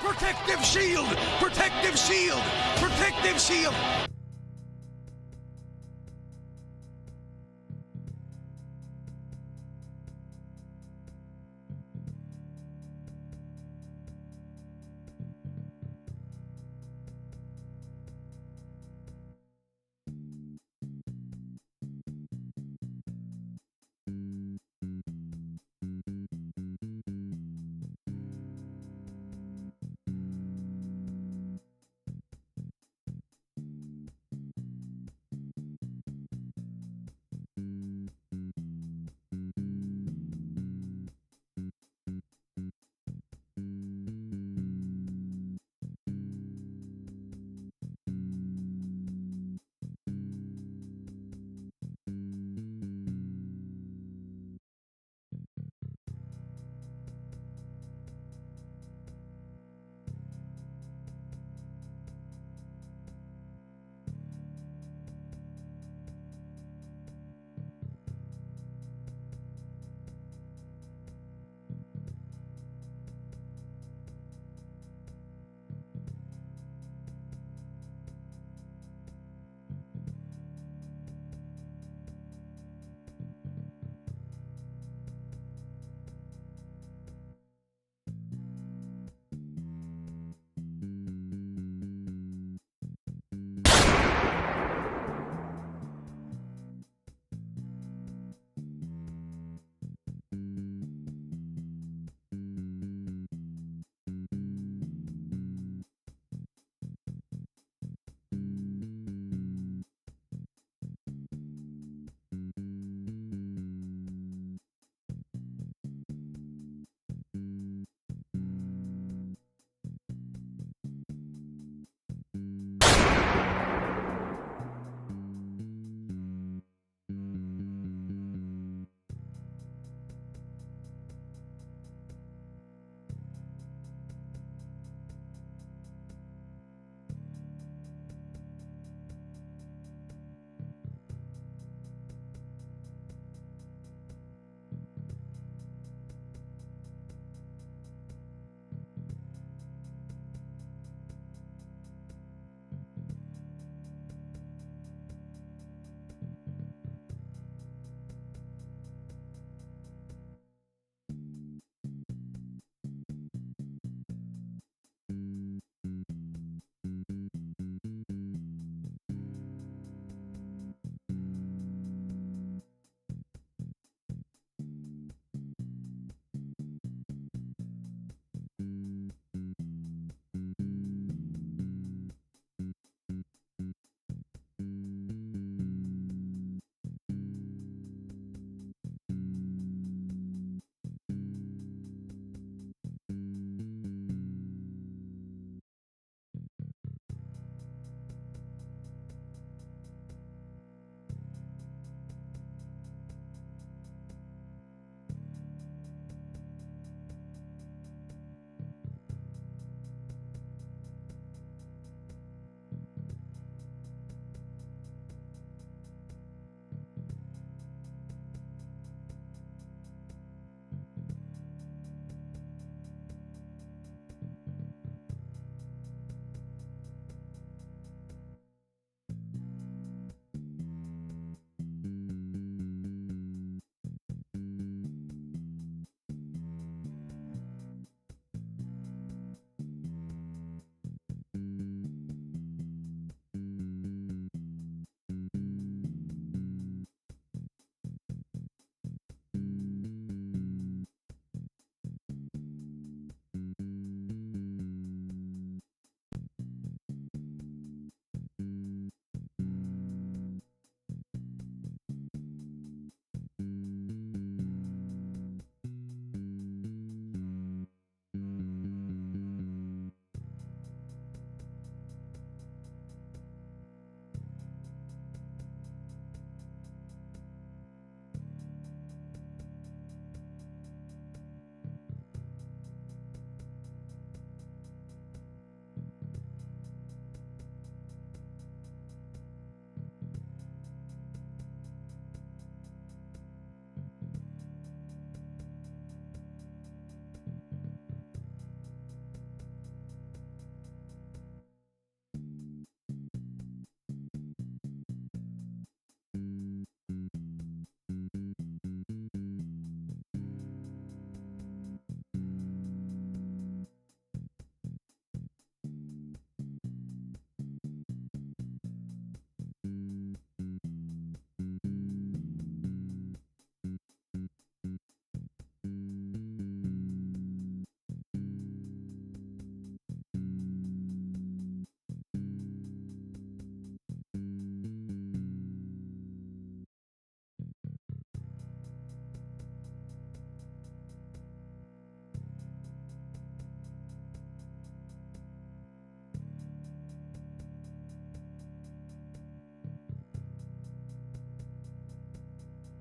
Protective shield! Protective shield! Protective shield!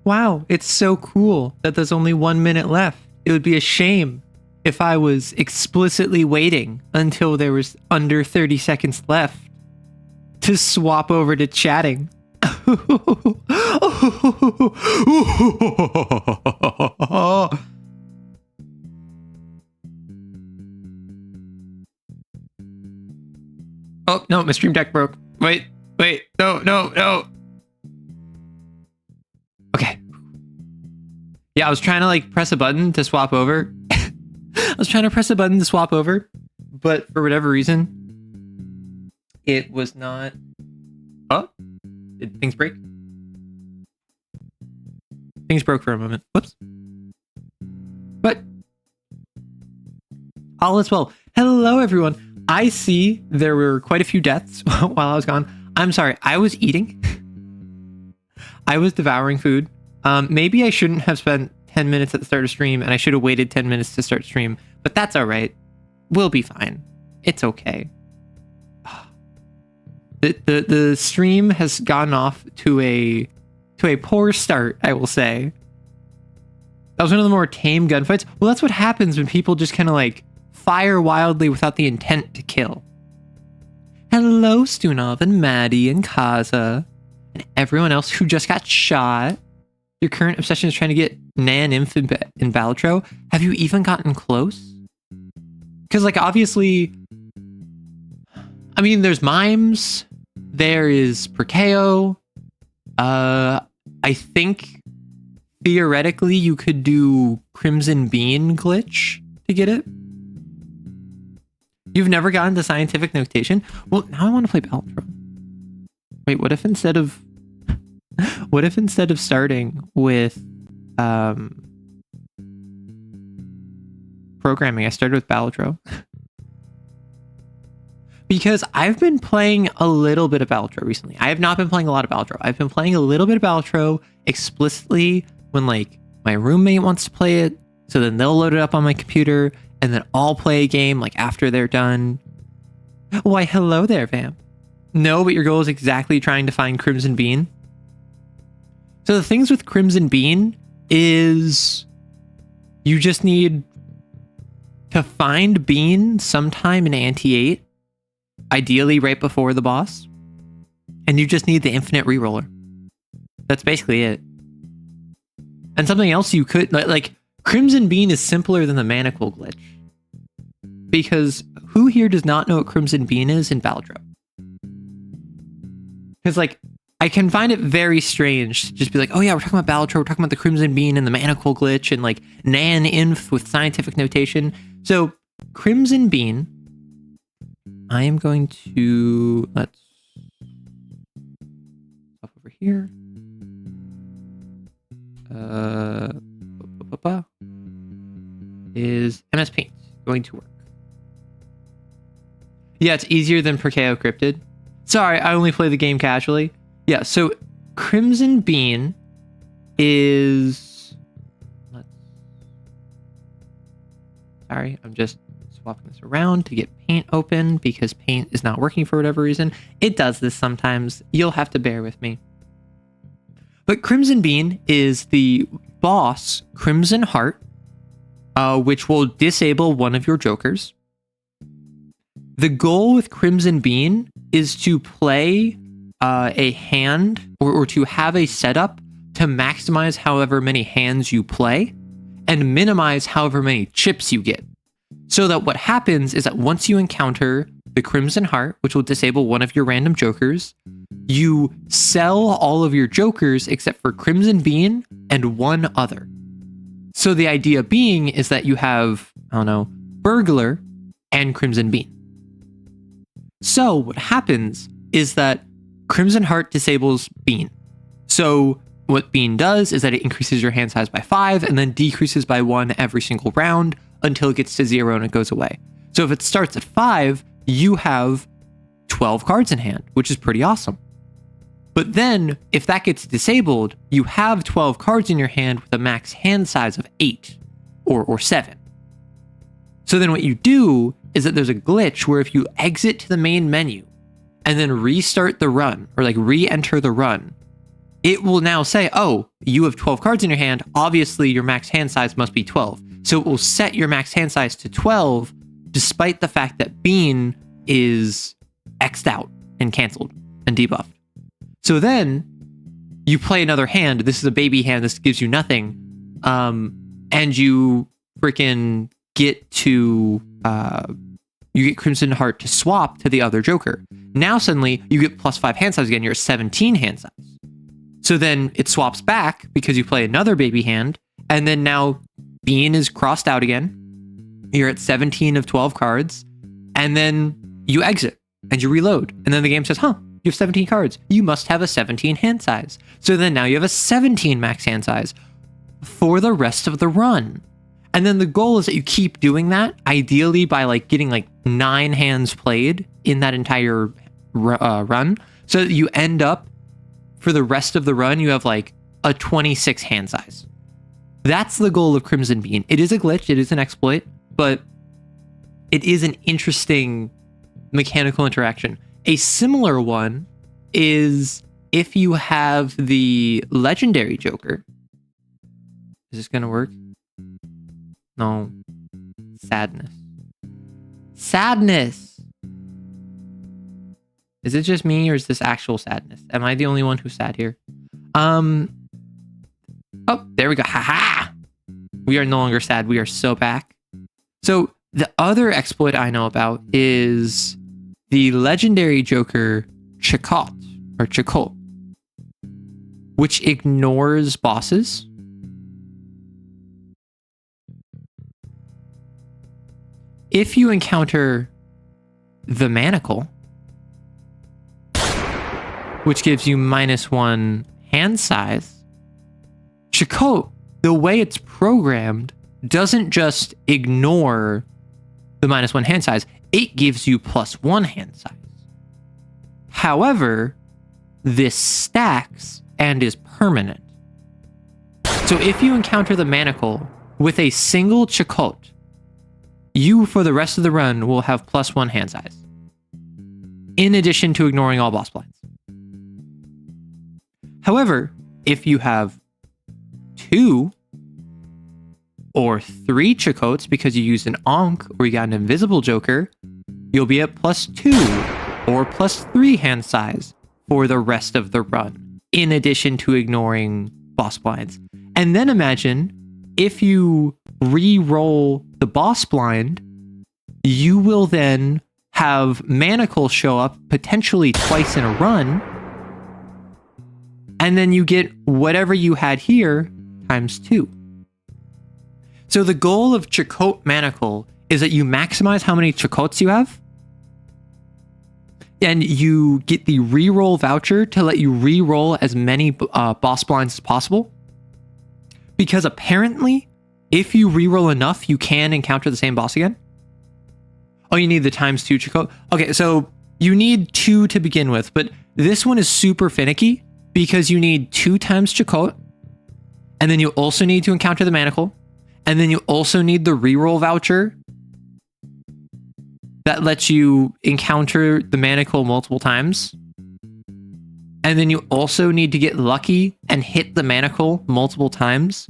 wow, it's so cool that there's only 1 minute left. It would be a shame if I was explicitly waiting until there was under 30 seconds left to swap over to chatting. Oh, no, my stream deck broke. Wait, no. Okay. Yeah, I was trying to like press a button to swap over. But for whatever reason, it was not. Oh, did things break? Things broke for a moment. Whoops. But all is well. Hello, everyone. I see there were quite a few deaths while I was gone. I'm sorry. I was eating. I was devouring food. Maybe I shouldn't have spent 10 minutes at the start of stream, and I should have waited 10 minutes to start stream. But that's all right. We'll be fine. It's okay. The stream has gone off to a poor start, I will say. That was one of the more tame gunfights. Well, that's what happens when people just kind of like fire wildly without the intent to kill. Hello, Stunov and Maddie and Kaza and everyone else who just got shot. Your current obsession is trying to get Nan Inf in Balatro. Have you even gotten close? Because, like, obviously, I mean, there's Mimes. There is Perkeo. I think, theoretically, you could do Crimson Bean glitch to get it. You've never gotten to scientific notation? Well, now I want to play Balatro. Wait, what if instead of starting with programming, I started with Balatro? Because I've been playing a little bit of Balatro recently. I have not been playing a lot of Balatro. I've been playing a little bit of Balatro explicitly when like my roommate wants to play it, so then they'll load it up on my computer, and then I'll play a game like after they're done. Why, hello there, Vamp. No, but your goal is exactly trying to find Crimson Bean. So the things with Crimson Bean is you just need to find Bean sometime in Ante 8, ideally right before the boss, and you just need the infinite reroller. That's basically it. And something else you could, like Crimson Bean is simpler than the Manacle glitch. Because who here does not know what Crimson Bean is in Balatro? Because, like, I can find it very strange to just be like, oh yeah, we're talking about Balatro, we're talking about the Crimson Bean and the Manacle glitch and like Nan Inf with scientific notation. So, Crimson Bean, I am going to, let's up over here. Is MS Paint going to work? Yeah, it's easier than Perkeo Cryptid. Sorry, I only play the game casually. Yeah, so Crimson Bean is... Sorry, I'm just swapping this around to get Paint open because Paint is not working for whatever reason. It does this sometimes. You'll have to bear with me. But Crimson Bean is the boss Crimson Heart, which will disable one of your jokers. The goal with Crimson Bean is to play a hand or to have a setup to maximize however many hands you play and minimize however many chips you get. So that what happens is that once you encounter the Crimson Heart, which will disable one of your random jokers, you sell all of your jokers except for Crimson Bean and one other. So the idea being is that you have, I don't know, Burglar and Crimson Bean. So what happens is that Crimson Heart disables Bean. So what Bean does is that it increases your hand size by 5 and then decreases by 1 every single round until it gets to 0 and it goes away. So if it starts at 5, you have 12 cards in hand, which is pretty awesome. But then if that gets disabled, you have 12 cards in your hand with a max hand size of 8 or 7. So then what you do is that there's a glitch where if you exit to the main menu and then restart the run or like re-enter the run, it will now say, oh, you have 12 cards in your hand. Obviously, your max hand size must be 12. So it will set your max hand size to 12, despite the fact that Bean is X'd out and canceled and debuffed. So then you play another hand. This is a baby hand. This gives you nothing. And you freaking get to, you get Crimson Heart to swap to the other Joker. Now suddenly you get +5 hand size again. You're at 17 hand size. So then it swaps back because you play another baby hand. And then now Bean is crossed out again. You're at 17 of 12 cards. And then you exit and you reload. And then the game says, huh, you have 17 cards. You must have a 17 hand size. So then now you have a 17 max hand size for the rest of the run. And then the goal is that you keep doing that, ideally by like getting like 9 hands played in that entire run, so that you end up for the rest of the run, you have like a 26 hand size. That's the goal of Crimson Bean. It is a glitch, it is an exploit, but it is an interesting mechanical interaction. A similar one is if you have the legendary Joker. Is this going to work? No. Sadness. Sadness! Is it just me or is this actual sadness? Am I the only one who's sad here? Oh, there we go. Haha! We are no longer sad. We are so back. So the other exploit I know about is the legendary Joker Chakot, which ignores bosses. If you encounter the Manacle, which gives you -1 hand size, Chakot, the way it's programmed, doesn't just ignore the -1 hand size, it gives you +1 hand size. However, this stacks and is permanent. So if you encounter the Manacle with a single Chakot, you, for the rest of the run, will have +1 hand size, in addition to ignoring all boss blinds. However, if you have 2 or 3 Chakots because you used an Ankh or you got an invisible Joker, you'll be at +2 or +3 hand size for the rest of the run, in addition to ignoring boss blinds. And then imagine if you re-roll the boss blind, you will then have Manacle show up potentially twice in a run, and then you get whatever you had here ×2. So the goal of Chakot Manacle is that you maximize how many Chakots you have, and you get the re-roll voucher to let you re-roll as many boss blinds as possible. Because apparently, if you re-roll enough, you can encounter the same boss again. Oh, you need the ×2 Chakot? Okay, so you need 2 to begin with, but this one is super finicky because you need 2 times Chakot, and then you also need to encounter the Manacle, and then you also need the re-roll voucher that lets you encounter the Manacle multiple times. And then you also need to get lucky and hit the Manacle multiple times.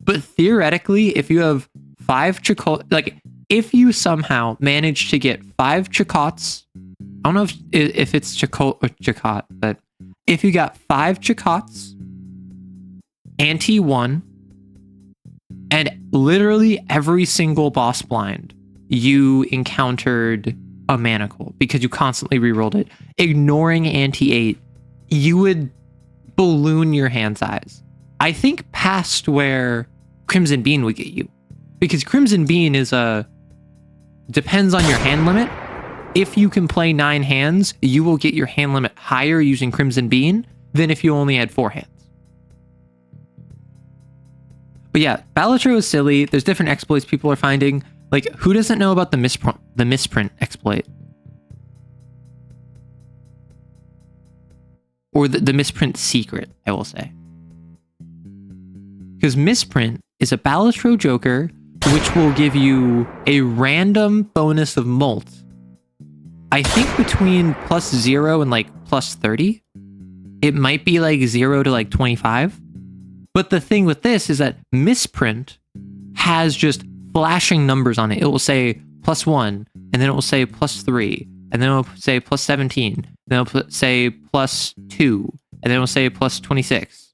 But theoretically, if you have 5 Chakot, like if you somehow manage to get 5 Chakots, I don't know if it's Chakot or Chakot, but if you got 5 Chakots, ante 1, and literally every single boss blind, you encountered a Manacle because you constantly rerolled it, ignoring ante 8, you would balloon your hand size. I think past where Crimson Bean would get you. Because Crimson Bean depends on your hand limit. If you can play 9 hands, you will get your hand limit higher using Crimson Bean than if you only had 4 hands. But yeah, Balatro is silly. There's different exploits people are finding. Like, who doesn't know about the misprint exploit? Or the misprint secret, I will say. Because misprint is a Balatro Joker which will give you a random bonus of molt. I think between +0 and like +30. it might be like 0 to like 25. But the thing with this is that misprint has just flashing numbers on it. It will say +1, and then it will say +3, and then it will say +17, and then it will say +2, and then it will say +26.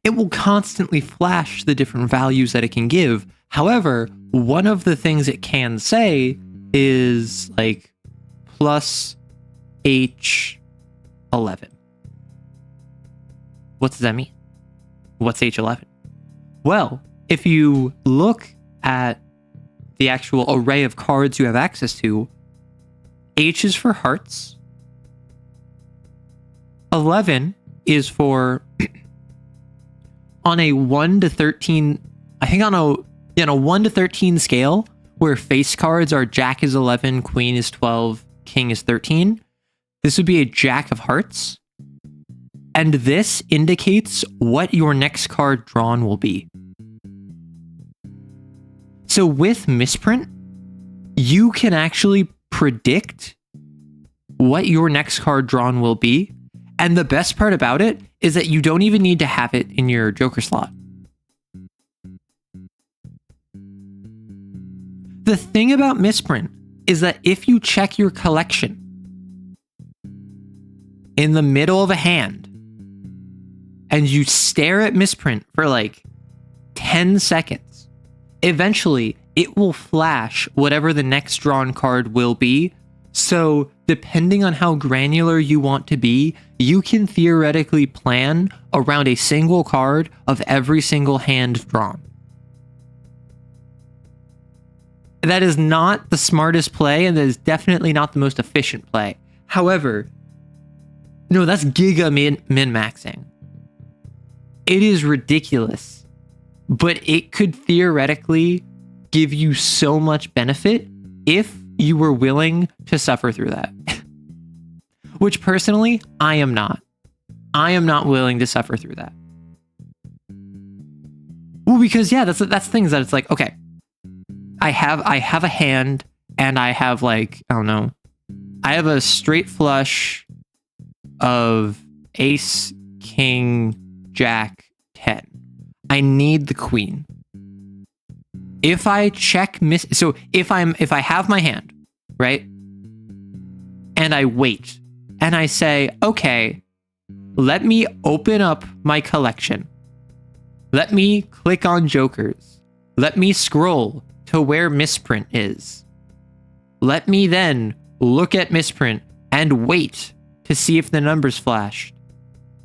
It will constantly flash the different values that it can give. However, one of the things it can say is like plus H11. What does that mean? What's H11? Well, if you look at the actual array of cards you have access to, H is for hearts. 11 is for on a 1 to 13, I think on a 1 to 13 scale, where face cards are Jack is 11, Queen is 12, King is 13. This would be a Jack of Hearts. And this indicates what your next card drawn will be. So with misprint, you can actually predict what your next card drawn will be. And the best part about it is that you don't even need to have it in your Joker slot. The thing about misprint is that if you check your collection in the middle of a hand and you stare at misprint for like 10 seconds, eventually it will flash whatever the next drawn card will be. So depending on how granular you want to be, you can theoretically plan around a single card of every single hand drawn. That is not the smartest play, and that is definitely not the most efficient play. However, no, that's giga min-maxing. It is ridiculous, but it could theoretically give you so much benefit if you were willing to suffer through that. Which personally, I am not. I am not willing to suffer through that. Well, because yeah, that's things that it's like, okay, I have a hand and I have like, I don't know, I have a straight flush of ace, king, jack, 10. I need the queen. If I check so if I have my hand, right? And I wait and I say, okay, let me open up my collection. Let me click on jokers. Let me scroll to where misprint is. Let me then look at misprint and wait to see if the numbers flashed.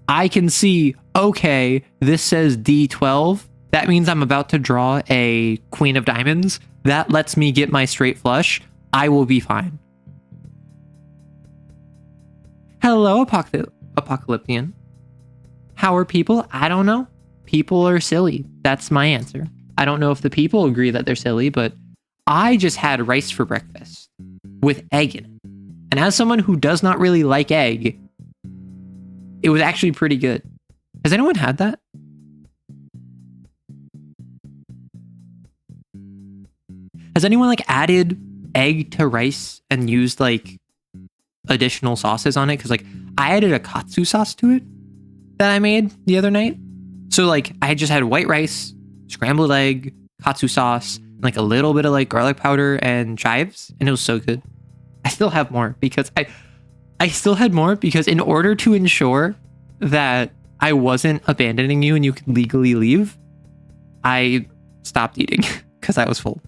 I can see, okay, this says D12. That means I'm about to draw a queen of diamonds. That lets me get my straight flush. I will be fine. Hello, Apocalyptian. How are people? I don't know. People are silly. That's my answer. I don't know if the people agree that they're silly, but I just had rice for breakfast with egg in it. And as someone who does not really like egg, it was actually pretty good. Has anyone had that? Has anyone like added egg to rice and used like additional sauces on it? Because like I added a katsu sauce to it that I made the other night. So like I just had white rice, scrambled egg, katsu sauce, and like a little bit of like garlic powder and chives, and it was so good. I still have more because I still had more because in order to ensure that I wasn't abandoning you and you could legally leave, I stopped eating because I was full.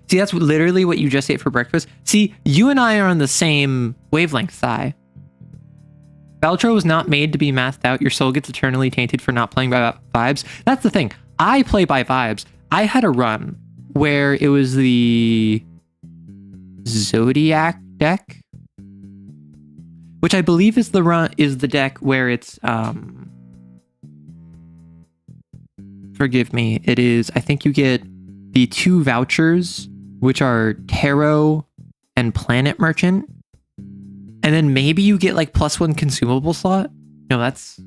See, that's literally what you just ate for breakfast. See, you and I are on the same wavelength, Sai. Beltro was not made to be mathed out. Your soul gets eternally tainted for not playing by vibes. That's the thing. I play by vibes. I had a run where it was the Zodiac deck, which I believe is the deck where it's forgive me. It is, I think you get the 2 vouchers, which are Tarot and Planet Merchant. And then maybe you get like +1 consumable slot. No, that's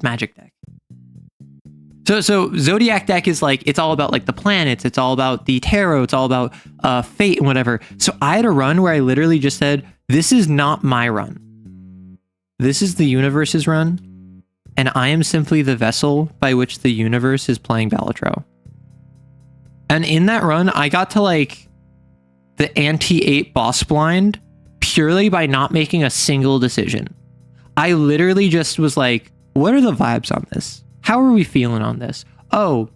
Magic deck. So Zodiac deck is like, it's all about like the planets, it's all about the tarot, it's all about fate and whatever. So I had a run where I literally just said, this is not my run. This is the universe's run, and I am simply the vessel by which the universe is playing Balatro. And in that run, I got to like the anti-8 boss blind purely by not making a single decision. I literally just was like, what are the vibes on this? How are we feeling on this? Oh,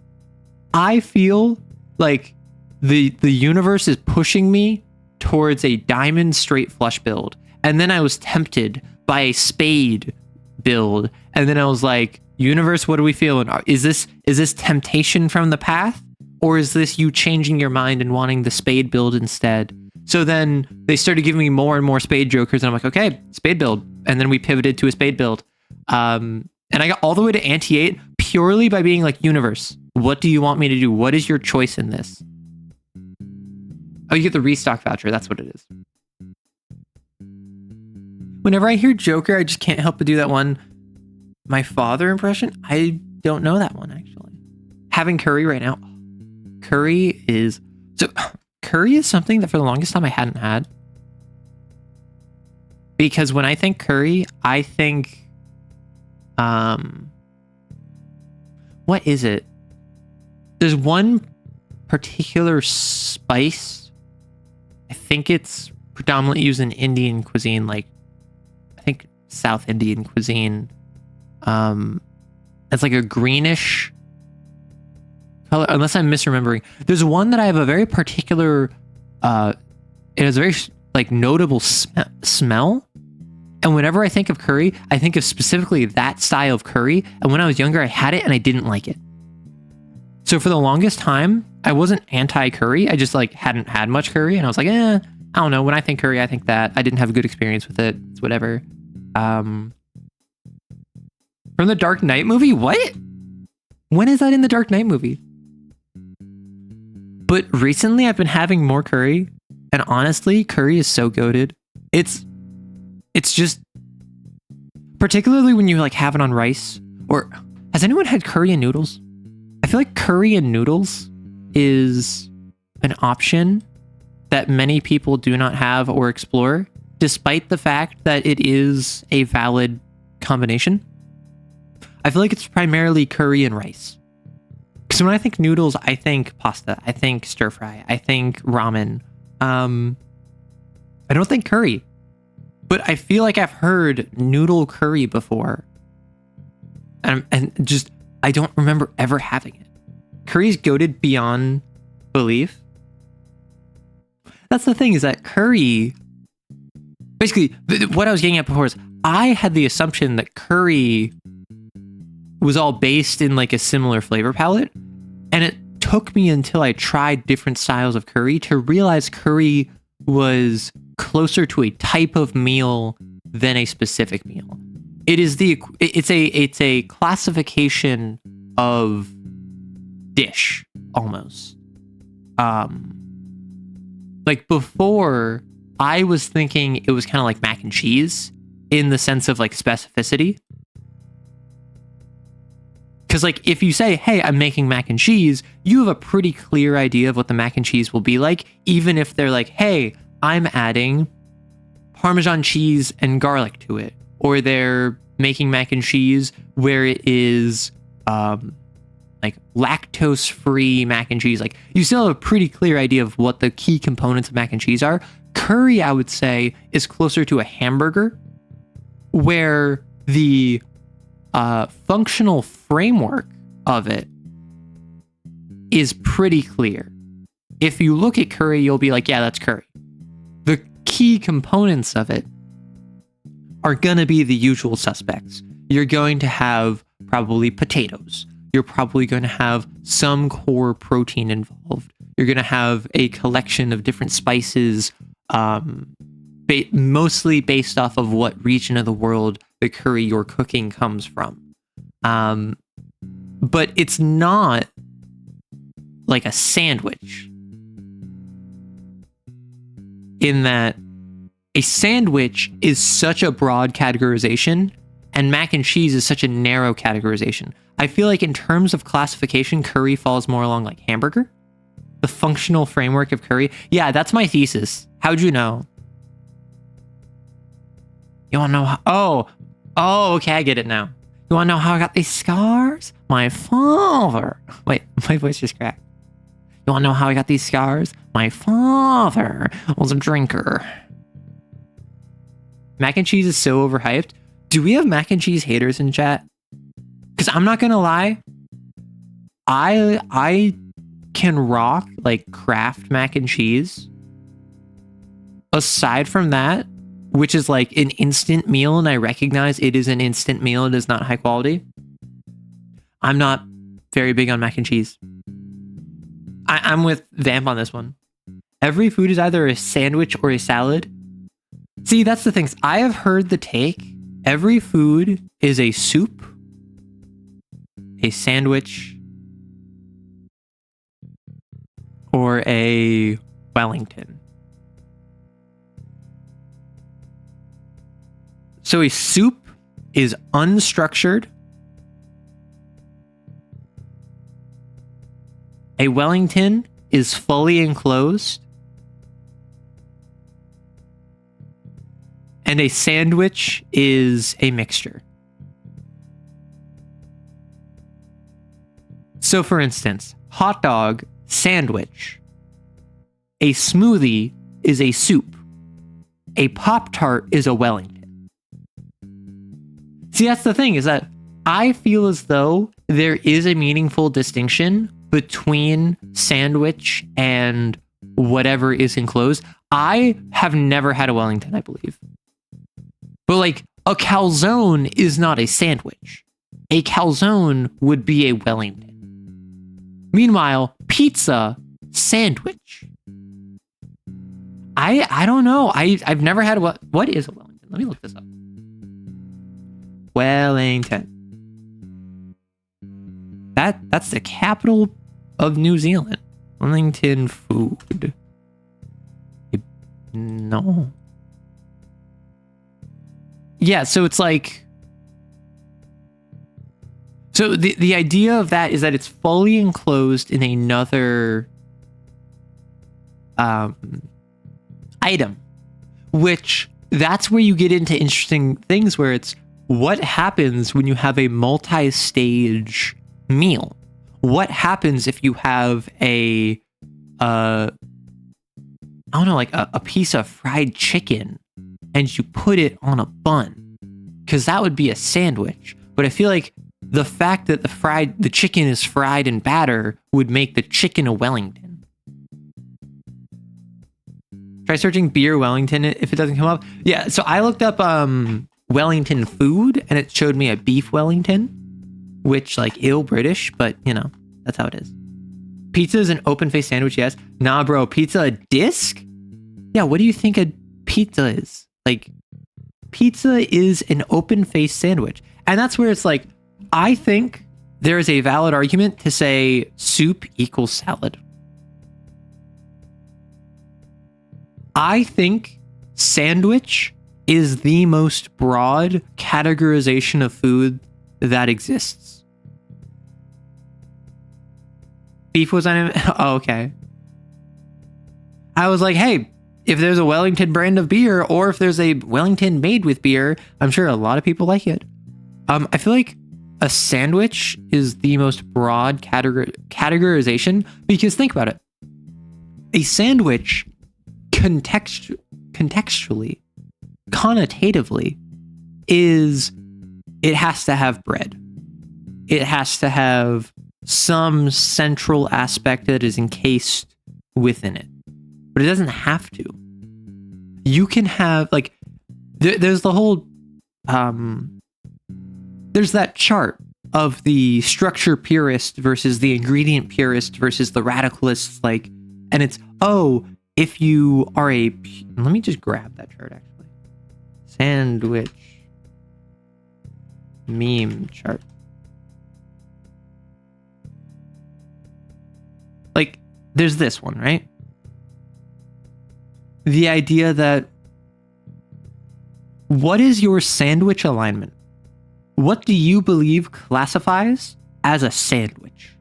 I feel like the universe is pushing me towards a diamond straight flush build. And then I was tempted by a spade build. And then I was like, universe, what are we feeling? Is this temptation from the path? Or is this you changing your mind and wanting the spade build instead? So then they started giving me more and more spade jokers. And I'm like, okay, spade build. And then we pivoted to a spade build. And I got all the way to anti-8 purely by being like, universe, what do you want me to do? What is your choice in this? Oh, you get the restock voucher. That's what it is. Whenever I hear Joker, I just can't help but do that one. My father impression? I don't know that one, actually. Having curry right now. Curry is something that for the longest time I hadn't had. Because when I think curry, I think... what is it? There's one particular spice. I think it's predominantly used in Indian cuisine, like I think South Indian cuisine. It's like a greenish color, unless I'm misremembering. There's one that I have a very particular, it has a very like notable smell. And whenever I think of curry, I think of specifically that style of curry. And when I was younger, I had it and I didn't like it. So for the longest time, I wasn't anti-curry. I just like hadn't had much curry. And I was like, I don't know. When I think curry, I think that. I didn't have a good experience with it. It's whatever. From the Dark Knight movie? What? When is that in the Dark Knight movie? But recently I've been having more curry. And honestly, curry is so goated. It's just, particularly when you like have it on rice, or has anyone had curry and noodles? I feel like curry and noodles is an option that many people do not have or explore, despite the fact that it is a valid combination. I feel like it's primarily curry and rice. Because when I think noodles, I think pasta, I think stir fry, I think ramen. I don't think curry. But I feel like I've heard noodle curry before. And just, I don't remember ever having it. Curry's goated beyond belief. That's the thing, is that curry... Basically, what I was getting at before is, I had the assumption that curry was all based in like a similar flavor palette. And it took me until I tried different styles of curry to realize curry was closer to a type of meal than a specific meal. It's a classification of dish almost. Like before, I was thinking it was kind of like mac and cheese in the sense of like specificity. Because like if you say, hey, I'm making mac and cheese, you have a pretty clear idea of what the mac and cheese will be like, even if they're like, hey, I'm adding Parmesan cheese and garlic to it. Or they're making mac and cheese where it is like lactose-free mac and cheese. Like you still have a pretty clear idea of what the key components of mac and cheese are. Curry, I would say, is closer to a hamburger, where the functional framework of it is pretty clear. If you look at curry, you'll be like, yeah, that's curry. The key components of it are going to be the usual suspects. You're going to have probably potatoes. You're probably going to have some core protein involved. You're going to have a collection of different spices, mostly based off of what region of the world the curry you're cooking comes from. But it's not like a sandwich, in that a sandwich is such a broad categorization. And mac and cheese is such a narrow categorization. I feel like in terms of classification, curry falls more along like hamburger. The functional framework of curry. Yeah, that's my thesis. How'd you know? You wanna know how? Oh, okay, I get it now. You wanna know how I got these scars? My father. Wait, my voice just cracked. You wanna know how I got these scars? My father was a drinker. Mac and cheese is so overhyped. Do we have mac and cheese haters in chat? Because I'm not gonna lie, I can rock like Kraft mac and cheese. Aside from that, which is like an instant meal, and I recognize it is an instant meal, it is not high quality. I'm not very big on mac and cheese. I'm with Vamp on this one. Every food is either a sandwich or a salad. See, that's the thing. I have heard the take. Every food is a soup, a sandwich, or a Wellington. So a soup is unstructured. A Wellington is fully enclosed. And a sandwich is a mixture. So for instance, hot dog, sandwich. A smoothie is a soup. A Pop-Tart is a Wellington. See, that's the thing, is that I feel as though there is a meaningful distinction between sandwich and whatever is enclosed. I have never had a Wellington, I believe. But like, a calzone is not a sandwich. A calzone would be a Wellington. Meanwhile, pizza, sandwich. I don't know. I've never had what is a Wellington? Let me look this up. Wellington. That's the capital of New Zealand. Wellington food. No. Yeah, so it's like... So the idea of that is that it's fully enclosed in another item, which that's where you get into interesting things where it's what happens when you have a multi-stage meal? What happens if you have I don't know, like a piece of fried chicken and you put it on a bun? Because that would be a sandwich. But I feel like the fact that the chicken is fried in batter would make the chicken a Wellington. Try searching beer Wellington if it doesn't come up. Yeah, so I looked up Wellington food and it showed me a beef Wellington, which like ill British, but you know, that's how it is. Pizza is an open-faced sandwich, yes. Nah, bro, pizza a disc? Yeah, what do you think a pizza is? Like, pizza is an open-faced sandwich. And that's where it's like, I think there is a valid argument to say soup equals salad. I think sandwich is the most broad categorization of food that exists. Beef was on it. Oh, okay. I was like, hey, if there's a Wellington brand of beer, or if there's a Wellington made with beer, I'm sure a lot of people like it. I feel like a sandwich is the most broad categorization, because think about it. A sandwich contextually, connotatively, it has to have bread. It has to have some central aspect that is encased within it. But it doesn't have to. You can have, like, there's the whole, there's that chart of the structure purist versus the ingredient purist versus the radicalists, like, and it's, oh, if you are let me just grab that chart, actually. Sandwich meme chart. Like, there's this one, right? The idea that what is your sandwich alignment? what do you believe classifies as a sandwich?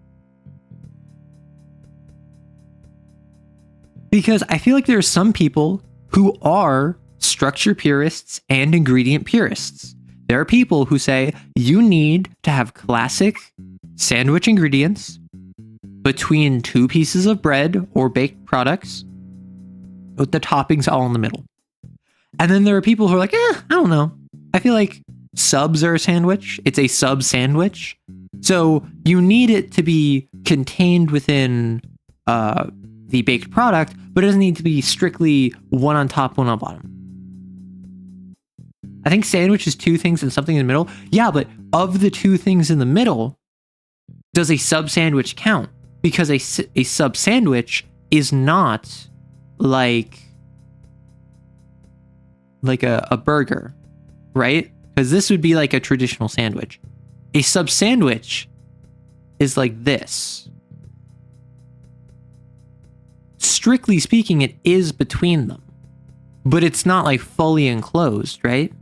Because I feel like there are some people who are structure purists and ingredient purists. There are people who say you need to have classic sandwich ingredients between two pieces of bread or baked products with the toppings all in the middle. And then there are people who are like, I don't know. I feel like subs are a sandwich. It's a sub sandwich. So you need it to be contained within the baked product, but it doesn't need to be strictly one on top, one on bottom. I think sandwich is two things and something in the middle. Yeah, but of the two things in the middle, does a sub sandwich count? Because a sub sandwich is not like a burger, right? Because this would be like a traditional sandwich. A sub sandwich is like this. Strictly speaking, it is between them, but it's not like fully enclosed, right?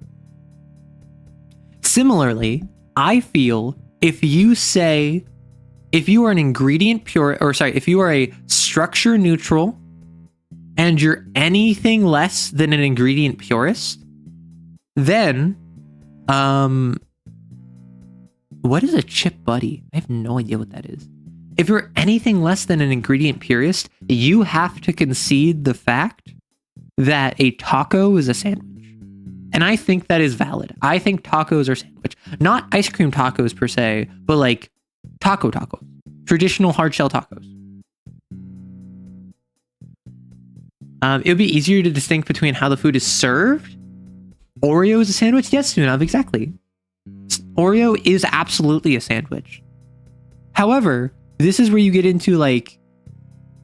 Similarly, I feel if you are an ingredient pure, if you are a structure neutral and you're anything less than an ingredient purist, then, what is a chip buddy? I have no idea what that is. If you're anything less than an ingredient purist, you have to concede the fact that a taco is a sandwich. And I think that is valid. I think tacos are sandwich. Not ice cream tacos per se, but like taco tacos. Traditional hard shell tacos. It would be easier to distinguish between how the food is served. Oreo is a sandwich? Yes, Sunav, exactly. Oreo is absolutely a sandwich. However, this is where you get into like,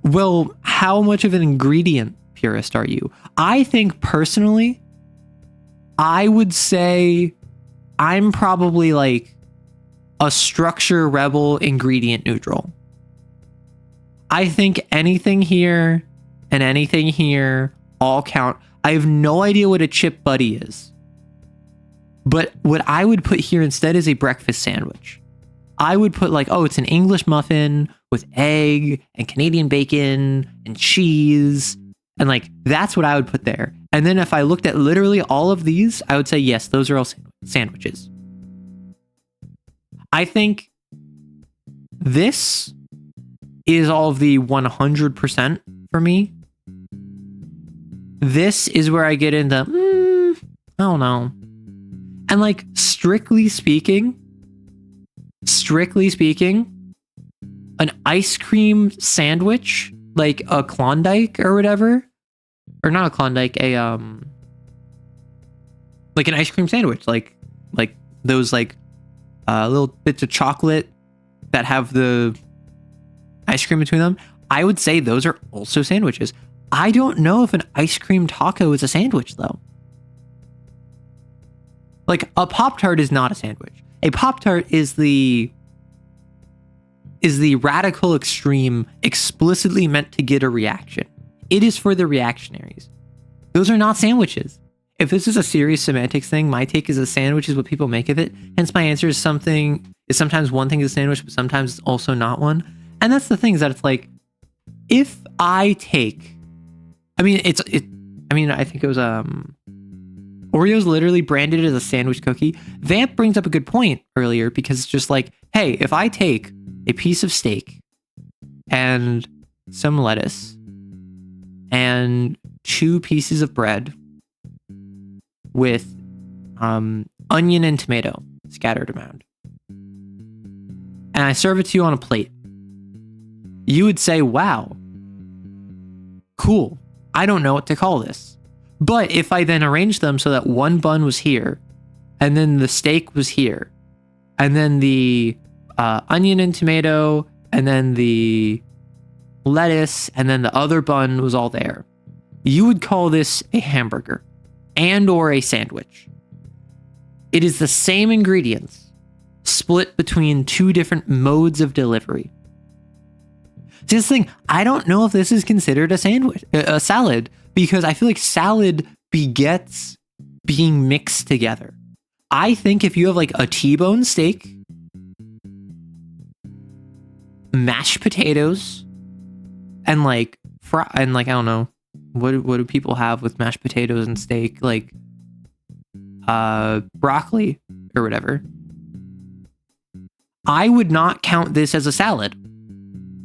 well, how much of an ingredient purist are you? I think personally, I would say I'm probably like a structure rebel ingredient neutral. I think anything here and anything here all count. I have no idea what a chip buddy is. But what I would put here instead is a breakfast sandwich. I would put like, it's an English muffin with egg and Canadian bacon and cheese. And like, that's what I would put there. And then if I looked at literally all of these, I would say, yes, those are all sandwiches. I think this is all of the 100% for me. This is where I get into, I don't know. And like, strictly speaking, an ice cream sandwich, like a Klondike or whatever, or not a Klondike, like an ice cream sandwich, like those like little bits of chocolate that have the ice cream between them. I would say those are also sandwiches. I don't know if an ice cream taco is a sandwich though. Like a Pop-Tart is not a sandwich. A Pop-Tart is the radical extreme explicitly meant to get a reaction. It is for the reactionaries. Those are not sandwiches. If this is a serious semantics thing, my take is a sandwich is what people make of it. Hence my answer is sometimes one thing is a sandwich, but sometimes it's also not one. And that's the thing is that it's like, if I take, I think it was, Oreo's literally branded as a sandwich cookie. Vamp brings up a good point earlier because it's just like, hey, if I take a piece of steak and some lettuce and 2 pieces of bread with onion and tomato scattered around, and I serve it to you on a plate, you would say, wow, cool. I don't know what to call this. But if I then arranged them so that one bun was here, and then the steak was here, and then the onion and tomato, and then the lettuce, and then the other bun was all there, you would call this a hamburger and or a sandwich. It is the same ingredients split between 2 different modes of delivery. See, this thing, I don't know if this is considered a salad, because I feel like salad begets being mixed together. I think if you have like a T-bone steak, mashed potatoes, and like I don't know, what do people have with mashed potatoes and steak? Like broccoli or whatever. I would not count this as a salad,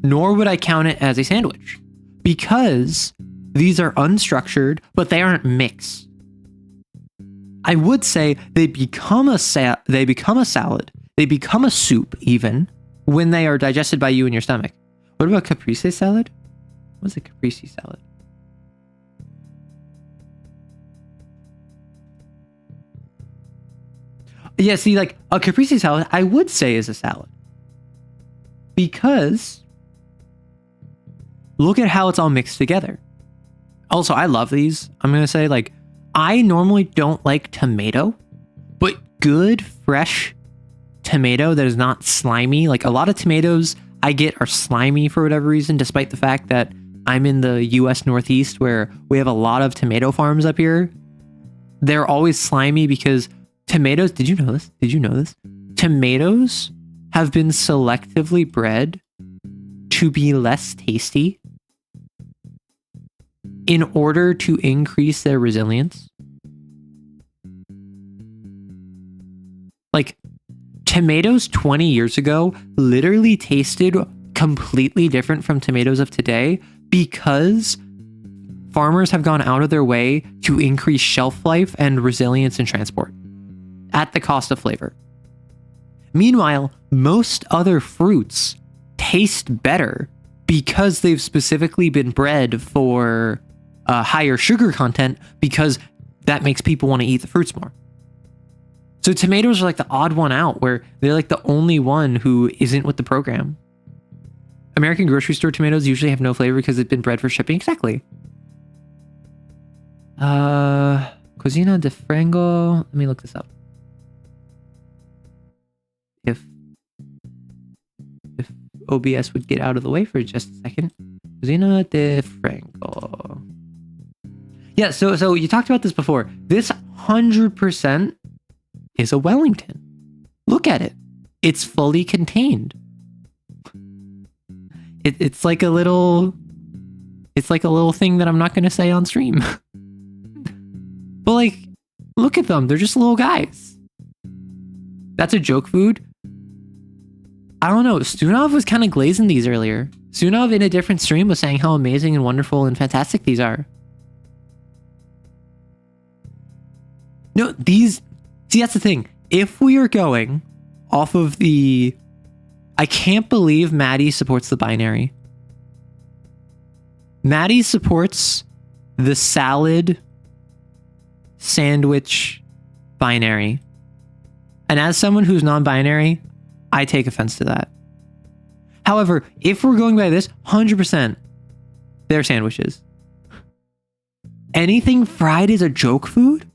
nor would I count it as a sandwich, because these are unstructured, but they aren't mixed. I would say they become a salad, they become a soup even when they are digested by you in your stomach. What about caprese salad? What's a caprese salad? Yeah, see, like a caprese salad, I would say is a salad. Because look at how it's all mixed together. Also, I love these. I'm going to say, like, I normally don't like tomato, but good, fresh tomato that is not slimy. Like, a lot of tomatoes I get are slimy for whatever reason, despite the fact that I'm in the US Northeast where we have a lot of tomato farms up here. They're always slimy because tomatoes, did you know this? Tomatoes have been selectively bred to be less tasty in order to increase their resilience. Like, tomatoes 20 years ago literally tasted completely different from tomatoes of today because farmers have gone out of their way to increase shelf life and resilience in transport at the cost of flavor. Meanwhile, most other fruits taste better because they've specifically been bred for higher sugar content, because that makes people want to eat the fruits more. So tomatoes are like the odd one out, where they're like the only one who isn't with the program. American grocery store tomatoes usually have no flavor because they've been bred for shipping. Exactly. Cocina de frango. Let me look this up. If OBS would get out of the way for just a second. Cocina de frango. Yeah, so you talked about this before. This 100% is a Wellington. Look at it. It's fully contained. It's like a little thing that I'm not going to say on stream. But like, look at them. They're just little guys. That's a joke food. I don't know. Stunov was kind of glazing these earlier. Stunov in a different stream was saying how amazing and wonderful and fantastic these are. No, these... See, that's the thing. If we are going off of the... I can't believe Maddie supports the binary. Maddie supports the salad sandwich binary. And as someone who's non-binary, I take offense to that. However, if we're going by this, 100%, they're sandwiches. Anything fried is a joke food?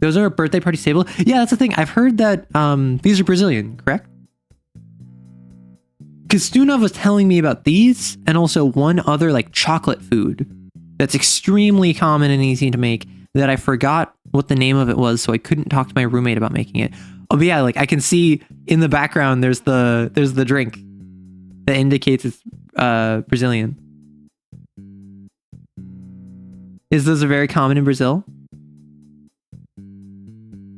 Those are a birthday party staple? Yeah, that's the thing. I've heard that these are Brazilian, correct? Because Stunov was telling me about these and also one other like chocolate food that's extremely common and easy to make that I forgot what the name of it was, so I couldn't talk to my roommate about making it. Oh, but yeah, like I can see in the background there's the drink that indicates it's Brazilian. Is those are very common in Brazil?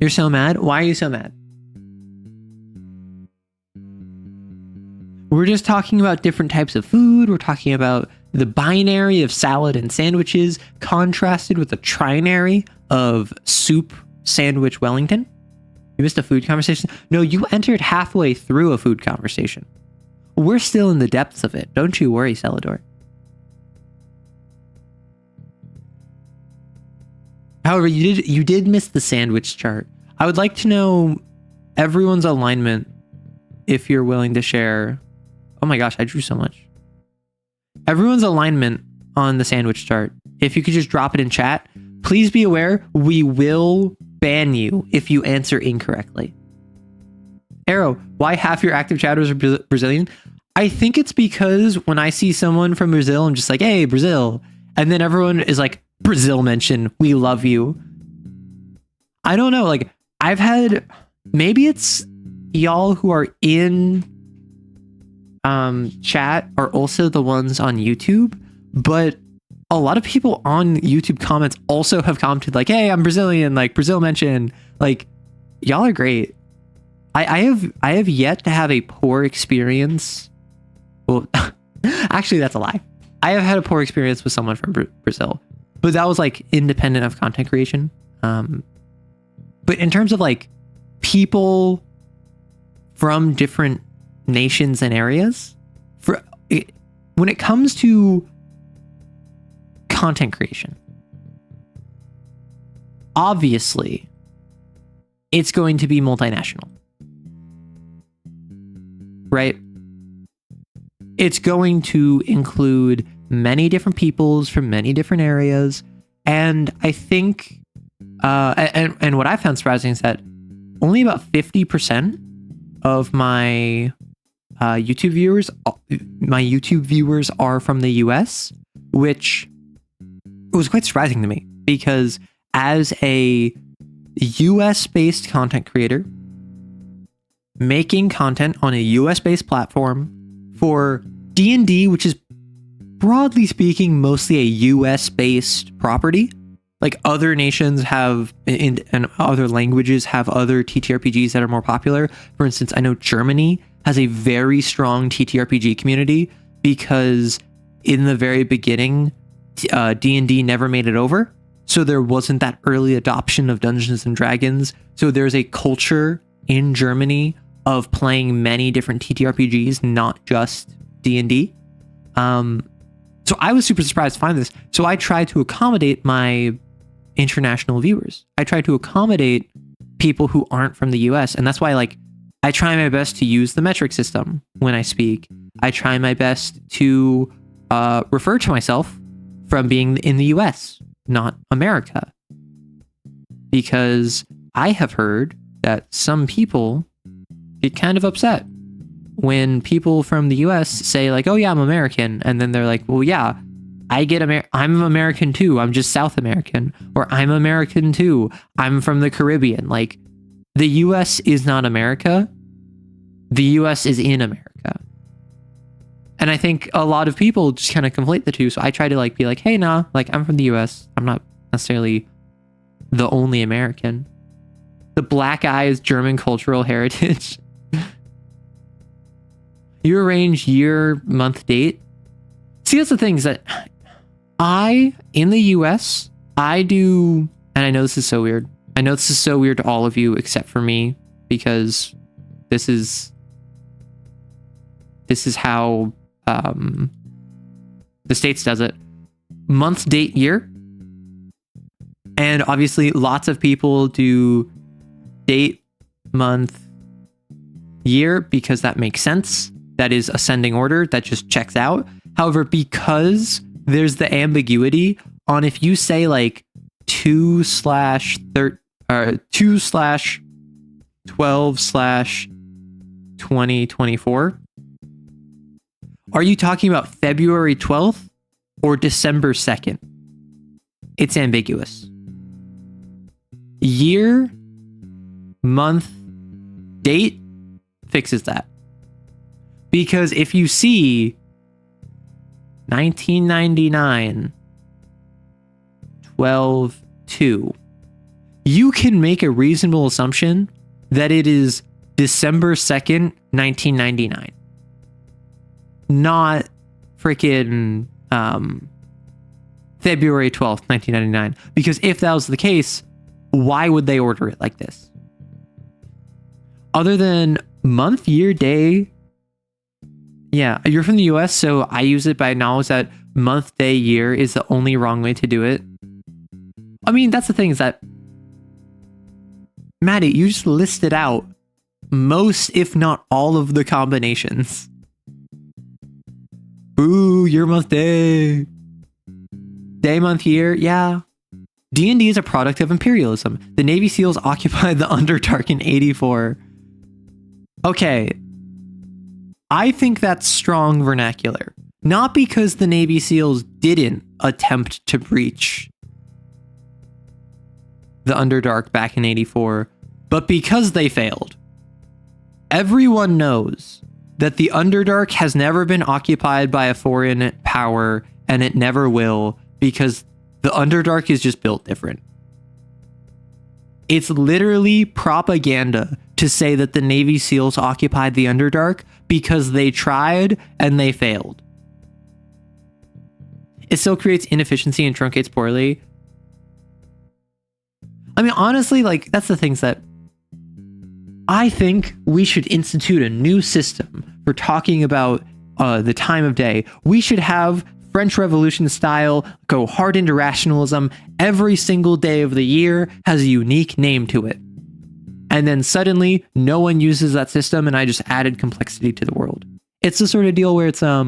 You're so mad? Why are you so mad? We're just talking about different types of food. We're talking about the binary of salad and sandwiches contrasted with the trinary of soup, sandwich, Wellington. You missed a food conversation? No, you entered halfway through a food conversation. We're still in the depths of it. Don't you worry, Celador. However, you did miss the sandwich chart. I would like to know everyone's alignment if you're willing to share. Oh my gosh, I drew so much. Everyone's alignment on the sandwich chart. If you could just drop it in chat. Please be aware, we will ban you if you answer incorrectly. Arrow, why half your active chatters are Brazilian? I think it's because when I see someone from Brazil, I'm just like, hey, Brazil. And then everyone is like, Brazil mention, we love you. I don't know. Like, I've had, maybe it's y'all who are in chat are also the ones on YouTube, but a lot of people on YouTube comments also have commented like, hey, I'm Brazilian, like Brazil mentioned, like, y'all are great. I have yet to have a poor experience. Well, actually, that's a lie. I have had a poor experience with someone from Brazil, but that was like independent of content creation. But in terms of like people from different nations and areas, when it comes to content creation, obviously it's going to be multinational, right? It's going to include many different peoples from many different areas. And I think, and what I found surprising is that only about 50% of my YouTube viewers are from the US, which was quite surprising to me because as a US based content creator, making content on a US based platform for D&D, which is broadly speaking mostly a US based property. Like other nations have and other languages have other TTRPGs that are more popular. For instance, I know Germany has a very strong TTRPG community because in the very beginning, D&D never made it over. So there wasn't that early adoption of Dungeons and Dragons. So there's a culture in Germany of playing many different TTRPGs, not just D&D. So I was super surprised to find this. So I tried to accommodate my international viewers. I tried to accommodate people who aren't from the US. And that's why, like, I try my best to use the metric system when I speak. I try my best to refer to myself from being in the US, not America. Because I have heard that some people get kind of upset when people from the US say like, oh yeah, I'm American. And then they're like, well, yeah, I'm American too. I'm just South American. Or I'm American too. I'm from the Caribbean. Like, the US is not America. The US is in America. And I think a lot of people just kind of conflate the two. So I try to like be like, hey, nah, like I'm from the US. I'm not necessarily the only American. The black eye is German cultural heritage. You arrange year, month, date. See, that's the thing is that in the US, I do, and I know this is so weird. I know this is so weird to all of you except for me, because this is how the States does it. Month, date, year. And obviously lots of people do date, month, year, because that makes sense. That is ascending order. That just checks out. However, because there's the ambiguity on if you say like 2/12/2024, are you talking about February 12th or December 2nd? It's ambiguous. Year, month, date fixes that. Because if you see 1999, 12/2, you can make a reasonable assumption that it is December 2nd, 1999. Not freaking February 12th, 1999. Because if that was the case, why would they order it like this? Other than month, year, day. Yeah, you're from the US, so I use it, but I acknowledge that month, day, year is the only wrong way to do it. I mean, that's the thing is that, Maddie, you just listed out most, if not all, of the combinations. Ooh, year, month, day. Day, month, year, yeah. D&D is a product of imperialism. The Navy SEALs occupied the Underdark in 84. Okay. I think that's strong vernacular. Not because the Navy SEALs didn't attempt to breach the Underdark back in 84, but because they failed. Everyone knows that the Underdark has never been occupied by a foreign power, and it never will, because the Underdark is just built different. It's literally propaganda to say that the Navy SEALs occupied the Underdark because they tried and they failed. It still creates inefficiency and truncates poorly. I mean, honestly, like, that's the things that I think we should institute a new system for talking about the time of day. We should have French Revolution style, go hard into rationalism. Every single day of the year has a unique name to it. And then suddenly no one uses that system, and I just added complexity to the world. It's the sort of deal where it's, oh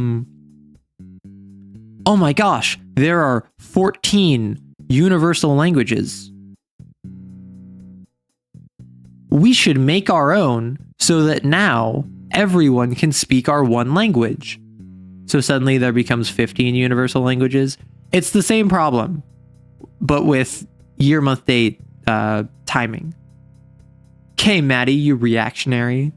my gosh, there are 14 universal languages. We should make our own so that now everyone can speak our one language. So suddenly there becomes 15 universal languages. It's the same problem, but with year, month, date timing. Okay, Maddie, you reactionary.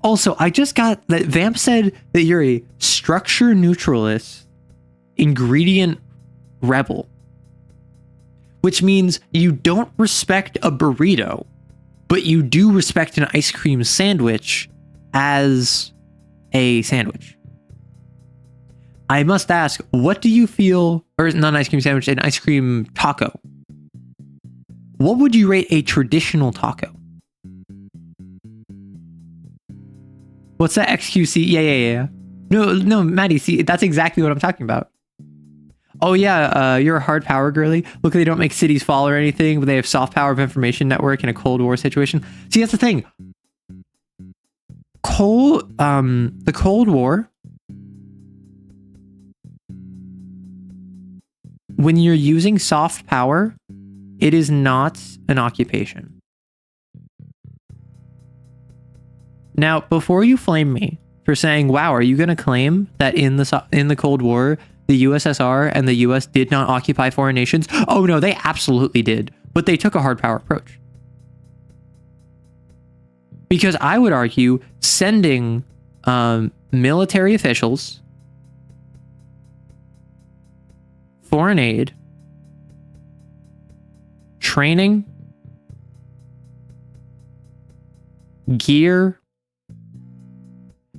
Also, I just got that Vamp said that you're a structure neutralist, ingredient rebel, which means you don't respect a burrito, but you do respect an ice cream sandwich as a sandwich. I must ask, what do you feel, or not an ice cream sandwich, an ice cream taco? What would you rate a traditional taco? What's that XQC? Yeah. No, Maddie, see, that's exactly what I'm talking about. Oh yeah, you're a hard power girly. Look, they don't make cities fall or anything, but they have soft power of information network in a Cold War situation. See, that's the thing. The Cold War, when you're using soft power, it is not an occupation. Now, before you flame me for saying, wow, are you going to claim that in the Cold War, the USSR and the US did not occupy foreign nations? Oh no, they absolutely did, but they took a hard power approach. Because I would argue sending military officials, foreign aid, training, gear,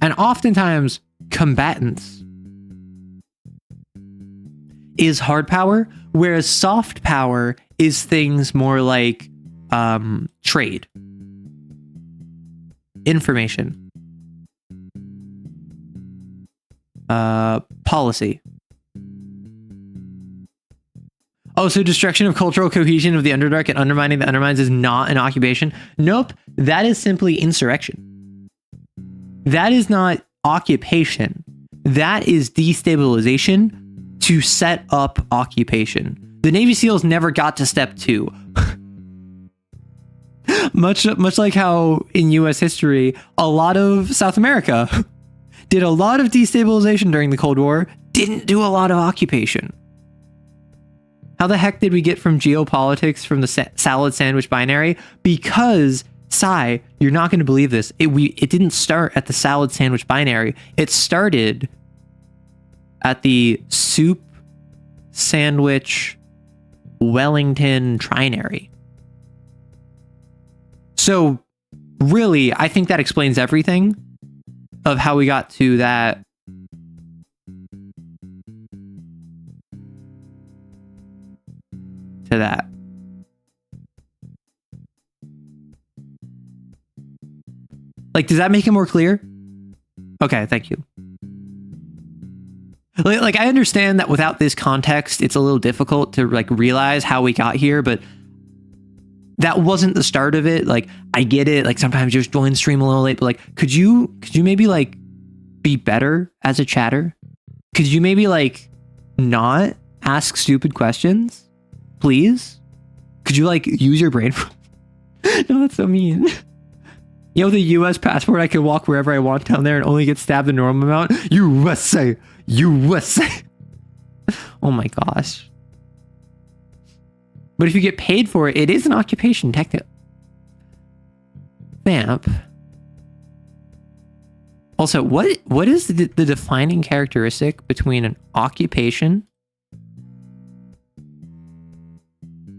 and oftentimes combatants is hard power, whereas soft power is things more like trade, information, policy. Oh, so destruction of cultural cohesion of the Underdark and undermining the Undermines is not an occupation? Nope, that is simply insurrection. That is not occupation. That is destabilization to set up occupation. The Navy SEALs never got to step 2. much like how in US history, a lot of South America did a lot of destabilization during the Cold War, didn't do a lot of occupation. How the heck did we get from geopolitics from the salad sandwich binary? Because, Sai, you're not going to believe this. It didn't start at the salad sandwich binary. It started at the soup sandwich Wellington trinary. So, really, I think that explains everything of how we got to that. To that. Like, does that make it more clear? Okay, thank you. Like, I understand that without this context, it's a little difficult to like realize how we got here, but that wasn't the start of it. Like, I get it. Like, sometimes you just join stream a little late, but like, could you maybe like be better as a chatter? Could you maybe like not ask stupid questions? Please? Could you like use your brain? No, that's so mean. You know, the US passport, I can walk wherever I want down there and only get stabbed the normal amount. USA. Oh my gosh. But if you get paid for it, it is an occupation, technically. Vamp. Also, what is the defining characteristic between an occupation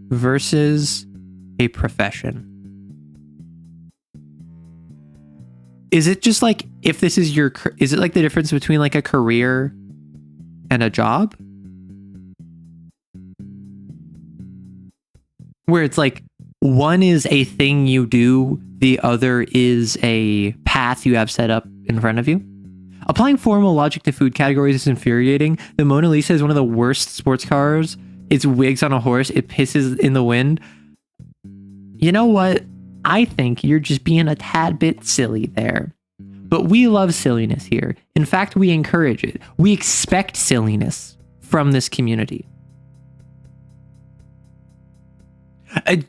versus a profession? Is it just like, if this is your, is it like the difference between like a career and a job? Where it's like, one is a thing you do, the other is a path you have set up in front of you. Applying formal logic to food categories is infuriating. The Mona Lisa is one of the worst sports cars. It's wigs on a horse. It pisses in the wind. You know what? I think you're just being a tad bit silly there. But we love silliness here. In fact, we encourage it. We expect silliness from this community.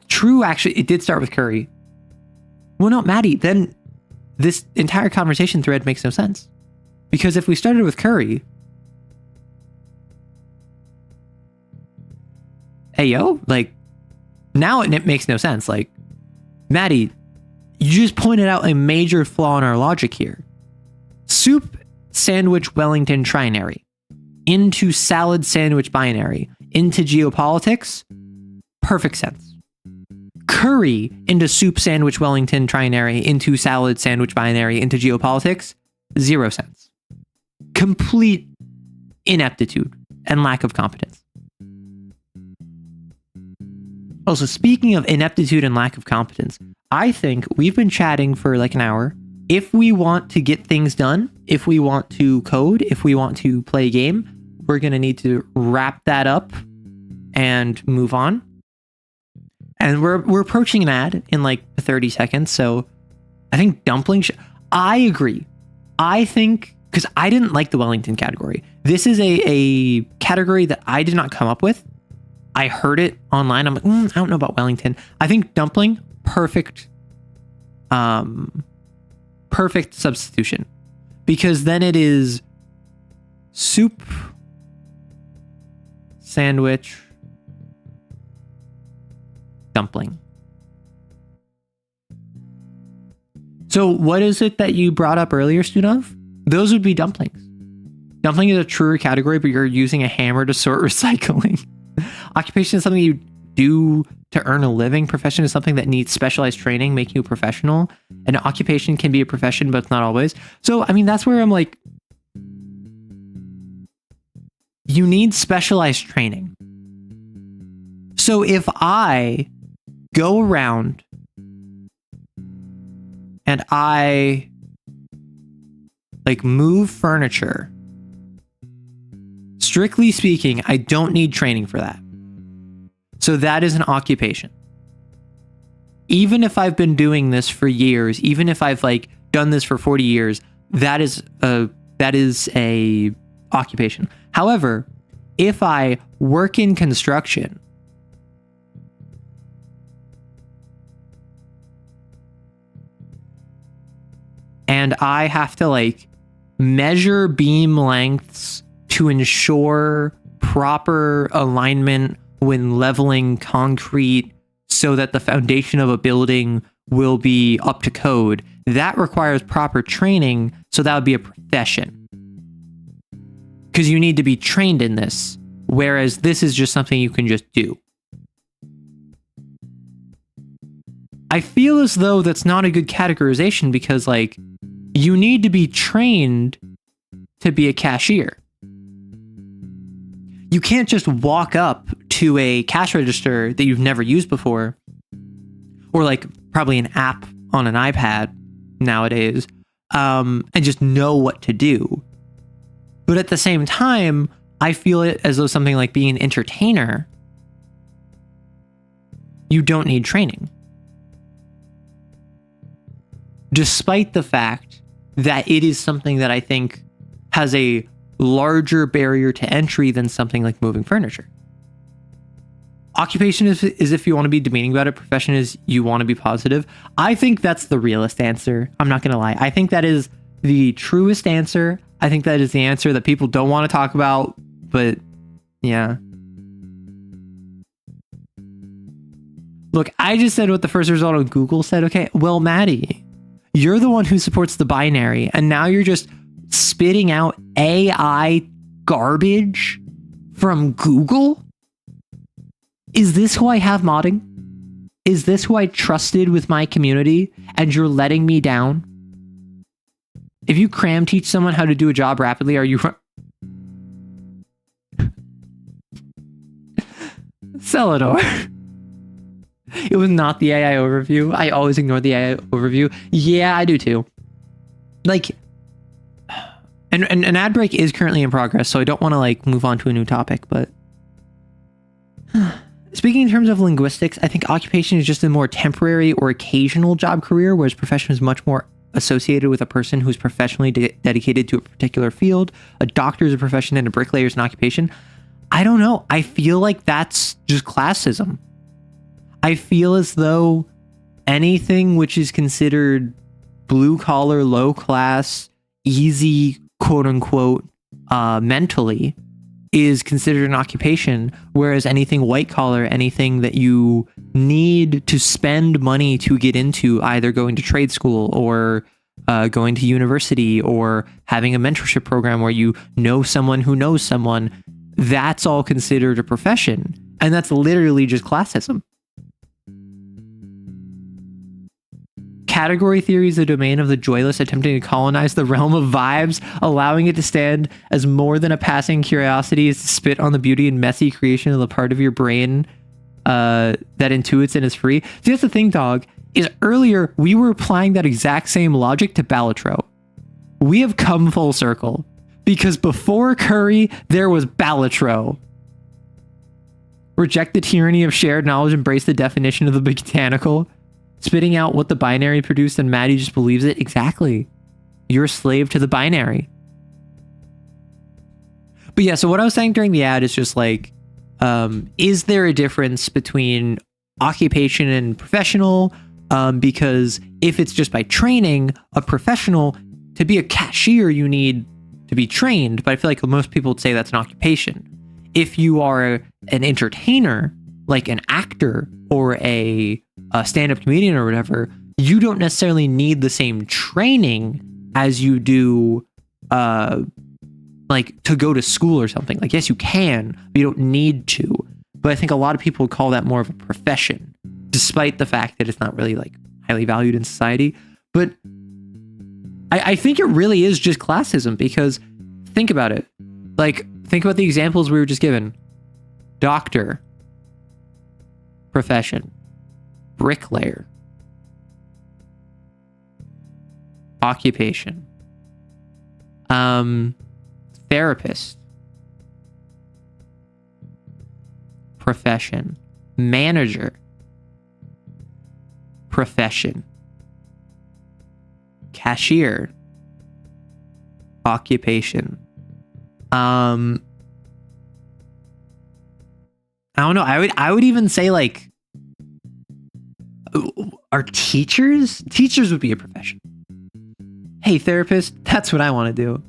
True, actually, it did start with curry. Well, no, Maddie, then this entire conversation thread makes no sense. Because if we started with curry, hey, yo, like, now it makes no sense. Like, Maddie, you just pointed out a major flaw in our logic here. Soup, sandwich, Wellington, trinary. Into salad, sandwich, binary. Into geopolitics, perfect sense. Curry into soup, sandwich, Wellington, trinary. Into salad, sandwich, binary. Into geopolitics, 0 sense. Complete ineptitude and lack of competence. Also, speaking of ineptitude and lack of competence, I think we've been chatting for like an hour. If we want to get things done, if we want to code, if we want to play a game, we're going to need to wrap that up and move on. And we're approaching an ad in like 30 seconds. So I think dumpling, I agree. I think, because I didn't like the Wellington category. This is a category that I did not come up with. I heard it online. I'm like, I don't know about Wellington. I think dumpling, perfect substitution, because then it is soup, sandwich, dumpling. So what is it that you brought up earlier, Studov? Those would be dumplings. Dumpling is a truer category, but you're using a hammer to sort recycling. Occupation is something you do to earn a living. Profession is something that needs specialized training, making you a professional. An occupation can be a profession, but it's not always. So, I mean, that's where I'm like, you need specialized training. So if I go around and I like move furniture, strictly speaking, I don't need training for that. So that is an occupation. Even if I've been doing this for years, even if I've like done this for 40 years, that is a occupation. However, if I work in construction, and I have to like measure beam lengths to ensure proper alignment when leveling concrete so that the foundation of a building will be up to code, that requires proper training. So that would be a profession, because you need to be trained in this. Whereas this is just something you can just do. I feel as though that's not a good categorization, because like you need to be trained to be a cashier. You can't just walk up to a cash register that you've never used before, or like probably an app on an iPad nowadays, and just know what to do. But at the same time, I feel it as though something like being an entertainer, you don't need training. Despite the fact that it is something that I think has a larger barrier to entry than something like moving furniture. Occupation is if you want to be demeaning about it. Profession is you want to be positive. I think that's the realest answer. I'm not going to lie. I think that is the truest answer. I think that is the answer that people don't want to talk about, but yeah. Look, I just said what the first result on Google said. Okay, well, Maddie, you're the one who supports the binary, and now you're just spitting out AI garbage from Google? Is this who I have modding? Is this who I trusted with my community, and you're letting me down? If you cram teach someone how to do a job rapidly, are you... Celador. It was not the AI overview. I always ignore the AI overview. Yeah, I do too. Like, and an ad break is currently in progress, so I don't want to like move on to a new topic, but speaking in terms of linguistics, I think occupation is just a more temporary or occasional job career, whereas profession is much more associated with a person who's professionally dedicated to a particular field. A doctor is a profession and a bricklayer is an occupation. I don't know. I feel like that's just classism. I feel as though anything which is considered blue collar, low class, easy, quote unquote, mentally is considered an occupation, whereas anything white collar, anything that you need to spend money to get into, either going to trade school or going to university or having a mentorship program where you know someone who knows someone, that's all considered a profession. And that's literally just classism. Category theory is the domain of the joyless attempting to colonize the realm of vibes, allowing it to stand as more than a passing curiosity is to spit on the beauty and messy creation of the part of your brain that intuits and is free. See, that's the thing, dog, is earlier we were applying that exact same logic to Balatro. We have come full circle, because before Curry, there was Balatro. Reject the tyranny of shared knowledge, embrace the definition of the botanical. Spitting out what the binary produced, and Maddie just believes it. Exactly. You're a slave to the binary. But yeah, so what I was saying during the ad is just like, is there a difference between occupation and professional? Because if it's just by training, a professional, to be a cashier, you need to be trained. But I feel like most people would say that's an occupation. If you are an entertainer, like an actor or a stand-up comedian or whatever, you don't necessarily need the same training as you do like to go to school or something. Like, yes, you can, but you don't need to. But I think a lot of people would call that more of a profession, despite the fact that it's not really like highly valued in society. But I think it really is just classism, because think about it. Like, think about the examples we were just given. Doctor, profession. Bricklayer, occupation. Therapist, profession. Manager, profession. Cashier, occupation. I don't know. I would even say like, are teachers would be a profession. Hey, therapist, that's what I want to do.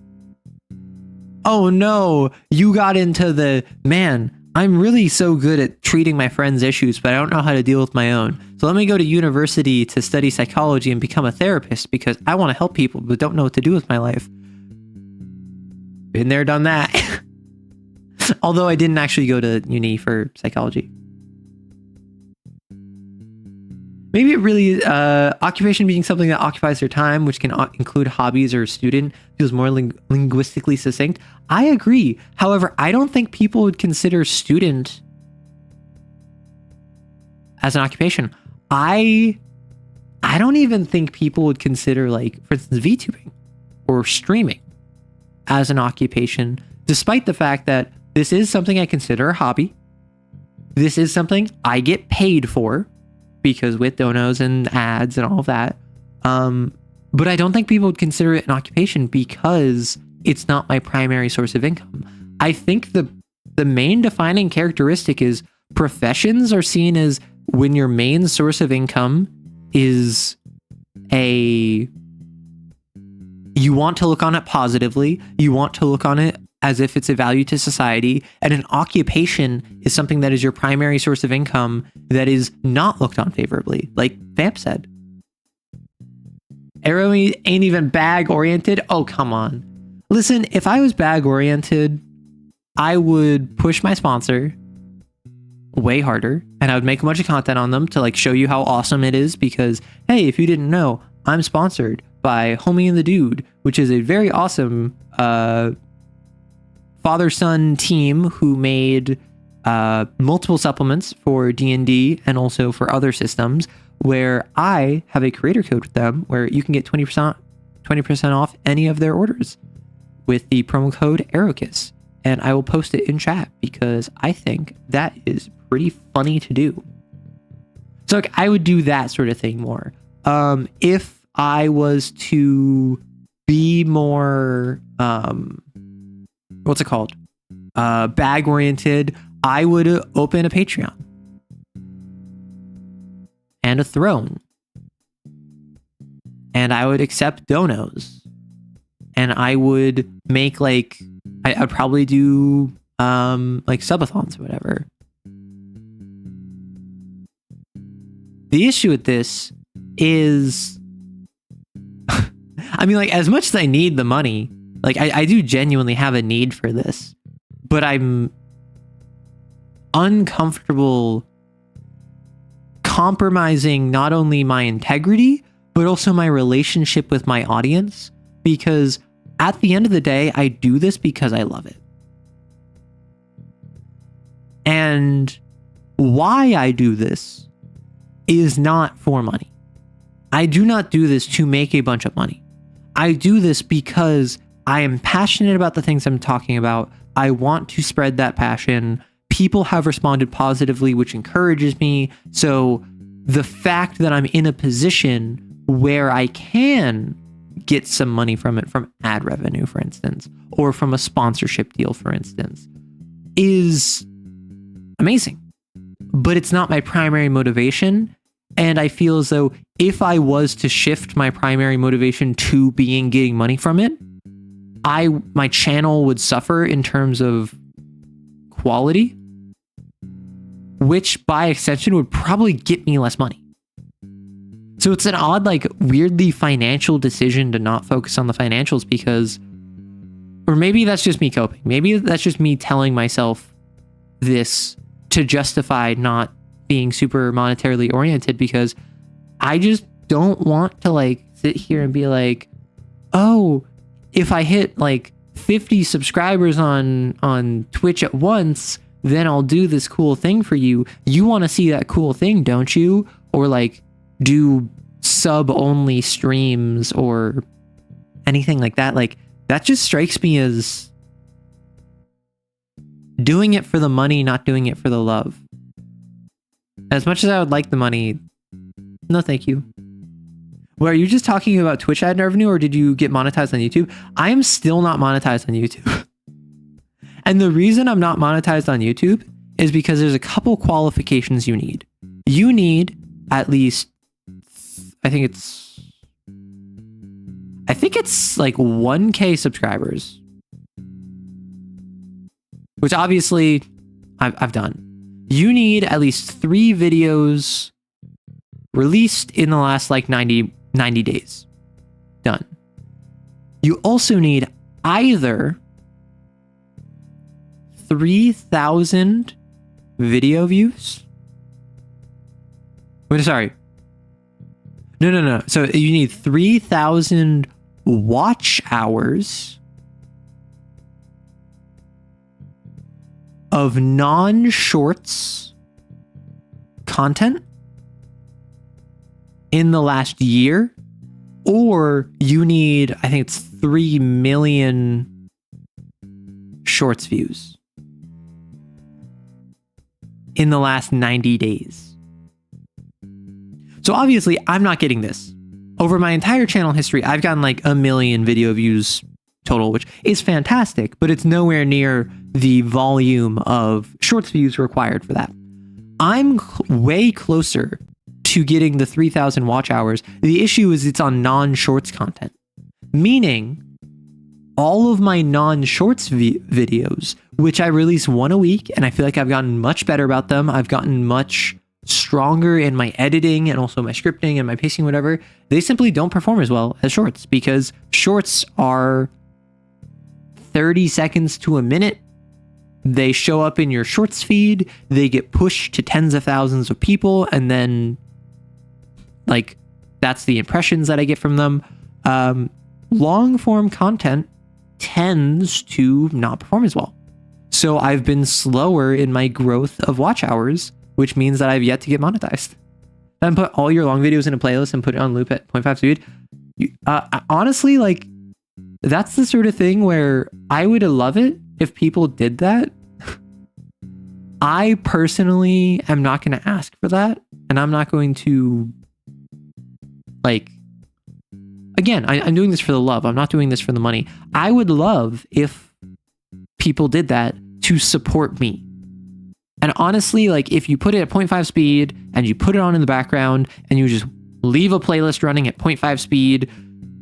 Oh no, you got into the, man, I'm really so good at treating my friends' issues, but I don't know how to deal with my own. So let me go to university to study psychology and become a therapist because I want to help people, but don't know what to do with my life. Been there, done that. Although I didn't actually go to uni for psychology. Maybe it really is, occupation being something that occupies their time, which can include hobbies or a student, feels more linguistically succinct. I agree. However, I don't think people would consider student as an occupation. I don't even think people would consider, like, for instance, VTubing or streaming as an occupation, despite the fact that this is something I consider a hobby. This is something I get paid for, because with donos and ads and all of that. But I don't think people would consider it an occupation because it's not my primary source of income. I think the main defining characteristic is professions are seen as when your main source of income is you want to look on it positively. You want to look on it as if it's a value to society, and an occupation is something that is your primary source of income that is not looked on favorably, like Vamp said. Arrow ain't even bag oriented. Oh, come on. Listen, if I was bag oriented, I would push my sponsor way harder, and I would make a bunch of content on them to like show you how awesome it is, because hey, if you didn't know, I'm sponsored by Homie and the Dude, which is a very awesome father-son team who made multiple supplements for D&D and also for other systems, where I have a creator code with them where you can get 20% off any of their orders with the promo code ARROWKISS. And I will post it in chat because I think that is pretty funny to do. So like, I would do that sort of thing more. If I was to be more, what's it called? Bag oriented, I would open a Patreon and a throne, and I would accept donos, and I would make like, I'd probably do like subathons or whatever. The issue with this is, I mean, like, as much as I need the money, like I do genuinely have a need for this, but I'm uncomfortable compromising not only my integrity, but also my relationship with my audience, because at the end of the day, I do this because I love it. And why I do this is not for money. I do not do this to make a bunch of money. I do this because I am passionate about the things I'm talking about. I want to spread that passion. People have responded positively, which encourages me. So the fact that I'm in a position where I can get some money from it, from ad revenue, for instance, or from a sponsorship deal, for instance, is amazing. But it's not my primary motivation. And I feel as though if I was to shift my primary motivation to getting money from it, my channel would suffer in terms of quality, which by extension would probably get me less money. So it's an odd, like, weirdly financial decision to not focus on the financials, because, or maybe that's just me coping. Maybe that's just me telling myself this to justify not being super monetarily oriented, because I just don't want to like sit here and be like, oh, if I hit like 50 subscribers on Twitch at once, then I'll do this cool thing for you. You want to see that cool thing, don't you? Or like do sub only streams or anything like that. Like, that just strikes me as doing it for the money, not doing it for the love. As much as I would like the money, no thank you. Well, are you just talking about Twitch ad revenue, or did you get monetized on YouTube? I am still not monetized on YouTube. And the reason I'm not monetized on YouTube is because there's a couple qualifications you need. You need at least, I think it's like 1K subscribers, which obviously I've done. You need at least 3 videos released in the last like 90 days. Done. You also need either 3,000 video views. Wait, sorry. No. So you need 3,000 watch hours of non-shorts content in the last year, or you need, I think it's 3 million shorts views in the last 90 days. So obviously I'm not getting this. Over my entire channel history, I've gotten like 1 million video views total, which is fantastic, but it's nowhere near the volume of shorts views required for that. I'm way closer to getting the 3,000 watch hours. The issue is it's on non-shorts content, meaning all of my non-shorts videos, which I release one a week, and I feel like I've gotten much better about them. I've gotten much stronger in my editing and also my scripting and my pacing, whatever. They simply don't perform as well as shorts because shorts are 30 seconds to a minute. They show up in your shorts feed, they get pushed to tens of thousands of people, and then like that's the impressions that I get from them. Long form content tends to not perform as well. So I've been slower in my growth of watch hours, which means that I've yet to get monetized. Then put all your long videos in a playlist and put it on loop at 0.5 speed. Honestly, like that's the sort of thing where I would love it if people did that. I personally am not going to ask for that, and I'm not going to like, again, I'm doing this for the love. I'm not doing this for the money. I would love if people did that to support me. And honestly, like if you put it at 0.5 speed and you put it on in the background and you just leave a playlist running at 0.5 speed,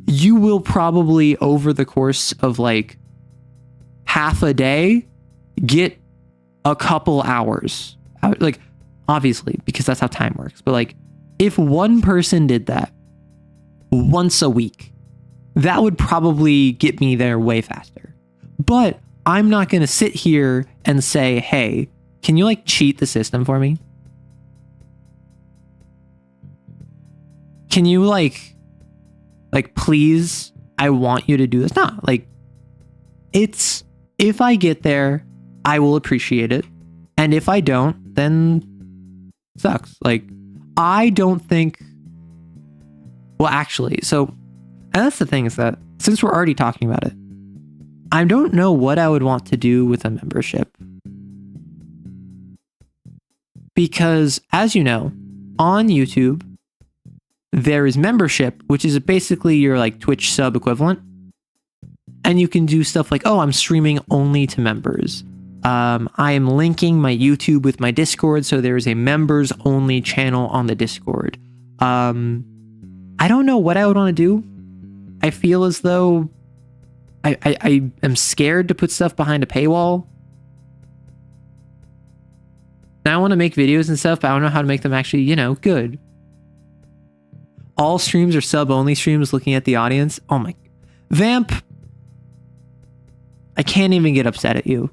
you will probably over the course of like half a day get a couple hours. Like obviously, because that's how time works. But like if one person did that once a week, that would probably get me there way faster. But I'm not going to sit here and say, hey, can you like cheat the system for me? Can you like please, I want you to do this. Nah, like it's, if I get there, I will appreciate it. And if I don't, then it sucks. Like I don't think, well, actually, so, and that's the thing is that since we're already talking about it, I don't know what I would want to do with a membership. Because as you know, on YouTube, there is membership, which is basically your like Twitch sub equivalent. And you can do stuff like, oh, I'm streaming only to members. I am linking my YouTube with my Discord, so there is a members only channel on the Discord. I don't know what I would want to do. I feel as though I am scared to put stuff behind a paywall. And I want to make videos and stuff, but I don't know how to make them actually, you know, good. All streams are sub-only streams looking at the audience. Oh my... Vamp! I can't even get upset at you.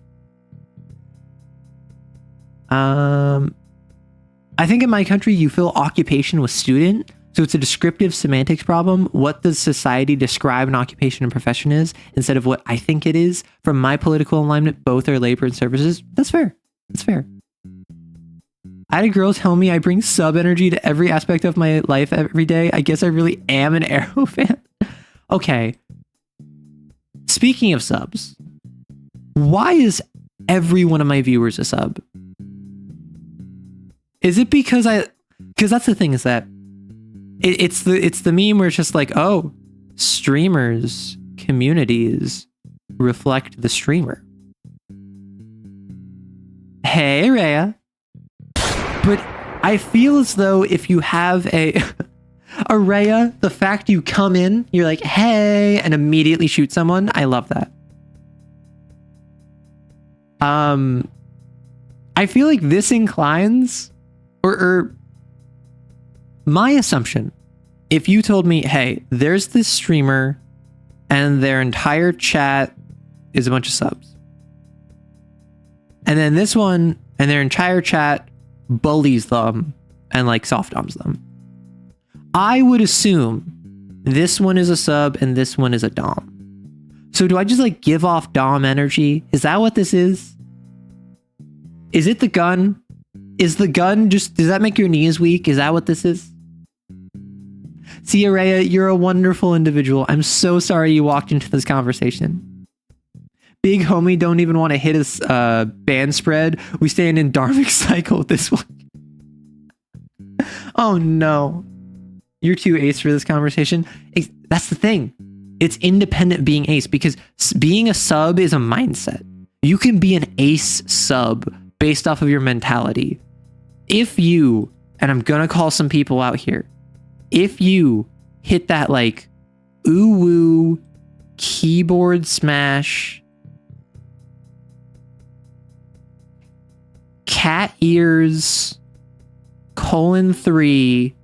I think in my country, you fill occupation with student, so it's a descriptive semantics problem. What does society describe an occupation and profession is, instead of what I think it is? From my political alignment, both are labor and services. That's fair. That's fair. I had a girl tell me I bring sub energy to every aspect of my life every day. I guess I really am an Arrow fan. Okay. Speaking of subs, why is every one of my viewers a sub? Is it because that's the thing is that it's the meme where it's just like, oh, streamers, communities reflect the streamer. Hey, Rhea. But I feel as though if you have a Rhea, the fact you come in, you're like, hey, and immediately shoot someone. I love that. I feel like this inclines, or my assumption, if you told me, hey, there's this streamer and their entire chat is a bunch of subs, and then this one and their entire chat bullies them and like soft doms them, I would assume this one is a sub and this one is a dom. So do I just like give off dom energy? Is that what this is? Is it the gun? Is the gun just, does that make your knees weak? Is that what this is? See, Araya, you're a wonderful individual. I'm so sorry you walked into this conversation. Big homie don't even want to hit his band spread. We stay in Dharmic cycle with this one. Oh no. You're too ace for this conversation. That's the thing. It's independent being ace, because being a sub is a mindset. You can be an ace sub based off of your mentality. If you, and I'm gonna call some people out here, if you hit that like ooh woo keyboard smash cat ears :3.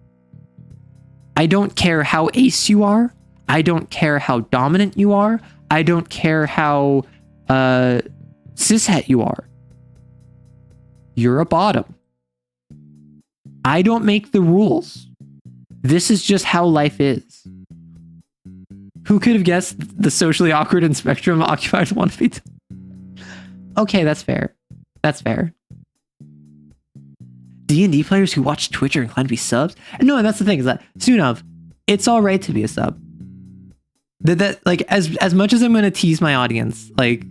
I don't care how ace you are. I don't care how dominant you are. I don't care how cishet you are. You're a bottom. I don't make the rules. This is just how life is. Who could have guessed the socially awkward and spectrum occupiers want to be? Okay, that's fair. That's fair. D&D players who watch Twitch are inclined to be subs? No, and that's the thing, is that soon of, it's all right to be a sub. That like, as much as I'm going to tease my audience, like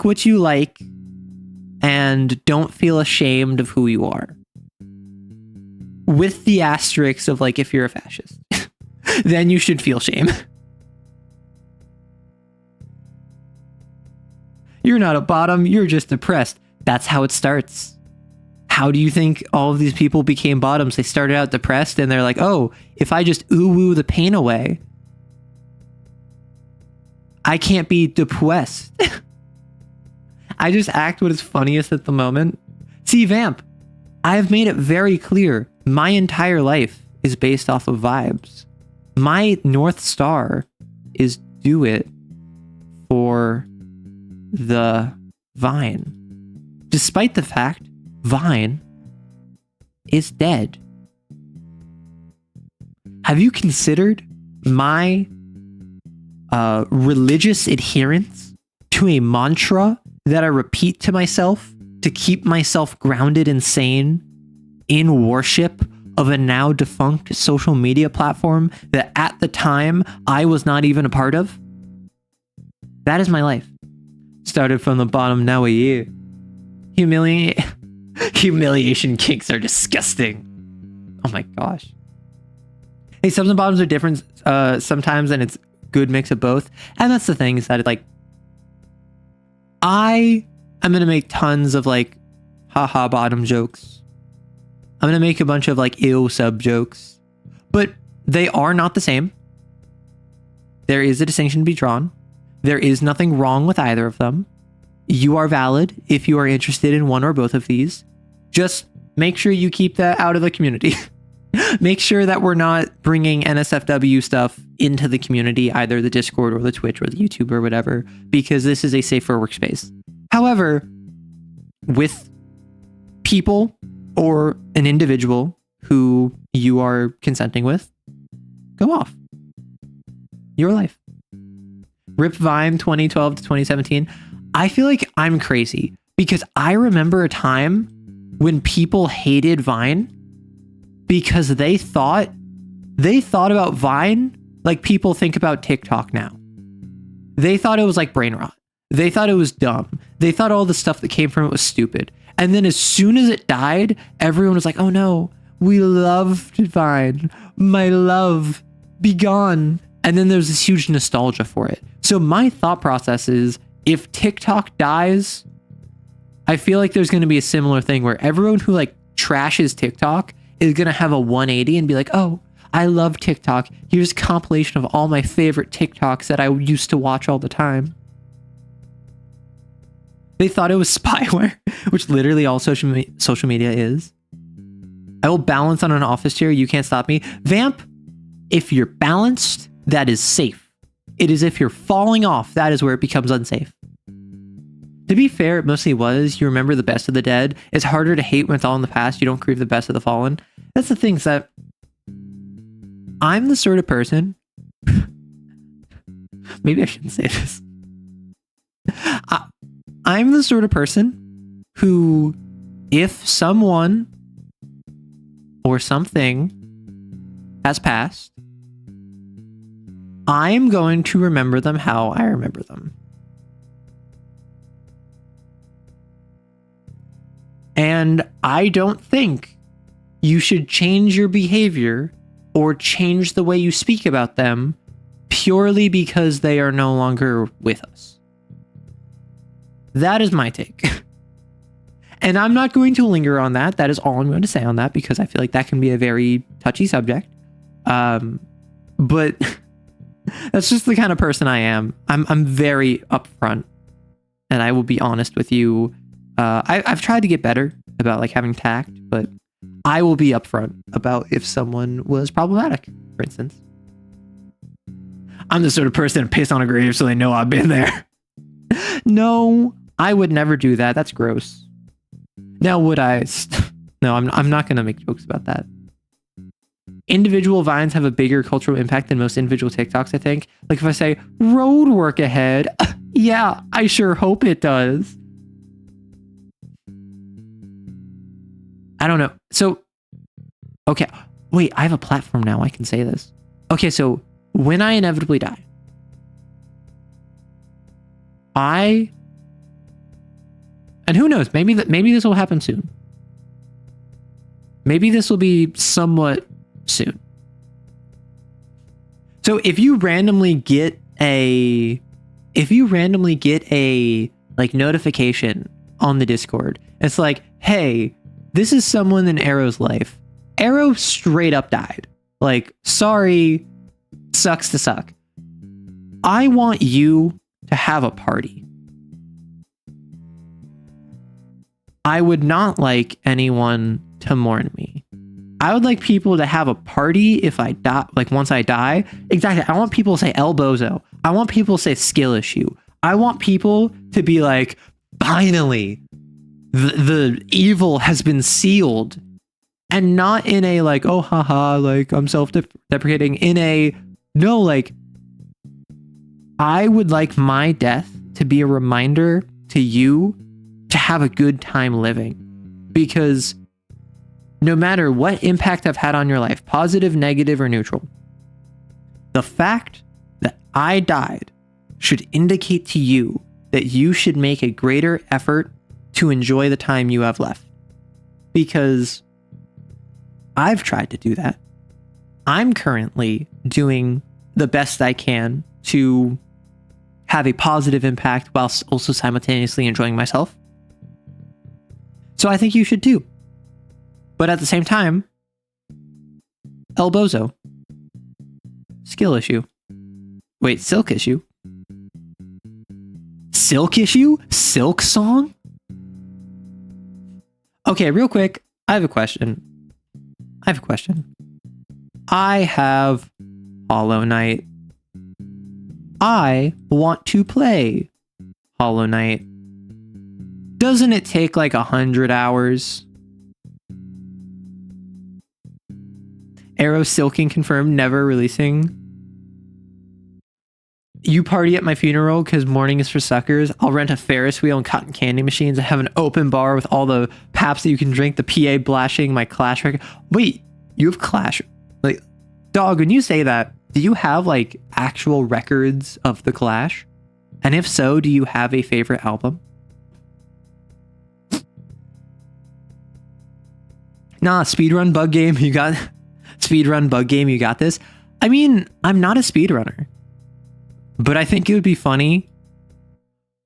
what you like and don't feel ashamed of who you are. With the asterisks of like, if you're a fascist, then you should feel shame. You're not a bottom, you're just depressed. That's how it starts. How do you think all of these people became bottoms? They started out depressed and they're like, oh, if I just ooh-woo the pain away, I can't be depressed. I just act what is funniest at the moment. See, Vamp, I have made it very clear. My entire life is based off of vibes. My North Star is do it for the Vine. Despite the fact Vine is dead. Have you considered my religious adherence to a mantra that I repeat to myself to keep myself grounded and sane in worship of a now defunct social media platform that at the time I was not even a part of? That is my life. Started from the bottom, now we're here. Humiliation kinks are disgusting. Oh my gosh. Hey, subs and bottoms are different sometimes, and it's good mix of both. And that's the thing, is that like I am gonna make tons of like haha bottom jokes. I'm gonna make a bunch of like ew sub jokes, but they are not the same. There is a distinction to be drawn. There is nothing wrong with either of them. You are valid if you are interested in one or both of these. Just make sure you keep that out of the community. Make sure that we're not bringing NSFW stuff into the community, either the Discord or the Twitch or the YouTube or whatever, because this is a safer workspace. However, with people or an individual who you are consenting with, go off. Your life. Rip Vine 2012 to 2017. I feel like I'm crazy because I remember a time when people hated Vine because they thought about Vine like people think about TikTok now. They thought it was like brain rot. They thought it was dumb. They thought all the stuff that came from it was stupid. And then as soon as it died, everyone was like, oh no, we loved Vine. My love, be gone. And then there's this huge nostalgia for it. So my thought process is, if TikTok dies, I feel like there's going to be a similar thing where everyone who like trashes TikTok is going to have a 180 and be like, oh, I love TikTok. Here's a compilation of all my favorite TikToks that I used to watch all the time. They thought it was spyware, which literally all social media is. I will balance on an office chair. You can't stop me. Vamp, if you're balanced, that is safe. It is if you're falling off, that is where it becomes unsafe. To be fair, it mostly was. You remember the best of the dead. It's harder to hate when it's all in the past. You don't grieve the best of the fallen. That's the thing, is that I'm the sort of person... Maybe I shouldn't say this. I'm the sort of person who, if someone or something has passed, I'm going to remember them how I remember them. And I don't think you should change your behavior or change the way you speak about them purely because they are no longer with us. That is my take. And I'm not going to linger on that. That is all I'm going to say on that, because I feel like that can be a very touchy subject. But That's just the kind of person I am. I'm very upfront, and I will be honest with you. I've tried to get better about like having tact, but I will be upfront about if someone was problematic, for instance. I'm the sort of person to piss on a grave so they know I've been there. No, I would never do that. That's gross. Now, would I? No, I'm not going to make jokes about that. Individual vines have a bigger cultural impact than most individual TikToks, I think. Like if I say, road work ahead, yeah, I sure hope it does. I don't know. So, okay. Wait, I have a platform now. I can say this. Okay, so when I inevitably die, and who knows, maybe this will happen soon. Maybe this will be somewhat soon. So if you randomly get a like notification on the Discord, it's like, hey, this is someone in Arrow's life. Arrow straight up died. Like, sorry, sucks to suck. I want you to have a party. I would not like anyone to mourn me. I would like people to have a party if I die, like once I die. Exactly. I want people to say El Bozo. I want people to say skill issue. I want people to be like, finally, the evil has been sealed. And not in a like, oh, haha, like I'm self-deprecating. In a, no, like, I would like my death to be a reminder to you to have a good time living. Because no matter what impact I've had on your life, positive, negative, or neutral, the fact that I died should indicate to you that you should make a greater effort to enjoy the time you have left. Because I've tried to do that. I'm currently doing the best I can to have a positive impact whilst also simultaneously enjoying myself. So I think you should too. But at the same time, El Bozo. Skill issue. Wait, silk issue? Silk issue? Silk song? Okay, real quick, I have a question. I have Hollow Knight. I want to play Hollow Knight. Doesn't it take like 100 hours? Arrow Silking confirmed, never releasing. You party at my funeral because mourning is for suckers. I'll rent a Ferris wheel and cotton candy machines and have an open bar with all the paps that you can drink, the PA blasting, my Clash record. Wait, you have Clash? Like, dog, when you say that, do you have like actual records of the Clash? And if so, do you have a favorite album? Nah, speedrun bug game, you got... Speedrun bug game, you got this? I mean, I'm not a speedrunner. But I think it would be funny.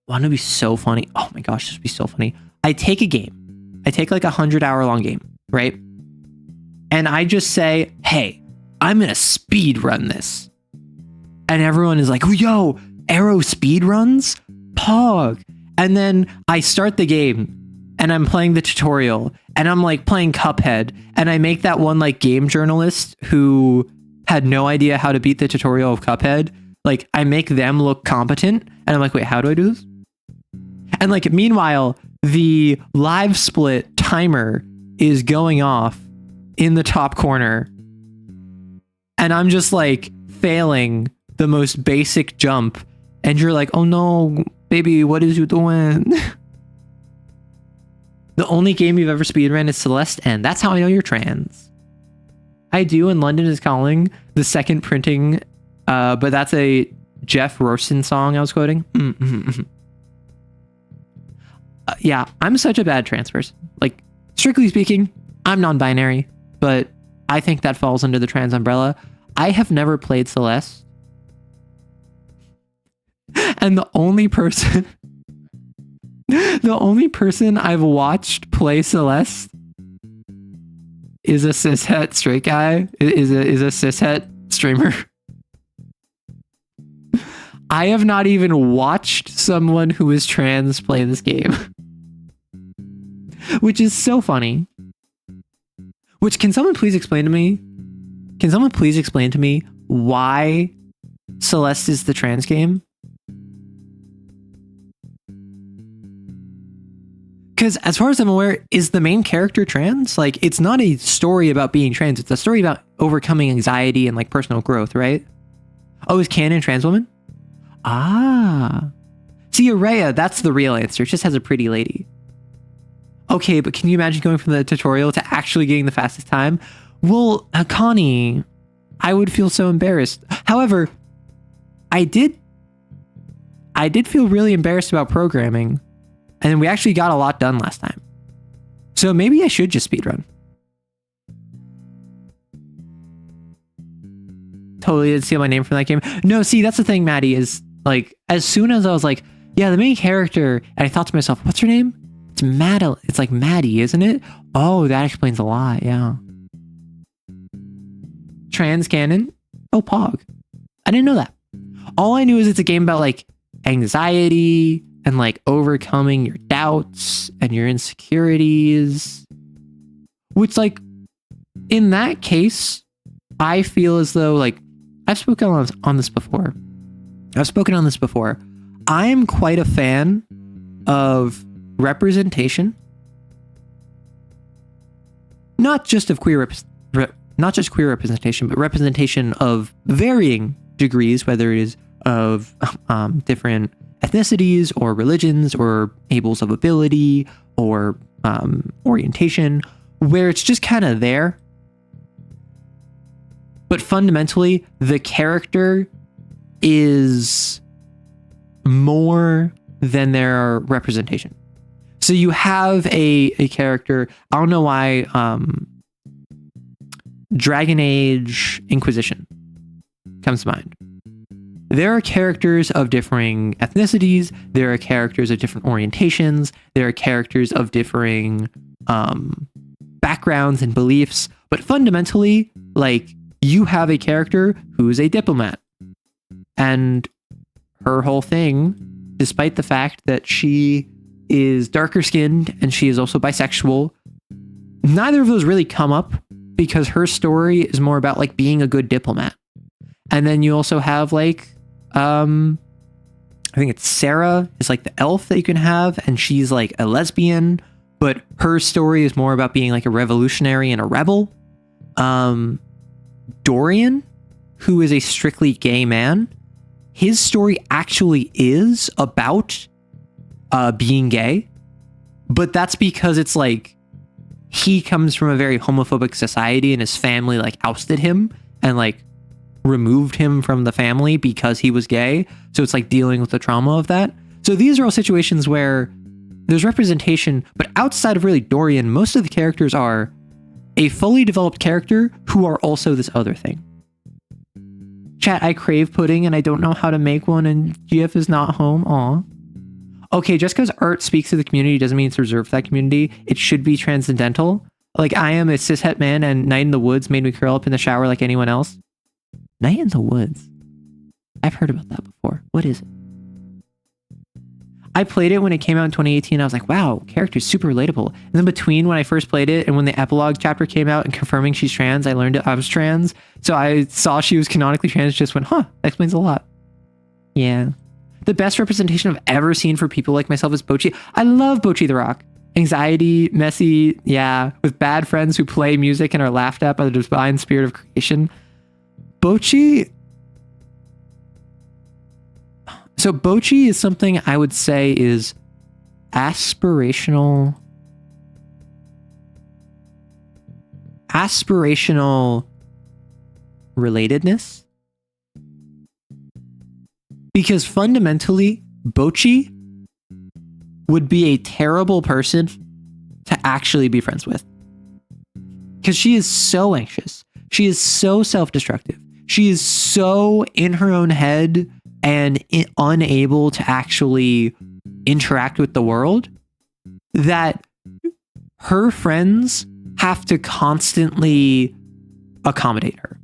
Want to be so funny. Oh my gosh, this would be so funny. I take a game. I take like 100-hour long game, right? And I just say, hey, I'm going to speed run this. And everyone is like, oh, yo, Arrow speed runs? Pog. And then I start the game and I'm playing the tutorial and I'm like playing Cuphead and I make that one like game journalist who had no idea how to beat the tutorial of Cuphead. Like, I make them look competent, and I'm like, wait, how do I do this? And like, meanwhile, the live split timer is going off in the top corner, and I'm just like failing the most basic jump, and you're like, oh no, baby, what is you doing? The only game you've ever speedrun is Celeste, and that's how I know you're trans. I do, and London is Calling, the second printing. But that's a Jeff Rosen song I was quoting. Yeah, I'm such a bad trans person. Like, strictly speaking, I'm non-binary, but I think that falls under the trans umbrella. I have never played Celeste. And the only person I've watched play Celeste is a cishet straight guy, is a cishet streamer. I have not even watched someone who is trans play this game. Which is so funny. Which, can someone please explain to me? Can someone please explain to me why Celeste is the trans game? Because as far as I'm aware, is the main character trans? Like, it's not a story about being trans. It's a story about overcoming anxiety and like personal growth, right? Oh, is Canon a trans woman? Ah. See, Araya, that's the real answer. It just has a pretty lady. Okay, but can you imagine going from the tutorial to actually getting the fastest time? Well, Connie, I would feel so embarrassed. However, I did feel really embarrassed about programming. And we actually got a lot done last time. So maybe I should just speedrun. Totally didn't steal my name from that game. No, see, that's the thing, Maddie, is like, as soon as I was like, yeah, the main character, and I thought to myself, what's her name? It's Maddie. It's like Maddie, isn't it? Oh, that explains a lot, yeah. Trans canon? Oh, Pog. I didn't know that. All I knew is it's a game about like anxiety and like overcoming your doubts and your insecurities. Which, like, in that case, I feel as though, like, I've spoken on this before. I'm quite a fan of representation. Not just queer representation, but representation of varying degrees, whether it is of different ethnicities or religions or tables of ability or orientation, where it's just kind of there. But fundamentally, the character is more than their representation. So you have a character, I don't know why, Dragon Age Inquisition comes to mind. There are characters of differing ethnicities. There are characters of different orientations. There are characters of differing backgrounds and beliefs. But fundamentally, like, you have a character who is a diplomat. And her whole thing, despite the fact that she is darker skinned and she is also bisexual, neither of those really come up because her story is more about like being a good diplomat. And then you also have like, I think it's Sarah is like the elf that you can have, and she's like a lesbian, but her story is more about being like a revolutionary and a rebel. Dorian, who is a strictly gay man, his story actually is about being gay, but that's because it's like he comes from a very homophobic society and his family like ousted him and like removed him from the family because he was gay. So it's like dealing with the trauma of that. So these are all situations where there's representation, but outside of really Dorian, most of the characters are a fully developed character who are also this other thing. Chat, I crave pudding and I don't know how to make one and GF is not home. Aw. Okay, just because art speaks to the community doesn't mean it's reserved for that community. It should be transcendental. Like, I am a cishet man and Night in the Woods made me curl up in the shower like anyone else. Night in the Woods? I've heard about that before. What is it? I played it when it came out in 2018. I was like, wow, character's super relatable. And then between when I first played it and when the epilogue chapter came out and confirming she's trans, I learned I was trans. So I saw she was canonically trans, just went, huh, that explains a lot. Yeah. The best representation I've ever seen for people like myself is Bochi. I love Bochi the Rock. Anxiety, messy, yeah, with bad friends who play music and are laughed at by the divine spirit of creation. Bochi... So Bochi is something I would say is aspirational relatedness. Because fundamentally, Bochi would be a terrible person to actually be friends with. Because she is so anxious. She is so self-destructive. She is so in her own head and unable to actually interact with the world that her friends have to constantly accommodate her.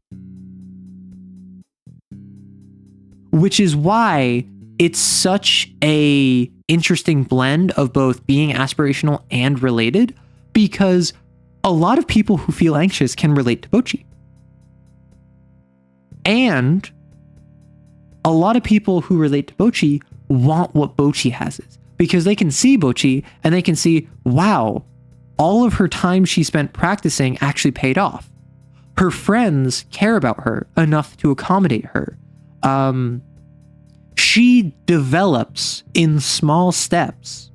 which is why it's such a interesting blend of both being aspirational and related, because a lot of people who feel anxious can relate to Bocchi. And a lot of people who relate to Bocchi want what Bocchi has, because they can see Bocchi and they can see, wow, all of her time she spent practicing actually paid off. Her friends care about her enough to accommodate her. She develops in small steps,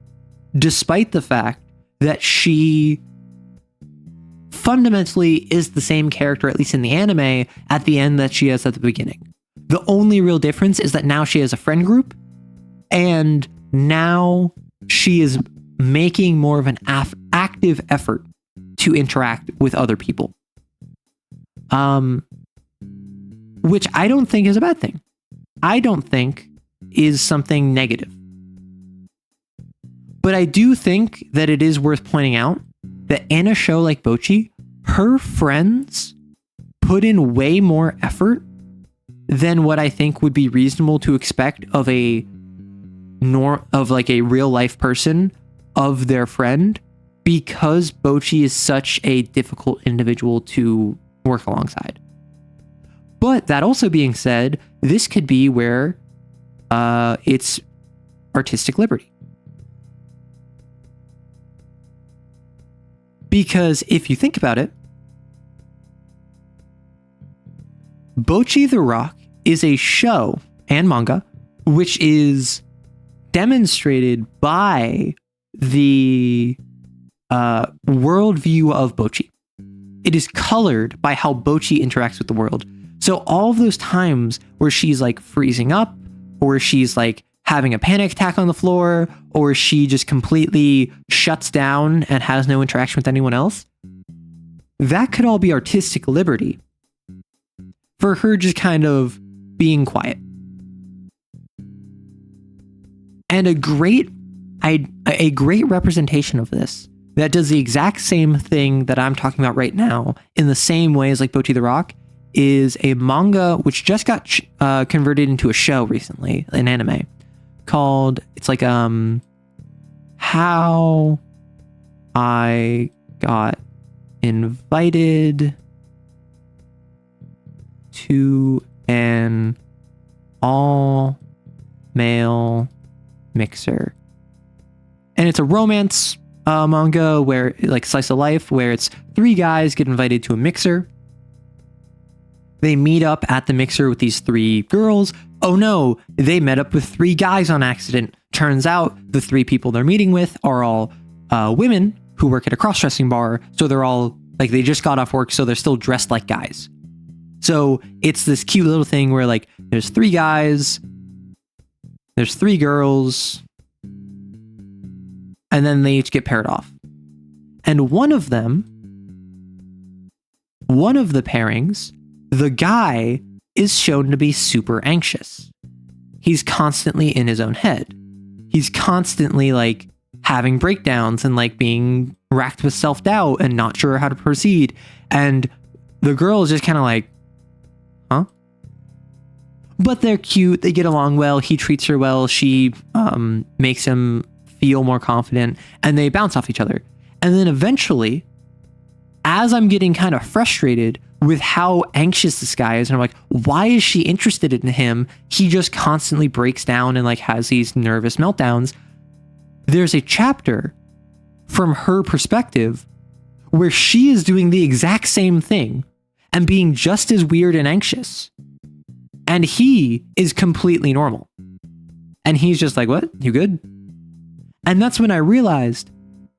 despite the fact that she fundamentally is the same character, at least in the anime, at the end that she is at the beginning. The only real difference is that now she has a friend group, and now she is making more of an active effort to interact with other people. Which I don't think is a bad thing. I don't think is something negative. But I do think that it is worth pointing out that in a show like Bocchi, her friends put in way more effort than what I think would be reasonable to expect of a real life person of their friend, because Bocchi is such a difficult individual to work alongside. But that also being said, this could be where it's artistic liberty. Because if you think about it, Bocchi the Rock is a show and manga which is demonstrated by the worldview of Bocchi. It is colored by how Bocchi interacts with the world. So all of those times where she's like freezing up, or she's like having a panic attack on the floor, or she just completely shuts down and has no interaction with anyone else, that could all be artistic liberty for her just kind of being quiet. And a great representation of this that does the exact same thing that I'm talking about right now in the same way as like Bocchi the Rock is a manga which just got converted into a show recently, an anime called, it's like How I Got Invited to an All-Male Mixer. And it's a romance manga where, like, slice of life, where it's 3 guys get invited to a mixer. They meet up at the mixer with these 3 girls. Oh no, they met up with 3 guys on accident. Turns out the 3 people they're meeting with are all women who work at a cross-dressing bar. So they're all, like, they just got off work, so they're still dressed like guys. So it's this cute little thing where, like, there's 3 guys, there's 3 girls, and then they each get paired off. And one of the pairings, the guy is shown to be super anxious. He's constantly in his own head. He's constantly, like, having breakdowns and, like, being racked with self-doubt and not sure how to proceed. And the girl is just kind of like, huh? But they're cute. They get along well. He treats her well. She makes him feel more confident, and they bounce off each other. And then eventually, as I'm getting kind of frustrated with how anxious this guy is, and I'm like, why is she interested in him? He just constantly breaks down and, like, has these nervous meltdowns. There's a chapter from her perspective where she is doing the exact same thing and being just as weird and anxious. And he is completely normal. And he's just like, what? You good? And that's when I realized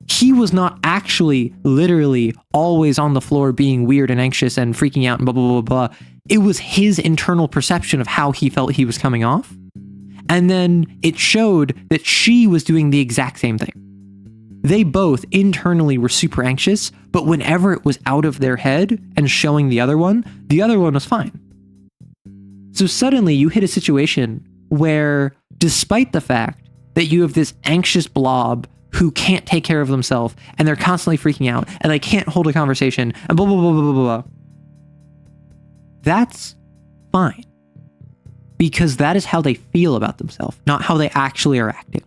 he was not actually literally always on the floor being weird and anxious and freaking out and blah, blah, blah, blah. It was his internal perception of how he felt he was coming off. And then it showed that she was doing the exact same thing. They both internally were super anxious, but whenever it was out of their head and showing the other one was fine. So suddenly you hit a situation where, despite the fact that you have this anxious blob who can't take care of themselves and they're constantly freaking out and they can't hold a conversation and blah, blah, blah, blah, blah, blah. That's fine. because that is how they feel about themselves, not how they actually are acting.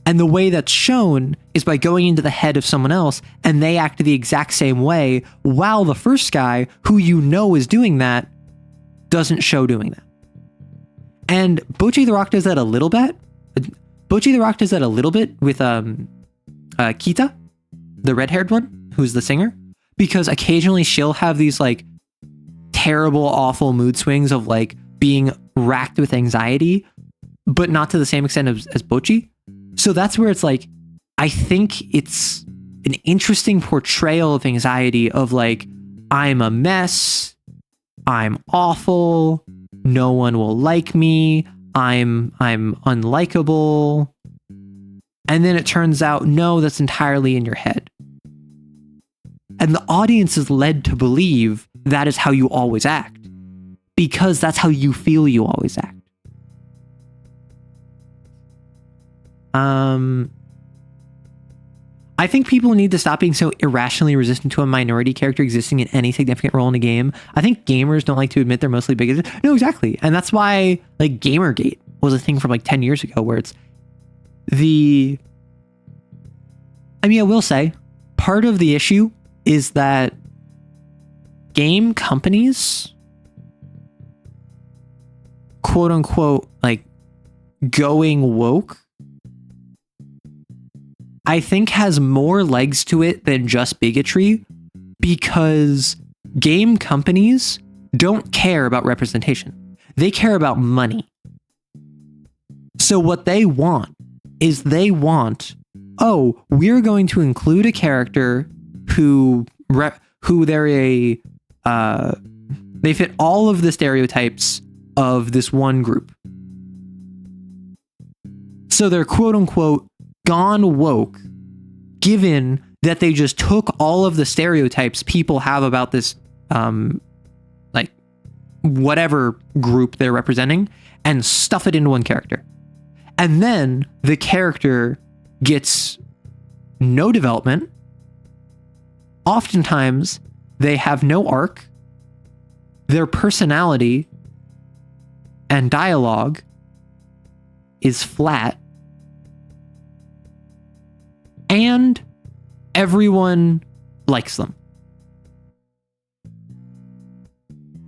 And the way that's shown is by going into the head of someone else and they act the exact same way, while the first guy, who you know is doing that, doesn't show doing that. And Bocchi the Rock does that a little bit. Bocchi the Rock does that a little bit with Kita, the red-haired one, who's the singer, because occasionally she'll have these like terrible, awful mood swings of like being racked with anxiety, but not to the same extent as Bocchi. So that's where it's like, I think it's an interesting portrayal of anxiety of like, I'm a mess, I'm awful, no one will like me, I'm unlikable. And then it turns out, no, that's entirely in your head. And the audience is led to believe that is how you always act, because that's how you feel you always act. I think people need to stop being so irrationally resistant to a minority character existing in any significant role in a game. I think gamers don't like to admit they're mostly bigoted. No, exactly. And that's why like Gamergate was a thing from like 10 years ago, where it's I will say part of the issue is that game companies, quote unquote, like going woke, I think has more legs to it than just bigotry, because game companies don't care about representation. They care about money. So what they want is oh, we're going to include a character who they fit all of the stereotypes of this one group. So they're quote unquote gone woke, given that they just took all of the stereotypes people have about this like whatever group they're representing and stuff it into one character. And then the character gets no development. Oftentimes they have no arc. Their personality and dialogue is flat. And everyone likes them.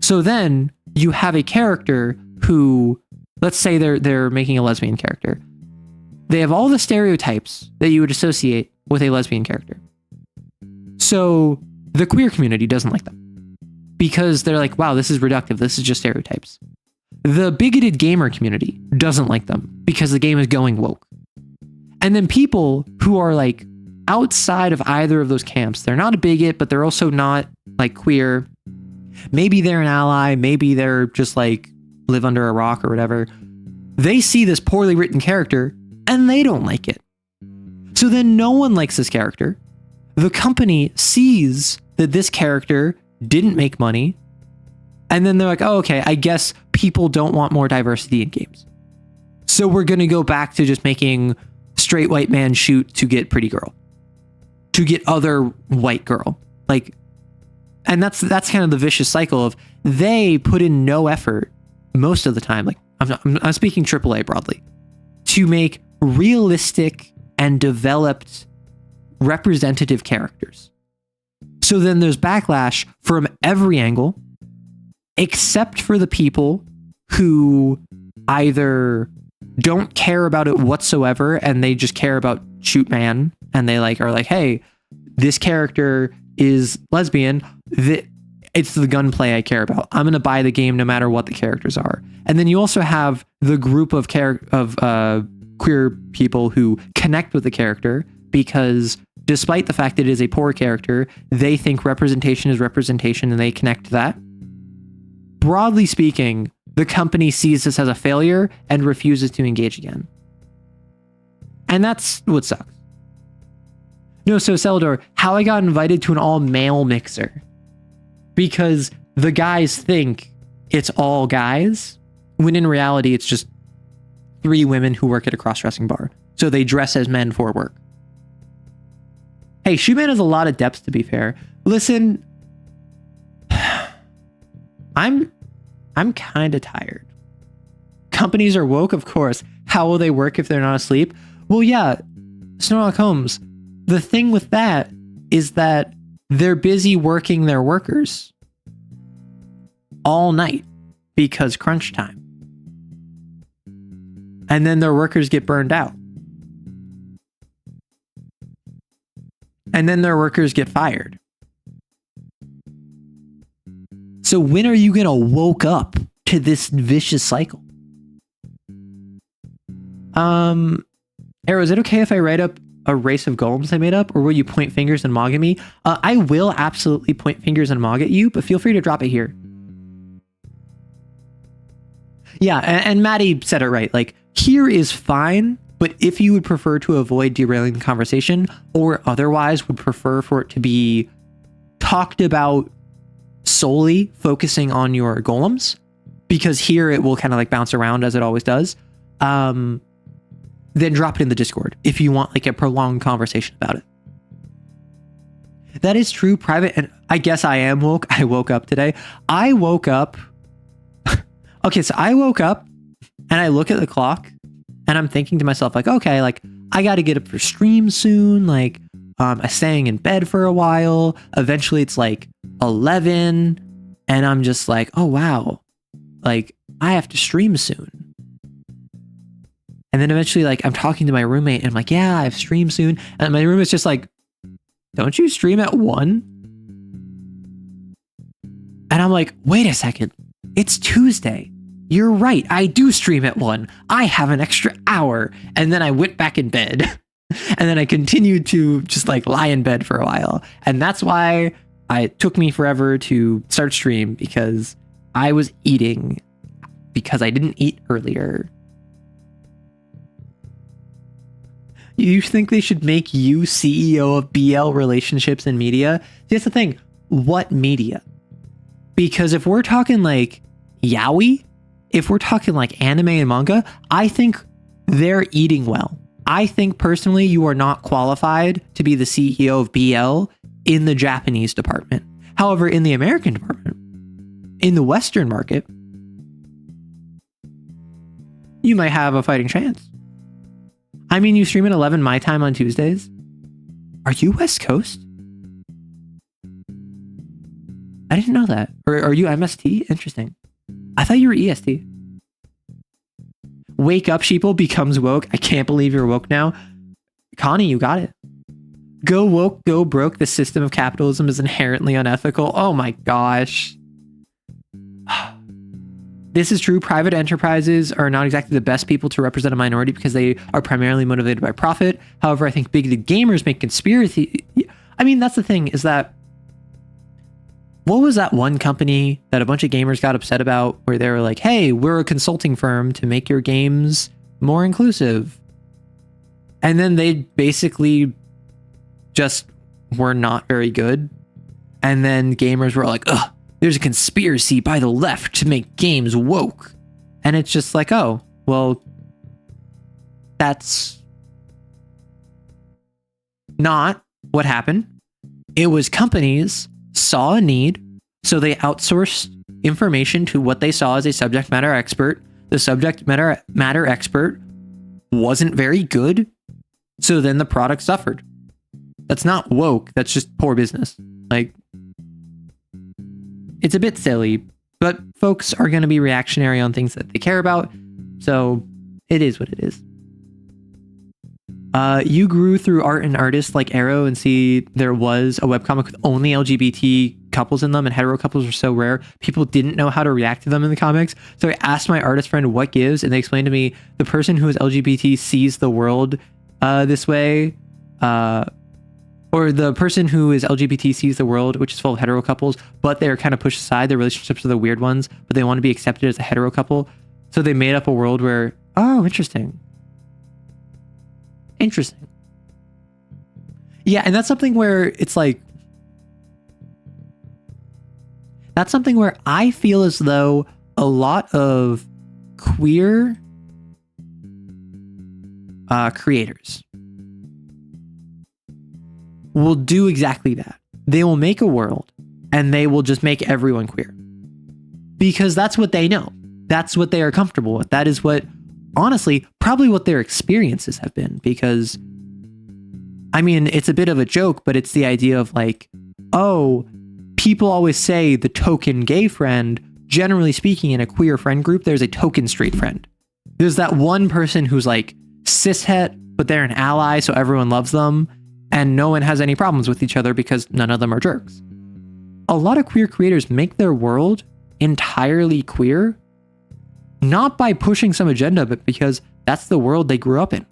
So then you have a character who, let's say they're making a lesbian character. They have all the stereotypes that you would associate with a lesbian character. So the queer community doesn't like them because they're like, wow, this is reductive. This is just stereotypes. The bigoted gamer community doesn't like them because the game is going woke. And then people who are like outside of either of those camps, they're not a bigot, but they're also not like queer. Maybe they're an ally. Maybe they're just like live under a rock or whatever. They see this poorly written character and they don't like it. So then no one likes this character. The company sees that this character didn't make money. And then they're like, oh, okay, I guess people don't want more diversity in games. So we're going to go back to just making straight white man shoot to get pretty girl, to get other white girl. Like, and that's kind of the vicious cycle of they put in no effort most of the time. Like I'm speaking AAA broadly, to make realistic and developed representative characters. So then there's backlash from every angle, except for the people who either don't care about it whatsoever and they just care about shoot man, and they like are like, hey, this character is lesbian. It's the gunplay I care about. I'm going to buy the game no matter what the characters are. And then you also have the group of queer people who connect with the character because despite the fact that it is a poor character, they think representation is representation and they connect to that. Broadly speaking, the company sees this as a failure and refuses to engage again. And that's what sucks. No, so Celador, how I got invited to an all-male mixer. Because the guys think it's all guys, when in reality it's just 3 women who work at a cross-dressing bar. So they dress as men for work. Hey, Shoeman has a lot of depth, to be fair. Listen, I'm kind of tired. Companies are woke, of course. How will they work if they're not asleep? Well, yeah, Sherlock Holmes. The thing with that is that they're busy working their workers all night because crunch time. And then their workers get burned out. And then their workers get fired. So when are you going to woke up to this vicious cycle? Arrow, is it okay if I write up a race of golems I made up, or will you point fingers and mog at me? I will absolutely point fingers and mog at you, but feel free to drop it here. Yeah, and Maddie said it right. Like, here is fine, but if you would prefer to avoid derailing the conversation, or otherwise would prefer for it to be talked about solely focusing on your golems, because here it will kind of like bounce around as it always does, then drop it in the Discord if you want like a prolonged conversation about it. That is true, private, and I guess I am woke. I woke up today. I woke up. Okay, so I woke up and I look at the clock and I'm thinking to myself, like, okay, like I got to get up for stream soon. Like, I staying in bed for a while. Eventually it's like 11 and I'm just like, oh wow, like I have to stream soon. And then eventually, like, I'm talking to my roommate and I'm like, yeah, I have stream soon. And my roommate's just like, don't you stream at 1? And I'm like, wait a second, it's Tuesday. You're right, I do stream at 1. I have an extra hour. And then I went back in bed. And then I continued to just like lie in bed for a while. And that's why it took me forever to start stream, because I was eating because I didn't eat earlier. You think they should make you CEO of BL Relationships and Media? Here's the thing. What media? Because if we're talking like yaoi, if we're talking like anime and manga, I think they're eating well. I think personally you are not qualified to be the CEO of BL in the Japanese department. However, in the American department, in the Western market, you might have a fighting chance. I mean, you stream at 11 my time on Tuesdays. Are you West Coast? I didn't know that. Or are you MST? Interesting. I thought you were EST. Wake up, sheeple becomes woke. I can't believe you're woke now. Connie, you got it. Go woke, go broke. The system of capitalism is inherently unethical. Oh my gosh. This is true. Private enterprises are not exactly the best people to represent a minority because they are primarily motivated by profit. However, I think bigoted gamers make conspiracy. I mean, that's the thing, is that what was that one company that a bunch of gamers got upset about where they were like, hey, we're a consulting firm to make your games more inclusive. And then they basically just were not very good. And then gamers were like, ugh, there's a conspiracy by the left to make games woke. And it's just like, oh, well, that's not what happened. It was companies saw a need, so they outsourced information to what they saw as a subject matter expert. The subject matter expert wasn't very good, so then the product suffered. That's not woke, that's just poor business. Like, it's a bit silly, but folks are going to be reactionary on things that they care about, so it is what it is. You grew through art and artists like Arrow and see there was a webcomic with only LGBT couples in them, and hetero couples were so rare, people didn't know how to react to them in the comics. So I asked my artist friend what gives, and they explained to me the person who is LGBT sees the world this way, or the person who is LGBT sees the world, which is full of hetero couples, but they're kind of pushed aside. Their relationships are the weird ones, but they want to be accepted as a hetero couple. So they made up a world where, oh, interesting. Interesting. Yeah, and that's something where it's like, that's something where I feel as though a lot of queer creators will do exactly that. They will make a world and they will just make everyone queer because that's what they know. that's what they are comfortable with. That is what, honestly, probably what their experiences have been. Because, I mean, it's a bit of a joke, but it's the idea of like, oh, people always say the token gay friend. Generally speaking, in a queer friend group, there's a token straight friend. There's that one person who's like cishet, but they're an ally, so everyone loves them, and no one has any problems with each other because none of them are jerks. A lot of queer creators make their world entirely queer, not by pushing some agenda, but because that's the world they grew up in.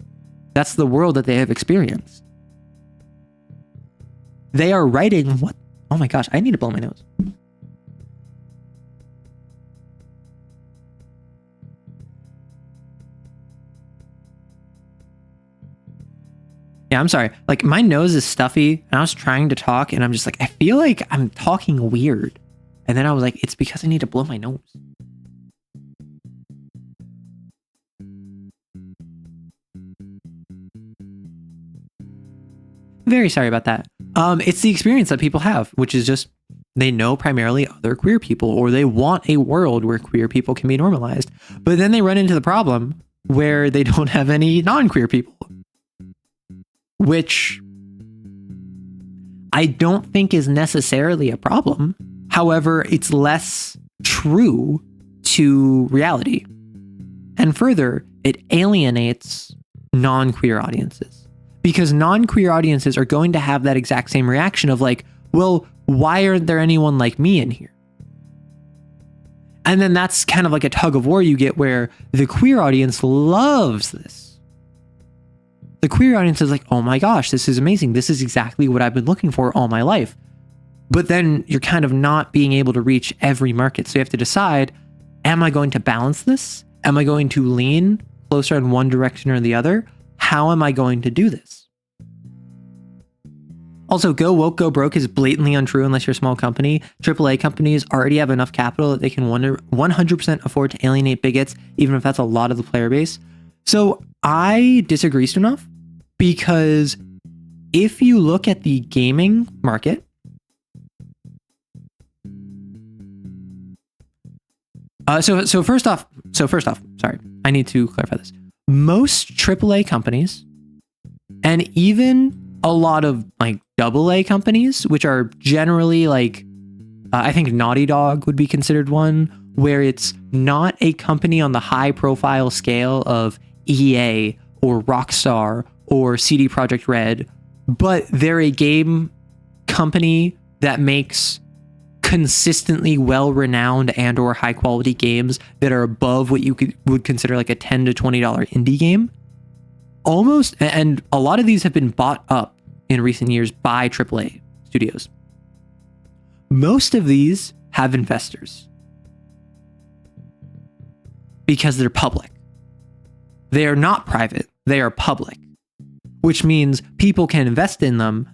That's the world that they have experienced. They are writing what? Oh my gosh, I need to blow my nose. Yeah, I'm sorry. Like, my nose is stuffy, and I was trying to talk, and I'm just like, I feel like I'm talking weird. And then I was like, it's because I need to blow my nose. Very sorry about that. It's the experience that people have, which is just they know primarily other queer people, or they want a world where queer people can be normalized. But then they run into the problem where they don't have any non-queer people, which I don't think is necessarily a problem. However, it's less true to reality. And further, it alienates non-queer audiences, because non-queer audiences are going to have that exact same reaction of like, well, why aren't there anyone like me in here? And then that's kind of like a tug of war you get where the queer audience loves this. The queer audience is like, oh my gosh, this is amazing. This is exactly what I've been looking for all my life. But then you're kind of not being able to reach every market. So you have to decide, am I going to balance this? Am I going to lean closer in one direction or the other? How am I going to do this? Also, go woke, go broke is blatantly untrue unless you're a small company. AAA companies already have enough capital that they can 100% afford to alienate bigots, even if that's a lot of the player base. So I disagree, Stunoff, because if you look at the gaming market, so first off, sorry, I need to clarify this. Most AAA companies, and even a lot of like AA companies, which are generally like, I think Naughty Dog would be considered one, where it's not a company on the high profile scale of EA or Rockstar or CD Projekt Red, but they're a game company that makes consistently well-renowned and or high-quality games that are above what you would consider like a $10 to $20 indie game. Almost, and a lot of these have been bought up in recent years by AAA studios. Most of these have investors because they're public. They are not private, they are public, which means people can invest in them.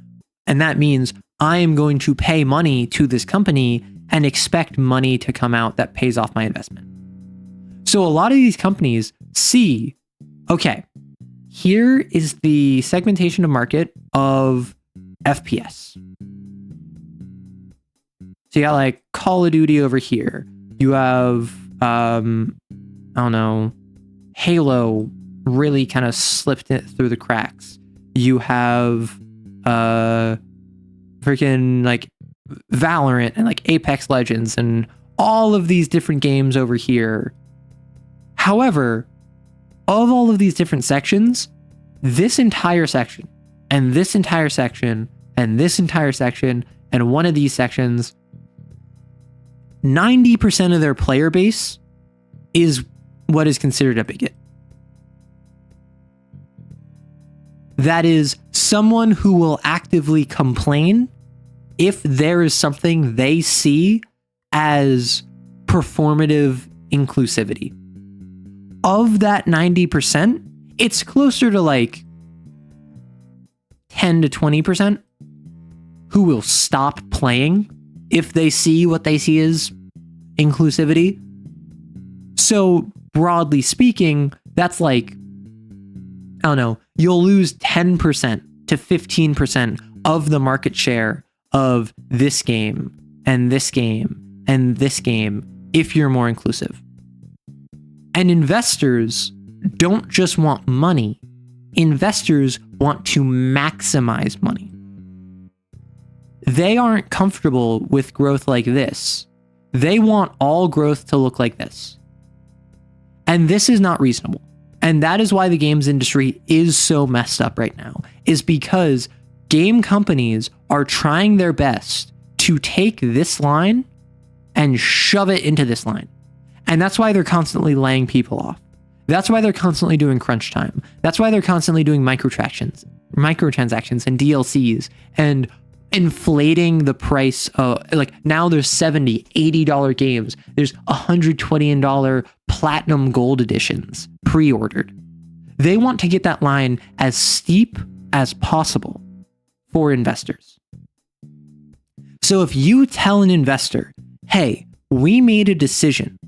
And that means I am going to pay money to this company and expect money to come out that pays off my investment. So a lot of these companies see, okay, here is the segmentation of market of FPS. So you got like Call of Duty over here. You have, I don't know, Halo really kind of slipped it through the cracks. You have freaking like Valorant and like Apex Legends and all of these different games over here. However, of all of these different sections, this entire section and this entire section and this entire section and one of these sections, 90% of their player base is what is considered a bigot. That is someone who will actively complain if there is something they see as performative inclusivity. Of that 90%, it's closer to like 10 to 20% who will stop playing if they see what they see as inclusivity. So broadly speaking, that's like, I don't know, you'll lose 10% to 15% of the market share of this game and this game and this game if you're more inclusive. And investors don't just want money. Investors want to maximize money. They aren't comfortable with growth like this. They want all growth to look like this. And this is not reasonable. And that is why the games industry is so messed up right now, is because game companies are trying their best to take this line and shove it into this line. And that's why they're constantly laying people off. That's why they're constantly doing crunch time. That's why they're constantly doing microtransactions and DLCs and inflating the price of, like, now there's $70, $80 games. There's $120 platinum gold editions pre-ordered. They want to get that line as steep as possible for investors. So if you tell an investor, hey, we made a decision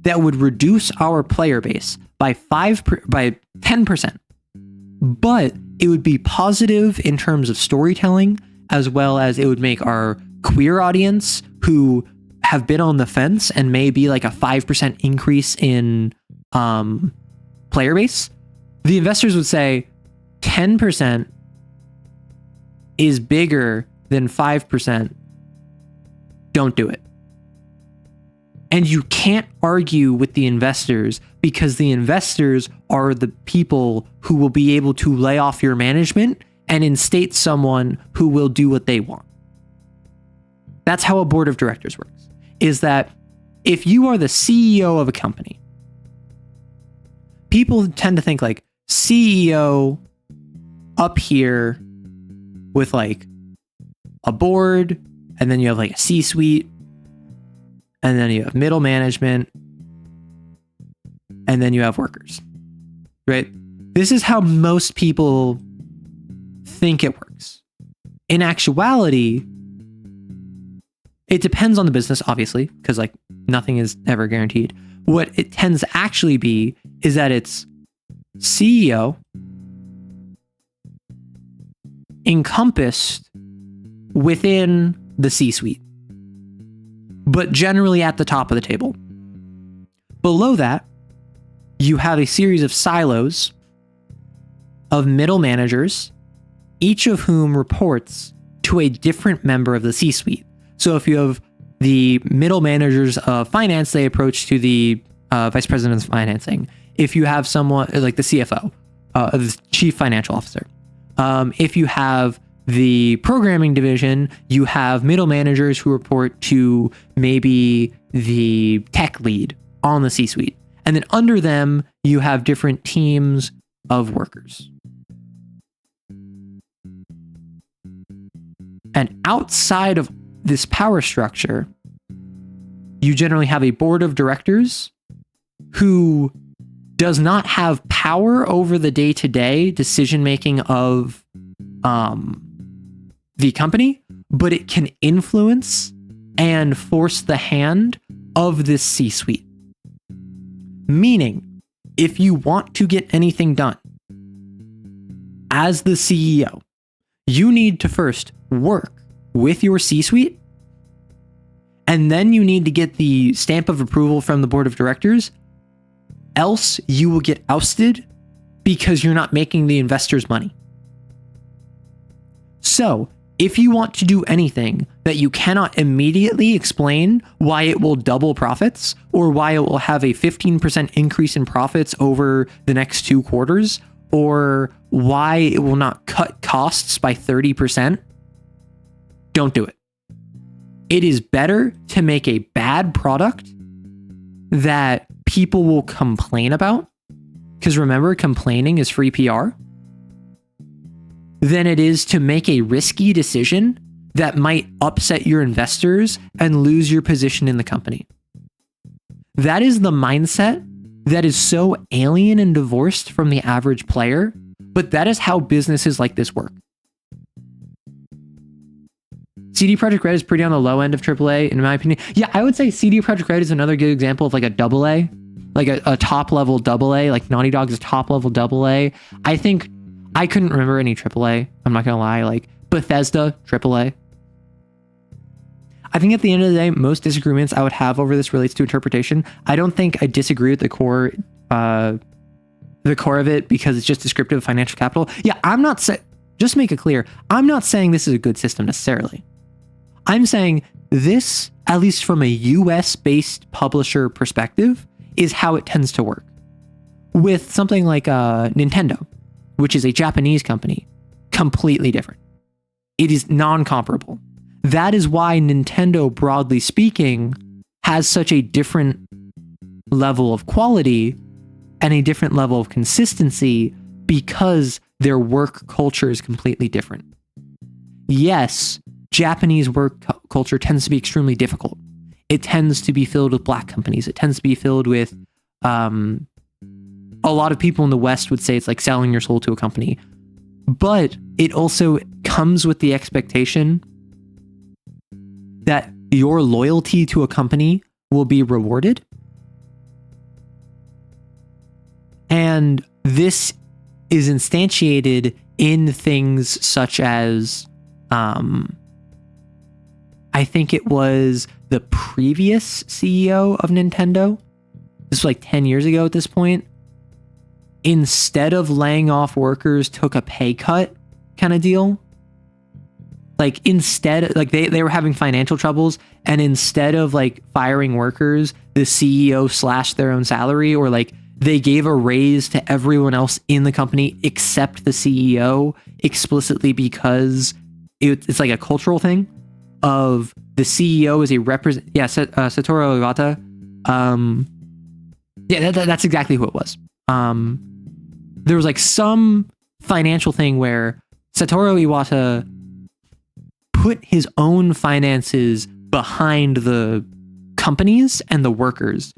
that would reduce our player base by 10%, but it would be positive in terms of storytelling, as well as it would make our queer audience who have been on the fence and may be like a 5% increase in player base. The investors would say 10% is bigger than 5%. Don't do it. And you can't argue with the investors, because the investors are the people who will be able to lay off your management and instate someone who will do what they want. That's how a board of directors works, is that if you are the CEO of a company, people tend to think like CEO up here with like a board, and then you have like a C-suite, and then you have middle management, and then you have workers, right? This is how most people think it works. In actuality, it depends on the business, obviously, because like nothing is ever guaranteed. What it tends to actually be is that it's CEO encompassed within the C-suite, but generally at the top of the table. Below that, you have a series of silos of middle managers, each of whom reports to a different member of the C-suite. So if you have the middle managers of finance, they approach to the vice president of financing. If you have someone like the CFO, the chief financial officer. If you have the programming division, you have middle managers who report to maybe the tech lead on the C-suite. And then under them, you have different teams of workers. And outside of this power structure, you generally have a board of directors who does not have power over the day-to-day decision-making of the company, but it can influence and force the hand of this C-suite. Meaning, if you want to get anything done as the CEO, you need to first work with your C-suite, and then you need to get the stamp of approval from the board of directors. Else you will get ousted because you're not making the investors money. So if you want to do anything that you cannot immediately explain why it will double profits, or why it will have a 15% increase in profits over the next 2 quarters, or why it will not cut costs by 30%, don't do it. It is better to make a bad product that people will complain about, because remember, complaining is free PR, than it is to make a risky decision that might upset your investors and lose your position in the company. That is the mindset that is so alien and divorced from the average player, but that is how businesses like this work. CD Projekt Red is pretty on the low end of AAA, in my opinion. Yeah, I would say CD Projekt Red is another good example of like a AA, like a top level AA, like Naughty Dog's top level AA. I think I couldn't remember any AAA. I'm not gonna lie. Like Bethesda AAA. I think at the end of the day, most disagreements I would have over this relates to interpretation. I don't think I disagree with the core of it because it's just descriptive of financial capital. Yeah, I'm not just to make it clear, I'm not saying this is a good system necessarily. I'm saying this, at least from a US based publisher perspective, is how it tends to work. With something like Nintendo, which is a Japanese company, completely different. It is non-comparable. That is why Nintendo, broadly speaking, has such a different level of quality and a different level of consistency because their work culture is completely different. Yes, Japanese work culture tends to be extremely difficult. It tends to be filled with black companies. It tends to be filled with a lot of people in the West would say it's like selling your soul to a company. But it also comes with the expectation that your loyalty to a company will be rewarded. And this is instantiated in things such as, I think it was the previous CEO of Nintendo. This was like 10 years ago at this point. Instead of laying off workers, took a pay cut kind of deal. Like instead, like they were having financial troubles, and instead of like firing workers, the CEO slashed their own salary, or like they gave a raise to everyone else in the company except the CEO, explicitly because it's like a cultural thing of the CEO is a Satoru Iwata. That's exactly who it was. There was like some financial thing where Satoru Iwata put his own finances behind the companies and the workers,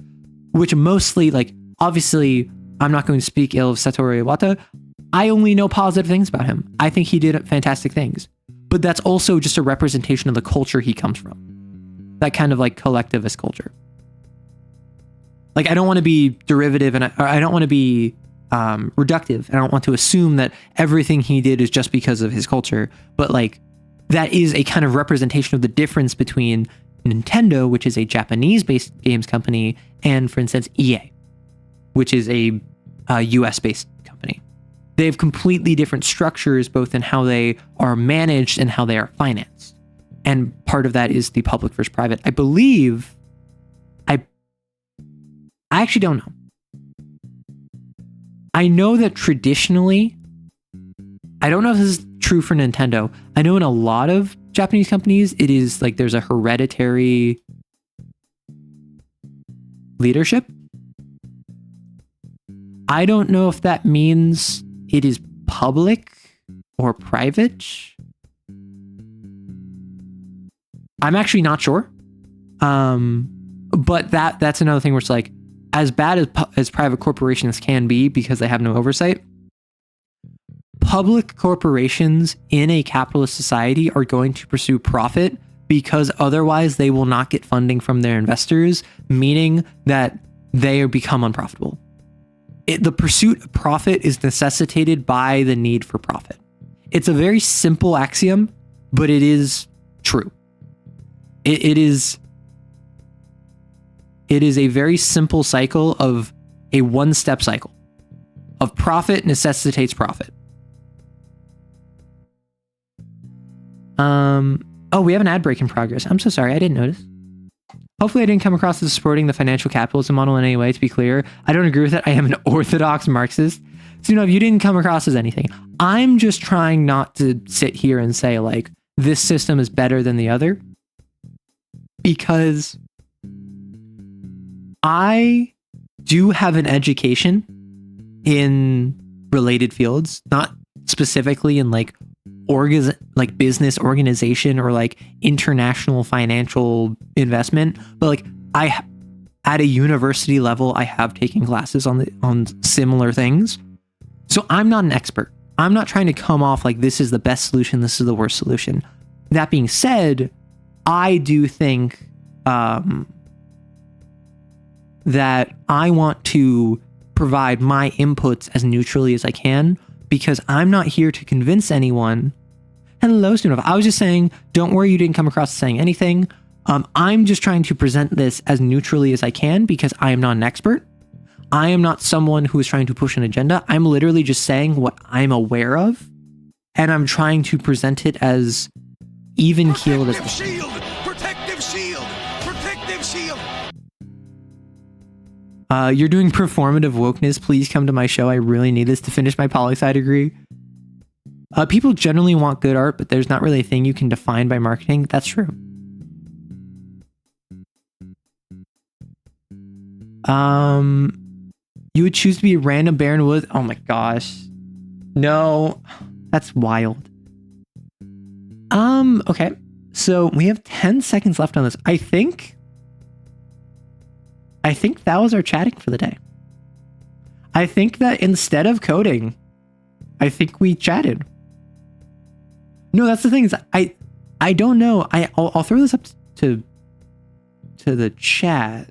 which mostly, like, obviously, I'm not going to speak ill of Satoru Iwata. I only know positive things about him. I think he did fantastic things. But that's also just a representation of the culture he comes from. That kind of like collectivist culture. Like, I don't want to be derivative and I don't want to be reductive. I don't want to assume that everything he did is just because of his culture. But like, that is a kind of representation of the difference between Nintendo, which is a Japanese-based games company, and, for instance, EA, which is a US-based company. They have completely different structures, both in how they are managed and how they are financed. And part of that is the public versus private. I believe, I actually don't know. I know that traditionally, I don't know if this is true for Nintendo. I know in a lot of Japanese companies, it is like there's a hereditary leadership. I don't know if that means it is public or private. I'm actually not sure. But that's another thing where it's like, as bad as private corporations can be because they have no oversight, public corporations in a capitalist society are going to pursue profit because otherwise they will not get funding from their investors, meaning that they become unprofitable. The pursuit of profit is necessitated by the need for profit. It's a very simple axiom, but it is true. It is a very simple cycle of a one-step cycle of profit necessitates profit. We have an ad break in progress. I'm so sorry. I didn't notice. Hopefully I didn't come across as supporting the financial capitalism model in any way, to be clear. I don't agree with it. I am an orthodox Marxist. So, if you didn't come across as anything, I'm just trying not to sit here and say, like, this system is better than the other. Because I do have an education in related fields, not specifically in like business organization or like international financial investment, but like at a university level, I have taken classes on similar things. So I'm not an expert. I'm not trying to come off like this is the best solution, this is the worst solution. That being said, I do think that I want to provide my inputs as neutrally as I can, because I'm not here to convince anyone. Hello, Stunov. I was just saying, don't worry, you didn't come across as saying anything. I'm just trying to present this as neutrally as I can because I am not an expert. I am not someone who is trying to push an agenda. I'm literally just saying what I'm aware of, and I'm trying to present it as even keeled as Protective shield! Protective shield! Protective shield! You're doing performative wokeness. Please come to my show. I really need this to finish my poli-sci degree. People generally want good art, but there's not really a thing you can define by marketing. That's true. You would choose to be a random bear in the woods? Oh my gosh. No, that's wild. Okay. So we have 10 seconds left on this. I think that was our chatting for the day. I think that instead of coding, I think we chatted. No, that's the thing is I don't know. I'll throw this up to the chat.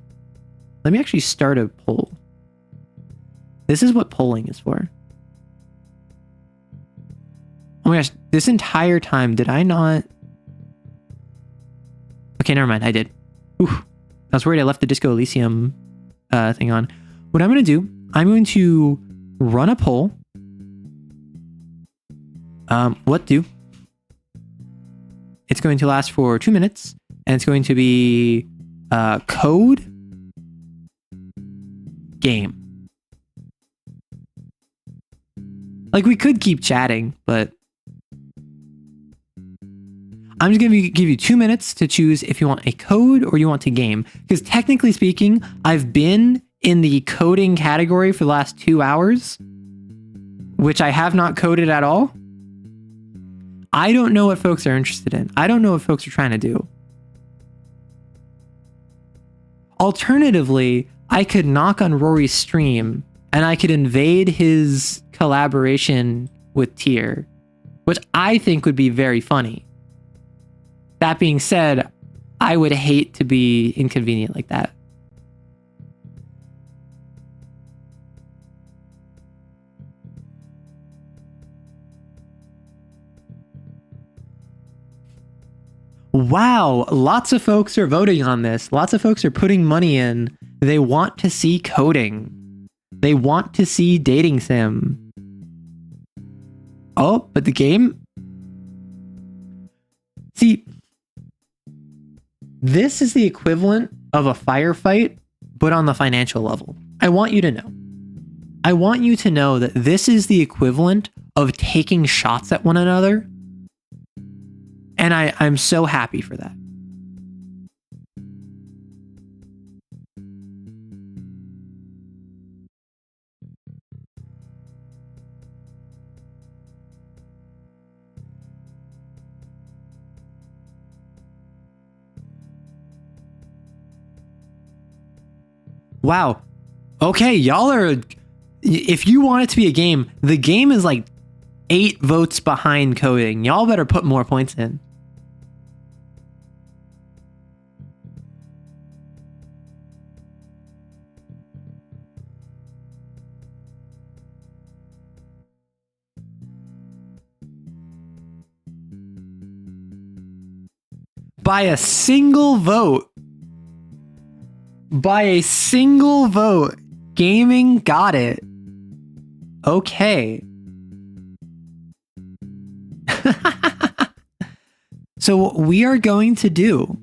Let me actually start a poll. This is what polling is for. Oh my gosh, this entire time, did I not? Okay, never mind, I did. Ooh, I was worried I left the Disco Elysium thing on. What I'm going to do, I'm going to run a poll. What do? It's going to last for 2 minutes, and it's going to be code game. Like, we could keep chatting, but I'm just going to give you 2 minutes to choose if you want a code or you want to game. Because technically speaking, I've been in the coding category for the last 2 hours, which I have not coded at all. I don't know what folks are interested in. I don't know what folks are trying to do. Alternatively, I could knock on Rory's stream and I could invade his collaboration with Tier, which I think would be very funny. That being said, I would hate to be inconvenient like that. Wow, lots of folks are voting on this. Lots of folks are putting money in. They want to see coding. They want to see dating sim. Oh, but the game? See, this is the equivalent of a firefight, but on the financial level. I want you to know. I want you to know that this is the equivalent of taking shots at one another. And I'm so happy for that. Wow. Okay, y'all are... If you want it to be a game, the game is like 8 votes behind coding. Y'all better put more points in. By a single vote. By a single vote. Gaming got it. Okay. So what we are going to do...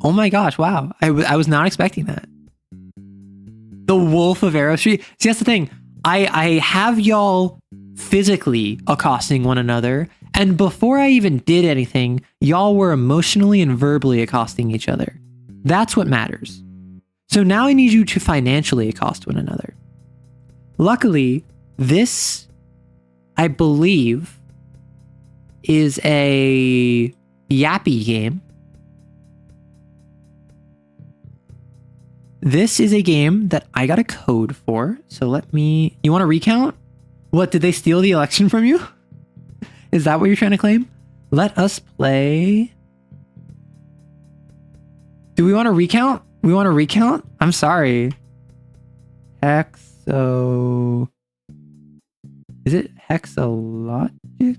Oh my gosh, wow. I was not expecting that. The Wolf of Arrow Street. See, that's the thing. I have y'all physically accosting one another, and before I even did anything, y'all were emotionally and verbally accosting each other. That's what matters. So now I need you to financially accost one another. Luckily, this, I believe, is a Yappy game. This is a game that I got a code for. So let me... You want to recount? What, did they steal the election from you? Is that what you're trying to claim? Let us play... Do we want to recount? We want to recount? I'm sorry. Hexo... Is it Hexalogic?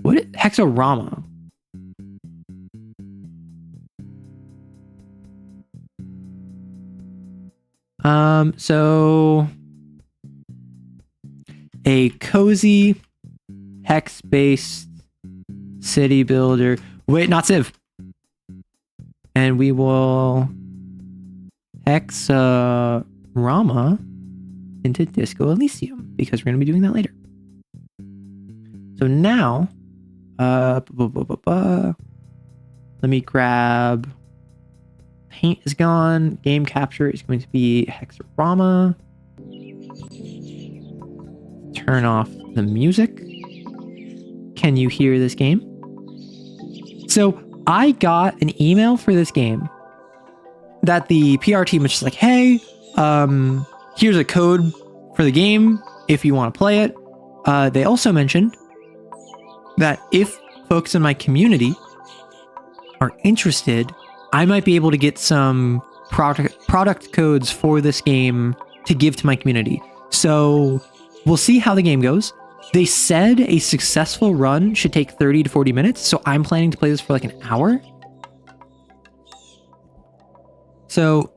What is Hexorama? So a cozy hex-based city builder. Wait, not Civ. And we will hex Rama into Disco Elysium because we're going to be doing that later. So now, let me grab. Paint is gone. Game capture is going to be Hexarama. Turn off the music. Can you hear this game? So I got an email for this game that the PR team was just like, hey, here's a code for the game if you want to play it. They also mentioned that if folks in my community are interested, I might be able to get some product codes for this game to give to my community. So we'll see how the game goes. They said a successful run should take 30 to 40 minutes, so I'm planning to play this for like an hour. So,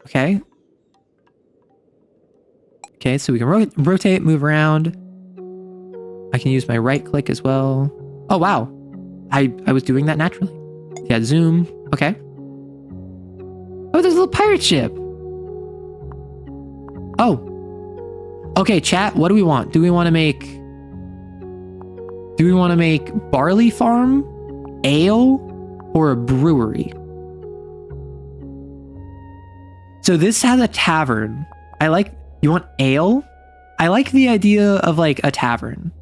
okay. Okay, so we can rotate, move around. I can use my right click as well. Oh, wow. I was doing that naturally. Yeah, zoom. Okay. Oh, there's a little pirate ship. Oh. Okay, chat, what do we want? Do we want to make barley farm, ale, or a brewery? So this has a tavern. You want ale? I like the idea of like a tavern.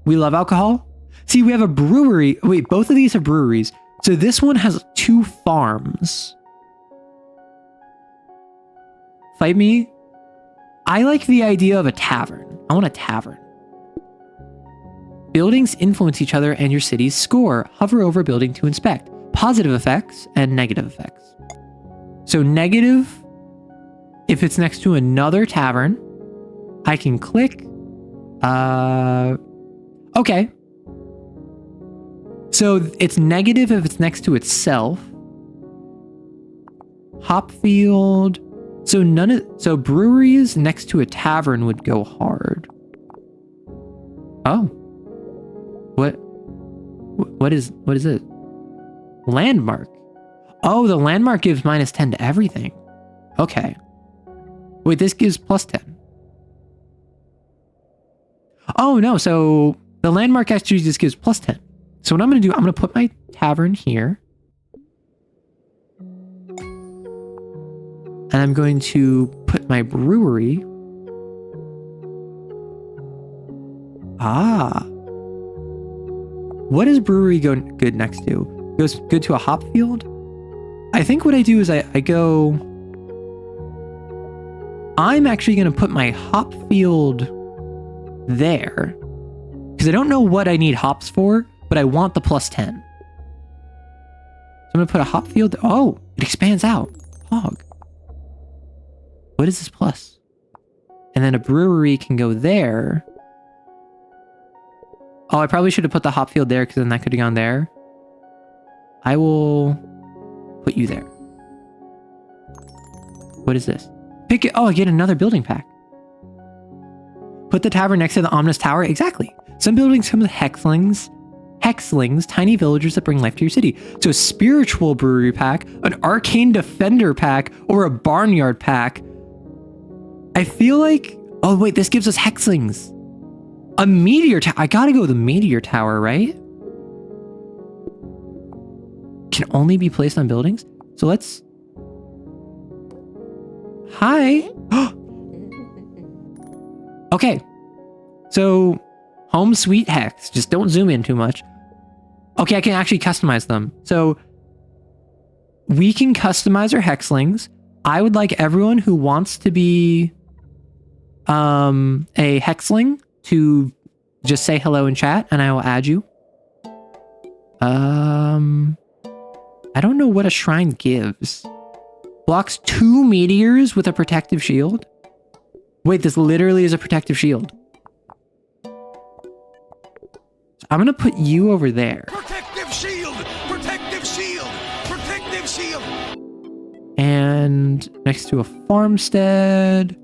We love alcohol. See, we have a brewery. Wait, both of these are breweries. So this one has 2 farms. Fight me. I like the idea of a tavern. I want a tavern. Buildings influence each other and your city's score. Hover over a building to inspect. Positive effects and negative effects. So negative, if it's next to another tavern, I can click. Okay. So it's negative if it's next to itself. Hopfield. So breweries next to a tavern would go hard. Oh. What is it? Landmark. Oh, the landmark gives -10 to everything. Okay. Wait, this gives +10. Oh no, so the landmark actually just gives +10. So what I'm going to do, I'm going to put my tavern here. And I'm going to put my brewery. Ah. What is brewery good next to? Goes good to a hop field? I think what I do is I go... I'm actually going to put my hop field there. Because I don't know what I need hops for, but I want the +10. So I'm going to put a hop field. Oh, it expands out. Hog. What is this plus? And then a brewery can go there. Oh, I probably should have put the hop field there because then that could have gone there. I will put you there. What is this? Pick it. Oh, I get another building pack. Put the tavern next to the ominous tower. Exactly. Some buildings come with hexlings, tiny villagers that bring life to your city. So a spiritual brewery pack, an arcane defender pack, or a barnyard pack. I feel like... Oh, wait, this gives us hexlings. A meteor tower. I gotta go with the meteor tower, right? Can only be placed on buildings? So let's... Hi. Okay. So, home sweet hex. Just don't zoom in too much. Okay, I can actually customize them. So, we can customize our hexlings. I would like everyone who wants to be a hexling to just say hello in chat and I will add you. I don't know what a shrine gives. Blocks 2 meteors with a protective shield. Wait, this literally is a protective shield. So I'm gonna put you over there. Protective shield! Protective shield! Protective shield! And And next to a farmstead.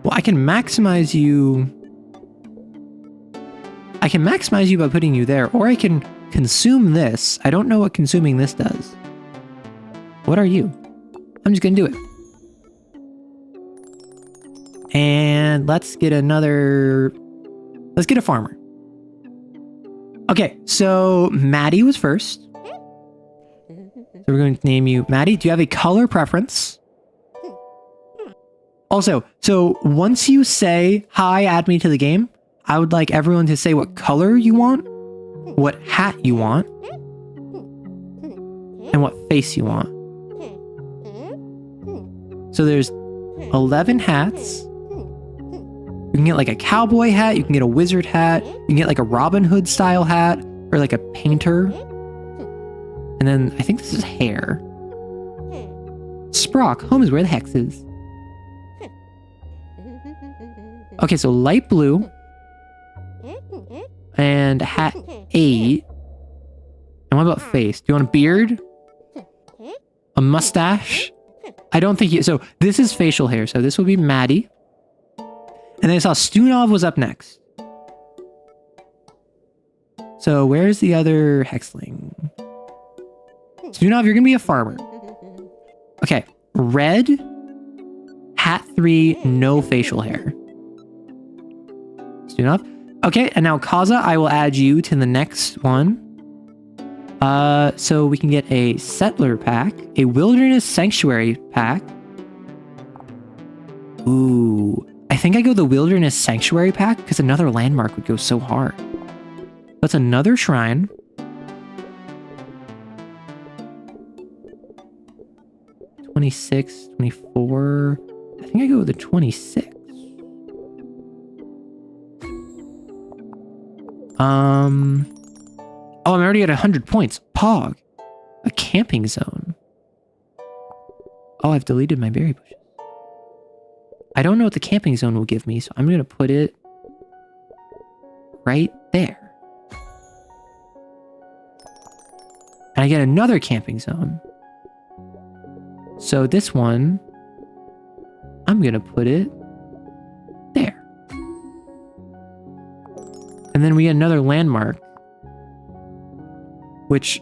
Well, I can maximize you. I can maximize you by putting you there, or I can consume this. I don't know what consuming this does. What are you? I'm just gonna do it. And let's get another... Let's get a farmer. Okay, so Maddie was first. So we're going to name you Maddie. Do you have a color preference? Also, so once you say, hi, add me to the game, I would like everyone to say what color you want, what hat you want, and what face you want. So there's 11 hats. You can get like a cowboy hat, you can get a wizard hat, you can get like a Robin Hood style hat, or like a painter. And then I think this is hair. Sprock, home is where the hex is. Okay, so light blue. And hat 8. And what about face? Do you want a beard? A mustache? I don't think you... So this is facial hair, so this will be Maddie. And then I saw Stunov was up next. So where's the other hexling? Stunov, you're gonna be a farmer. Okay, red, hat 3, no facial hair. Stunov. Okay, and now Kaza, I will add you to the next one. So we can get a settler pack, a wilderness sanctuary pack. Ooh, I think I go the wilderness sanctuary pack because another landmark would go so hard. That's another shrine. $26, $24. I think I go with the 26. Oh, I'm already at 100 points. Pog. A camping zone. Oh, I've deleted my berry bushes. I don't know what the camping zone will give me, so I'm going to put it right there. And I get another camping zone. So this one, I'm going to put it there. And then we get another landmark. Which...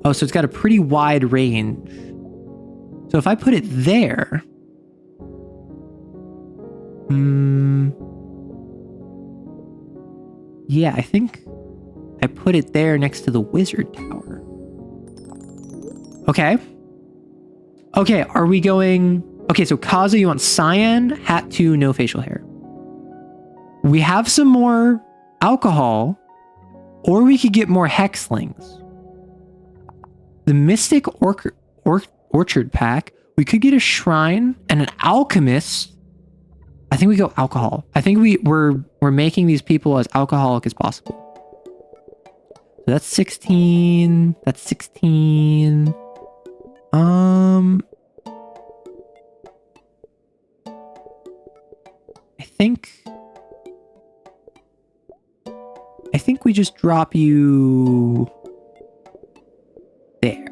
Oh, so it's got a pretty wide range. So if I put it there... Yeah, I think I put it there next to the wizard tower. Okay. Okay, are we going... Okay, so Kaza, you want cyan, hat 2, no facial hair. We have some more alcohol, or we could get more hexlings. The Mystic Orchard pack, we could get a shrine and an alchemist. I think we go alcohol. I think we're making these people as alcoholic as possible. So that's 16. That's 16. I think we just drop you there.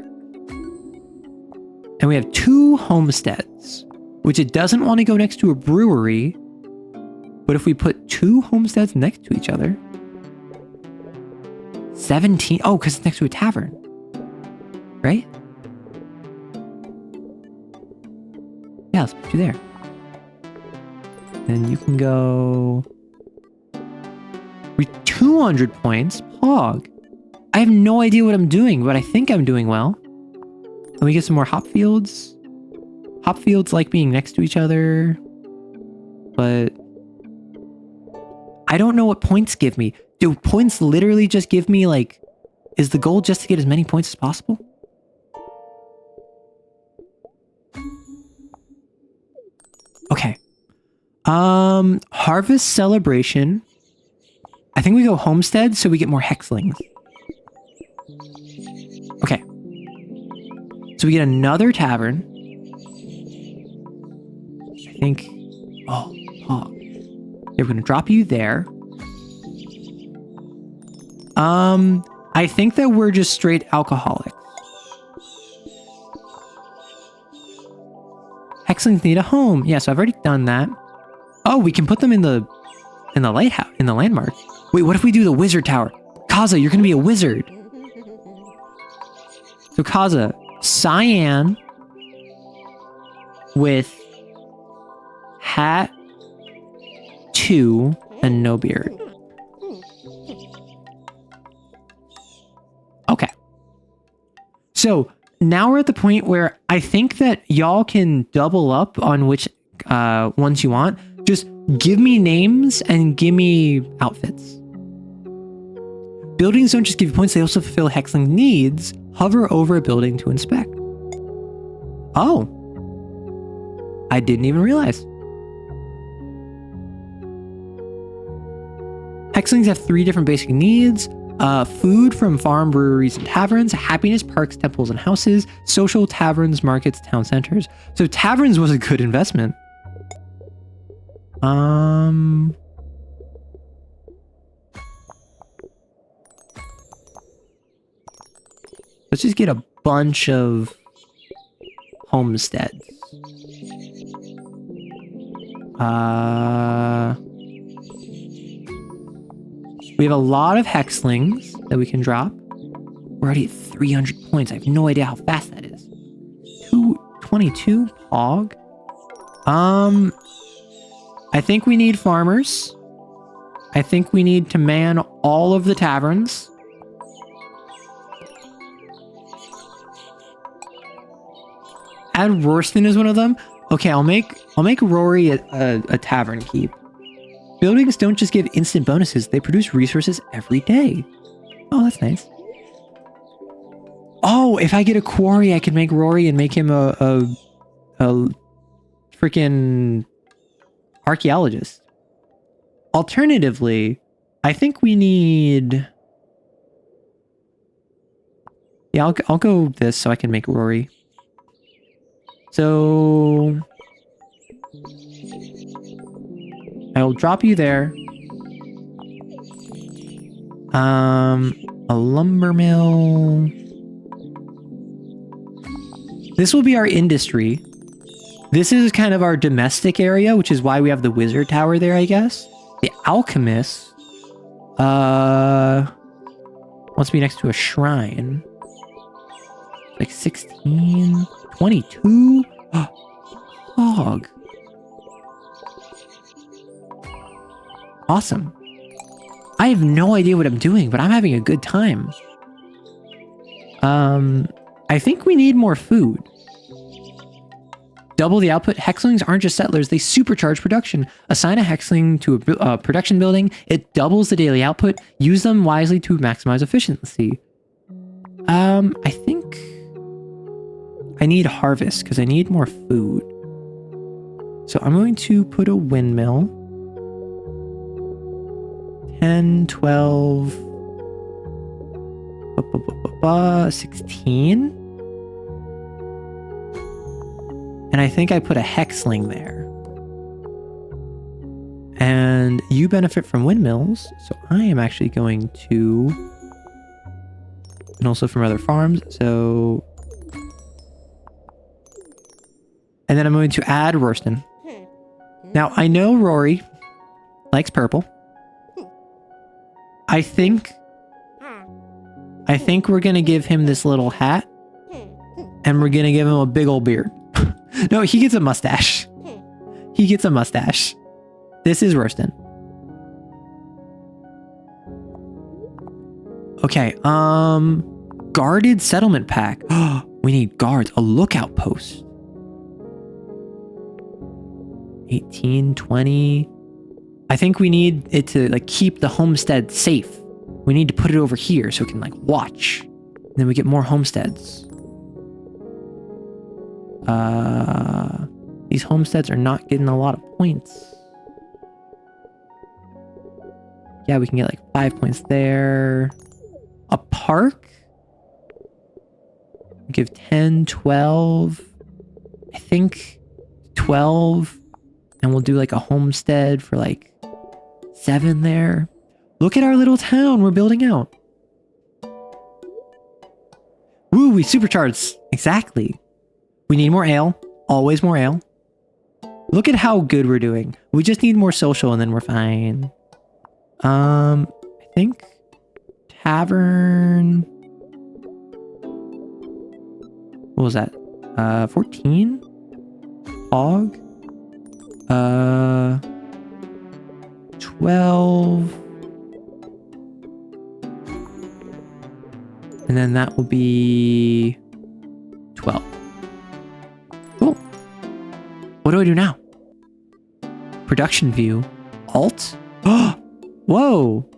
And we have 2 homesteads, which it doesn't want to go next to a brewery. But if we put 2 homesteads next to each other, 17. Oh, because it's next to a tavern, right? Yeah, let's put you there. Then you can go... 200 points. Pog. I have no idea what I'm doing, but I think I'm doing well. And we get some more hop fields. Hop fields like being next to each other. But... I don't know what points give me. Do points literally just give me, like... Is the goal just to get as many points as possible? Okay. Harvest celebration. I think we go homestead so we get more hexlings. Okay. So we get another tavern. I think... Oh, We're going to drop you there. I think that we're just straight alcoholics. Hexlings need a home. Yeah, so I've already done that. Oh, we can put them in the lighthouse, in the landmark. Wait, what if we do the wizard tower? Kaza, you're going to be a wizard. So Kaza, cyan with hat 2 and no beard. Okay. So now we're at the point where I think that y'all can double up on which ones you want. Just give me names and give me outfits. Buildings don't just give you points, they also fulfill Hexling needs. Hover over a building to inspect. Oh. I didn't even realize. Hexlings have 3 different basic needs. Food from farm, breweries, and taverns. Happiness, parks, temples, and houses. Social, taverns, markets, town centers. So taverns was a good investment. Let's just get a bunch of homesteads. We have a lot of hexlings that we can drop. We're already at 300 points. I have no idea how fast that is. 222 Pog. I think we need farmers. I think we need to man all of the taverns. Add Rorston as one of them. Okay, I'll make Rory a tavern keep. Buildings don't just give instant bonuses, they produce resources every day. Oh, that's nice. Oh, if I get a quarry, I can make Rory and make him a freaking archaeologist. Alternatively, I think we need... Yeah, I'll go this so I can make Rory. So... I'll drop you there. A lumber mill. This will be our industry. This is kind of our domestic area, which is why we have the wizard tower there, I guess. The alchemist wants to be next to a shrine. Like 16, 22. Hog. Awesome. I have no idea what I'm doing, but I'm having a good time. I think we need more food. Double the output. Hexlings aren't just settlers, they supercharge production. Assign a hexling to a production building. It doubles the daily output. Use them wisely to maximize efficiency. I think I need harvest because I need more food. So I'm going to put a windmill. 10, 12, 16. And I think I put a hexling there. And you benefit from windmills, so I am actually going to... And also from other farms, so... And then I'm going to add Rorston. Now, I know Rory likes purple. I think we're going to give him this little hat. And we're going to give him a big old beard. No, he gets a mustache. He gets a mustache. This is Rorston. Okay, guarded settlement pack. We need guards. A lookout post. 18, 20. I think we need it to like keep the homestead safe. We need to put it over here so it can like watch. And then we get more homesteads. These homesteads are not getting a lot of points. Yeah, we can get like 5 points there. A park? Give 10, 12. I think 12. And we'll do like a homestead for like 7 there. Look at our little town we're building out. Woo, we supercharged. Exactly. We need more ale. Always more ale. Look at how good we're doing. We just need more social and then we're fine. I think tavern. What was that? 14? Hog? 12. And then that will be 12. Cool. What do I do now? Production view. Alt? Whoa.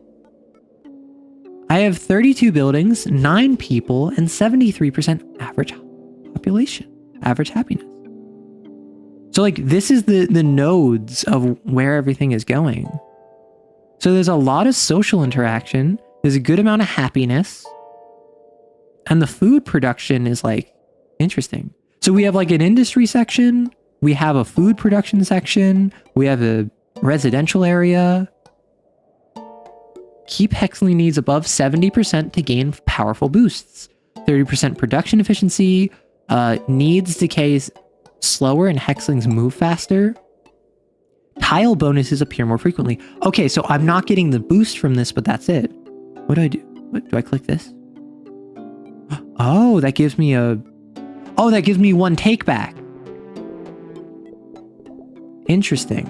I have 32 buildings, 9 people, and 73% average population. Average happiness. So like this is the nodes of where everything is going. So there's a lot of social interaction. There's a good amount of happiness. And the food production is like interesting. So we have like an industry section. We have a food production section. We have a residential area. Keep hexling needs above 70% to gain powerful boosts. 30% production efficiency. Needs decays slower and hexlings move faster. Tile bonuses appear more frequently. Okay, so I'm not getting the boost from this, but that's it. What do I do? What, do I click this? Oh, that gives me a... Oh, that gives me 1 take back. Interesting.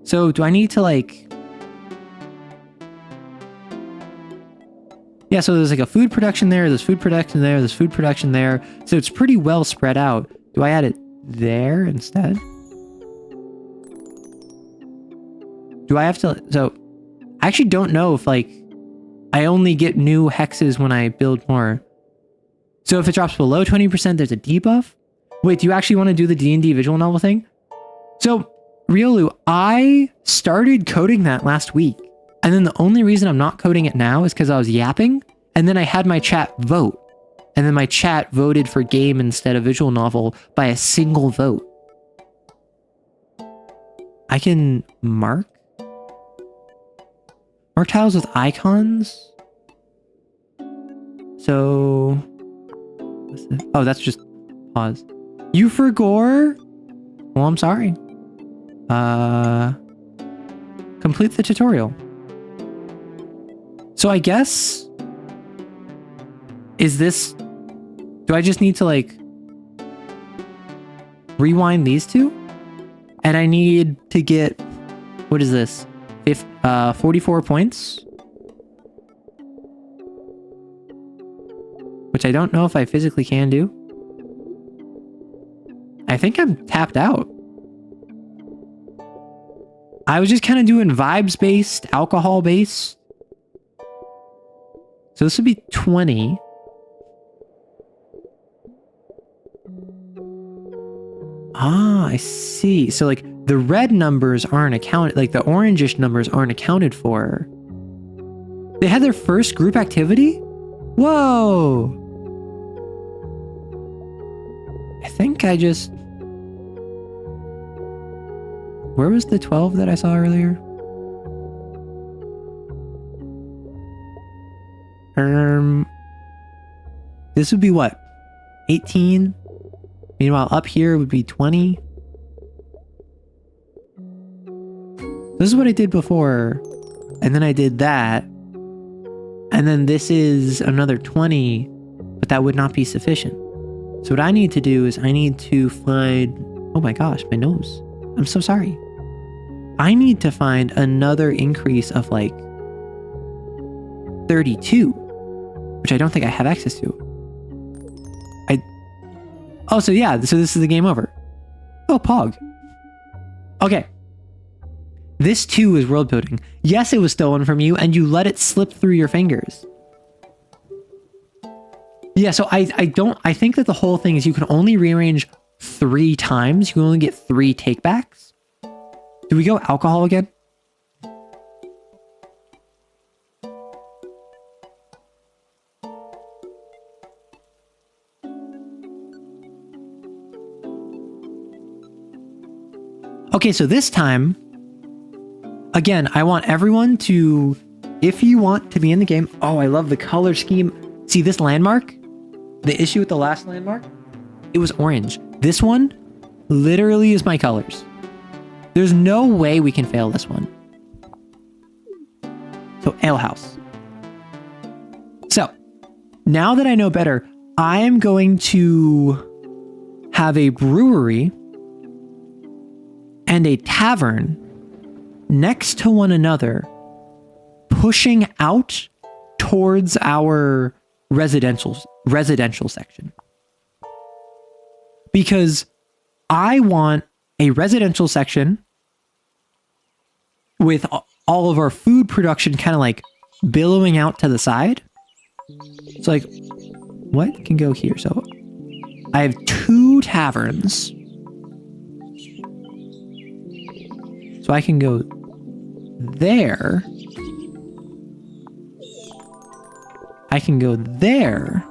So do I need to like... Yeah, so there's like a food production there, there's food production there, there's food production there. So it's pretty well spread out. Do I add it there instead? Do I have to... So I actually don't know if like I only get new hexes when I build more. So if it drops below 20%, there's a debuff? Wait, do you actually want to do the D&D visual novel thing? So, Riolu, I started coding that last week. And then the only reason I'm not coding it now is because I was yapping. And then I had my chat vote. And then my chat voted for game instead of visual novel by a single vote. I can mark tiles with icons. So, what's that? Oh, that's just pause. You for gore? Well, I'm sorry. Complete the tutorial. So I guess, is this, do I just need to like rewind these two? And I need to get, what is this? 44 points? Which I don't know if I physically can do. I think I'm tapped out. I was just kind of doing vibes-based, alcohol-based. So this would be 20. Ah, I see. So like the red numbers aren't accounted, like the orangish numbers aren't accounted for. They had their first group activity? Whoa. I think I just... Where was the 12 that I saw earlier? This would be what? 18? Meanwhile, up here would be 20. This is what I did before. And then I did that. And then this is another 20, but that would not be sufficient. So what I need to do is I need to find... Oh my gosh, my nose. I'm so sorry. I need to find another increase of like 32, which I don't think I have access to. Oh, so yeah, so this is the game over. Oh, Pog. Okay. This too is world building. Yes, it was stolen from you and you let it slip through your fingers. Yeah, so I think that the whole thing is you can only rearrange 3 times. You can only get 3 takebacks. Do we go alcohol again? Okay, so this time, again, I want everyone to, if you want to be in the game, oh, I love the color scheme. See this landmark? The issue with the last landmark? It was orange. This one literally is my colors. There's no way we can fail this one. So, ale house. So, now that I know better, I am going to have a brewery and a tavern next to one another, pushing out towards our residential section. Because I want a residential section with all of our food production kind of like billowing out to the side. It's like, what can go here? So I have 2 taverns. So I can go there. I can go there.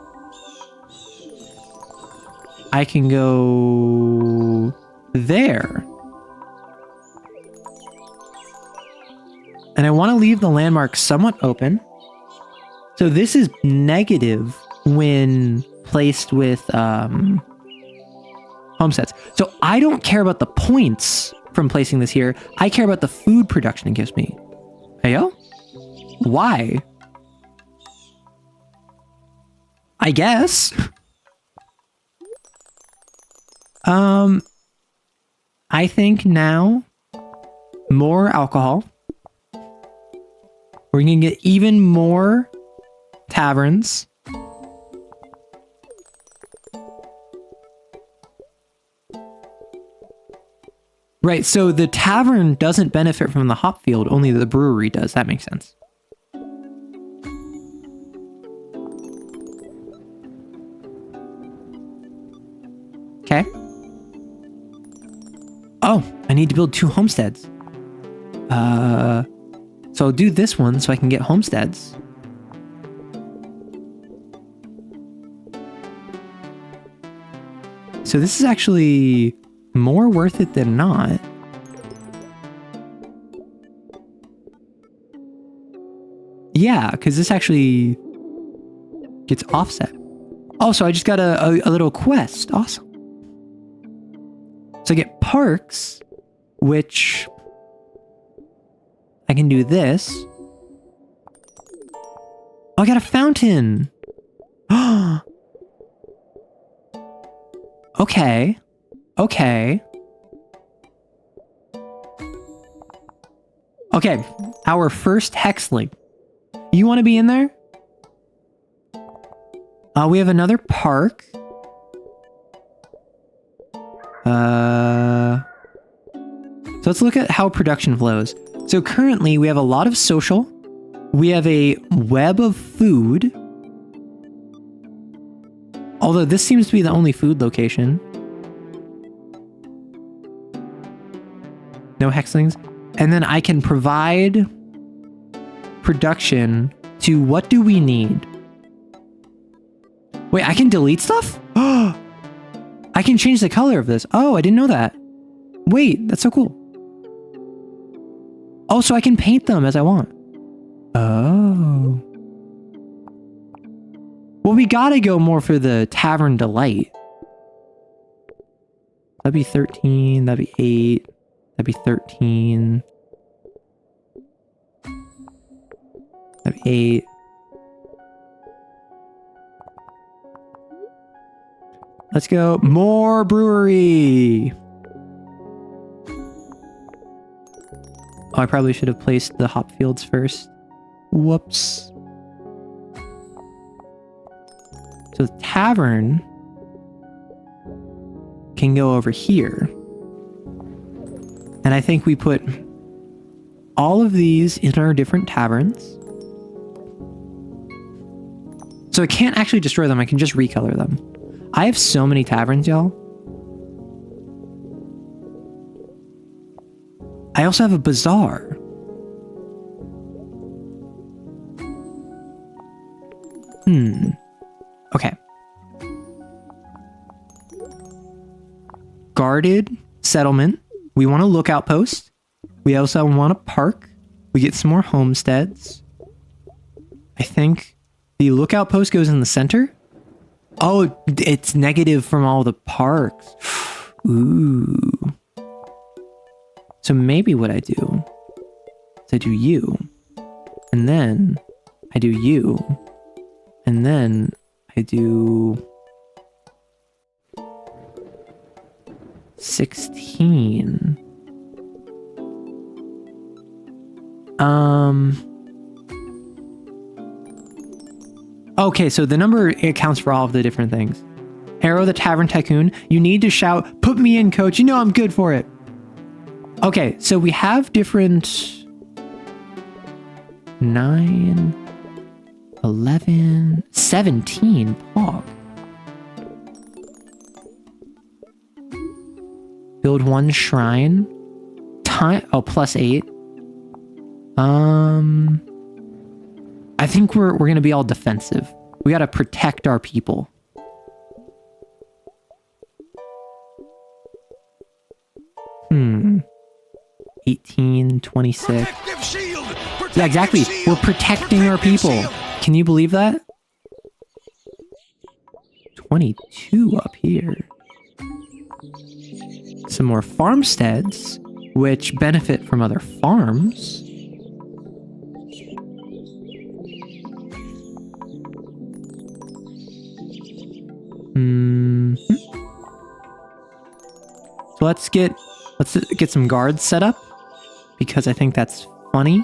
I can go there. And I want to leave the landmark somewhat open. So this is negative when placed with homesteads. So I don't care about the points from placing this here. I care about the food production it gives me. Heyo? Why? I guess. I think now more alcohol. We're gonna get even more taverns. Right, so the tavern doesn't benefit from the hop field, only the brewery does. That makes sense. Okay. Oh, I need to build 2 homesteads. So I'll do this one so I can get homesteads. So this is actually more worth it than not. Yeah, because this actually gets offset. Oh, so I just got a little quest. Awesome. So I get parks, which I can do this. Oh, I got a fountain. Okay. Okay. Okay, our first hexling. You want to be in there? We have another park. So let's look at how production flows. So currently we have a lot of social. We have a web of food. Although this seems to be the only food location. No hexlings. And then I can provide production to what do we need? Wait, I can delete stuff? I can change the color of this. Oh, I didn't know that. Wait, that's so cool. Oh, so I can paint them as I want. Oh. Well, we gotta go more for the Tavern Delight. That'd be 13, that'd be 8, that'd be 13. That'd be 8. Let's go. More brewery. Oh, I probably should have placed the hop fields first. Whoops. So the tavern can go over here. And I think we put all of these in our different taverns. So I can't actually destroy them. I can just recolor them. I have so many taverns, y'all. I also have a bazaar. Okay. Guarded settlement we want a lookout post. We also want a park. We get some more homesteads. I think the lookout post goes in the center. Oh, it's negative from all the parks. Ooh. So maybe what I do is I do you, and then I do you, and then I do 16. Okay, so the number accounts for all of the different things. Arrow the Tavern Tycoon. You need to shout, "Put me in, coach. You know I'm good for it." Okay, so we have different 9, 11, 17 Pog. Build 1 shrine. Time +8. I think we're gonna be all defensive. We gotta protect our people. Hmm. 18, 26. Protective shield! Yeah, exactly. Protective We're shield! protecting our Protective people. shield! Can you believe that? 22 up here. Some more farmsteads, which benefit from other farms. So let's get some guards set up because I think that's funny.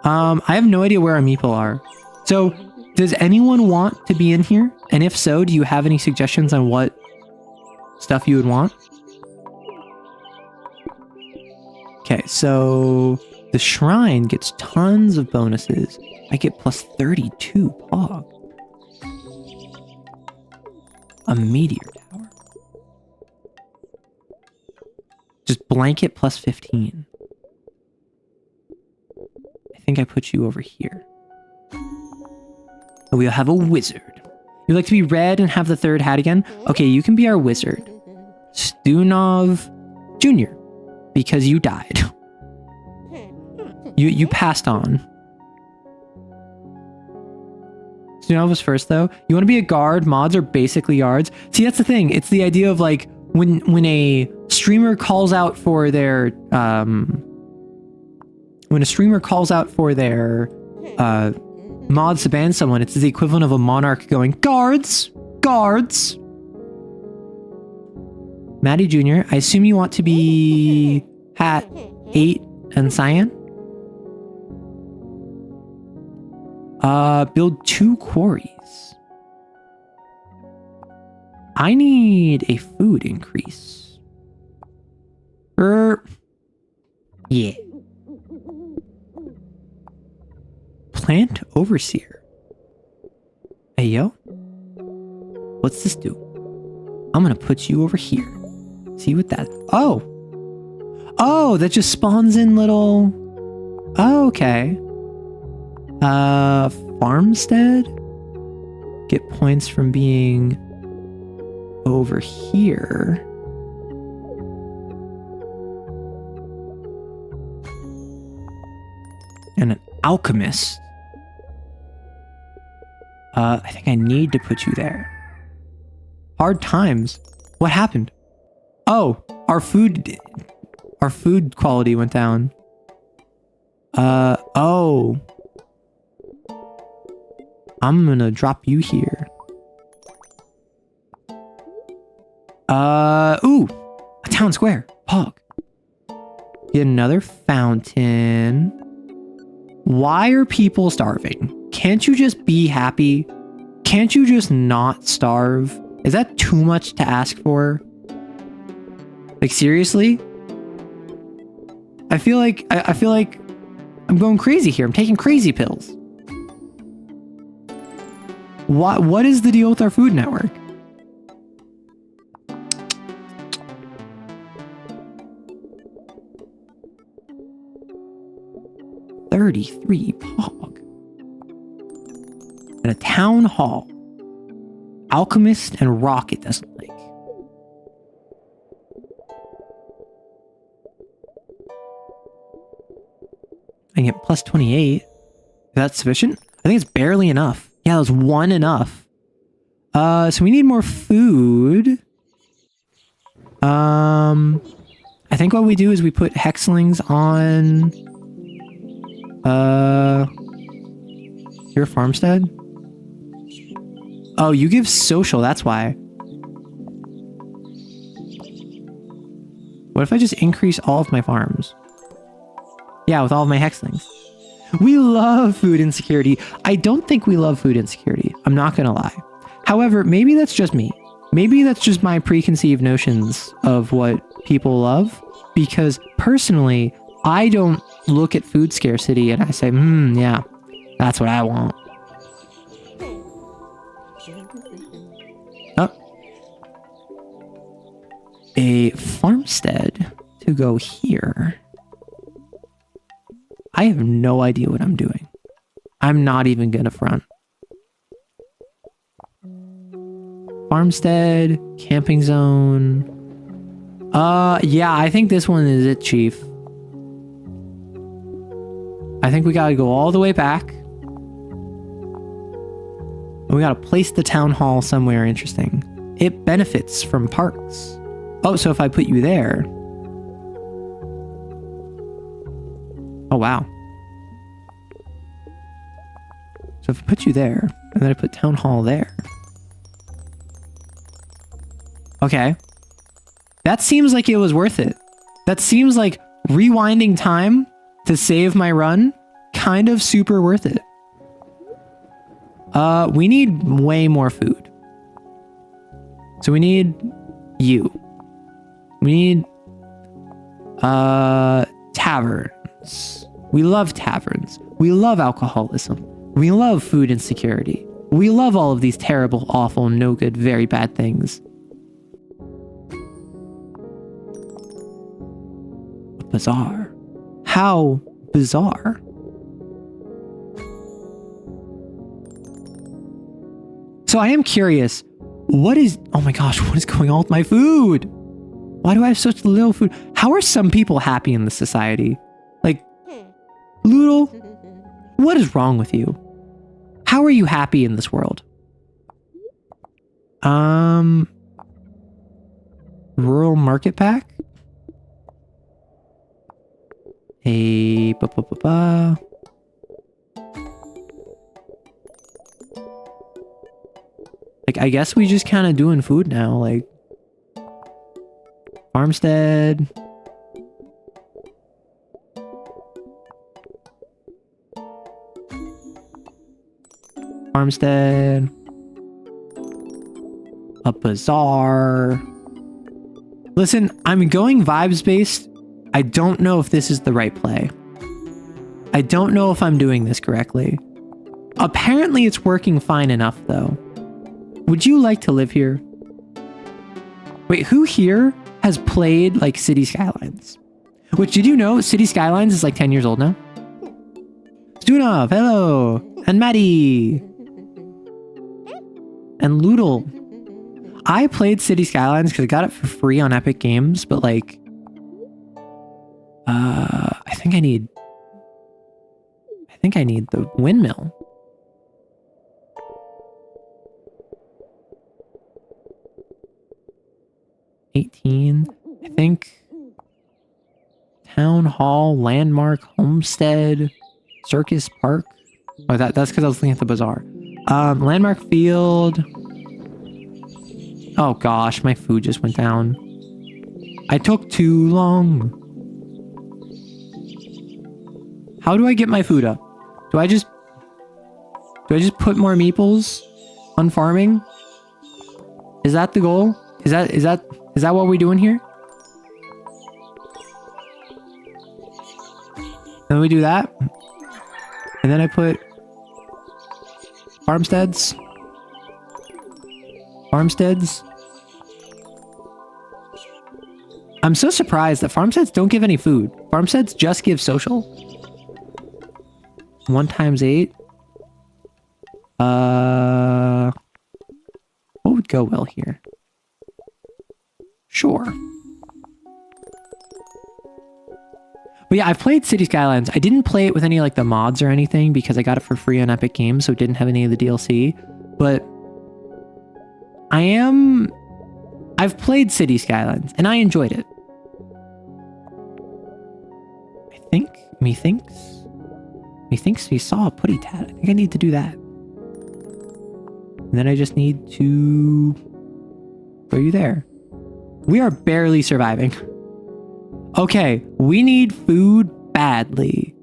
I have no idea where our meeple are. So does anyone want to be in here? And if so, do you have any suggestions on what stuff you would want? Okay, so the shrine gets tons of bonuses. I get +32 Pog. A meteor tower. Just blanket +15. I think I put you over here. Oh, we'll have a wizard. You'd like to be red and have the third hat again? Okay, you can be our wizard. Stunov Jr. Because you died. You passed on. Stunov was first though. You want to be a guard? Mods are basically yards. See, that's the thing. It's the idea of like when a streamer calls out for their mods to ban someone, it's the equivalent of a monarch going, "Guards! Guards!" Maddie Jr., I assume you want to be hat 8 and cyan? Build 2 quarries. I need a food increase. Yeah. Plant overseer. Hey, yo. What's this do? I'm gonna put you over here. See what that... Oh! Oh, that just spawns in little... Oh, okay. Farmstead? Get points from being over here. And an alchemist. I think I need to put you there. Hard times. What happened? Oh, our food quality went down. Oh. I'm gonna drop you here. Ooh, a town square. Pog. Get another fountain. Why are people starving? Can't you just be happy? Can't you just not starve? Is that too much to ask for? Like, seriously? I feel like I'm going crazy here. I'm taking crazy pills. What is the deal with our food network? $33 Pog. And a town hall. Alchemist and rocket doesn't like. I get plus 28. Is that sufficient? I think it's barely enough. Yeah, that was 1 enough. So we need more food. I think what we do is we put hexlings on your farmstead. Oh, you give social, that's why. What if I just increase all of my farms? Yeah, with all of my hexlings. We love food insecurity. I don't think we love food insecurity. I'm not gonna lie. However, maybe that's just me. Maybe that's just my preconceived notions of what people love. Because personally, I don't look at food scarcity and I say, yeah, that's what I want. Oh. A farmstead to go here. I have no idea what I'm doing. I'm not even gonna front. Farmstead, camping zone. Yeah, I think this one is it, Chief. I think we gotta go all the way back. And we gotta place the town hall somewhere interesting. It benefits from parks. Oh, so if I put you there. Oh, wow. So if I put you there, and then I put town hall there. Okay. That seems like it was worth it. That seems like rewinding time to save my run, kind of super worth it. We need way more food. So we need you. We need taverns. We love taverns. We love alcoholism. We love food insecurity. We love all of these terrible, awful, no good, very bad things. Bizarre. How bizarre. So I am curious, what is... Oh my gosh, what is going on with my food? Why do I have such little food? How are some people happy in this society? Like, Loodle, what is wrong with you? How are you happy in this world? Rural market pack? Like, I guess we just kind of doing food now, like farmstead. Farmstead. A bazaar. Listen, I'm going vibes based. I don't know if this is the right play. I don't know if I'm doing this correctly. Apparently it's working fine enough though. Would you like to live here? Wait, who here has played like City Skylines? Which, did you know City Skylines is like 10 years old now? Stunov, hello! And Maddie! And Loodle. I played City Skylines because I got it for free on Epic Games, but like... I think I need the windmill. I think Town Hall, Landmark, Homestead, Circus Park. Oh, that's because I was looking at the bazaar. Landmark Field. Oh gosh, my food just went down. I took too long. How do I get my food up? Do I just put more meeples on farming? Is that the goal? Is that what we're doing here? Then we do that. And then I put farmsteads. Farmsteads. I'm so surprised that farmsteads don't give any food. Farmsteads just give social. 1 times 8. What would go well here? Sure. But But yeah, I've played City Skylines. I didn't play it with any like the mods or anything because I got it for free on Epic Games, so it didn't have any of the DLC. But I've played City Skylines and I enjoyed it. Methinks we saw a putty tat. I think I need to do that. And then I just need to throw you there. We are barely surviving. Okay, we need food badly.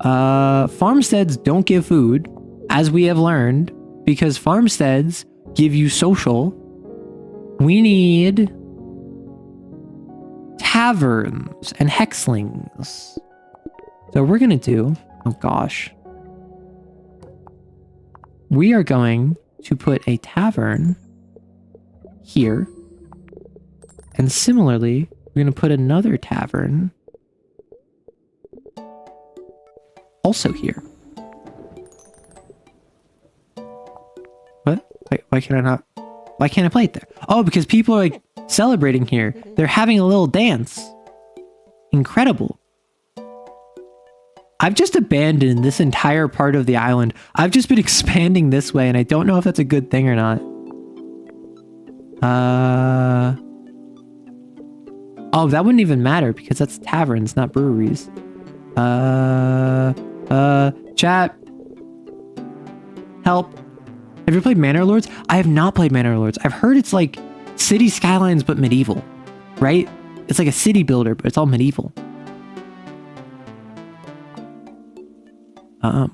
Farmsteads don't give food, as we have learned, because farmsteads give you social. We need taverns and hexlings. So we're gonna do, oh gosh. We are going to put a tavern here. And similarly, we're going to put another tavern also here. What? Wait, why can't I play it there? Oh, because people are like celebrating here. They're having a little dance. Incredible. I've just abandoned this entire part of the island. I've just been expanding this way, and I don't know if that's a good thing or not. Oh, that wouldn't even matter because that's taverns, not breweries. Chat. Help. Have you played Manor Lords? I have not played Manor Lords. I've heard it's like City Skylines, but medieval, right? It's like a city builder, but it's all medieval.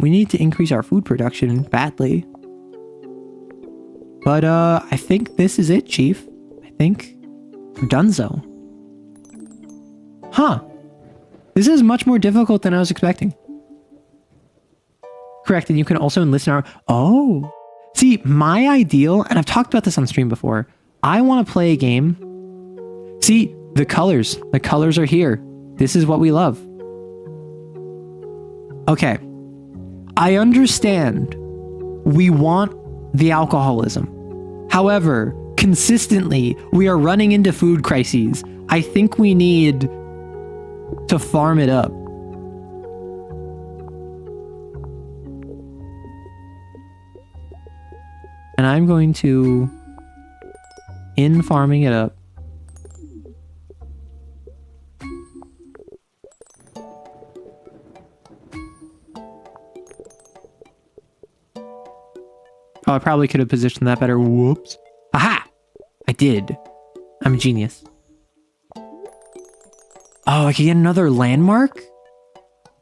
We need to increase our food production badly. But I think this is it, Chief. I think we're donezo. Huh. This is much more difficult than I was expecting. Correct, and you can also enlist in our... Oh. See, my ideal, and I've talked about this on stream before, I want to play a game... See, the colors. The colors are here. This is what we love. Okay. I understand we want the alcoholism. However, consistently, we are running into food crises. I think we need to farm it up. And I'm going to, in farming it up, oh, I probably could have positioned that better. Whoops. Aha! I did. I'm a genius. Oh, I can get another landmark?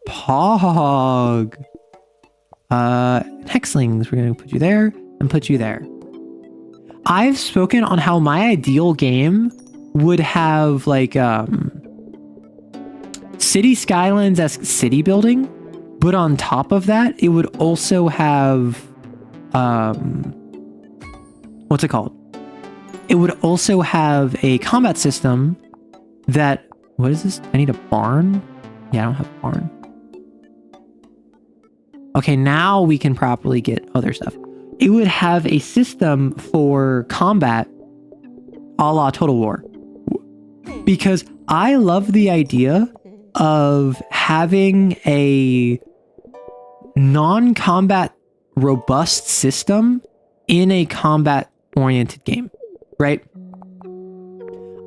Pog. Hexlings. We're going to put you there and put you there. I've spoken on how my ideal game would have like City Skylines-esque city building, but on top of that, it would also have what's it called? It would also have a combat system that, what is this? I need a barn? Yeah, I don't have a barn. Okay, now we can properly get other stuff. It would have a system for combat a la Total War. Because I love the idea of having a non-combat robust system in a combat-oriented game, right?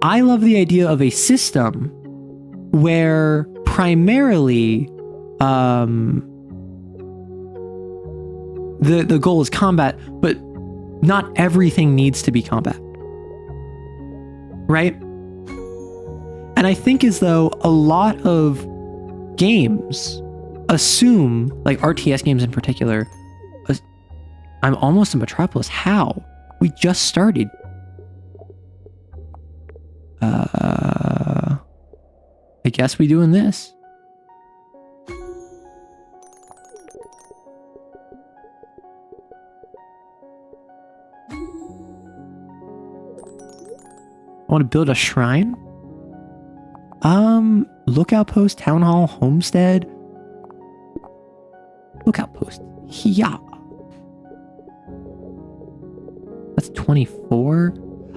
I love the idea of a system where primarily the goal is combat, but not everything needs to be combat, right? And I think as though a lot of games assume, like RTS games in particular, I'm almost in Metropolis. How? We just started. I guess we doing this. I want to build a shrine. Lookout post, town hall, homestead. Lookout post. Yeah. That's 24.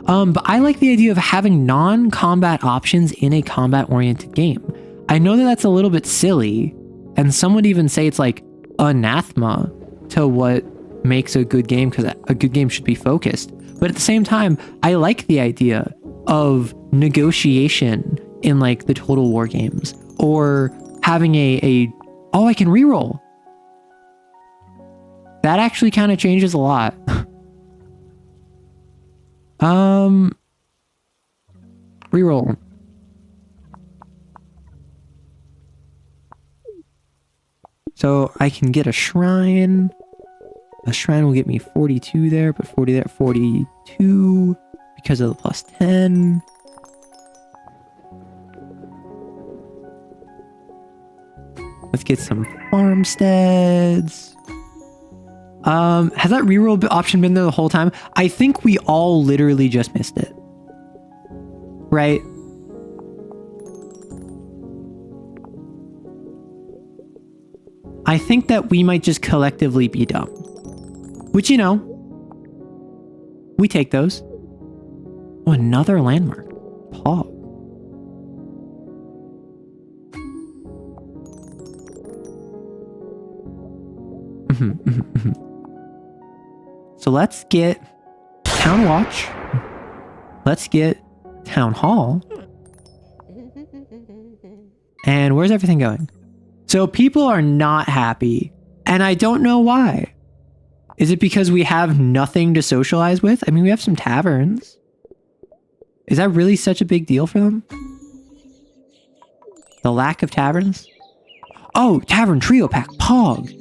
But I like the idea of having non-combat options in a combat-oriented game. I know that that's a little bit silly, and some would even say it's like anathema to what makes a good game, because a good game should be focused. But at the same time, I like the idea of negotiation in like the Total War games, or having oh, I can reroll. That actually kind of changes a lot. Reroll. So I can get a shrine. A shrine will get me 42 there, but 40 there, 42 because of the plus 10. Let's get some farmsteads. Has that reroll option been there the whole time? I think we all literally just missed it. Right? I think that we might just collectively be dumb. Which, you know, we take those. Oh, another landmark. Pog. So let's get Town Watch. Let's get Town Hall. And where's everything going? So people are not happy, and I don't know why. Is it because we have nothing to socialize with? I mean, we have some taverns. Is that really such a big deal for them? The lack of taverns? Oh, tavern trio pack, Pog.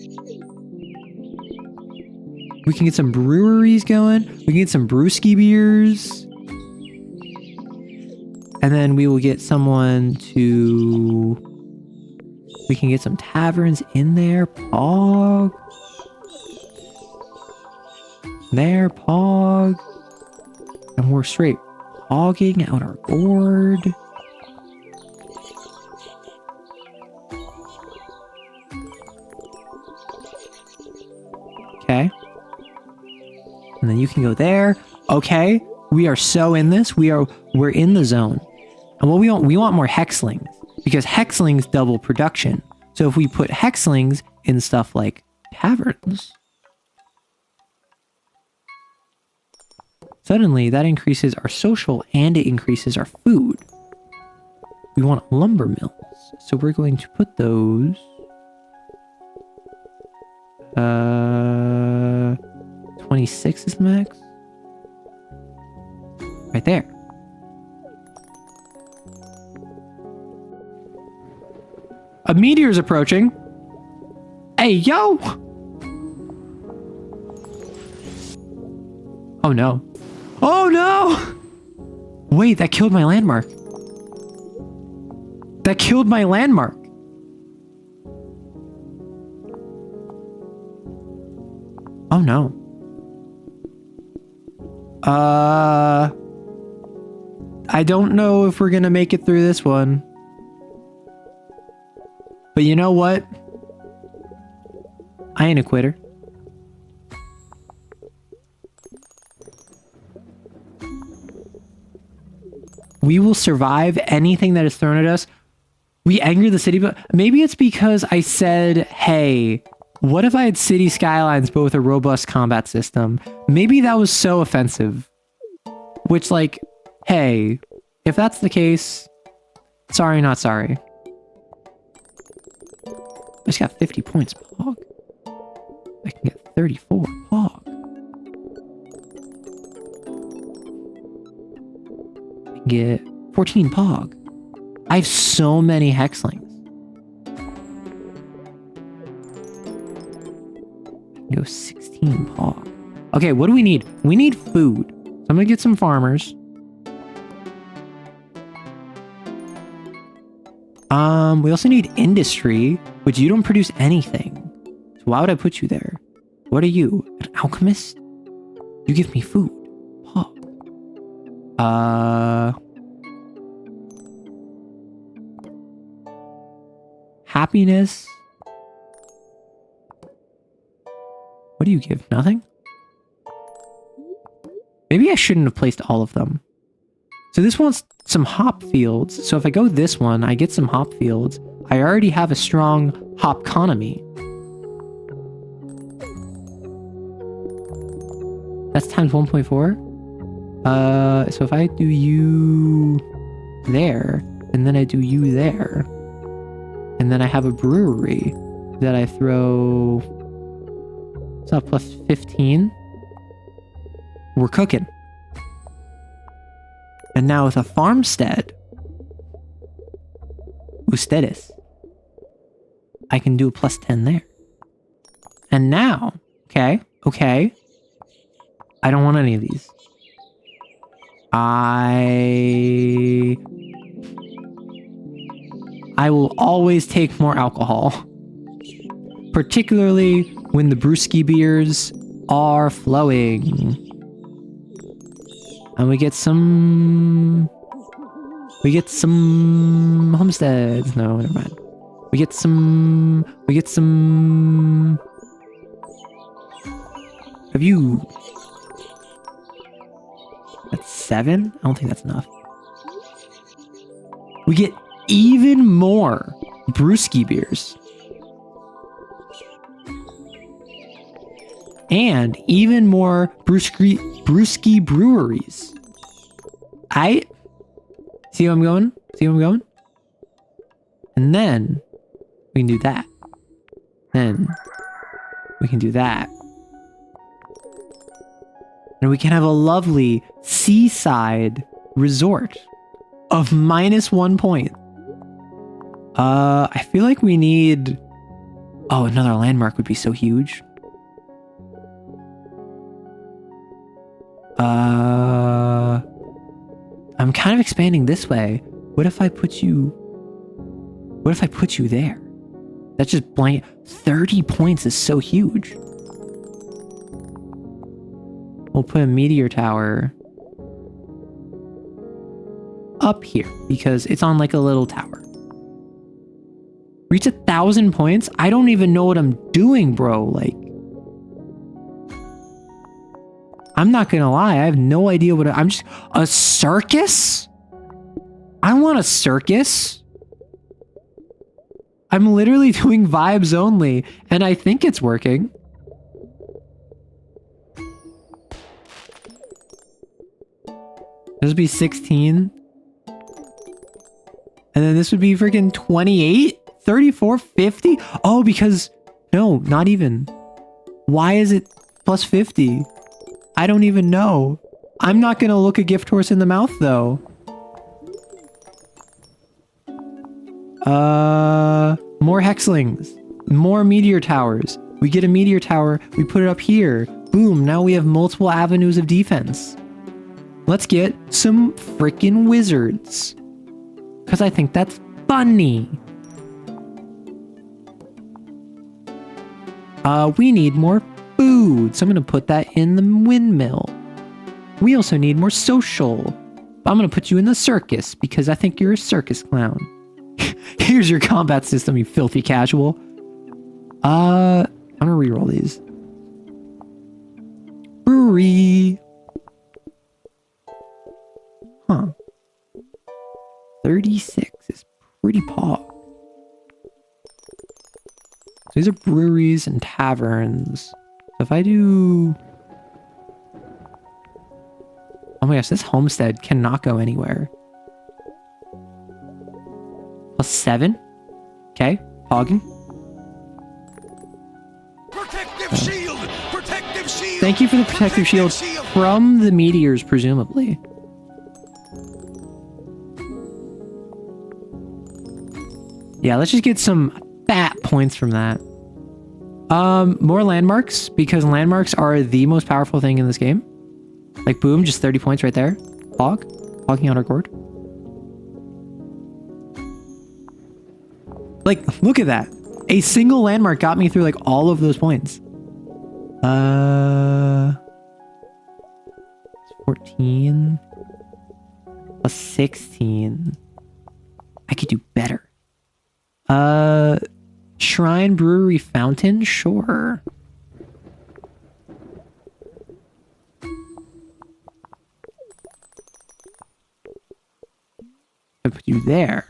We can get some breweries going. We can get some brewski beers. And then we will get someone to... We can get some taverns in there. Pog. There, Pog. And we're straight pogging out our gourd. Okay. And then you can go there. Okay. We are so in this. We're in the zone. And what we want more hexlings, because hexlings double production. So if we put hexlings in stuff like taverns, suddenly that increases our social and it increases our food. We want lumber mills. So we're going to put those 26 is the max. Right there. A meteor's approaching. Hey, yo! Oh no. Oh no! Wait, that killed my landmark. That killed my landmark. Oh no. I don't know if we're gonna make it through this one. But you know what? I ain't a quitter. We will survive anything that is thrown at us. We angered the city, but maybe it's because I said, hey, what if I had city skylines but with a robust combat system? Maybe that was so offensive. Which, like, hey, if that's the case, sorry, not sorry. I just got 50 points, Pog. I can get 34, Pog. I can get 14, Pog. I have so many hexlings. I can go 16, Pog. Okay, what do we need? We need food. So I'm gonna get some farmers. We also need industry, which you don't produce anything. So why would I put you there? What are you? An alchemist? You give me food. Pog. Happiness. What do you give? Nothing? Maybe I shouldn't have placed all of them. So this wants some hop fields. So if I go this one, I get some hop fields. I already have a strong hop economy. That's times 1.4. So if I do you there, and then I do you there, and then I have a brewery that I throw, it's not plus 15. We're cooking. And now with a farmstead, ustedes, I can do a plus 10 there. And now, okay, I don't want any of these. I will always take more alcohol. Particularly when the brewski beers are flowing. And we get some homesteads. No, never mind. We get some have you? That's 7? I don't think that's enough. We get even more brewski beers. And even more brewski breweries. I see where I'm going? And then we can do that. Then we can do that. And we can have a lovely seaside resort of -1 point. I feel like we need... Oh, another landmark would be so huge. I'm kind of expanding this way. What if I put you there? That's just blank. 30 points is so huge. We'll put a meteor tower up here because it's on like a little tower. Reach 1,000 points? I don't even know what I'm doing, bro. Like, I'm not gonna lie. I have no idea what I'm just... A circus? I want a circus. I'm literally doing vibes only, and I think it's working. This would be 16. And then this would be freaking 28? 34? 50? Oh, because... No, not even. Why is it plus 50? I don't even know. I'm not gonna look a gift horse in the mouth, though. More hexlings. More meteor towers. We get a meteor tower, we put it up here. Boom, now we have multiple avenues of defense. Let's get some freaking wizards. Because I think that's funny. We need more food, so I'm gonna put that in the windmill. We also need more social. But I'm gonna put you in the circus because I think you're a circus clown. Here's your combat system, you filthy casual. I'm gonna reroll these. Brewery. Huh. 36 is pretty pog. So these are breweries and taverns. So if I do... Oh my gosh, this homestead cannot go anywhere. Plus 7. Okay, hogging. Protective shield! Protective shield! Thank you for the protective shield from the meteors, presumably. Yeah, let's just get some fat points from that. More landmarks, because landmarks are the most powerful thing in this game. Like, boom, just 30 points right there. Hogging out our gourd. Like, look at that. A single landmark got me through, like, all of those points. 14. Plus 16. I could do better. Shrine Brewery Fountain? Sure. I put you there,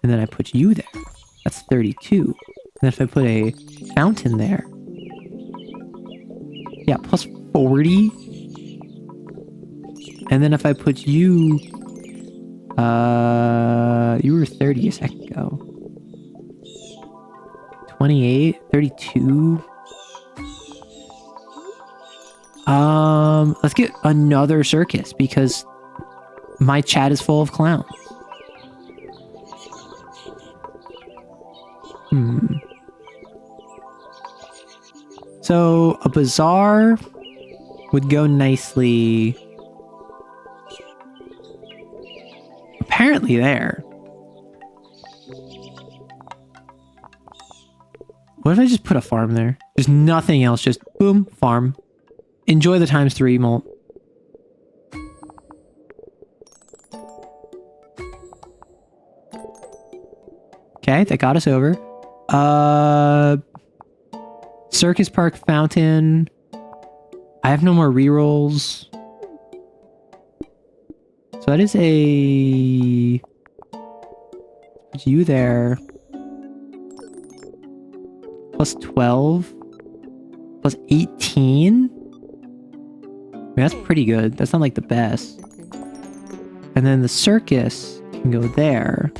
and then I put you there, that's 32. And then if I put a fountain there, yeah, plus 40. And then if I put you, you were 30 a second ago. 28, 32. Let's get another circus because my chat is full of clowns. So a bazaar would go nicely. Apparently there. What if I just put a farm there? There's nothing else, just boom, farm. Enjoy the ×3 molt. Okay, that got us over. Circus Park Fountain. I have no more rerolls. So that is a... Put you there. Plus 12. Plus 18. I mean, that's pretty good. That's not like the best. And then the circus can go there.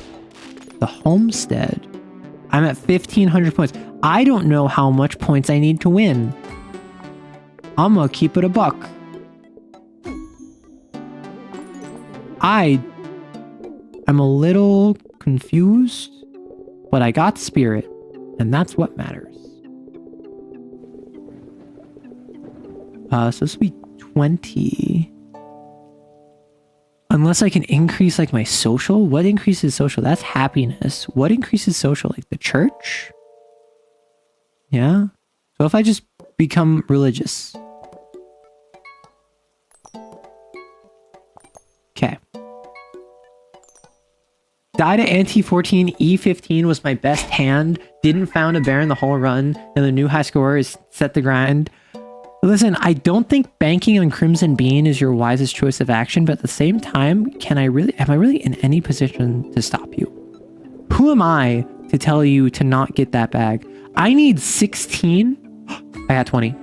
The homestead. I'm at 1,500 points. I don't know how much points I need to win. I'm gonna keep it a buck. I'm a little confused, but I got spirit, and that's what matters. So this will be 20. Unless I can increase like my social. What increases social? That's happiness. What increases social? Like the church? Yeah. So if I just become religious. Okay. Died at Ante 14, E15 was my best hand. Didn't found a Baron the whole run. And the new high score is set the grind. Listen, I don't think banking on Crimson Bean is your wisest choice of action, but at the same time, am I really in any position to stop you? Who am I to tell you to not get that bag? I need 16. I got 20.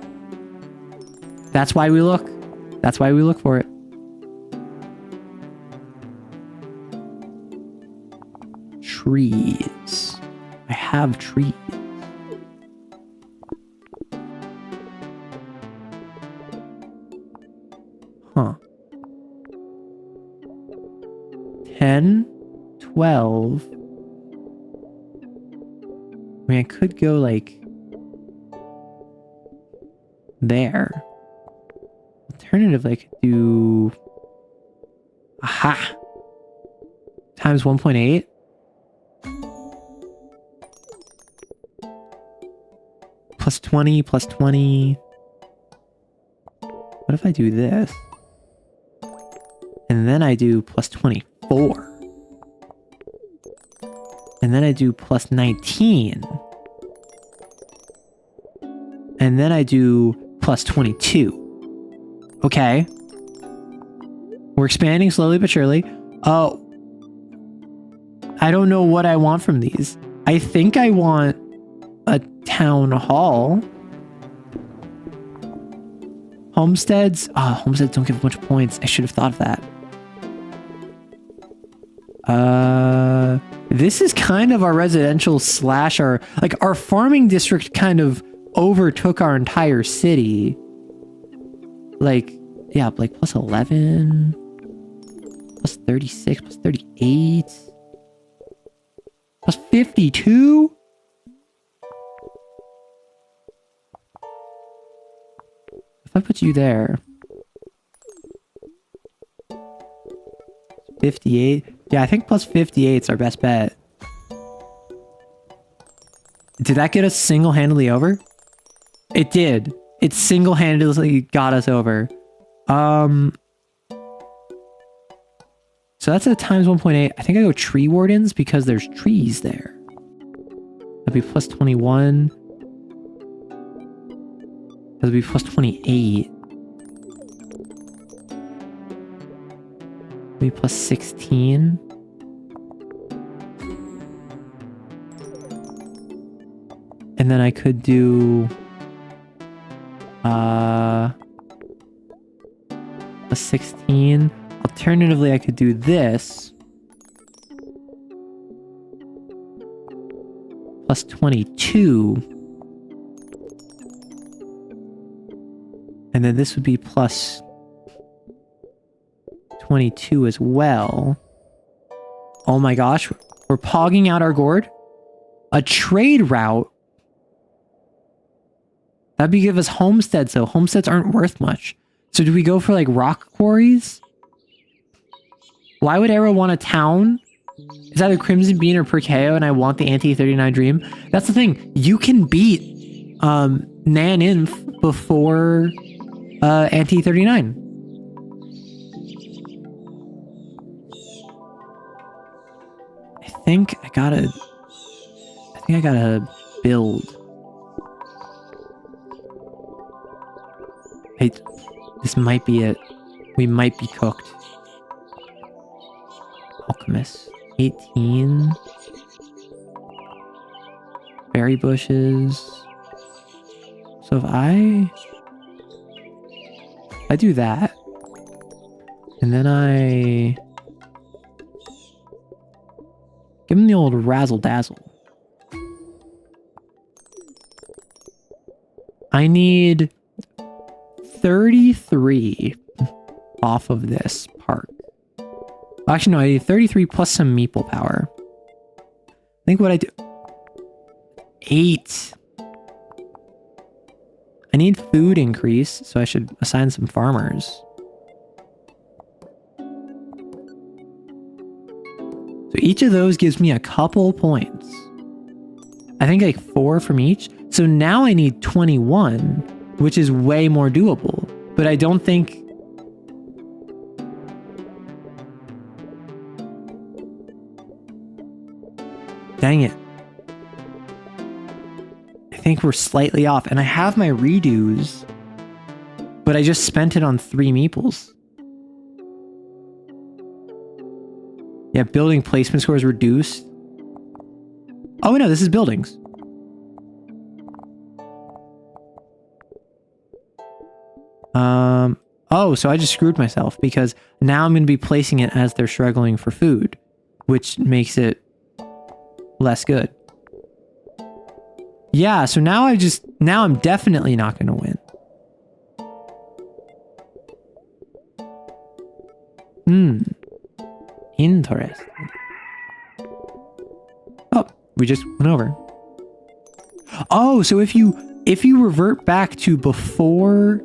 That's why we look. That's why we look for it. Trees. I have trees. Huh. 10, 12. I mean, I could go like there. Alternatively, I could do... Aha! Times 1.8. Plus 20, plus 20. What if I do this? And then I do plus 24. And then I do plus 19. And then I do plus 22. Okay. We're expanding slowly but surely. Oh. I don't know what I want from these. I think I want a town hall. Homesteads? Homesteads don't give much points. I should have thought of that. This is kind of our residential slash our farming district kind of overtook our entire city. Like, yeah, like plus 11, plus 36, plus 38, plus 52. If I put you there, 58. Yeah, I think plus 58 is our best bet. Did that get us single-handedly over? It did. It single-handedly got us over. So that's a times 1.8. I think I go tree wardens because there's trees there. That'd be plus 21. That'd be plus 28. Maybe plus 16. And then I could do a 16. Alternatively, I could do this plus 22. And then this would be plus 22 as well. Oh my gosh, we're pogging out our gourd. A trade route. That'd be give us homesteads though. Homesteads aren't worth much. So do we go for like rock quarries? Why would Arrow want a town? It's either Crimson Bean or Perkeo, and I want the Anti-39 Dream. That's the thing. You can beat Nan-Inf before Anti-39. I think I gotta build. Hey, this might be it. We might be cooked. Alchemist. 18. Berry bushes. So if I do that, and then I give him the old razzle dazzle. I need 33 off of this park. Actually, no, I need 33 plus some meeple power. I think what I do... 8. I need food increase, so I should assign some farmers. So each of those gives me a couple points. I think like 4 from each. So now I need 21, which is way more doable. But I don't think... Dang it. I think we're slightly off. And I have my redos, but I just spent it on 3 meeples. Yeah, building placement score is reduced. Oh, no, this is buildings. Oh, so I just screwed myself because now I'm going to be placing it as they're struggling for food, which makes it less good. Yeah, so now I'm definitely not going to win. Interesting. Oh, we just went over. Oh, so if you revert back to before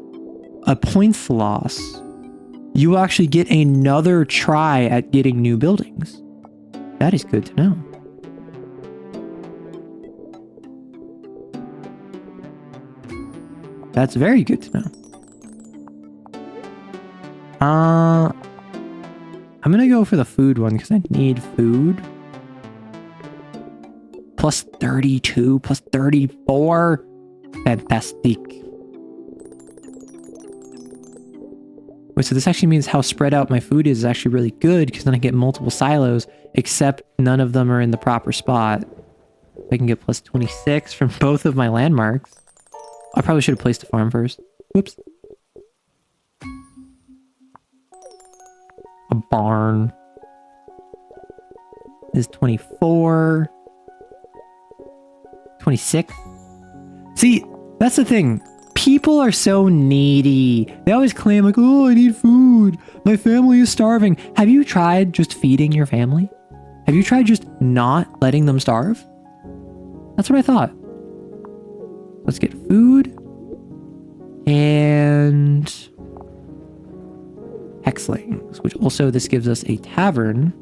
a points loss, you will actually get another try at getting new buildings. That is good to know. That's very good to know. I'm gonna go for the food one because I need food. Plus 32, plus 34. Fantastic. Wait, so this actually means how spread out my food is actually really good because then I get multiple silos, except none of them are in the proper spot. I can get plus 26 from both of my landmarks. I probably should have placed a farm first. Whoops. A barn is 24. 26. See, that's the thing. People are so needy. They always claim like, oh, I need food. My family is starving. Have you tried just feeding your family? Have you tried just not letting them starve? That's what I thought. Let's get food. And hexlings, which also this gives us a tavern.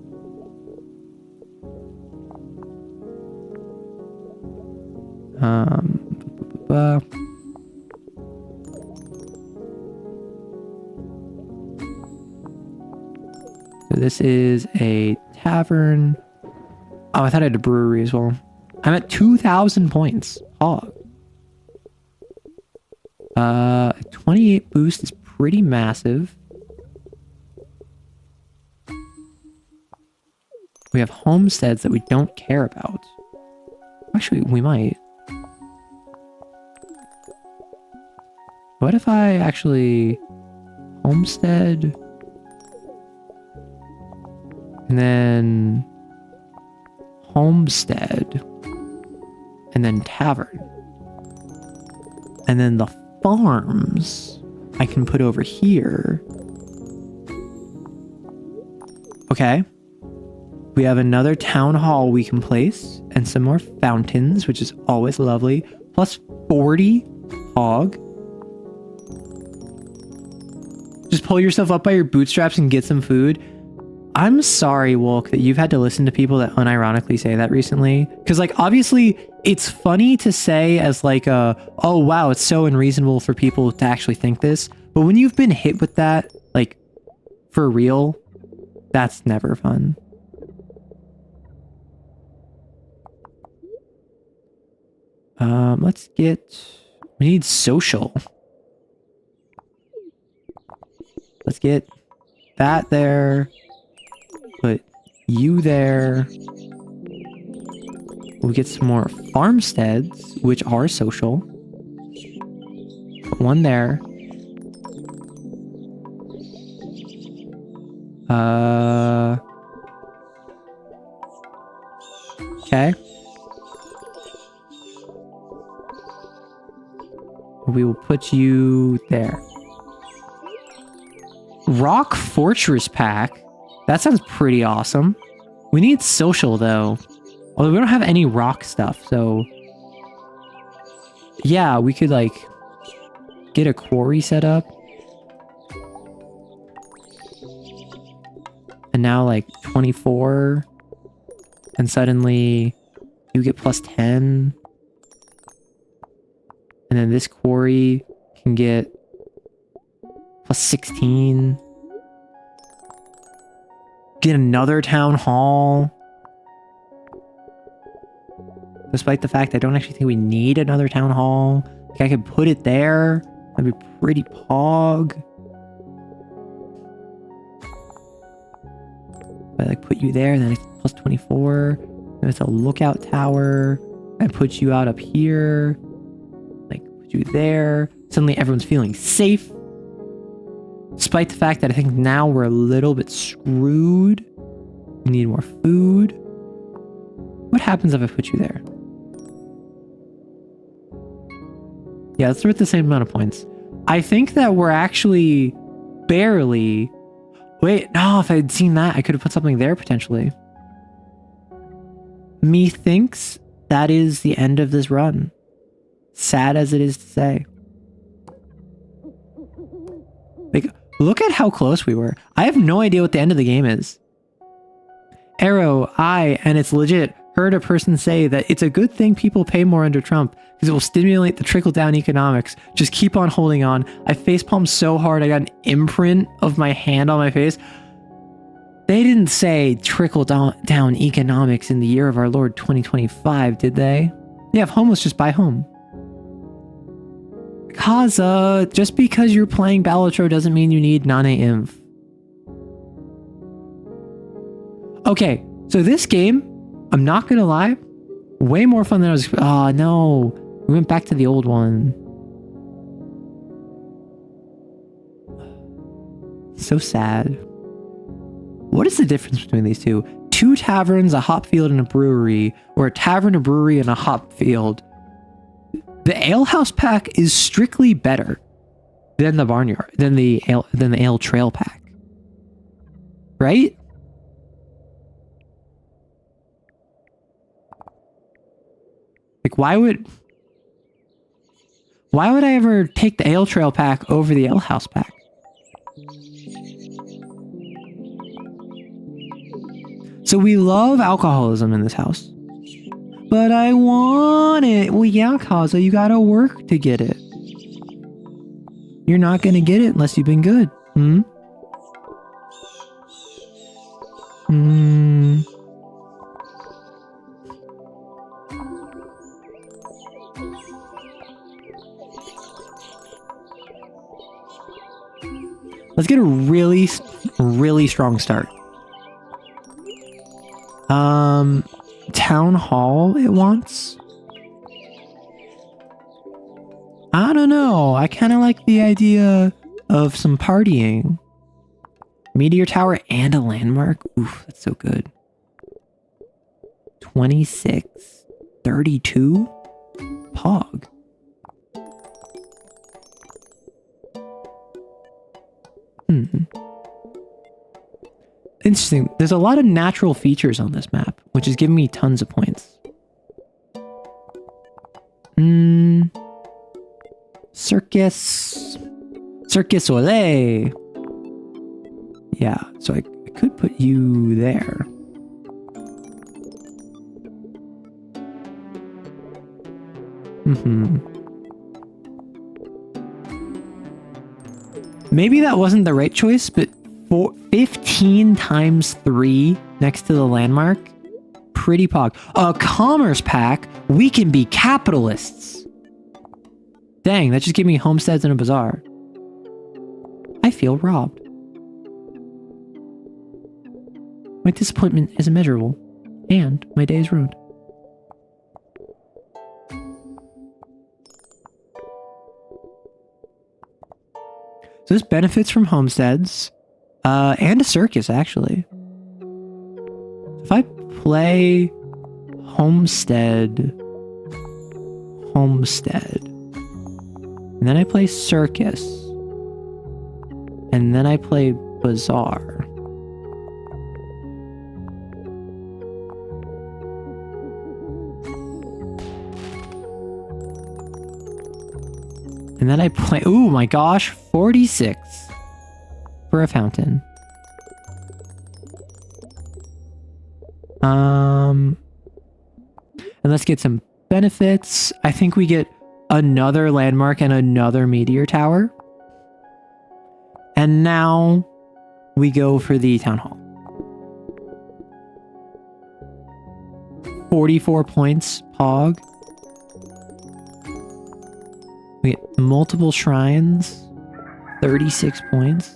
So this is a tavern. Oh, I thought I had a brewery as well. I'm at 2,000 points. Hog. 28 boost is pretty massive. We have homesteads that we don't care about. Actually, we might. What if I actually homestead and then homestead and then tavern, and then the farms I can put over here. Okay. We have another town hall we can place and some more fountains, which is always lovely. Plus 40 hog. Just pull yourself up by your bootstraps and get some food. I'm sorry, Wolk, that you've had to listen to people that unironically say that recently. Because, like, obviously, it's funny to say as, like, oh, wow, it's so unreasonable for people to actually think this. But when you've been hit with that, like, for real, that's never fun. Let's get... We need social. Let's get that there. Put you there. We'll get some more farmsteads, which are social. Put one there. Okay. We will put you there. Rock Fortress Pack. That sounds pretty awesome. We need social, though. Although we don't have any rock stuff, so... Yeah, we could, like, get a quarry set up. And now, like, 24. And suddenly, you get plus 10. And then this quarry can get plus 16. Get another town hall. Despite the fact I don't actually think we need another town hall. Like, I could put it there. That'd be pretty pog. I like put you there, then it's plus 24. Then it's a lookout tower. I put you out up here. Like, put you there. Suddenly everyone's feeling safe. Despite the fact that I think now we're a little bit screwed. We need more food. What happens if I put you there? Yeah, that's worth the same amount of points. I think that we're actually barely... Wait, no, if I'd seen that, I could have put something there potentially. Methinks that is the end of this run. Sad as it is to say. Like, look at how close we were. I have no idea what the end of the game is. Arrow, and it's legit, heard a person say that it's a good thing people pay more under Trump because it will stimulate the trickle-down economics. Just keep on holding on. I facepalmed so hard I got an imprint of my hand on my face. They didn't say trickle-down economics in the year of our Lord 2025, did they? Yeah, if homeless, just buy home. Kaza, just because you're playing Balatro doesn't mean you need Nane Inv. Okay, so this game, I'm not gonna lie, way more fun than I was... Oh, no. We went back to the old one. So sad. What is the difference between these two? 2 taverns, a hop field, and a brewery, or a tavern, a brewery, and a hop field. The alehouse pack is strictly better than the barnyard, than the ale trail pack. Right? Like, why would I ever take the ale trail pack over the alehouse pack? So we love alcoholism in this house. But I want it. Well, yeah, Kaza, you gotta work to get it. You're not gonna get it unless you've been good. Let's get a really, really strong start. Town hall it wants? I don't don't know. I kind of like the idea of some partying. Meteor tower and a landmark. Oof, that's so good. 26, 32? Pog. Interesting. There's a lot of natural features on this map, which is giving me tons of points. Circus. Circus Olay. Yeah, so I could put you there. Maybe that wasn't the right choice, but 15 times 3 next to the landmark? Pretty pog. A commerce pack? We can be capitalists. Dang, that just gave me homesteads and a bazaar. I feel robbed. My disappointment is immeasurable, and my day is ruined. So this benefits from homesteads, and a circus, actually. If I play homestead, and then I play circus, and then I play bazaar. And then I play, ooh my gosh, 46 for a fountain. And let's get some benefits. I think we get another landmark and another meteor tower. And now we go for the town hall. 44 points, pog. We get multiple shrines, 36 points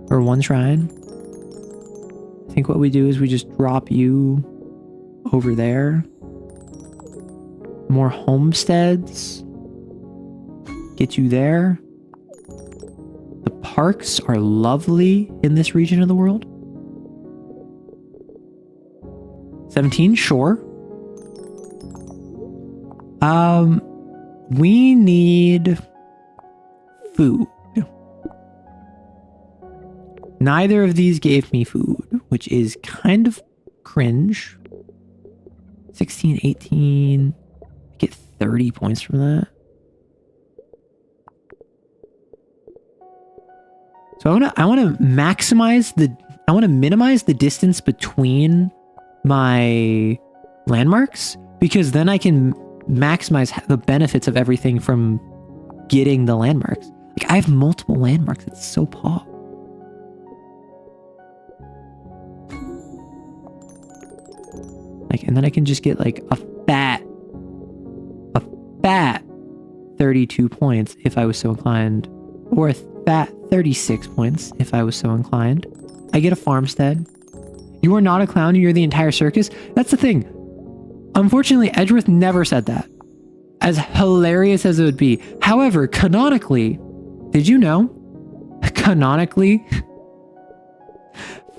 for one shrine. I think what we do is we just drop you over there. More homesteads. Get you there. The parks are lovely in this region of the world. 17, sure. We need food. Neither of these gave me food, which is kind of cringe. 16, 18. Get 30 points from that. So I want to minimize the distance between my landmarks, because then I can maximize the benefits of everything from getting the landmarks. Like, I have multiple landmarks. It's so pog. Like, and then I can just get like a fat 32 points if I was so inclined, or a fat 36 points if I was so inclined. I get a farmstead. You are not a clown, you're the entire circus. That's the thing. Unfortunately, Edgeworth never said that. As hilarious as it would be. However, canonically, did you know? Canonically,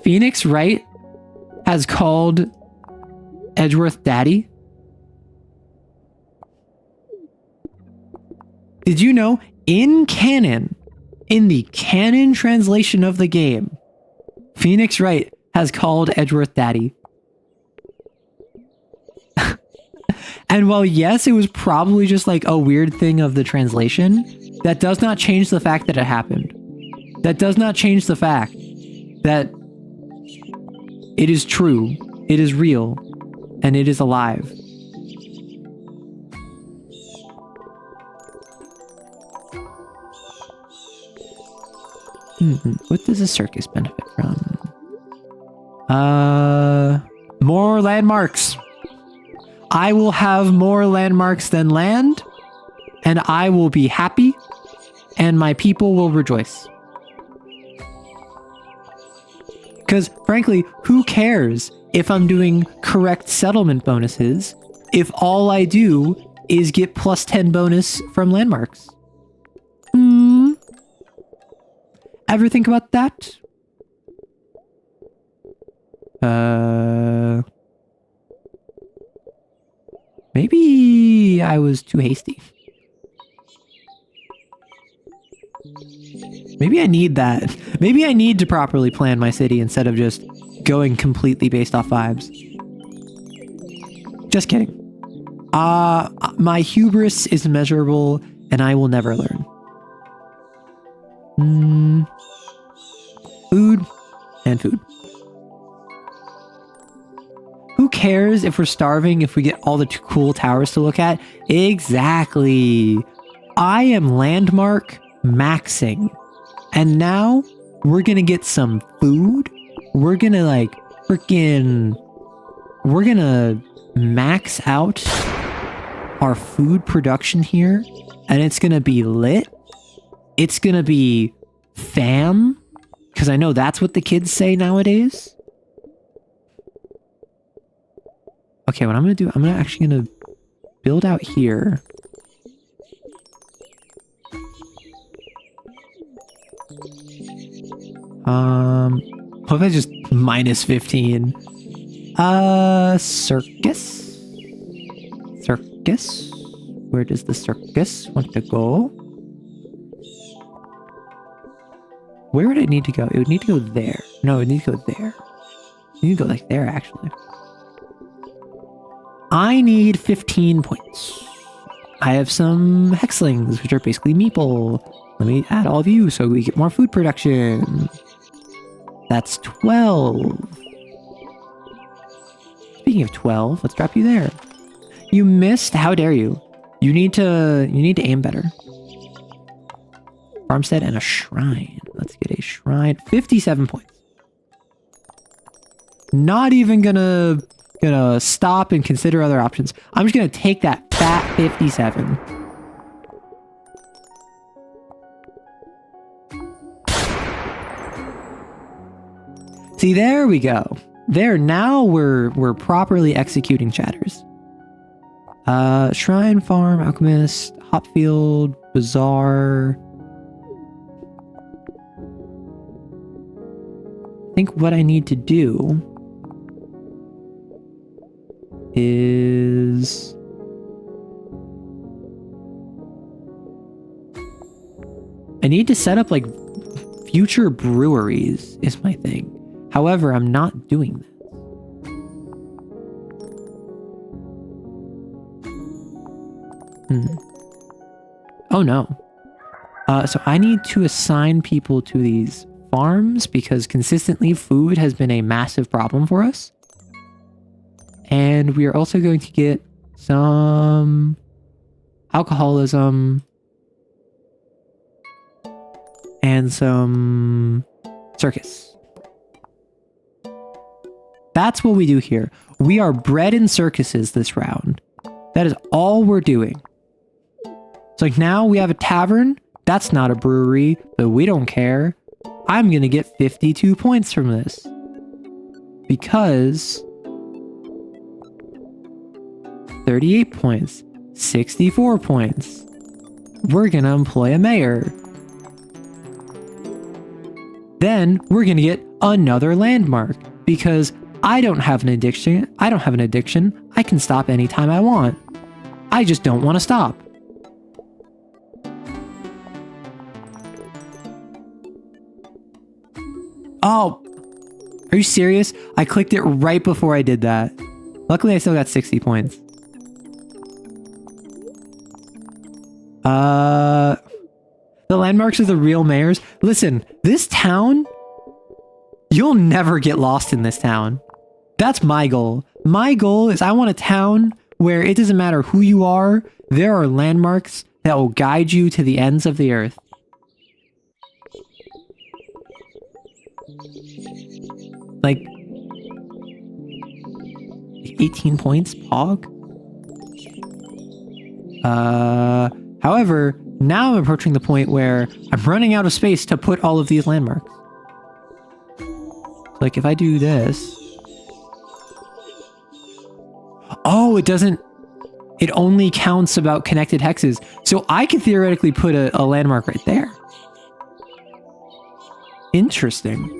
Phoenix Wright has called Edgeworth Daddy. Did you know? In canon, in the canon translation of the game, Phoenix Wright has called Edgeworth Daddy. And while yes, it was probably just like a weird thing of the translation, that does not change the fact that it happened. That does not change the fact that it is true, it is real, and it is alive. What does a circus benefit from? More landmarks. I will have more landmarks than land, and I will be happy, and my people will rejoice. Because, frankly, who cares if I'm doing correct settlement bonuses if all I do is get plus 10 bonus from landmarks? ever think about that? Maybe I was too hasty. Maybe I need that. Maybe I need to properly plan my city instead of just going completely based off vibes. Just kidding. My hubris is immeasurable and I will never learn. Food and food. Who cares if we're starving if we get all the cool towers to look at? Exactly. I am landmark maxing. And now we're gonna get some food. We're gonna we're gonna max out our food production here. And it's gonna be lit. It's gonna be fam. Because I know that's what the kids say nowadays. Okay, what I'm gonna do, I'm actually gonna build out here. What if I just minus 15? Circus? Circus? Where does the circus want to go? Where would it need to go? It would need to go there. No, it would need to go there. It need to go like there, actually. I need 15 points. I have some hexlings, which are basically meeple. Let me add all of you so we get more food production. That's 12. Speaking of 12, let's drop you there. You missed? How dare you? You need to aim better. Farmstead and a shrine. Let's get a shrine. 57 points. Not even gonna stop and consider other options. I'm just gonna take that fat 57. See, there we go. There, now we're properly executing chatters. Shrine, farm, alchemist, hopfield, bazaar. I think what I need to do is I need to set up like future breweries is my thing. However, I'm not doing that. Oh no. So I need to assign people to these farms because consistently food has been a massive problem for us. And we are also going to get some alcoholism and some circus. That's what we do here. We are bred in circuses this round. That is all we're doing. It's like now we have a tavern. That's not a brewery, but we don't care. I'm going to get 52 points from this. Because 38 points, 64 points. We're going to employ a mayor. Then we're going to get another landmark because I don't have an addiction. I can stop anytime I want. I just don't want to stop. Oh, are you serious? I clicked it right before I did that. Luckily, I still got 60 points. The landmarks are the real mayors. Listen, this town, you'll never get lost in this town. That's my goal. My goal is I want a town where it doesn't matter who you are, there are landmarks that will guide you to the ends of the earth. Like 18 points, Pog? However, now I'm approaching the point where I'm running out of space to put all of these landmarks. Like if I do this... Oh, it doesn't... It only counts about connected hexes. So I could theoretically put a landmark right there. Interesting.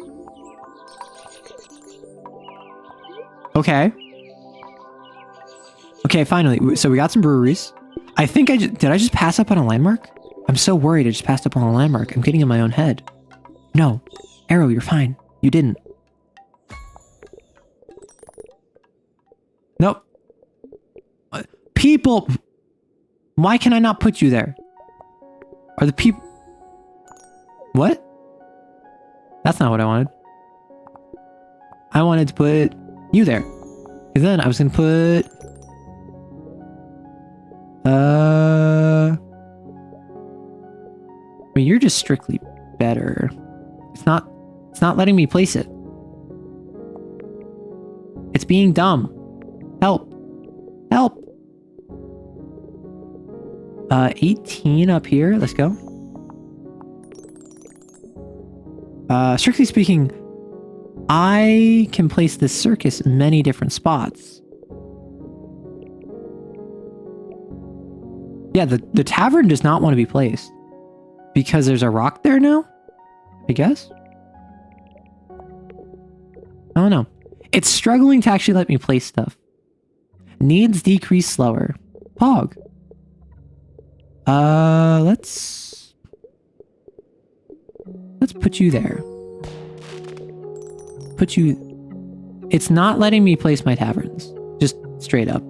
Okay. Okay, finally. So we got some breweries. I think did I just pass up on a landmark? I'm so worried I just passed up on a landmark. I'm getting in my own head. No. Arrow, you're fine. You didn't. Nope. People! Why can I not put you there? Are the people... What? That's not what I wanted. I wanted to put you there. Because then I was going to put... I mean, you're just strictly better. It's not letting me place it. It's being dumb. Help. Help. 18 up here. Let's go. Strictly speaking, I can place this circus in many different spots. Yeah, the tavern does not want to be placed. Because there's a rock there now? I guess? I don't know. It's struggling to actually let me place stuff. Needs decrease slower. Pog. Let's put you there. Put you... It's not letting me place my taverns. Just straight up.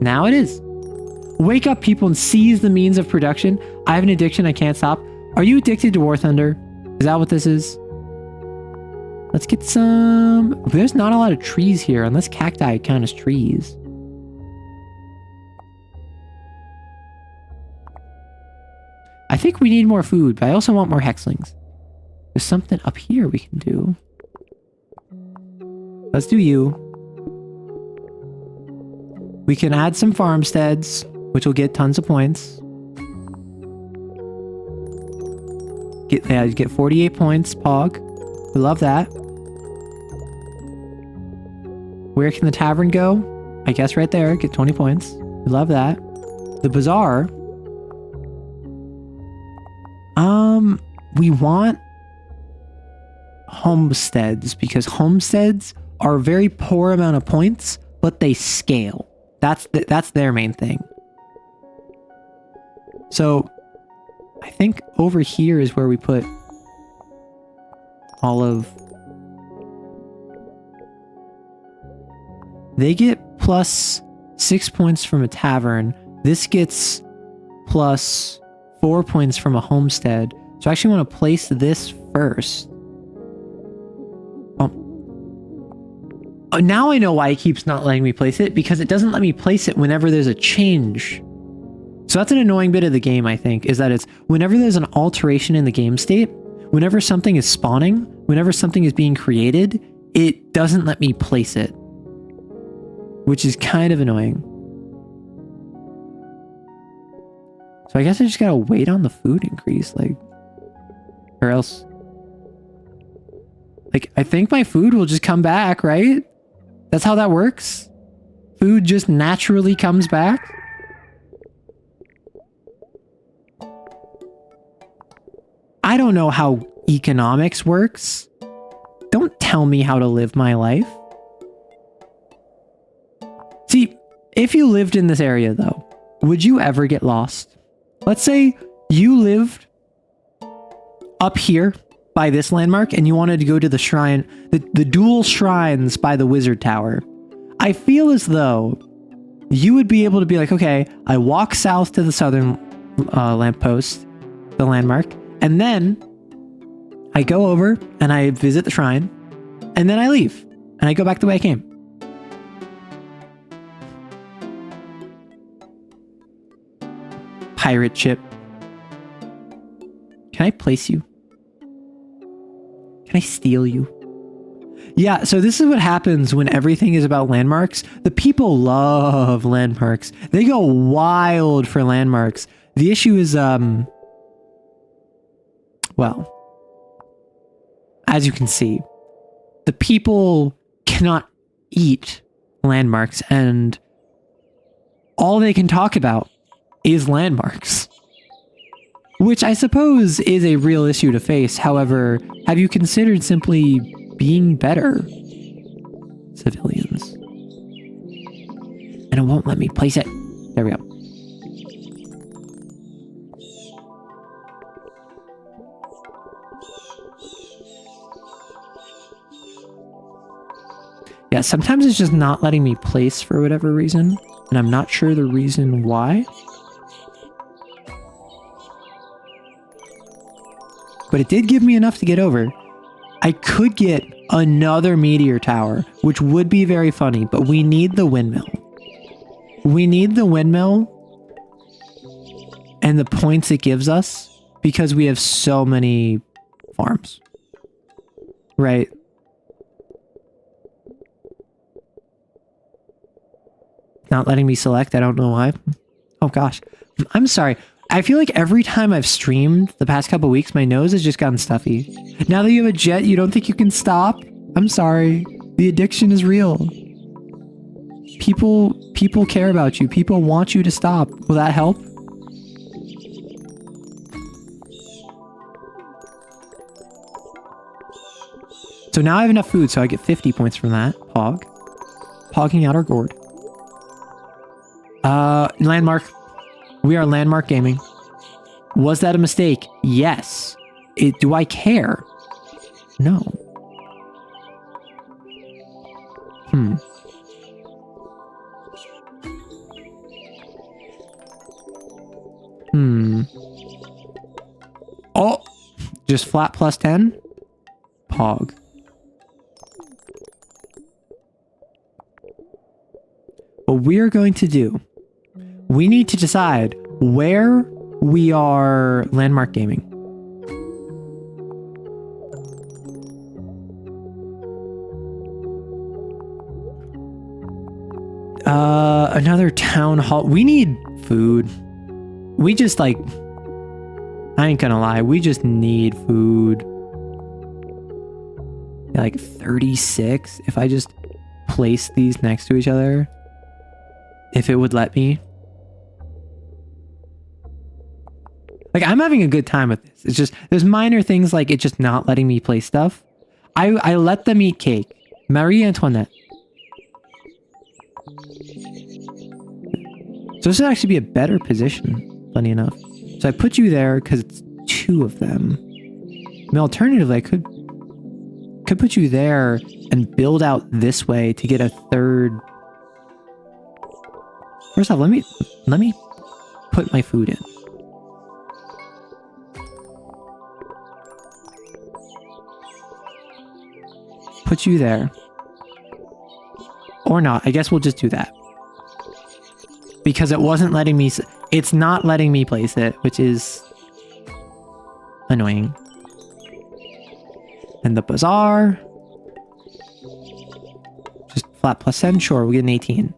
Now it is. Wake up, people, and seize the means of production. I have an addiction I can't stop. Are you addicted to War Thunder? Is that what this is? Let's get some... There's not a lot of trees here, unless cacti count as trees. I think we need more food, but I also want more hexlings. There's something up here we can do. Let's do you. We can add some farmsteads, which will get tons of points. Get 48 points, Pog. We love that. Where can the tavern go? I guess right there. Get 20 points. We love that. The bazaar. We want homesteads because homesteads are a very poor amount of points, but they scale. That's their main thing. So I think over here is where we put all of... They get plus 6 points from a tavern. This gets plus 4 points from a homestead. So I actually want to place this first. Oh, now I know why it keeps not letting me place it, because it doesn't let me place it whenever there's a change. So that's an annoying bit of the game, I think, is that it's whenever there's an alteration in the game state, whenever something is spawning, whenever something is being created, it doesn't let me place it. Which is kind of annoying. So I guess I just gotta wait on the food increase, like... Or else... Like, I think my food will just come back, right? That's how that works? Food just naturally comes back? I don't know how economics works. Don't tell me how to live my life. See, if you lived in this area, though, would you ever get lost? Let's say you lived up here by this landmark and you wanted to go to the shrine, the dual shrines by the wizard tower. I feel as though you would be able to be like, okay, I walk south to the southern lamppost, the landmark, and then I go over and I visit the shrine, and then I leave and I go back the way I came. Pirate ship. Can I place you? Can I steal you? Yeah, so this is what happens when everything is about landmarks. The people love landmarks. They go wild for landmarks. The issue is, well, as you can see, the people cannot eat landmarks, and all they can talk about is landmarks. which I suppose is a real issue to face. However, have you considered simply being better civilians? And it won't let me place it. There we go. Yeah, sometimes it's just not letting me place for whatever reason, and I'm not sure the reason why. But it did give me enough to get over. I could get another meteor tower, which would be very funny, but we need the windmill. We need the windmill and the points it gives us because we have so many farms. Right? Not letting me select. I don't know why. Oh gosh. I'm sorry. I feel like every time I've streamed the past couple weeks, my nose has just gotten stuffy. Now that you have a jet, you don't think you can stop? I'm sorry. The addiction is real. People care about you. People want you to stop. Will that help? So now I have enough food, so I get 50 points from that. Pog. Pogging out our gourd. Landmark. We are Landmark Gaming. Was that a mistake? Yes. Do I care? No. Oh! Just flat plus 10? Pog. What we are going to do, we need to decide where we are Landmark Gaming. Another town hall. We need food. We just like, I ain't gonna lie, we just need food. Like 36. If I just place these next to each other, if it would let me. Like, I'm having a good time with this. It's just, there's minor things like it just not letting me place stuff. I let them eat cake. Marie Antoinette. So this would actually be a better position, funny enough. So I put you there because it's two of them. I mean, alternatively, I could put you there and build out this way to get a third. First off, let me put my food in. Put you there. Or not. I guess we'll just do that. Because it wasn't letting me... It's not letting me place it, which is annoying. And the bazaar. Just flat plus 10. Sure, we get an 18.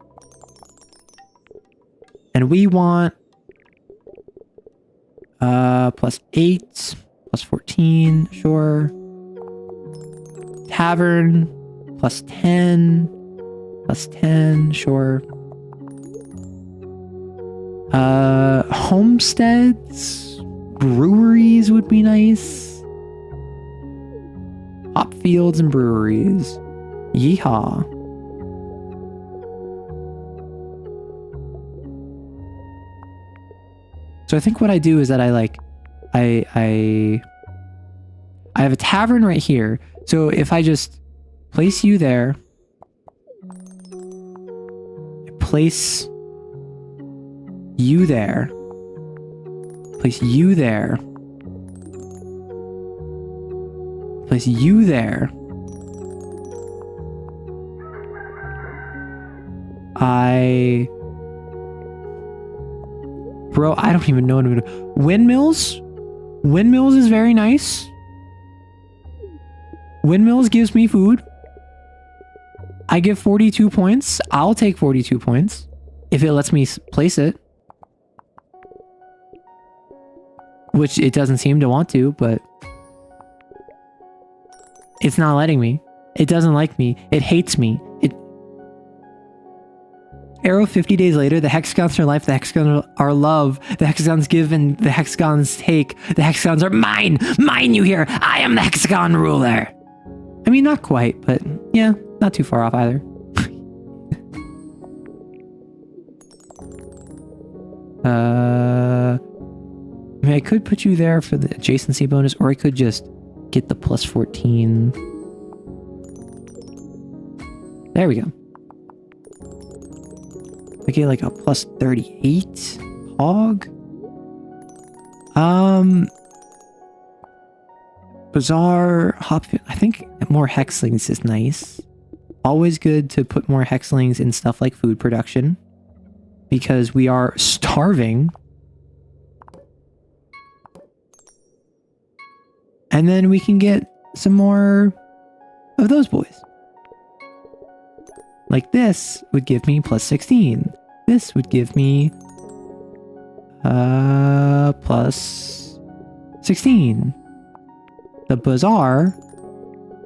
And we want... plus 8. Plus 14. Sure. Tavern. Plus 10. Plus 10. Sure. Homesteads, breweries would be nice. Hop fields and breweries. Yeehaw. So I think what I do is that I have a tavern right here. So if I just place you there, place you there. Place you there. Place you there. Bro, I don't even know what I'm gonna do. Windmills? Windmills is very nice. Windmills gives me food. I give 42 points. I'll take 42 points. If it lets me place it. Which it doesn't seem to want to, but it's not letting me. It doesn't like me. It hates me. Arrow 50 days later, the hexagons are life, the hexagons are love, the hexagons give and the hexagons take, the hexagons are mine, mine you hear, I am the hexagon ruler. I mean, not quite, but yeah, not too far off either. I mean, I could put you there for the adjacency bonus, or I could just get the plus 14. There we go. I get like a plus 38 hog. Bazaar hop. I think more hexlings is nice. Always good to put more hexlings in stuff like food production, because we are starving. And then we can get some more of those boys. Like this would give me plus 16. This would give me plus 16. The bazaar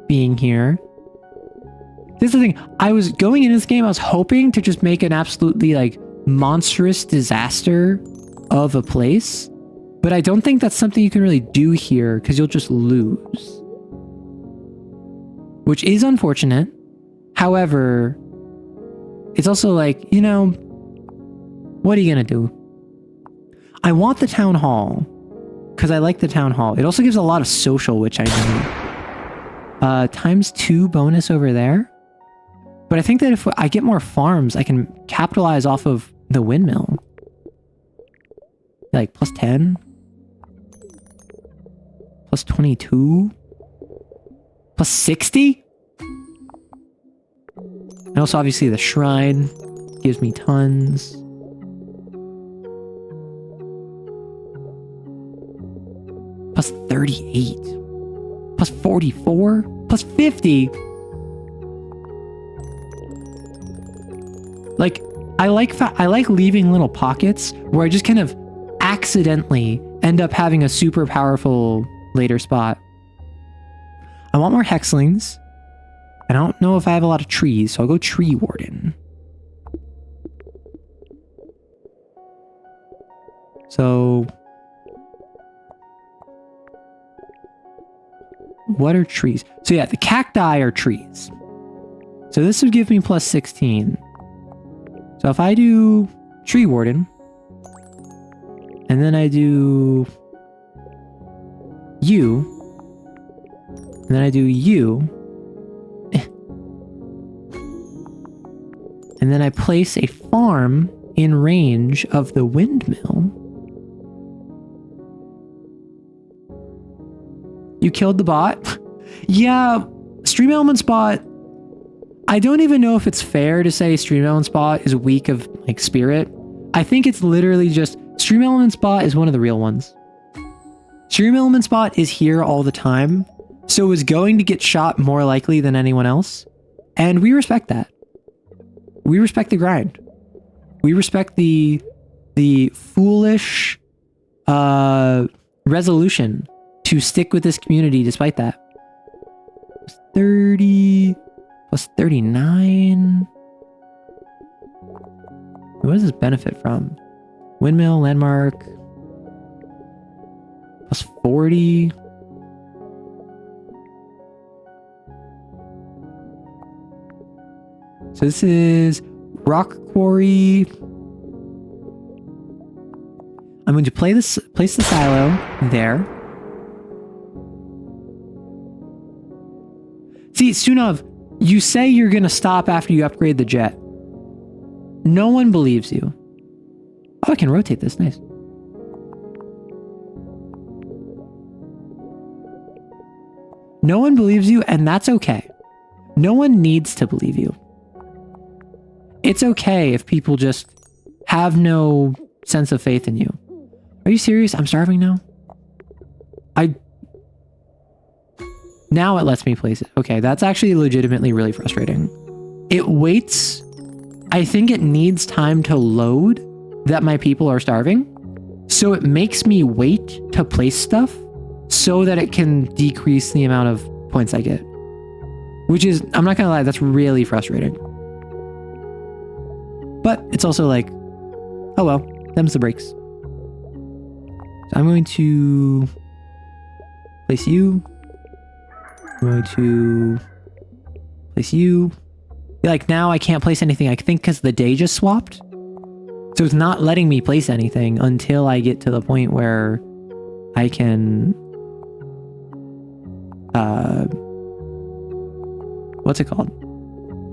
being here. This is the thing. I was going into this game, I was hoping to just make an absolutely like monstrous disaster of a place. But I don't think that's something you can really do here, because you'll just lose. Which is unfortunate. However, it's also like, you know, what are you going to do? I want the town hall, because I like the town hall. It also gives a lot of social, which I need. ×2 bonus over there. But I think that if I get more farms, I can capitalize off of the windmill. Like plus 10. Plus 22. Plus 60. And also obviously the shrine gives me tons. Plus 38. Plus 44. Plus 50. Like, I like leaving little pockets where I just kind of accidentally end up having a super powerful later spot. I want more hexlings. I don't know if I have a lot of trees, so I'll go tree warden. So, what are trees? So yeah, the cacti are trees. So this would give me plus 16. So if I do tree warden, and then I do you, and then I do you, and then I place a farm in range of the windmill. You killed the bot? Yeah, Stream Elements bot. I don't even know if it's fair to say Stream Elements bot is weak of like spirit. I think it's literally just Stream Elements bot is one of the real ones. Stream Elements bot is here all the time, so is going to get shot more likely than anyone else. And we respect that. We respect the grind. We respect the foolish resolution to stick with this community despite that. 30 plus 39. What does this benefit from? Windmill, landmark. Plus 40. So this is rock quarry. I'm going to place the silo there. See, Sunov, you say you're going to stop after you upgrade the jet. No one believes you. Oh, I can rotate this. Nice. No one believes you, and that's okay. No one needs to believe you. It's okay if people just have no sense of faith in you. Are you serious? I'm starving now? Now it lets me place it. Okay, that's actually legitimately really frustrating. It waits. I think it needs time to load that my people are starving. So it makes me wait to place stuff so that it can decrease the amount of points I get. Which is, I'm not gonna lie, that's really frustrating. But it's also like, oh well, them's the breaks. So I'm going to place you. I'm going to place you. Like now I can't place anything, I think because the day just swapped. So it's not letting me place anything until I get to the point where I can, what's it called?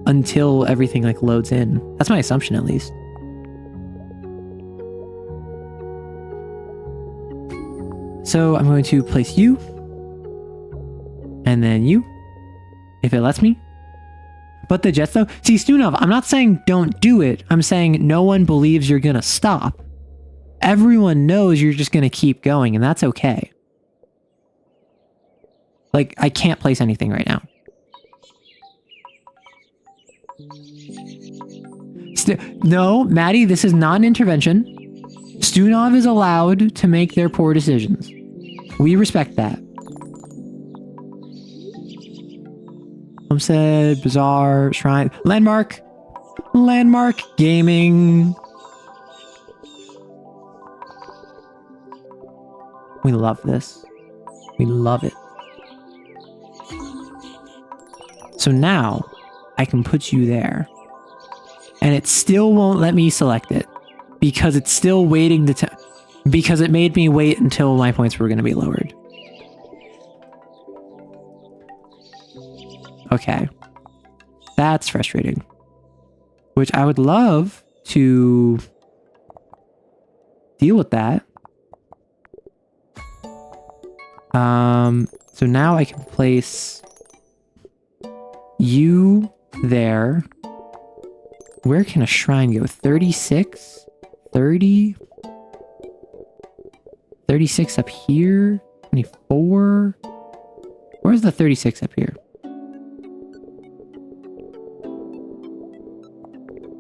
Until everything like loads in. That's my assumption at least. So I'm going to place you. And then you. If it lets me. But the jets though, see Stunov, I'm not saying don't do it. I'm saying no one believes you're gonna stop. Everyone knows you're just gonna keep going, and that's okay. Like, I can't place anything right now. No, Maddie, this is not an intervention. Stunov is allowed to make their poor decisions. We respect that. Homestead, Bazaar, Shrine, Landmark Gaming. We love this. We love it. So now I can put you there. And it still won't let me select it because it's still waiting to because it made me wait until my points were going to be lowered. Okay. That's frustrating. Which I would love to deal with that. So now I can place you there. Where can a shrine go? 36? 30? 36 up here? 24? Where's the 36 up here?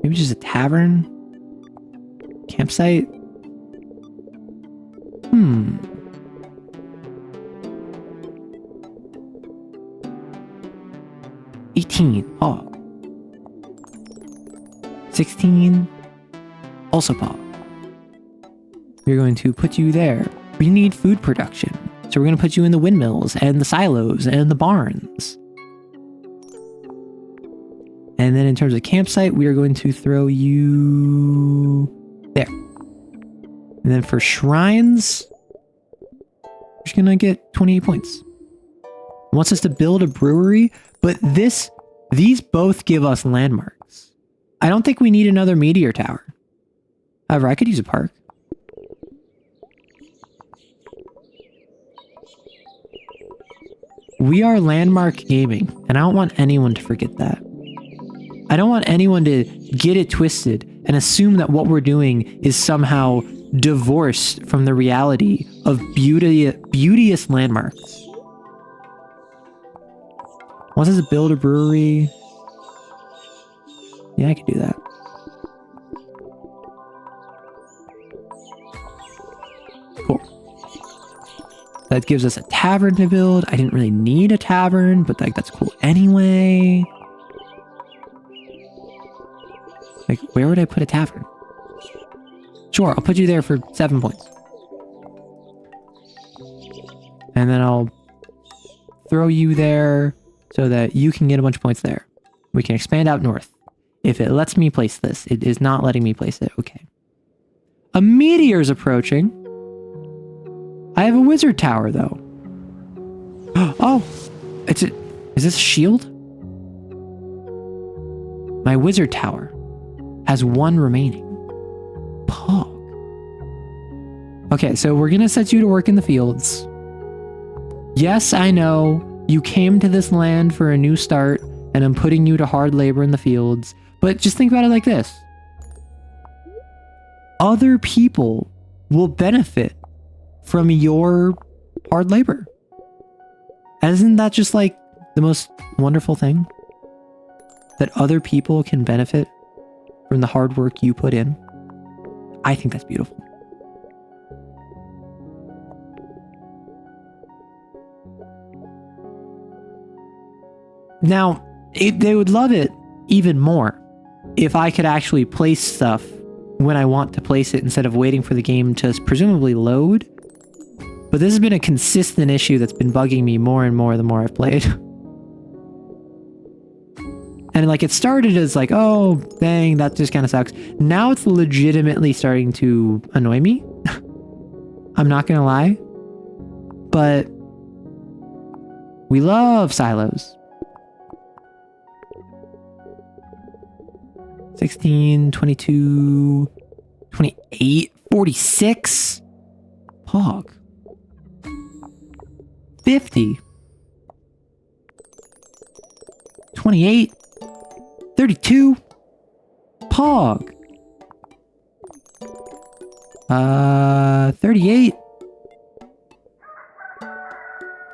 Maybe just a tavern? Campsite? 18. Paw. 16. Also paw. We're going to put you there. We need food production. So we're going to put you in the windmills and the silos and the barns. And then in terms of campsite, we are going to throw you there. And then for shrines, we're just going to get 28 points. It wants us to build a brewery, but these both give us landmarks. I don't think we need another meteor tower. However, I could use a park. We are landmark gaming, and I don't want anyone to forget that. I don't want anyone to get it twisted and assume that what we're doing is somehow divorced from the reality of beauteous landmarks. Wants us to build a brewery. Yeah, I could do that. Cool. That gives us a tavern to build. I didn't really need a tavern, but like that's cool anyway. Like, where would I put a tavern? Sure, I'll put you there for 7 points. And then I'll throw you there so that you can get a bunch of points there. We can expand out north. If it lets me place this. It is not letting me place it. Okay. A meteor's approaching. I have a wizard tower, though. Oh! Is this a shield? My wizard tower has one remaining. Pog. Okay, so we're gonna set you to work in the fields. Yes, I know. You came to this land for a new start, and I'm putting you to hard labor in the fields. But just think about it like this. Other people will benefit from your hard labor. Isn't that just like the most wonderful thing? That other people can benefit from the hard work you put in? I think that's beautiful. Now, they would love it even more if I could actually place stuff when I want to place it instead of waiting for the game to presumably load. But this has been a consistent issue that's been bugging me more and more the more I've played. And like it started as like, oh, dang, that just kind of sucks. Now it's legitimately starting to annoy me. I'm not gonna lie. But we love silos. 16, 22, 28, 46. Pog. 50. 28. 32. Pog. 38.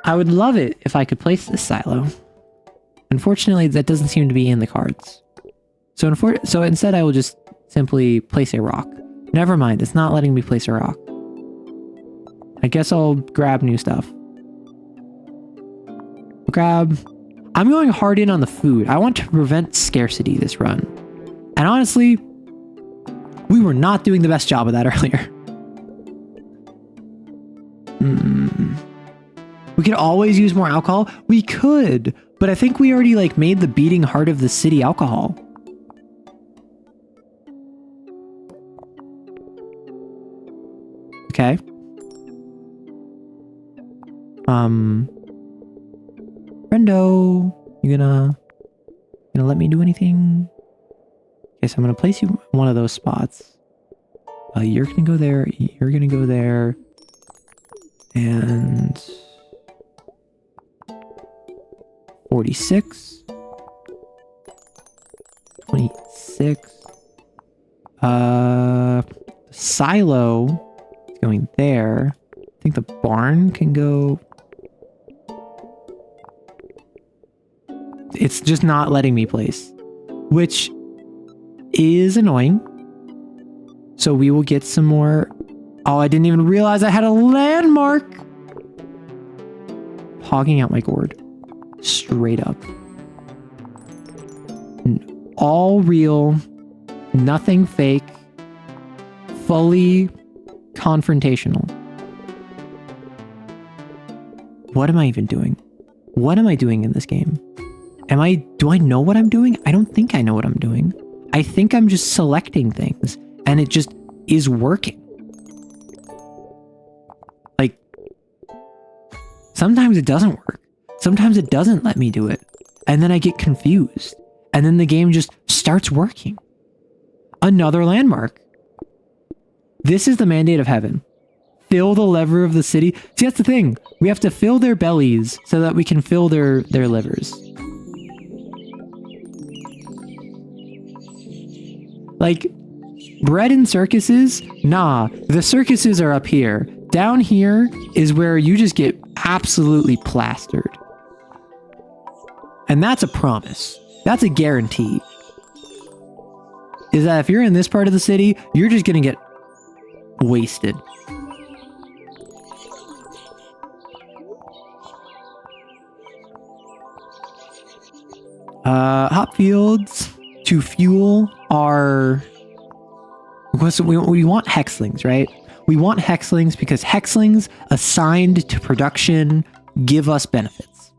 I would love it if I could place this silo. Unfortunately, that doesn't seem to be in the cards. So instead, I will just simply place a rock. Never mind, it's not letting me place a rock. I guess I'll grab new stuff. I'm going hard in on the food. I want to prevent scarcity this run. And honestly, we were not doing the best job of that earlier. We could always use more alcohol. We could, but I think we already like made the beating heart of the city alcohol. Okay. Friendo, you gonna let me do anything? Okay, so I'm gonna place you in one of those spots. You're gonna go there. You're gonna go there. And 46. 26. Silo is going there. I think the barn can go. It's just not letting me place, which is annoying. So we will get some more. Oh, I didn't even realize I had a landmark. Hogging out my gourd. Straight up. All real. Nothing fake. Fully confrontational. What am I even doing? What am I doing in this game? Do I know what I'm doing? I don't think I know what I'm doing. I think I'm just selecting things and it just is working. Like, sometimes it doesn't work. Sometimes it doesn't let me do it. And then I get confused. And then the game just starts working. Another landmark. This is the mandate of heaven. Fill the lever of the city. See, that's the thing. We have to fill their bellies so that we can fill their livers. Like, bread and circuses? Nah, the circuses are up here. Down here is where you just get absolutely plastered. And that's a promise. That's a guarantee. Is that if you're in this part of the city, you're just gonna get wasted. Hop fields to fuel our... We want hexlings, right? We want hexlings because hexlings assigned to production give us benefits.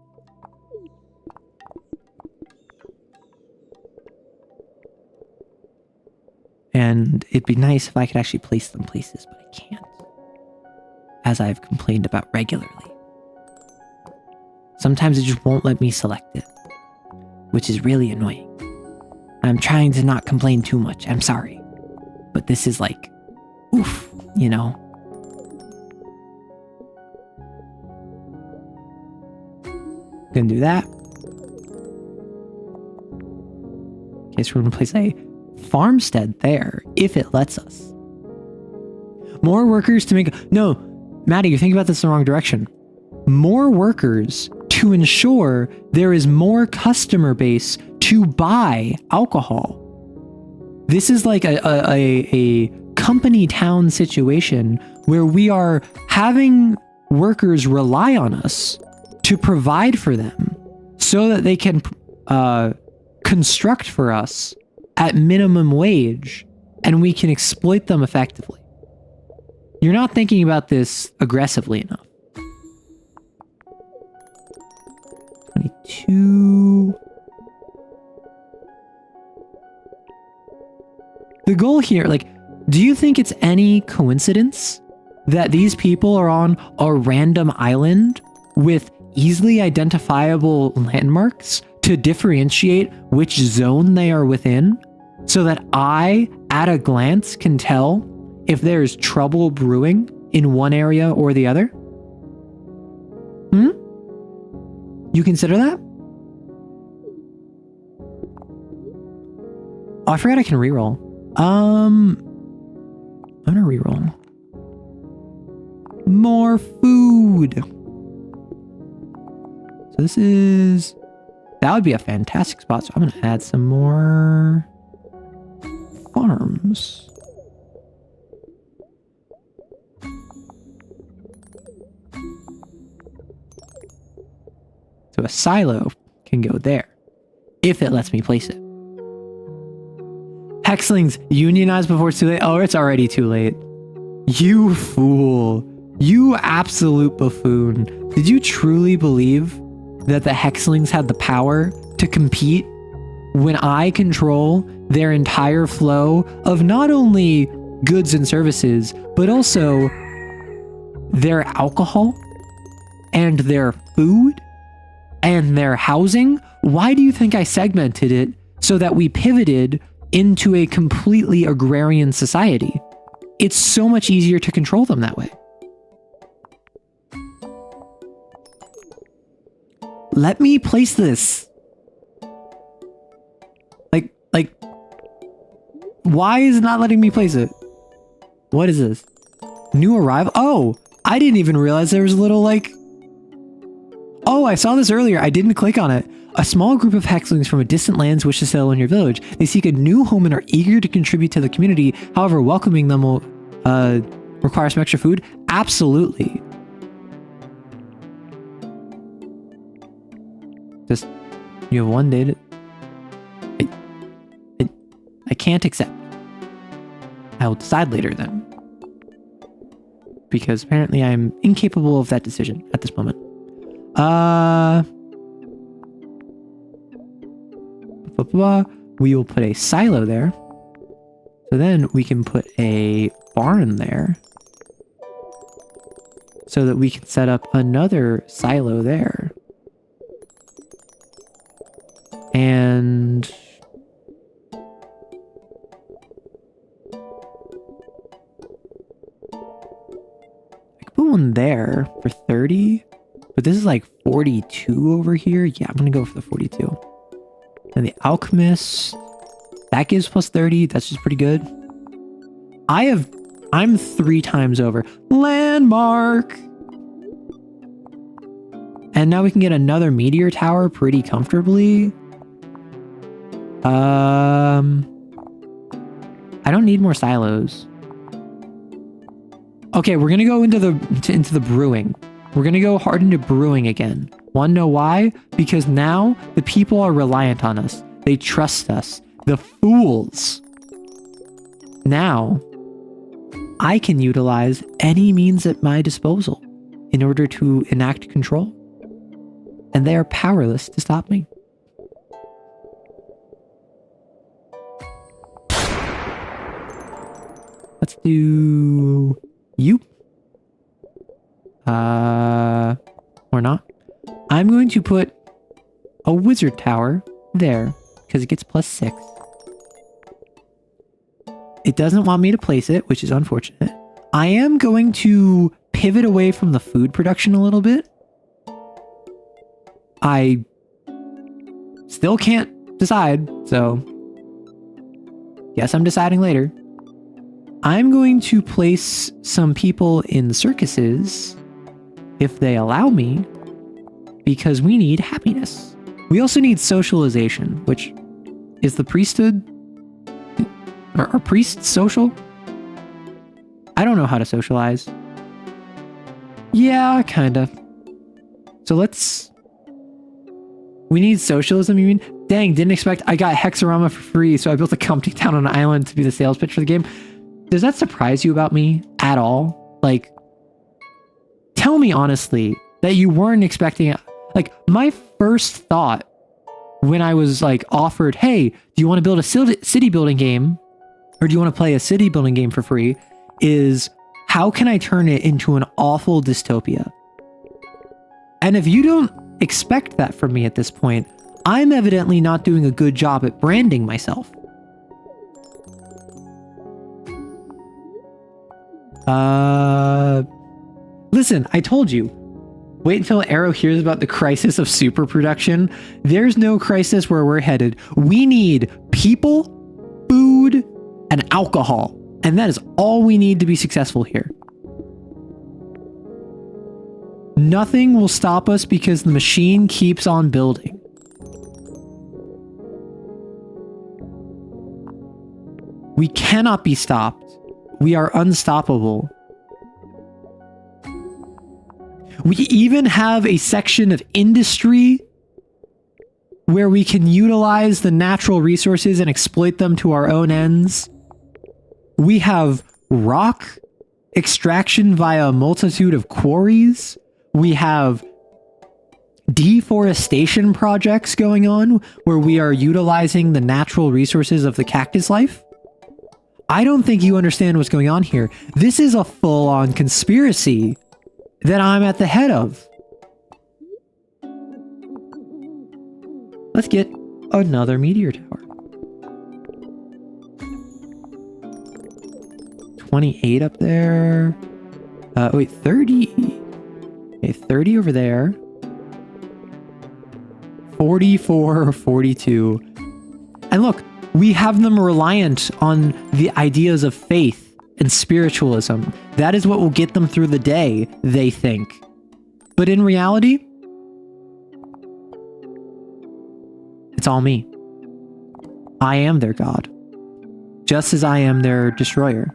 And it'd be nice if I could actually place them places, but I can't. As I've complained about regularly. Sometimes it just won't let me select it, which is really annoying. I'm trying to not complain too much, I'm sorry. But this is like, oof, you know? Gonna do that. Okay, so we're gonna place a farmstead there, if it lets us. More workers to make... No, Maddie, you're thinking about this in the wrong direction. More workers to ensure there is more customer base to buy alcohol. This is like a company town situation where we are having workers rely on us to provide for them so that they can construct for us at minimum wage and we can exploit them effectively. You're not thinking about this aggressively enough. 22. The goal here, like, do you think it's any coincidence that these people are on a random island with easily identifiable landmarks to differentiate which zone they are within, so that I, at a glance, can tell if there's trouble brewing in one area or the other? You consider that? Oh, I forgot I can reroll. I'm gonna reroll. More food. So this is... That would be a fantastic spot. So I'm gonna add some more farms. So a silo can go there, if it lets me place it. Hexlings, unionize before it's too late. Oh, it's already too late. You fool. You absolute buffoon. Did you truly believe that the Hexlings had the power to compete when I control their entire flow of not only goods and services, but also their alcohol and their food and their housing? Why do you think I segmented it so that we pivoted into a completely agrarian society? It's so much easier to control them that way. Let me place this. Like, why is it not letting me place it? What is this? New arrival? Oh, I didn't even realize there was a little, like... Oh, I saw this earlier. I didn't click on it. A small group of Hexlings from a distant lands wish to settle in your village. They seek a new home and are eager to contribute to the community. However, welcoming them will require some extra food. Absolutely. Just, you have one day to... I can't accept. I will decide later then. Because apparently I'm incapable of that decision at this moment. We will put a silo there. So then we can put a barn there. So that we can set up another silo there. And... I could put one there for 30. But this is like 42 over here. Yeah, I'm gonna go for the 42. And the alchemist, that gives plus 30. That's just pretty good. I'm 3 times over. Landmark! And now we can get another meteor tower pretty comfortably. I don't need more silos. Okay, we're gonna go into the brewing. We're gonna go hard into brewing again. Wanna know why? Because now the people are reliant on us. They trust us. The fools. Now, I can utilize any means at my disposal in order to enact control. And they are powerless to stop me. Let's do you. Or not. I'm going to put a wizard tower there because it gets plus 6. It doesn't want me to place it, which is unfortunate. I am going to pivot away from the food production a little bit. I still can't decide, so guess I'm deciding later. I'm going to place some people in circuses if they allow me, because we need happiness. We also need socialization, which is the priesthood. Are priests social? I don't know how to socialize. Yeah, kinda. So let's We need socialism, you mean? Dang, didn't expect. I got Hexarama for free, so I built a company town on an island to be the sales pitch for the game. Does that surprise you about me at all? Like, tell me honestly that you weren't expecting it. Like, my first thought when I was like offered, hey, do you want to build a city building game? Or do you want to play a city building game for free? Is how can I turn it into an awful dystopia? And if you don't expect that from me at this point, I'm evidently not doing a good job at branding myself. Listen, I told you. Wait until Arrow hears about the crisis of super production. There's no crisis where we're headed. We need people, food, and alcohol. And that is all we need to be successful here. Nothing will stop us because the machine keeps on building. We cannot be stopped. We are unstoppable. We even have a section of industry where we can utilize the natural resources and exploit them to our own ends. We have rock extraction via a multitude of quarries. We have deforestation projects going on where we are utilizing the natural resources of the cactus life. I don't think you understand what's going on here. This is a full-on conspiracy that I'm at the head of. Let's get another meteor tower. 28 up there. Wait, 30. Okay, 30 over there. 44, 42. And look, we have them reliant on the ideas of faith and spiritualism. That is what will get them through the day, they think. But in reality, it's all me. I am their god, just as I am their destroyer.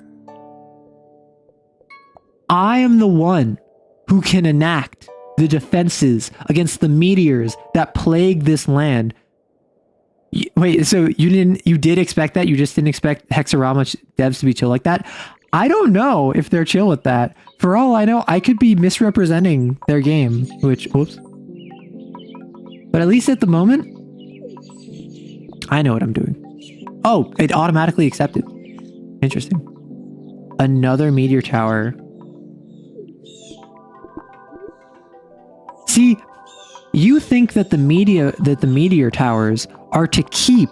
I am the one who can enact the defenses against the meteors that plague this land. Wait, so you did expect that? You just didn't expect Hexarama devs to be chill like that? I don't know if they're chill with that. For all I know, I could be misrepresenting their game, which, whoops. But at least at the moment, I know what I'm doing. Oh, it automatically accepted. Interesting. Another meteor tower. See, you think that the meteor towers are to keep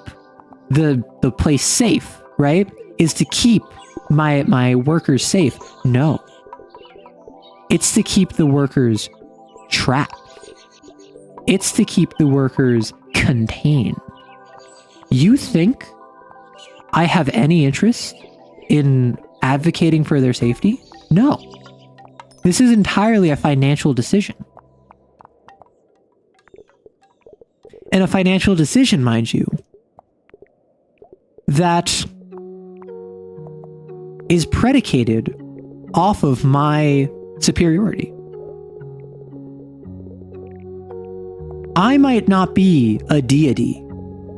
the place safe, right? Is to keep my workers safe. No. It's to keep the workers trapped. It's to keep the workers contained. You think I have any interest in advocating for their safety? No. This is entirely a financial decision. And a financial decision, mind you, that is predicated off of my superiority. I might not be a deity,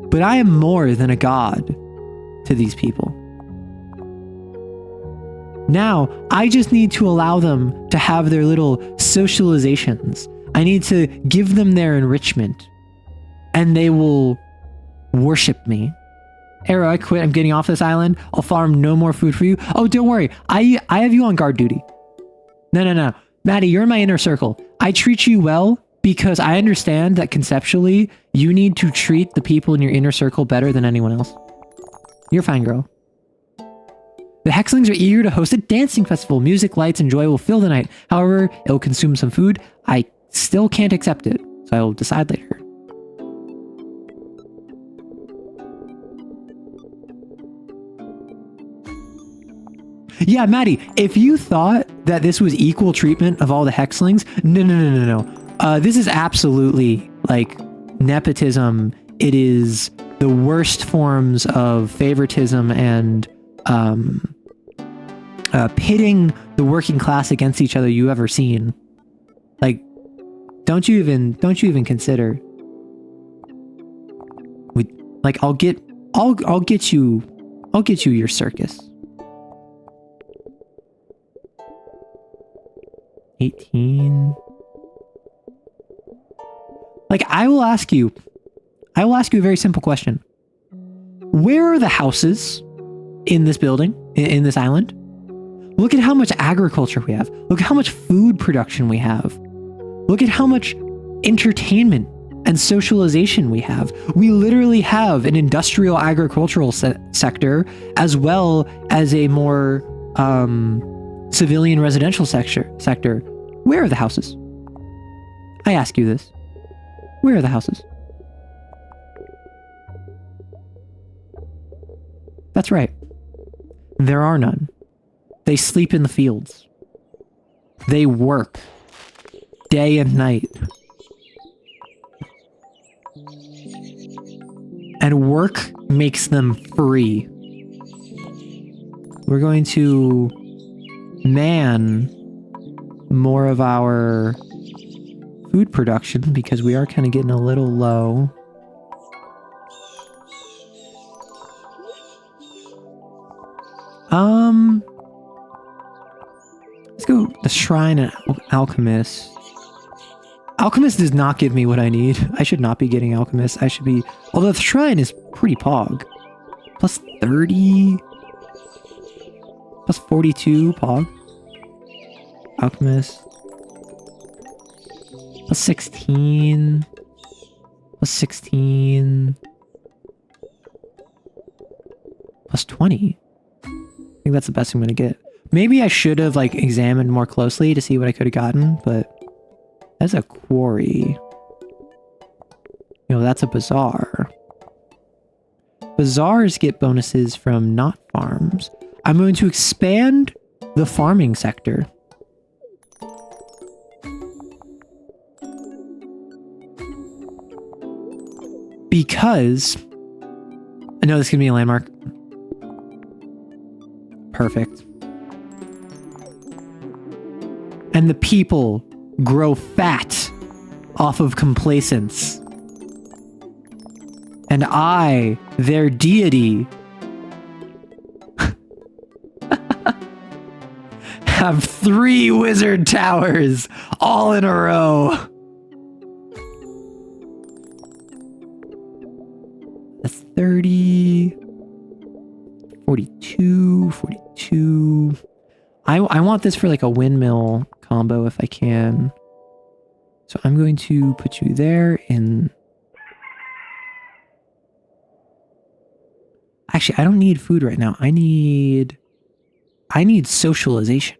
but I am more than a god to these people. Now, I just need to allow them to have their little socializations. I need to give them their enrichment, and they will worship me. Arrow, I quit. I'm getting off this island. I'll farm no more food for you. Oh, don't worry. I have you on guard duty. No. Maddie, you're in my inner circle. I treat you well because I understand that conceptually, you need to treat the people in your inner circle better than anyone else. You're fine, girl. The Hexlings are eager to host a dancing festival. Music, lights, and joy will fill the night. However, it will consume some food. I still can't accept it, so I will decide later. Yeah, Maddie, if you thought that this was equal treatment of all the Hexlings, no. This is absolutely, like, nepotism. It is the worst forms of favoritism and pitting the working class against each other you ever seen. Like, don't you even consider. Like I'll get you your circus. 18. Like I will ask you a very simple question. Where are the houses in this building, in this island? Look at how much agriculture we have. Look at how much food production we have. Look at how much entertainment and socialization we have. We literally have an industrial agricultural sector as well as a more civilian residential sector. Where are the houses? I ask you this. Where are the houses? That's right. There are none. They sleep in the fields. They work day and night. And work makes them free. We're going to man more of our food production because we are kind of getting a little low. Let's go the Shrine and Alchemist. Alchemist does not give me what I need. I should not be getting Alchemist. I should be... Although the Shrine is pretty pog. Plus 30. Plus 42 pog. Alchemist. Plus 16. Plus 16. Plus 20. I think that's the best I'm going to get. Maybe I should have like examined more closely to see what I could have gotten, but that's a quarry. You know, that's a bazaar. Bazaars get bonuses from not farms. I'm going to expand the farming sector. Because I know this is going to be a landmark. Perfect. And the people grow fat off of complacence. And I, their deity, have 3 wizard towers all in a row. That's 30, 42, 42. I want this for like a windmill combo if I can. So I'm going to put you there in... Actually, I don't need food right now. I need socialization.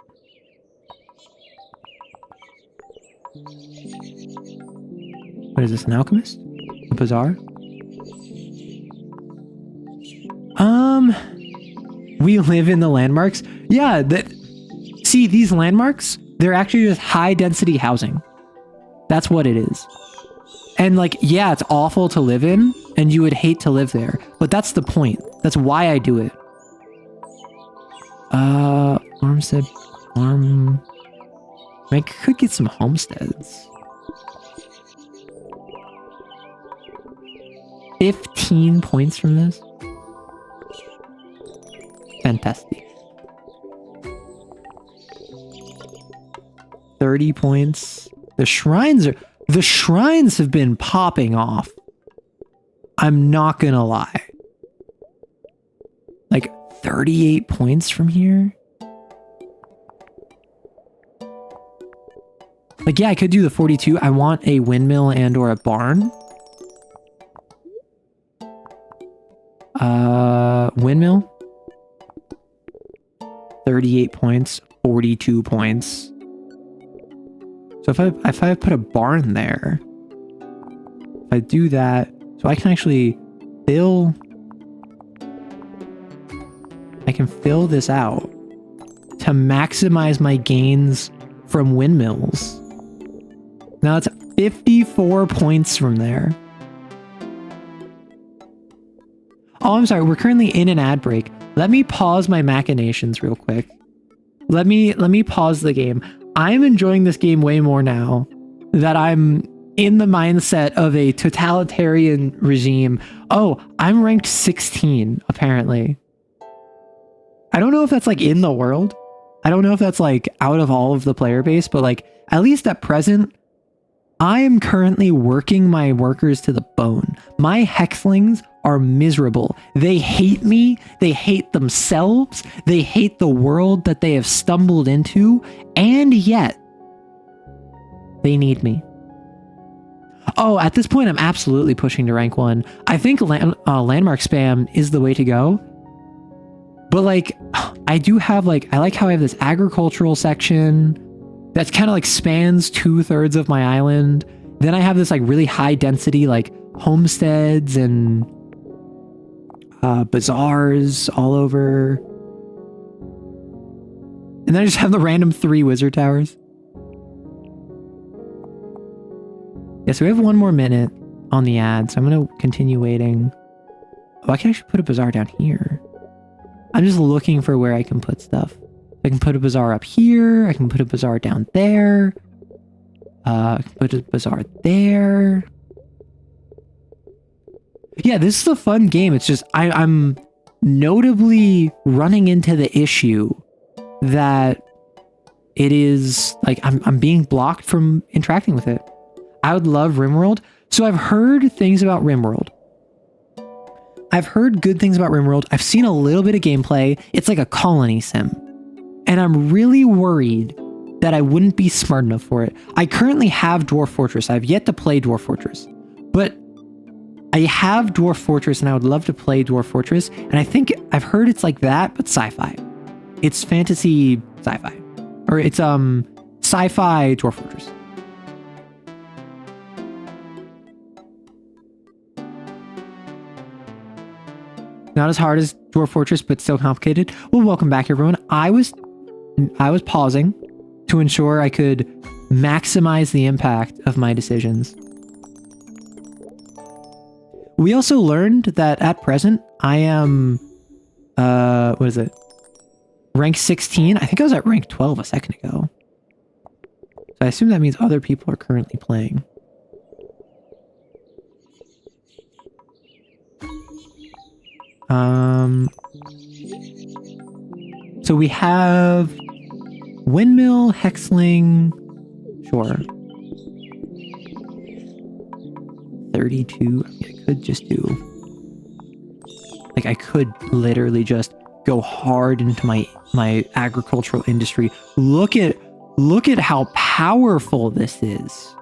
What is this, an alchemist? A bazaar? We live in the landmarks. Yeah, see, these landmarks, they're actually just high density housing. That's what it is. And like, yeah, it's awful to live in and you would hate to live there, but that's the point. That's why I do it. I could get some homesteads. 15 points from this. Fantastic. 30 points. The shrines have been popping off. I'm not gonna lie. Like 38 points from here. Like, yeah, I could do the 42. I want a windmill and or a barn. Windmill. 38 points, 42 points. So if I put a barn there, if I do that, so I can actually fill this out to maximize my gains from windmills. Now it's 54 points from there. Oh, I'm sorry. We're currently in an ad break. Let me pause my machinations real quick. Let me pause the game. I'm enjoying this game way more now that I'm in the mindset of a totalitarian regime. Oh, I'm ranked 16, apparently. I don't know if that's like in the world. I don't know if that's like out of all of the player base, but like at least at present, I am currently working my workers to the bone. My hexlings are miserable. They hate me. They hate themselves. They hate the world that they have stumbled into. And yet, they need me. Oh, at this point, I'm absolutely pushing to rank 1. I think landmark spam is the way to go. But like, I do have like, I like how I have this agricultural section that's kind of like spans 2/3 of my island. Then I have this like really high density like homesteads and bazaars all over. And then I just have the random 3 wizard towers. Yeah, so we have 1 more minute on the ad, so I'm going to continue waiting. Oh, I can actually put a bazaar down here. I'm just looking for where I can put stuff. I can put a bazaar up here. I can put a bazaar down there. I can put a bazaar there. Yeah, this is a fun game. It's just, I'm notably running into the issue that it is, like, I'm being blocked from interacting with it. I would love RimWorld. So I've heard things about RimWorld. I've heard good things about RimWorld. I've seen a little bit of gameplay. It's like a colony sim. And I'm really worried that I wouldn't be smart enough for it. I currently have Dwarf Fortress. I've yet to play Dwarf Fortress. But I have Dwarf Fortress and I would love to play Dwarf Fortress. And I think I've heard it's like that, but sci-fi. It's fantasy sci-fi. Or it's sci-fi Dwarf Fortress. Not as hard as Dwarf Fortress, but still complicated. Well, welcome back, everyone. I was pausing to ensure I could maximize the impact of my decisions. We also learned that at present, I am, what is it? Rank 16? I think I was at rank 12 a second ago. So I assume that means other people are currently playing. So we have windmill, hexling, sure. 32. I mean, I could just do, like, I could literally just go hard into my agricultural industry. Look at how powerful this is.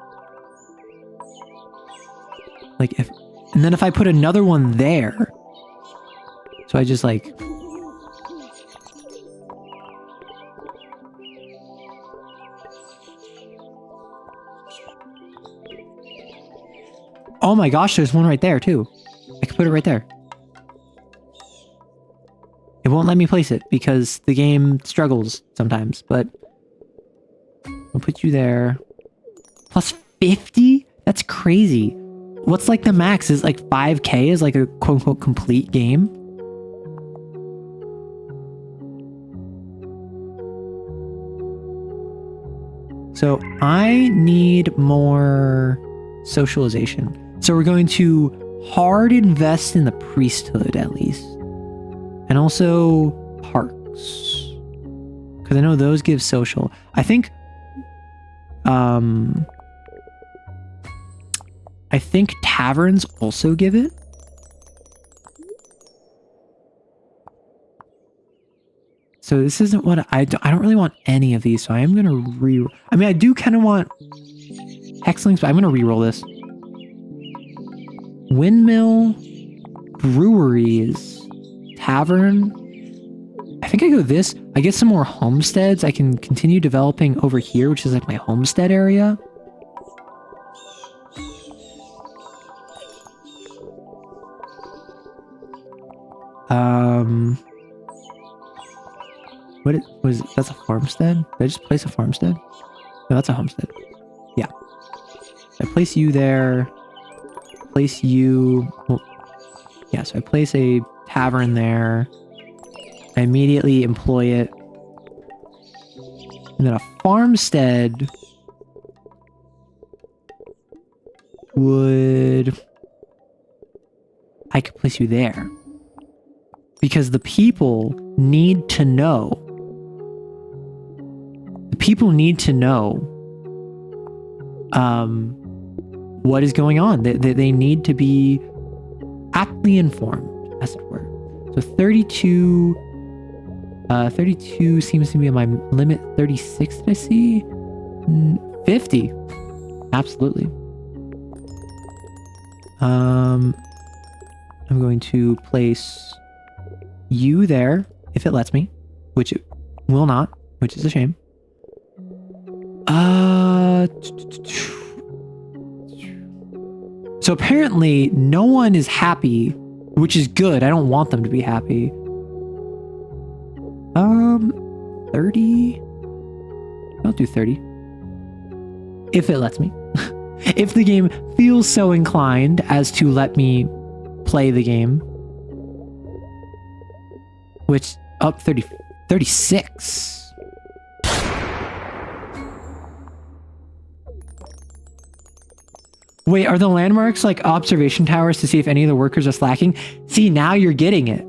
Like, and then if I put another one there, so I just like, oh my gosh, there's one right there too. I could put it right there. It won't let me place it because the game struggles sometimes, but I'll put you there. Plus 50? That's crazy. What's like the max? Is like 5K is like a quote unquote complete game? So I need more socialization. So we're going to hard invest in the priesthood at least. And also parks. Because I know those give social. I think taverns also give it. So this isn't what I don't really want any of these, so I am going to I mean, I do kind of want hexlings, but I'm going to reroll this. Windmill, breweries, tavern. I think I go this. I get some more homesteads. I can continue developing over here, which is like my homestead area. That's a farmstead? Did I just place a farmstead? No, that's a homestead. Yeah. I place you there. Place you... Well, yeah, so I place a tavern there. I immediately employ it. And then a farmstead. I could place you there. Because the people need to know. The people need to know what is going on. They need to be aptly informed, as it were. So 32 seems to be my limit. 36 did I see? 50. Absolutely. I'm going to place you there, if it lets me, which it will not, which is a shame. So apparently no one is happy, which is good. I don't want them to be happy. 30. I'll do 30. If it lets me. If the game feels so inclined as to let me play the game. Which, 36. Wait, are the landmarks like observation towers to see if any of the workers are slacking? See, now you're getting it.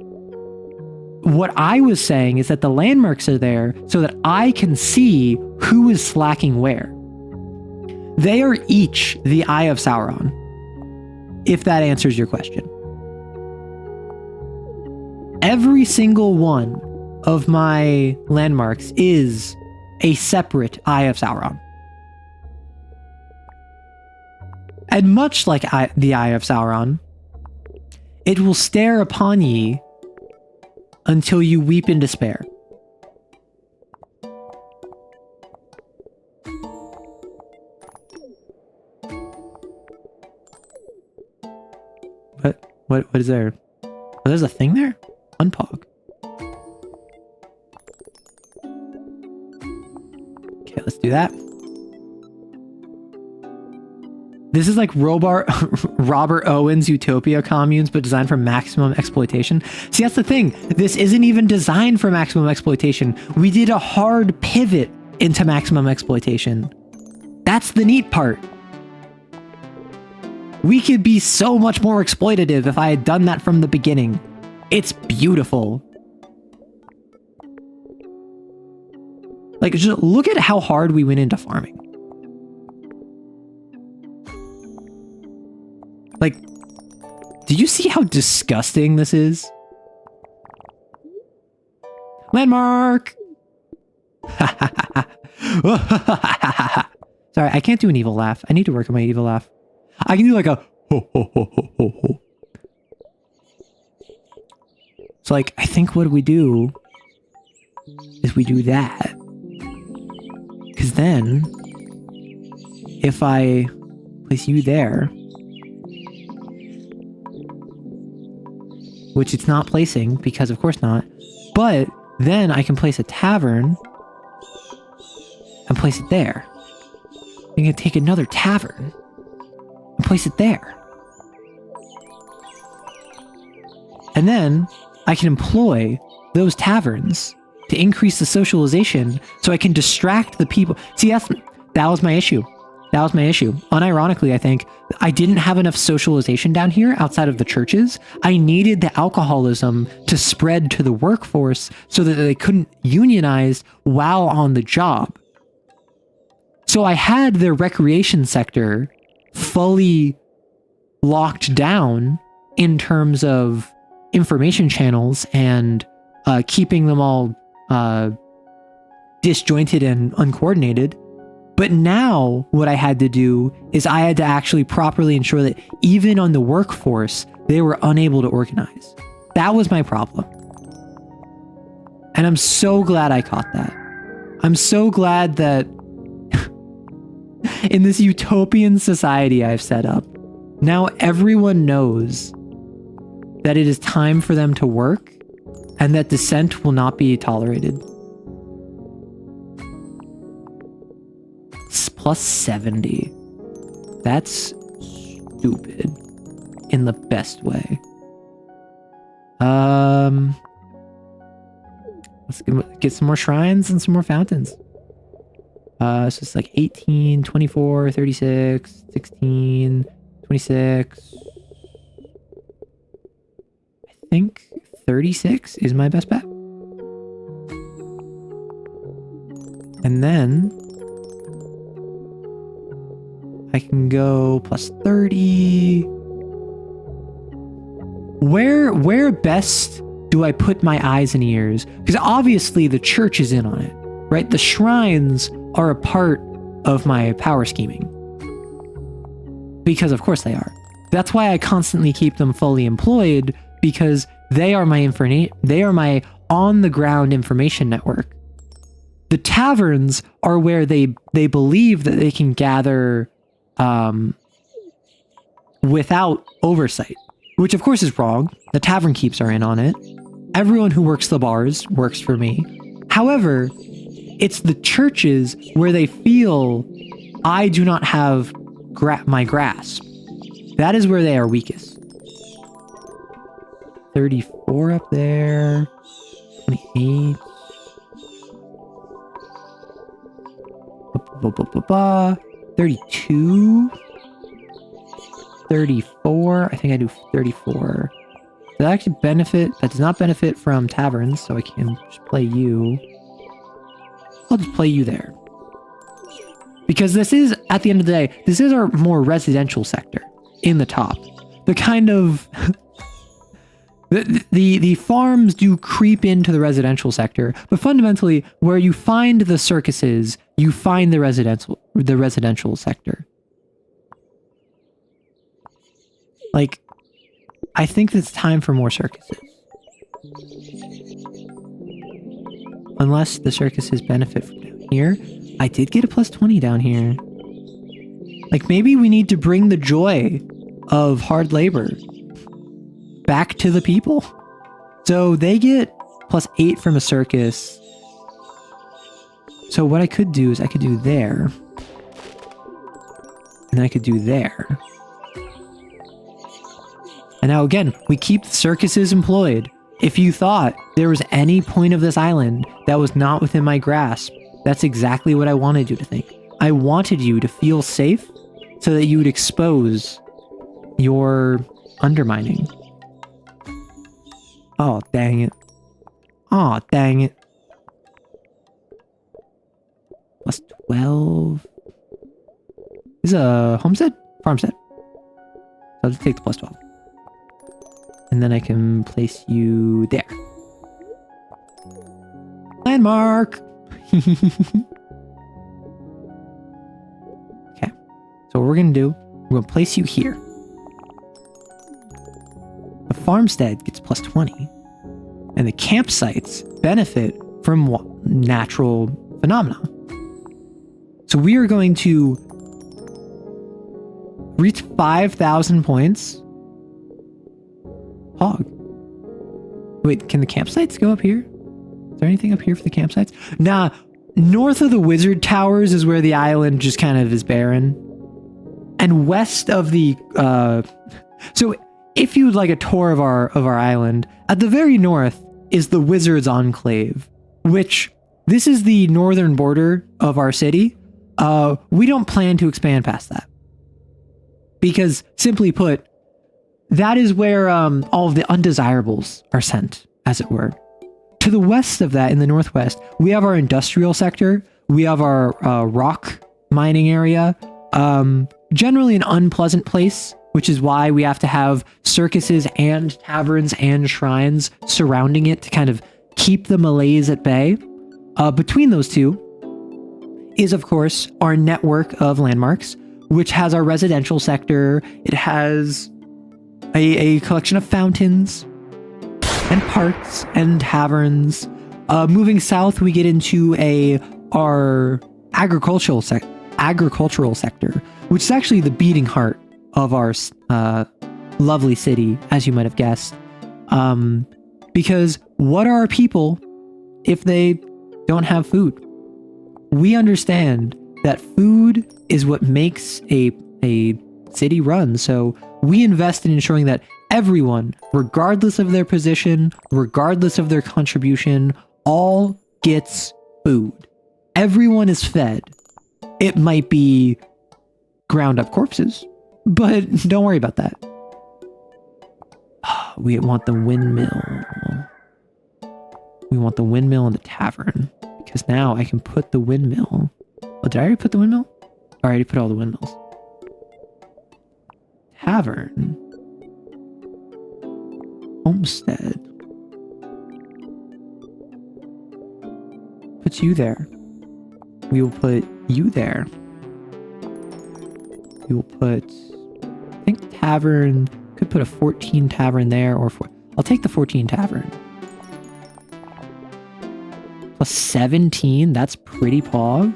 What I was saying is that the landmarks are there so that I can see who is slacking where. They are each the Eye of Sauron, if that answers your question. Every single one of my landmarks is a separate Eye of Sauron. And much like the Eye of Sauron, it will stare upon ye until you weep in despair. What is there? Oh, there's a thing there? Unpog. Okay, let's do that. This is like Robert Owen's Utopia communes, but designed for maximum exploitation. See, that's the thing. This isn't even designed for maximum exploitation. We did a hard pivot into maximum exploitation. That's the neat part. We could be so much more exploitative if I had done that from the beginning. It's beautiful. Like, just look at how hard we went into farming. Like, do you see how disgusting this is? Landmark! Sorry, I can't do an evil laugh. I need to work on my evil laugh. I can do like a ho ho ho ho ho ho. So like, I think what we do is we do that. Because then, if I place you there, which it's not placing, because of course not, but then I can place a tavern and place it there. I can take another tavern and place it there. And then I can employ those taverns to increase the socialization so I can distract the people. See, that was my issue. That was my issue. Unironically, I think I didn't have enough socialization down here outside of the churches. I needed the alcoholism to spread to the workforce so that they couldn't unionize while on the job. So I had their recreation sector fully locked down in terms of information channels and keeping them all disjointed and uncoordinated. But now what I had to do is I had to actually properly ensure that even on the workforce, they were unable to organize. That was my problem. And I'm so glad I caught that. I'm so glad that in this utopian society I've set up, now everyone knows that it is time for them to work and that dissent will not be tolerated. Plus 70. That's stupid in the best way. Let's get some more shrines and some more fountains. So it's like 18, 24, 36, 16, 26. I think 36 is my best bet. And then I can go plus 30. Where best do I put my eyes and ears? Because obviously the church is in on it, right? The shrines are a part of my power scheming. Because of course they are. That's why I constantly keep them fully employed, because they are my on-the-ground information network. The taverns are where they believe that they can gather without oversight, which of course is wrong. The tavern keeps are in on it. Everyone who works the bars works for me. However, it's the churches where they feel I do not have my grasp. That is where they are weakest. 34 up there. 28. 32. 34. I think I do 34. Does that actually benefit? That does not benefit from taverns, so I can just play you. I'll just play you there. Because this is, at the end of the day, this is our more residential sector in the top. The kind of... the farms do creep into the residential sector, but fundamentally, where you find the circuses, you find the residential sector. Like, I think it's time for more circuses. Unless the circuses benefit from down here. I did get a plus 20 down here. Like, maybe we need to bring the joy of hard labor back to the people. So they get plus 8 from a circus. So what I could do is I could do there. And then I could do there. And now again, we keep the circuses employed. If you thought there was any point of this island that was not within my grasp, that's exactly what I wanted you to think. I wanted you to feel safe so that you would expose your undermining. Oh, dang it. Oh, dang it. Plus 12. Is a homestead? Farmstead. So I'll just take the plus 12. And then I can place you there. Landmark! Okay. So what we're going to do, we're going to place you here. The farmstead gets plus 20. And the campsites benefit from natural phenomena. So we are going to reach 5,000 points. Hog. Wait, can the campsites go up here? Is there anything up here for the campsites? Nah, north of the wizard towers is where the island just kind of is barren. And west of the... So if you'd like a tour of our island, at the very north is the Wizard's Enclave, which this is the northern border of our city. We don't plan to expand past that. Because, simply put, that is where all of the undesirables are sent, as it were. To the west of that, in the northwest, we have our industrial sector. We have our rock mining area. Generally an unpleasant place, which is why we have to have circuses and taverns and shrines surrounding it to kind of keep the malaise at bay. Between those two is, of course, our network of landmarks, which has our residential sector. It has a collection of fountains and parks and taverns. Moving south, we get into our agricultural sector, which is actually the beating heart of our lovely city, as you might have guessed. Because what are our people if they don't have food? We understand that food is what makes a city run. So we invest in ensuring that everyone, regardless of their position, regardless of their contribution, all gets food. Everyone is fed. It might be ground up corpses. But don't worry about that. We want the windmill. We want the windmill in the tavern. Because now I can put the windmill. Oh, did I already put the windmill? I already put all the windmills. Tavern. Homestead. Put you there. We will put you there. We will put, I think tavern, could put a 14 tavern there or I'll take the 14 tavern. Plus 17, that's pretty pog.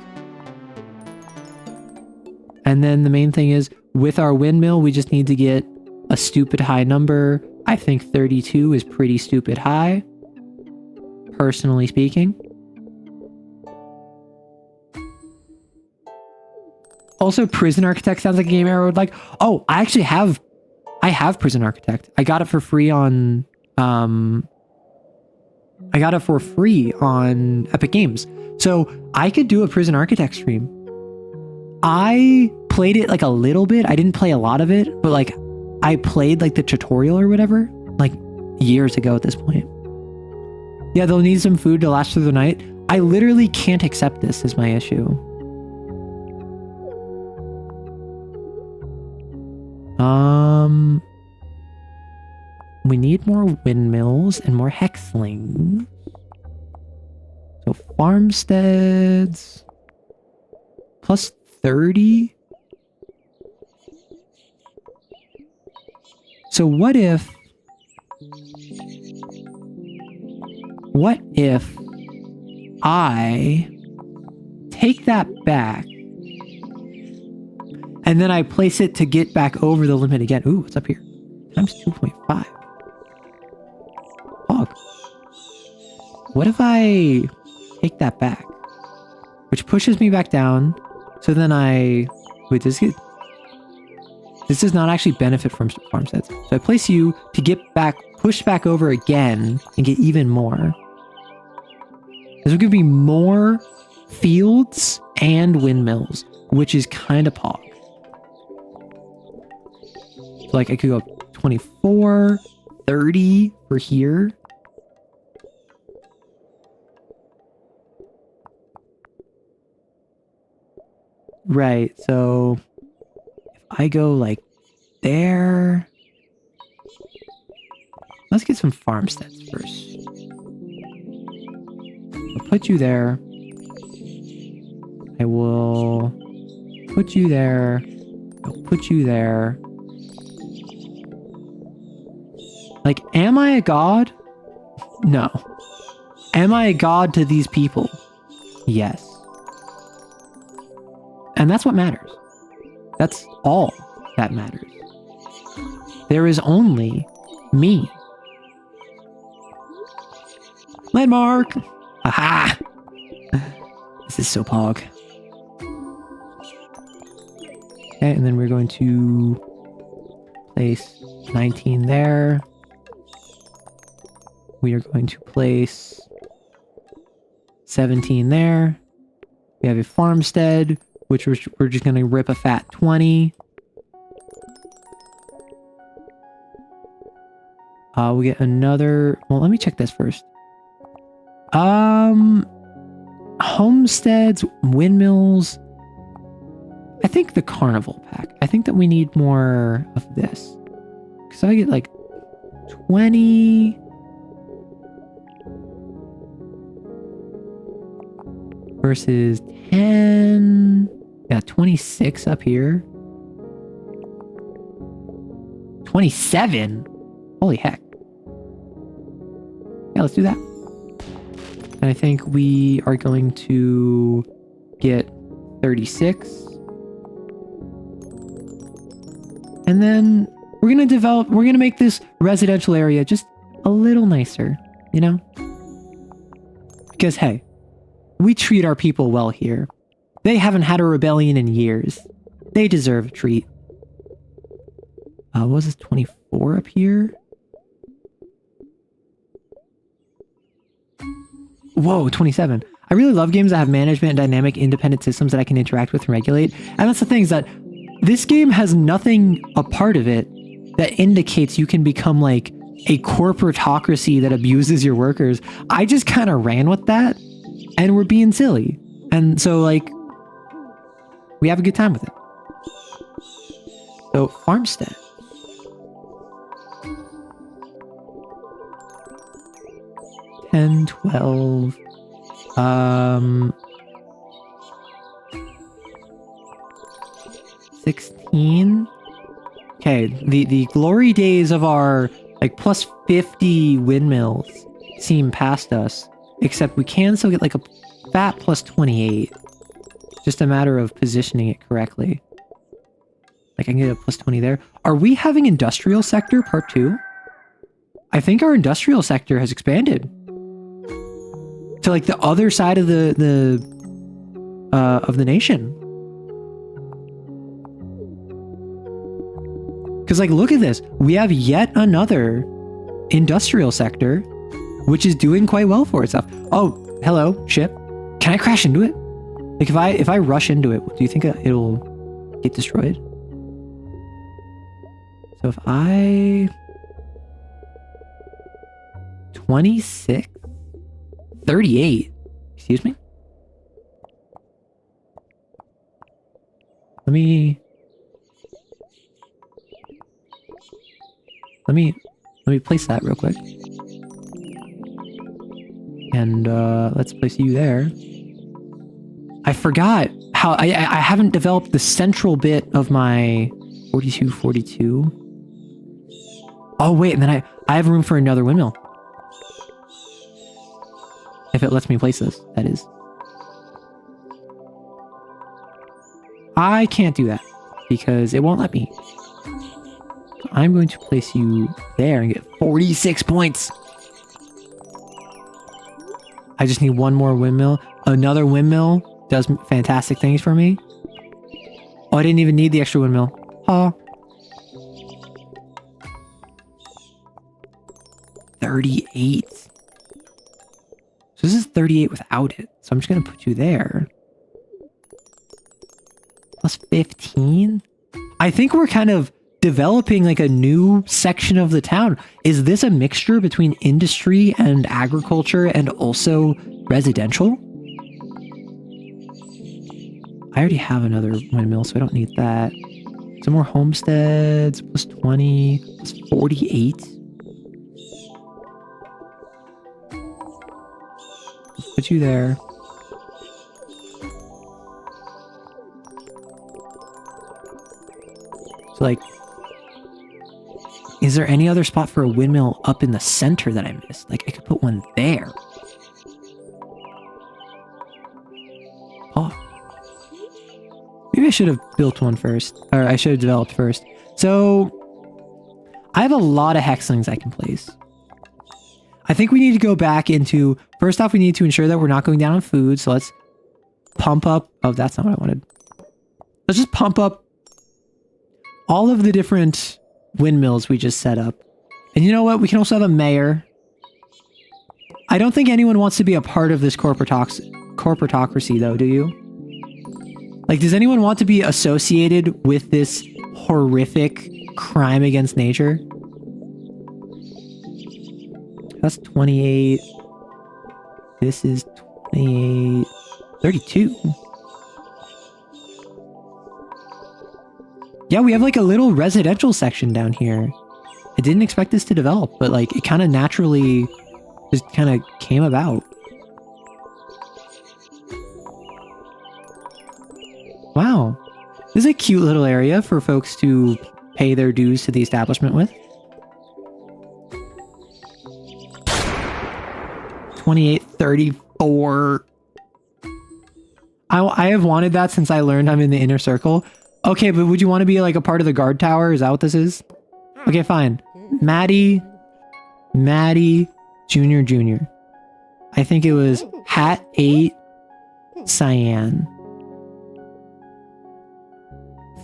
And then the main thing is with our windmill, we just need to get a stupid high number. I think 32 is pretty stupid high, personally speaking. Also, Prison Architect sounds like a game I would like. Oh, I have Prison Architect. I got it for free on, Epic Games. So I could do a Prison Architect stream. I played it like a little bit. I didn't play a lot of it, but like I played like the tutorial or whatever, like years ago at this point. Yeah, they'll need some food to last through the night. I literally can't accept this is my issue. We need more windmills and more hexlings. So farmsteads plus 30. So what if I take that back and then I place it to get back over the limit again? Ooh, what's up here? Times 2.5. Fog. What if I take that back? Which pushes me back down. So then wait, this does not actually benefit from farmsteads. So I place you to get back, push back over again and get even more. This will give me more fields and windmills, which is kind of pog. So like I could go 24, 30 for here. Right, so if I go like there, let's get some farmsteads first. I'll put you there. I will put you there. I'll put you there. Like, am I a god? No. Am I a god to these people? Yes. And that's what matters. That's all that matters. There is only me. Landmark! Aha! This is so pog. Okay, and then we're going to place 19 there. We are going to place 17 there. We have a farmstead, which we're just going to rip a fat 20. We get another... Well, let me check this first. Homesteads, windmills. I think the carnival pack. I think that we need more of this. Because I get like 20... versus 10... Yeah, 26 up here. 27? Holy heck. Yeah, let's do that. And I think we are going to get 36. And then we're going to make this residential area just a little nicer, you know? Because, hey, we treat our people well here. They haven't had a rebellion in years. They deserve a treat. What was this, 24 up here? Whoa, 27. I really love games that have management and dynamic independent systems that I can interact with and regulate. And that's the thing is that this game has nothing a part of it that indicates you can become like a corporatocracy that abuses your workers. I just kind of ran with that and we're being silly. And so like, we have a good time with it. So farmstead. $10, $12, 16. Okay, the glory days of our like plus 50 windmills seem past us, except we can still get like a fat plus 28. Just a matter of positioning it correctly. Like I can get a plus 20 there. Are we having industrial sector part 2? I think our industrial sector has expanded to like the other side of the nation. Because like, look at this. We have yet another industrial sector, which is doing quite well for itself. Oh, hello, ship. Can I crash into it? Like if I rush into it, do you think it'll get destroyed? So if I 26, 38, excuse me. Let me place that real quick. And let's place you there. I forgot how I haven't developed the central bit of my 42. Oh wait, and then I have room for another windmill. If it lets me place this, that is. I can't do that because it won't let me. So I'm going to place you there and get 46 points. I just need one more windmill. Another windmill does fantastic things for me. Oh, I didn't even need the extra windmill. Oh. 38. So this is 38 without it. So I'm just going to put you there. Plus 15? I think we're kind of developing like a new section of the town. Is this a mixture between industry and agriculture and also residential? I already have another windmill, so I don't need that. Some more homesteads, plus 20, plus 48. Let's put you there. So like, is there any other spot for a windmill up in the center that I missed? Like I could put one there. Oh. Maybe I should have built one first. Or I should have developed first. So I have a lot of hexlings I can place. I think we need to go back into... First off, we need to ensure that we're not going down on food. So let's pump up... Oh, that's not what I wanted. Let's just pump up all of the different windmills we just set up. And you know what? We can also have a mayor. I don't think anyone wants to be a part of this corporatocracy, though, do you? Like, does anyone want to be associated with this horrific crime against nature? That's 28. This is 28. 32. Yeah, we have like a little residential section down here. I didn't expect this to develop, but like it kind of naturally just kind of came about. Wow. This is a cute little area for folks to pay their dues to the establishment with. 28, 34. I have wanted that since I learned I'm in the inner circle. Okay, but would you want to be like a part of the guard tower? Is that what this is? Okay, fine. Maddie, Junior. I think it was Hat 8, Cyan.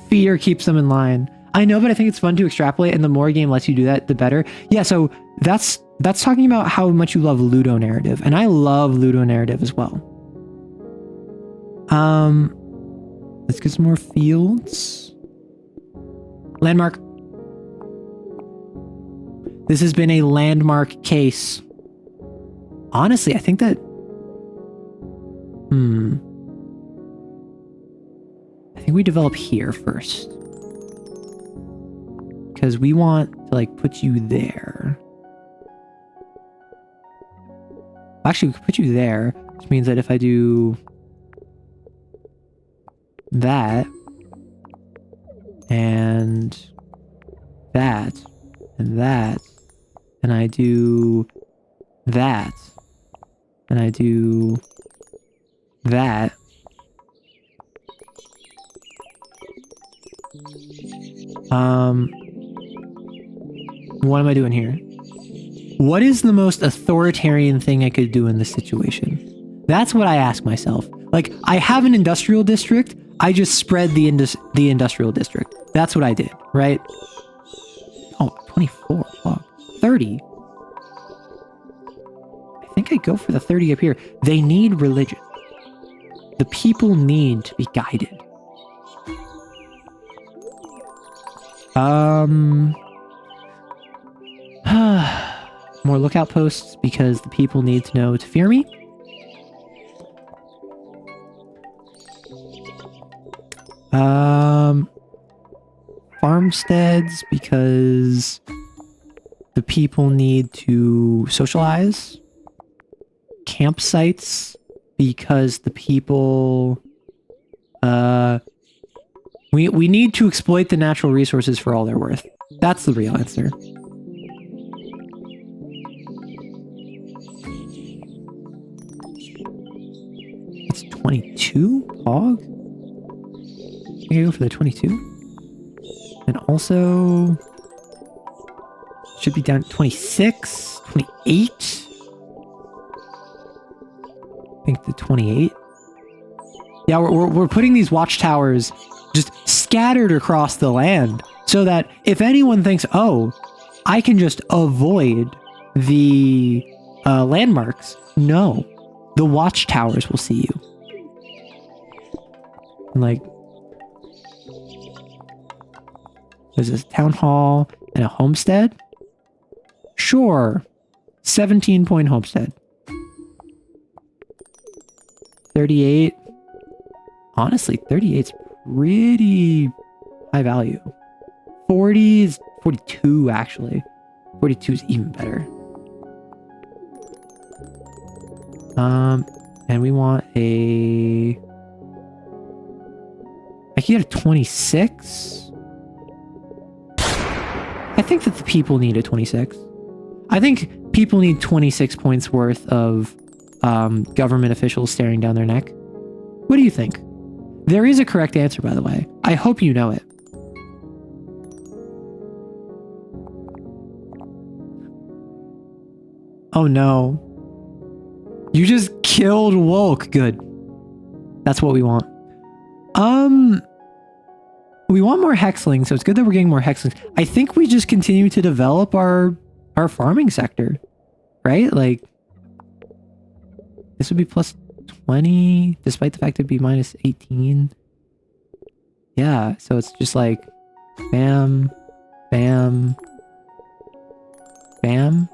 Fear keeps them in line. I know, but I think it's fun to extrapolate, and the more a game lets you do that, the better. Yeah, so that's talking about how much you love Ludo narrative, and I love Ludo narrative as well. Let's get some more fields. Landmark. This has been a landmark case. Honestly, I think that... I think we develop here first. Because we want to, like, put you there. Actually, we could put you there, which means that if I do that, and that, and that, and I do that, and I do that, what am I doing here? What is the most authoritarian thing I could do in this situation? That's what I ask myself. Like, I have an industrial district. I just spread the industrial district. That's what I did, right? Oh, 24. Oh, 30. I think I go for the 30 up here. They need religion. The people need to be guided. More lookout posts because the people need to know to fear me. Farmsteads because the people need to socialize. Campsites because the people we need to exploit the natural resources for all they're worth. That's the real answer. It's 22 Pog? I can go for the 22. And also should be down to 26, 28. I think the 28. Yeah, we're putting these watchtowers just scattered across the land so that if anyone thinks, oh, I can just avoid the landmarks, no, the watchtowers will see you. And like, there's this town hall and a homestead. Sure, 17-point homestead. 38. Honestly, 38's pretty high value. 40 is 42 actually. 42 is even better. And we want a... I can get a 26. I think that the people need a 26. I think people need 26 points worth of government officials staring down their neck. What do you think? There is a correct answer, by the way. I hope you know it. Oh no. You just killed Wolk. Good. That's what we want. We want more hexlings, so it's good that we're getting more hexlings. I think we just continue to develop our farming sector, right? Like, this would be plus 20, despite the fact it'd be minus 18. Yeah, so it's just like, bam, bam, bam.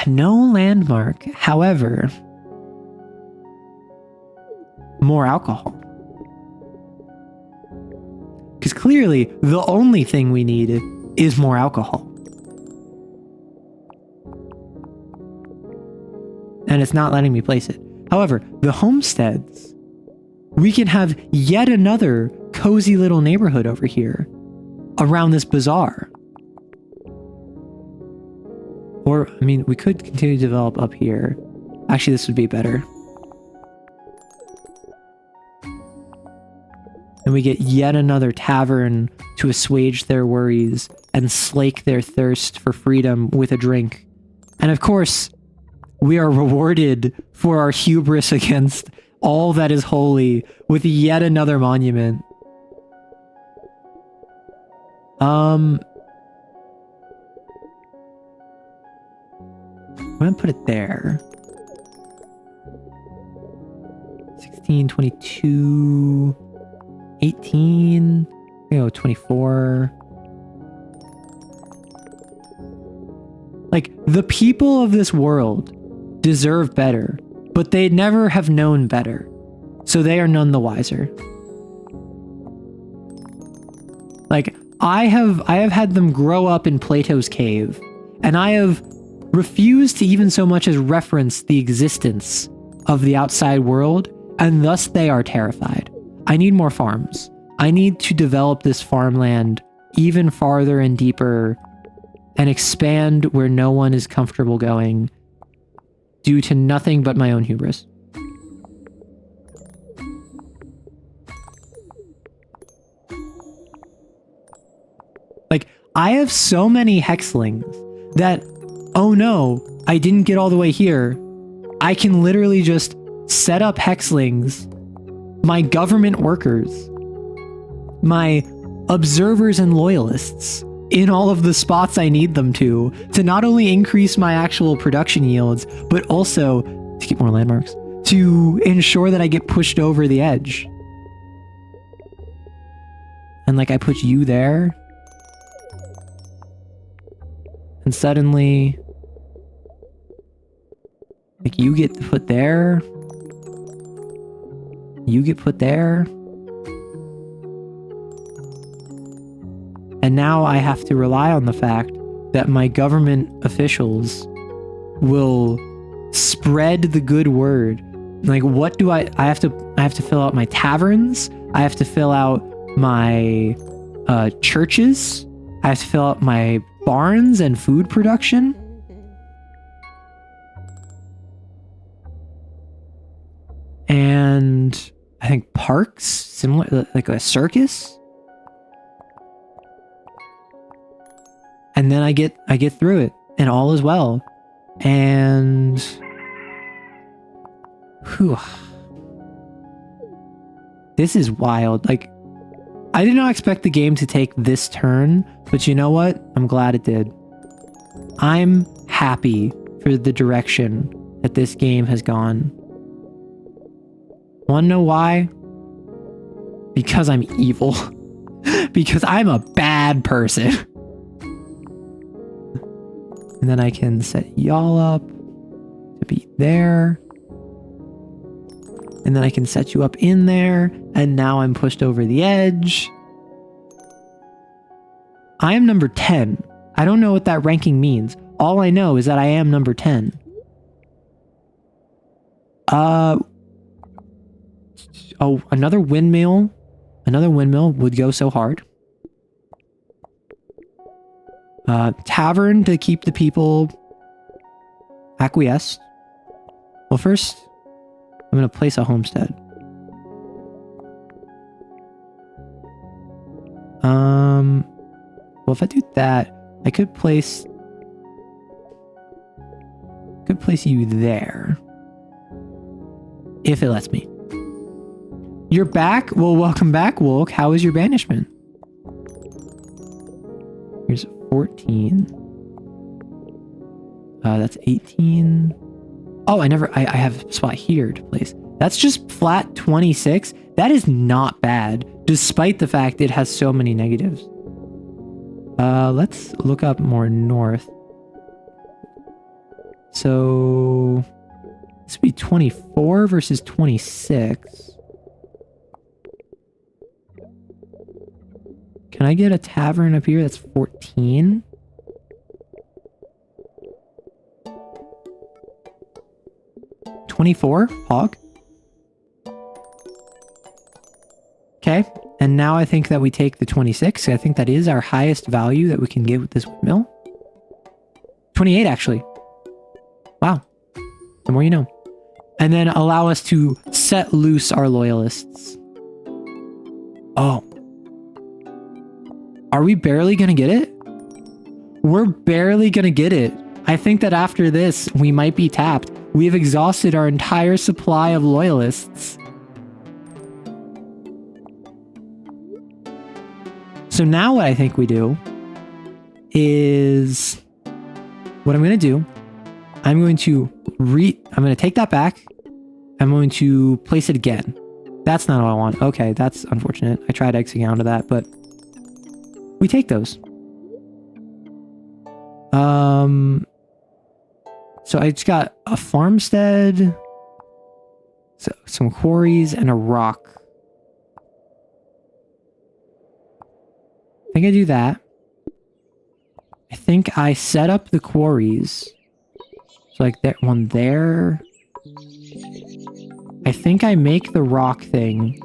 No landmark. However, more alcohol. Because clearly, the only thing we need is more alcohol. And it's not letting me place it. However, the homesteads, we can have yet another cozy little neighborhood over here around this bazaar. Or, I mean, we could continue to develop up here. Actually, this would be better. And we get yet another tavern to assuage their worries and slake their thirst for freedom with a drink. And of course, we are rewarded for our hubris against all that is holy with yet another monument. I'm gonna put it there. 16, 22, 18, 24. Like, the people of this world deserve better, but they never have known better, so they are none the wiser. Like, I have had them grow up in Plato's cave, and I have refused to even so much as reference the existence of the outside world, and thus they are terrified. I need more farms. I need to develop this farmland even farther and deeper and expand where no one is comfortable going due to nothing but my own hubris. Like, I have so many hexlings that, oh no, I didn't get all the way here. I can literally just set up hexlings, my government workers, my observers and loyalists in all of the spots I need them to not only increase my actual production yields, but also to get more landmarks, to ensure that I get pushed over the edge. And like, I put you there, and suddenly, like, you get put there, you get put there, and now I have to rely on the fact that my government officials will spread the good word. Like, what do I have to fill out my taverns, I have to fill out my churches, I have to fill out my barns and food production. And I think parks, similar, like a circus. And then I get through it, and all is well. And whew, this is wild. Like, I did not expect the game to take this turn, but you know what? I'm glad it did. I'm happy for the direction that this game has gone. Want to know why? Because I'm evil. Because I'm a bad person. And then I can set y'all up to be there. And then I can set you up in there. And now I'm pushed over the edge. I am number 10. I don't know what that ranking means. All I know is that I am number 10. Oh, another windmill. Another windmill would go so hard. Tavern to keep the people acquiesced. Well, first, I'm going to place a homestead. Well, if I do that, I could place you there. If it lets me. You're back? Well, welcome back, Wolk. How is your banishment? Here's 14. That's 18. Oh, I have a spot here to place. That's just flat 26. That is not bad, despite the fact it has so many negatives. Let's look up more north. So this would be 24 versus 26. Can I get a tavern up here that's 14? $24, hog. Okay, and now I think that we take the 26. I think that is our highest value that we can get with this windmill. 28, actually. Wow. The more you know. And then allow us to set loose our loyalists. Oh. Are we barely gonna get it? We're barely gonna get it. I think that after this, we might be tapped. We have exhausted our entire supply of loyalists. So now what I think we do is what I'm going to do. I'm going to take that back. I'm going to place it again. That's not what I want. Okay, that's unfortunate. I tried exiting out of that, but we take those. So I just got a farmstead, so some quarries, and a rock. I think I do that. I think I set up the quarries. So like that one there. I think I make the rock thing.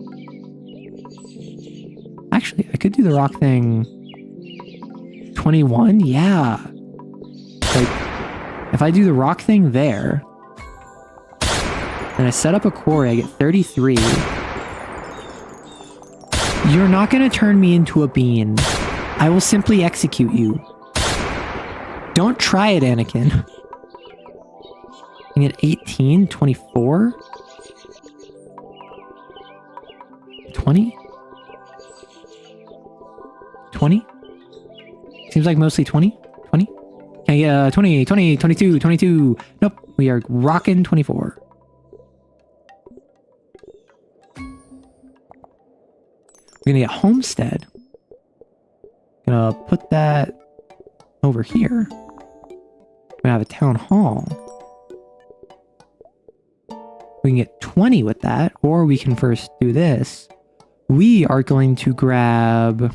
Actually, I could do the rock thing 21? Yeah. Like, if I do the rock thing there, and I set up a quarry, I get 33. You're not going to turn me into a bean. I will simply execute you. Don't try it, Anakin. I get 18, 24, 20? 20? Seems like mostly 20? 20? Can I get 20, 20, 22, 22? Nope, we are rocking 24. We're gonna get homestead. Gonna put that over here. We're gonna have a town hall. We can get 20 with that, or we can first do this. We are going to grab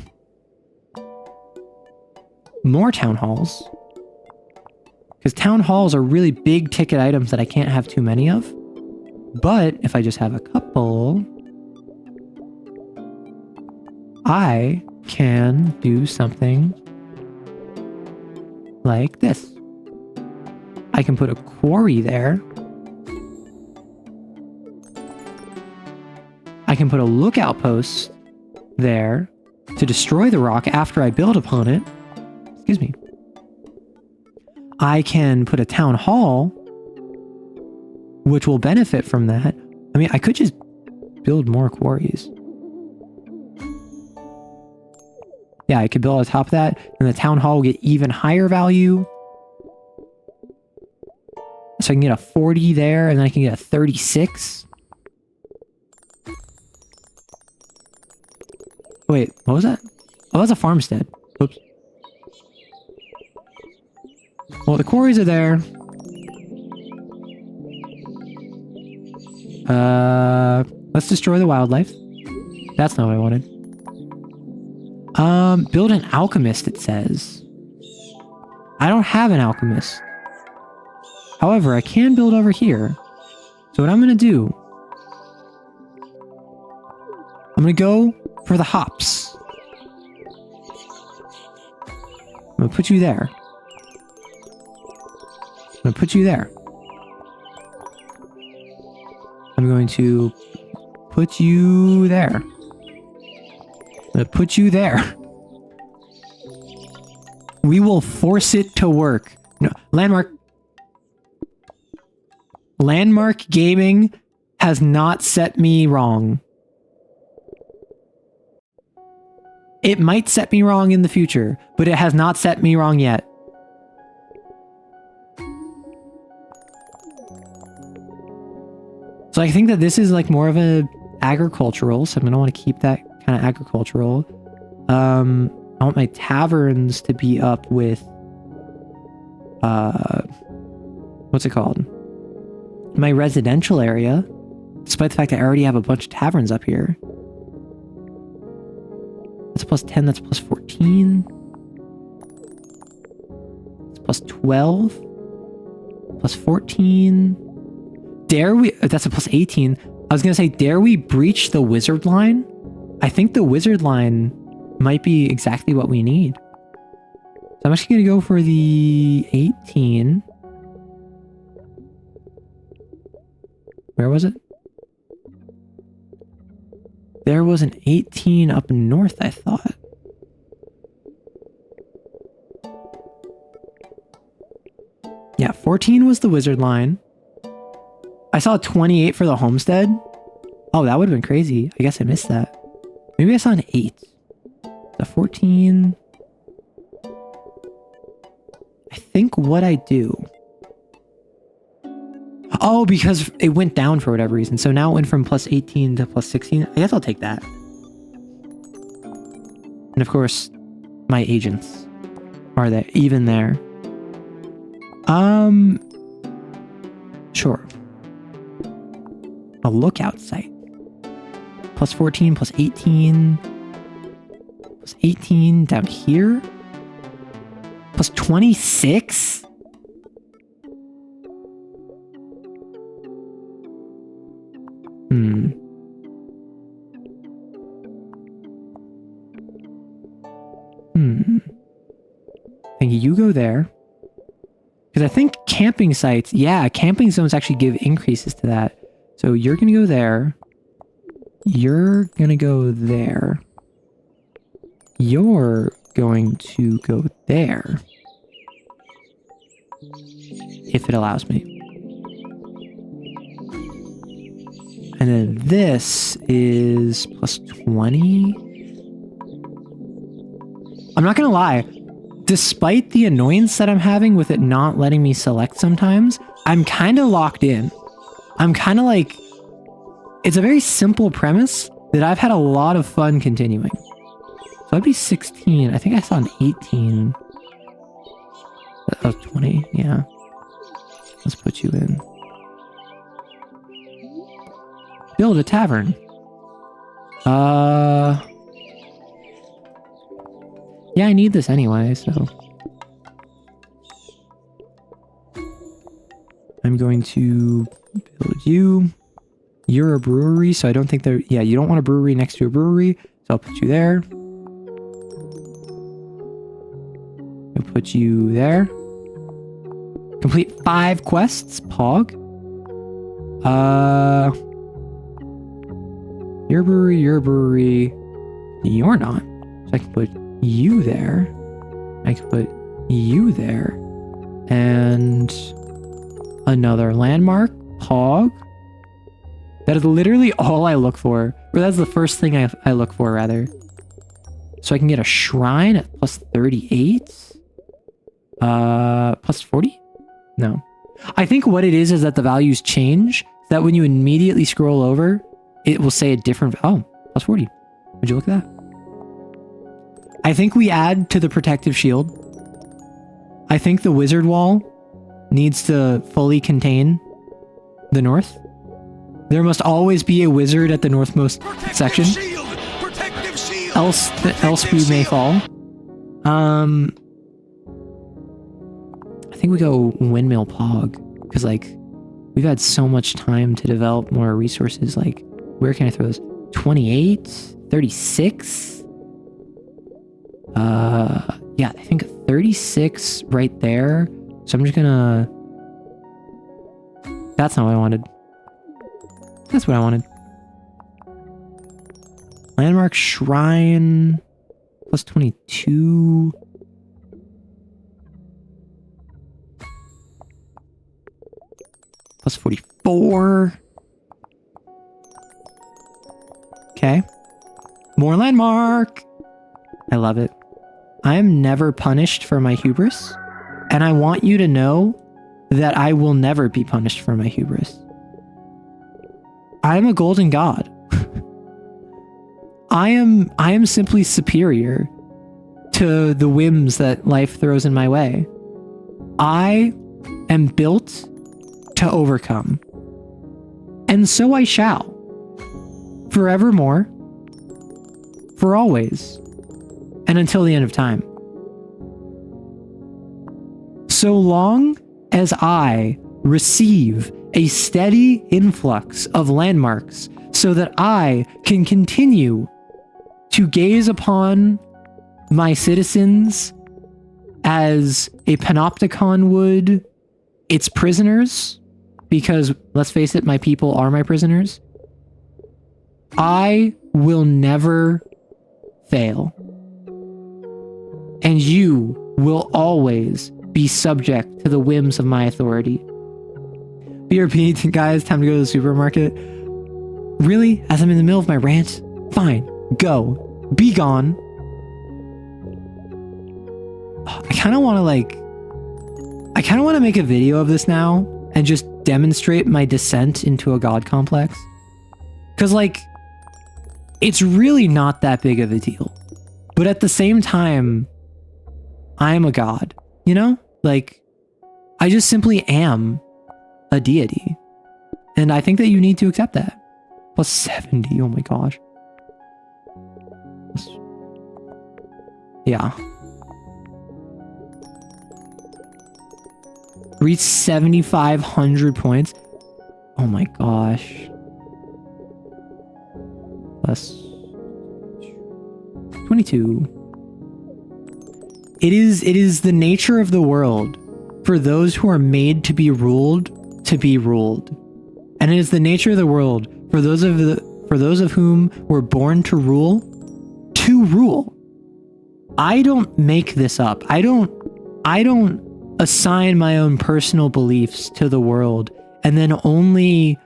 more town halls. Because town halls are really big ticket items that I can't have too many of. But if I just have a couple, I can do something like this. I can put a quarry there. I can put a lookout post there to destroy the rock after I build upon it. Excuse me. I can put a town hall, which will benefit from that. I mean, I could just build more quarries. Yeah, I could build on top of that, and the town hall will get even higher value. So I can get a 40 there, and then I can get a 36. Wait, what was that? Oh, that's a farmstead. Oops. Well, the quarries are there. Let's destroy the wildlife. That's not what I wanted. Build an alchemist, it says. I don't have an alchemist. However, I can build over here. So what I'm gonna do, I'm gonna go for the hops. I'm gonna put you there. I'm gonna put you there. I'm going to put you there. I'm gonna put you there. We will force it to work. No, Landmark Gaming has not set me wrong. It might set me wrong in the future, but it has not set me wrong yet. So I think that this is like more of a agricultural, so I'm gonna want to keep that kind of agricultural. I want my taverns to be up with what's it called? My residential area, despite the fact that I already have a bunch of taverns up here. That's plus 10, that's plus 14. It's plus 12. Plus 14. Dare we... That's a plus 18. I was going to say, dare we breach the wizard line? I think the wizard line might be exactly what we need. So I'm actually going to go for the 18. Where was it? There was an 18 up north, I thought. Yeah, 14 was the wizard line. I saw a 28 for the homestead. Oh, that would have been crazy. I guess I missed that. Maybe I saw an 8. The 14. I think what I do... Oh, because it went down for whatever reason. So now it went from plus 18 to plus 16. I guess I'll take that. And of course, my agents are there, even there. Sure. A lookout site. Plus 14, plus 18. Plus 18 down here. Plus 26? I think you go there. Because I think camping sites, yeah, camping zones actually give increases to that. So you're going to go there. You're going to go there. You're going to go there. If it allows me. And then this is plus 20. I'm not going to lie. Despite the annoyance that I'm having with it not letting me select sometimes, I'm kind of locked in. I'm kind of like... It's a very simple premise that I've had a lot of fun continuing. So that'd be 16. I think I saw an 18. That was 20, yeah. Let's put you in. Build a tavern. Yeah, I need this anyway, so... I'm going to build you. You're a brewery, so I don't think there... Yeah, you don't want a brewery next to a brewery, so I'll put you there. I'll put you there. Complete 5 quests, Pog. Your brewery, your brewery. You're not. So I can put you there. I can put you there. And another landmark, Pog. That is literally all I look for. Or that's the first thing I look for, rather. So I can get a shrine at plus 38. Plus 40? No. I think what it is that the values change. That when you immediately scroll over, it will say a different... Oh, plus 40. Would you look at that? I think we add to the protective shield. I think the wizard wall needs to fully contain the north. There must always be a wizard at the northmost section. Else we may fall. I think we go windmill Pog. Because, like, we've had so much time to develop more resources. Like, where can I throw this? 28? 36? Yeah, I think 36 right there. So I'm just gonna... That's not what I wanted. That's what I wanted. Landmark Shrine. Plus 22. Plus 44. Okay. More landmark. I love it. I am never punished for my hubris. And I want you to know that I will never be punished for my hubris. I am a golden god. I am simply superior to the whims that life throws in my way. I am built to overcome. And so I shall. Forevermore. For always. And until the end of time. So long as I receive a steady influx of landmarks so that I can continue to gaze upon my citizens as a panopticon would its prisoners, because let's face it, my people are my prisoners, I will never fail. And you will always be subject to the whims of my authority. BRP, guys, time to go to the supermarket. Really? As I'm in the middle of my rant? Fine. Go. Be gone. I kind of want to make a video of this now and just demonstrate my descent into a god complex. Because, like, it's really not that big of a deal. But at the same time, I am a god, you know? Like, I just simply am a deity. And I think that you need to accept that. Plus 70, oh my gosh. Yeah. Reach 7,500 points. Oh my gosh. Plus 22. It is the nature of the world for those who are made to be ruled. And it is the nature of the world for those of whom were born to rule. I don't make this up. I don't assign my own personal beliefs to the world and then only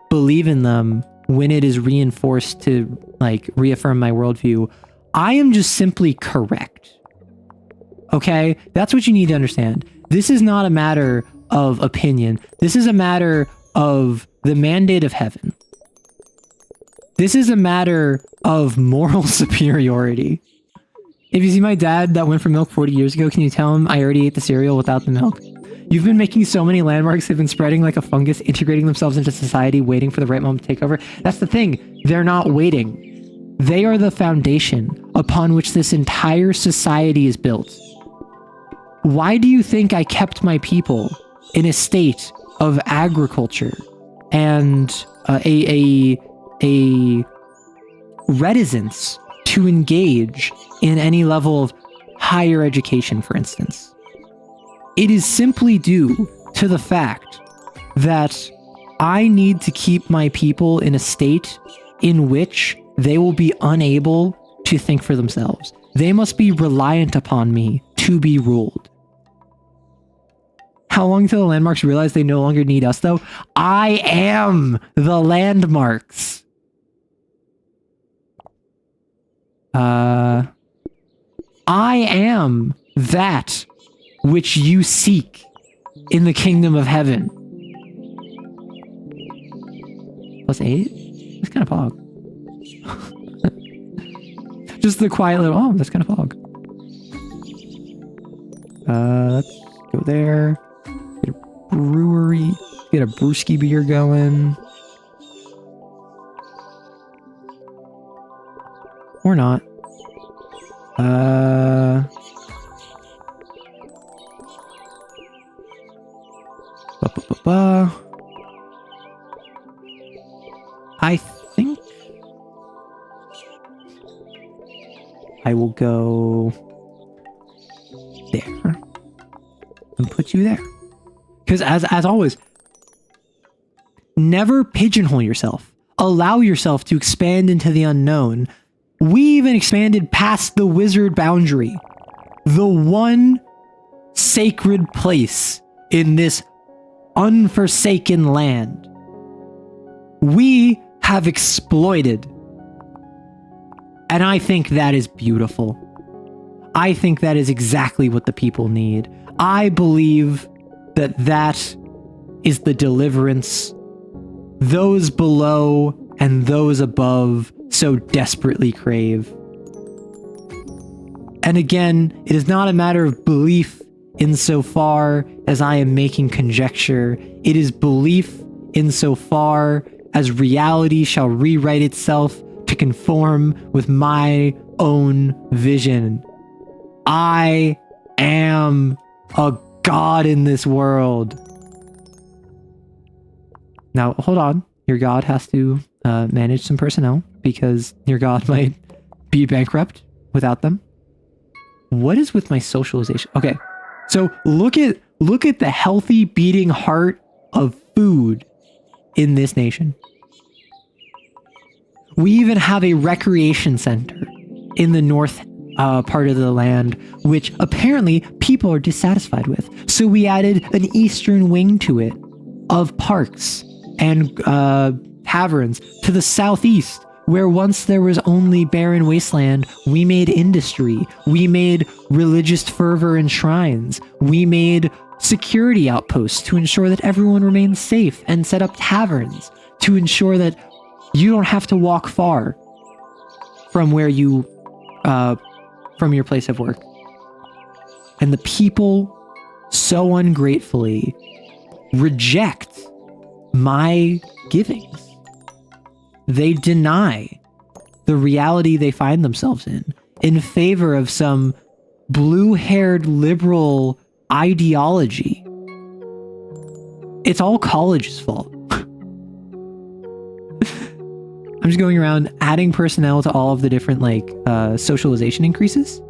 believe in them when it is reinforced to, like, reaffirm my worldview. I am just simply correct. Okay? That's what you need to understand. This is not a matter of opinion. This is a matter of the mandate of heaven. This is a matter of moral superiority. If you see my dad that went for milk 40 years ago, can you tell him I already ate the cereal without the milk? You've been making so many landmarks, they've been spreading like a fungus, integrating themselves into society, waiting for the right moment to take over. That's the thing. They're not waiting. They are the foundation upon which this entire society is built. Why do you think I kept my people in a state of agriculture and a reticence to engage in any level of higher education, for instance? It is simply due to the fact that I need to keep my people in a state in which they will be unable to think for themselves. They must be reliant upon me to be ruled. How long till the landmarks realize they no longer need us, though? I am the landmarks. I am that which you seek in the kingdom of heaven. Plus 8? That's kind of pog. Just the quiet little, oh, that's kind of pog. Let's go there. Get a brewery. Get a brewski beer going. Or not. I think I will go there and put you there. Because as always, never pigeonhole yourself. Allow yourself to expand into the unknown. We even expanded past the wizard boundary. The one sacred place in this unforsaken land. We have exploited. And I think that is beautiful. I think that is exactly what the people need. I believe that that is the deliverance those below and those above so desperately crave. And again, it is not a matter of belief insofar as I am making conjecture. It is belief insofar as reality shall rewrite itself to conform with my own vision. I am a god in this world. Now, hold on. Your god has to manage some personnel because your god might be bankrupt without them. What is with my socialization? Okay, so look at the healthy beating heart of food in this nation. We even have a recreation center in the north part of the land, which apparently people are dissatisfied with. So we added an eastern wing to it of parks and taverns. To the southeast, where once there was only barren wasteland, we made industry. We made religious fervor and shrines. We made security outposts to ensure that everyone remains safe, and set up taverns to ensure that you don't have to walk far from where you, from your place of work. And the people so ungratefully reject my givings. They deny the reality they find themselves in favor of some blue-haired liberal ideology. It's all college's fault. I'm just going around adding personnel to all of the different socialization increases.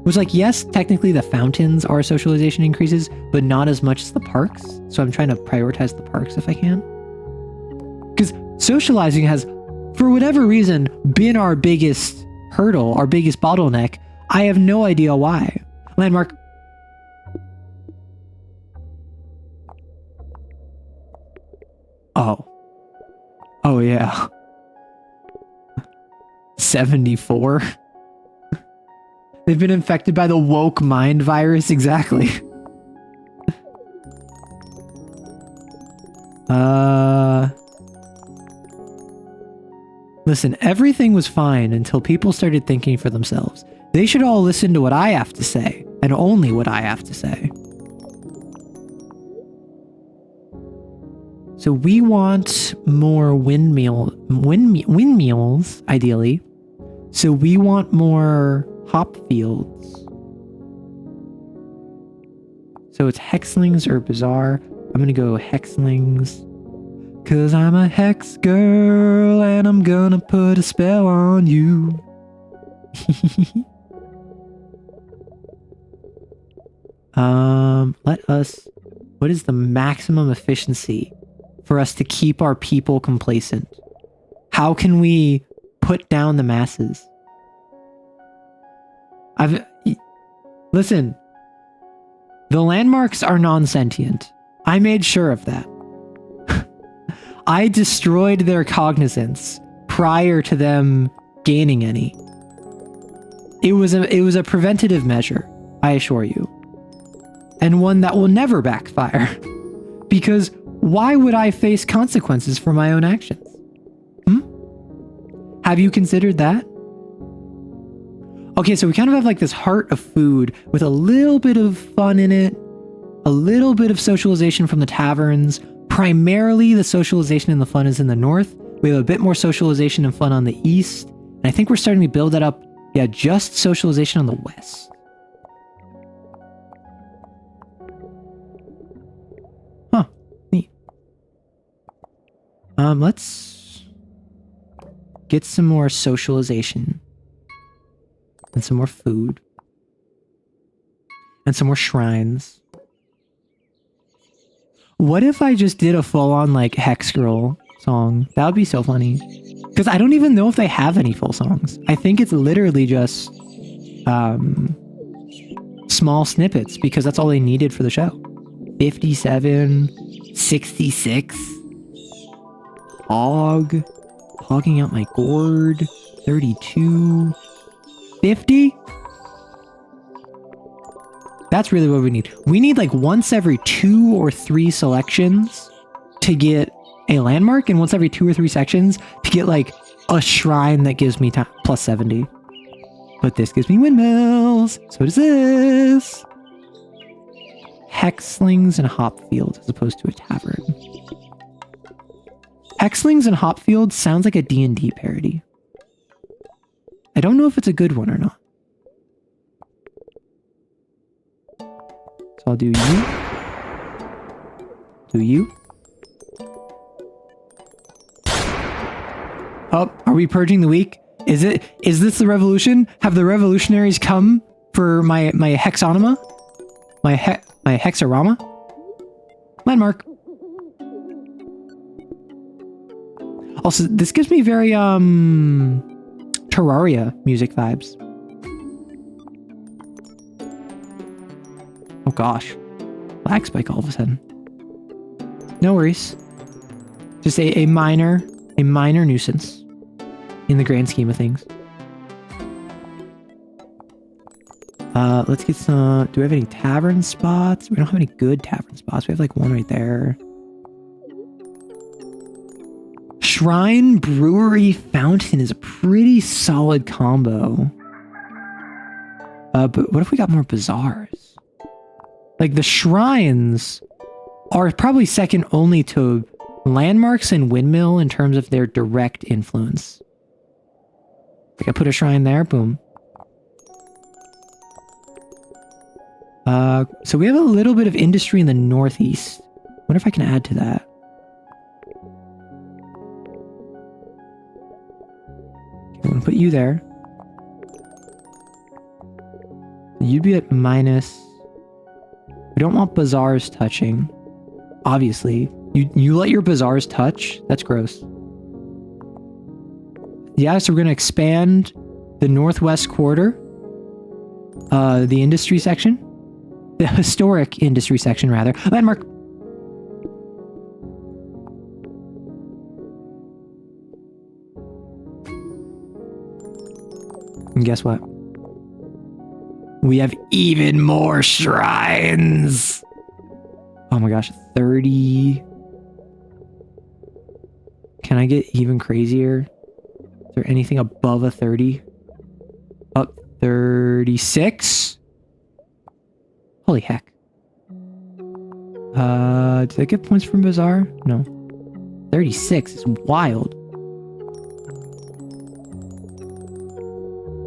Which, yes, technically the fountains are socialization increases, but not as much as the parks. So I'm trying to prioritize the parks if I can. Because socializing has, for whatever reason, been our biggest hurdle, our biggest bottleneck. I have no idea why. Landmark. Oh. Oh, yeah. 74. They've been infected by the woke mind virus. Exactly. Listen, everything was fine until people started thinking for themselves. They should all listen to what I have to say, and only what I have to say. So we want more windmills, ideally. So we want more hop fields. So it's hexlings or bazaar. I'm gonna go hexlings. Cause I'm a hex girl and I'm gonna put a spell on you. What is the maximum efficiency for us to keep our people complacent? How can we put down the masses? Listen, the landmarks are non-sentient. I made sure of that. I destroyed their cognizance prior to them gaining any. It was a preventative measure, I assure you. And one that will never backfire. Because why would I face consequences for my own actions? Have you considered that? Okay, so we kind of have this heart of food with a little bit of fun in it, a little bit of socialization from the taverns. Primarily, the socialization and the fun is in the north. We have a bit more socialization and fun on the east. And I think we're starting to build that up. Yeah, just socialization on the west. Huh, neat. Let's get some more socialization. And some more food. And some more shrines. What if I just did a full-on, Hex Girl song? That would be so funny. Because I don't even know if they have any full songs. I think it's literally just small snippets, because that's all they needed for the show. 57, 66, hogging out my gourd, 32, 50? That's really what we need. We need once every 2 or 3 selections to get a landmark, and once every 2 or 3 sections to get a shrine that gives me plus 70. But this gives me windmills. So does this. Hexlings and Hopfield as opposed to a tavern. Hexlings and Hopfield sounds like a D&D parody. I don't know if it's a good one or not. So I'll do you. Do you. Oh, are we purging the weak? Is this the revolution? Have the revolutionaries come for my hexonoma? My hexorama? Landmark. Also, this gives me very Terraria music vibes. Oh gosh. Lag spike all of a sudden. No worries. Just a minor nuisance in the grand scheme of things. Let's get some... Do we have any tavern spots? We don't have any good tavern spots. We have like one right there. Shrine, brewery, fountain is a pretty solid combo. But what if we got more bazaars? Like the shrines are probably second only to landmarks and windmill in terms of their direct influence. Like I put a shrine there, boom. So we have a little bit of industry in the northeast. Wonder if I can add to that. Okay, I'm gonna put you there. You'd be at minus. We don't want bazaars touching. Obviously. You let your bazaars touch? That's gross. Yeah, so we're gonna expand the northwest quarter. The industry section. The historic industry section, rather. Landmark. And guess what? We have even more shrines. Oh my gosh, 30. Can I get even crazier? Is there anything above a 30? Up 36? Holy heck. Did I get points from Bazaar? No. 36 is wild.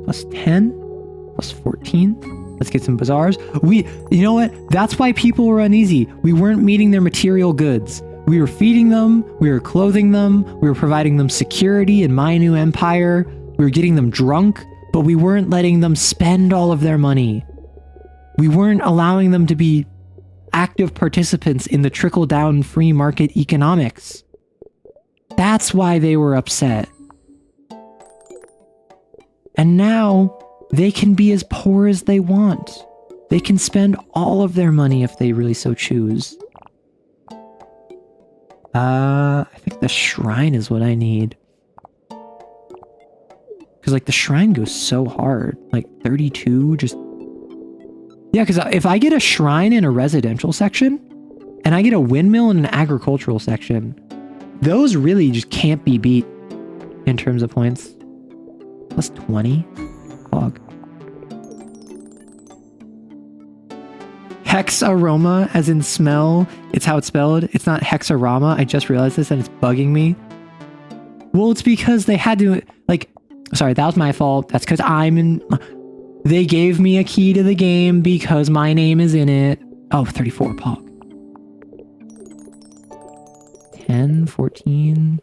Plus 10? Plus 14? Let's get some bazaars. You know what? That's why people were uneasy. We weren't meeting their material goods. We were feeding them, we were clothing them, we were providing them security in my new empire, we were getting them drunk, but we weren't letting them spend all of their money. We weren't allowing them to be active participants in the trickle-down free market economics. That's why they were upset. And now, they can be as poor as they want. They can spend all of their money if they really so choose. I think the shrine is what I need. Because, like, the shrine goes so hard. Like, 32 just... Yeah, because if I get a shrine in a residential section, and I get a windmill in an agricultural section, those really just can't be beat in terms of points. Plus 20? Fog. Hexaroma, as in smell. It's how it's spelled. It's not hexarama. I just realized this and it's bugging me. Well, it's because they had to, like... Sorry, that was my fault. That's because I'm in... They gave me a key to the game because my name is in it. Oh, 34, Pog. 10, 14...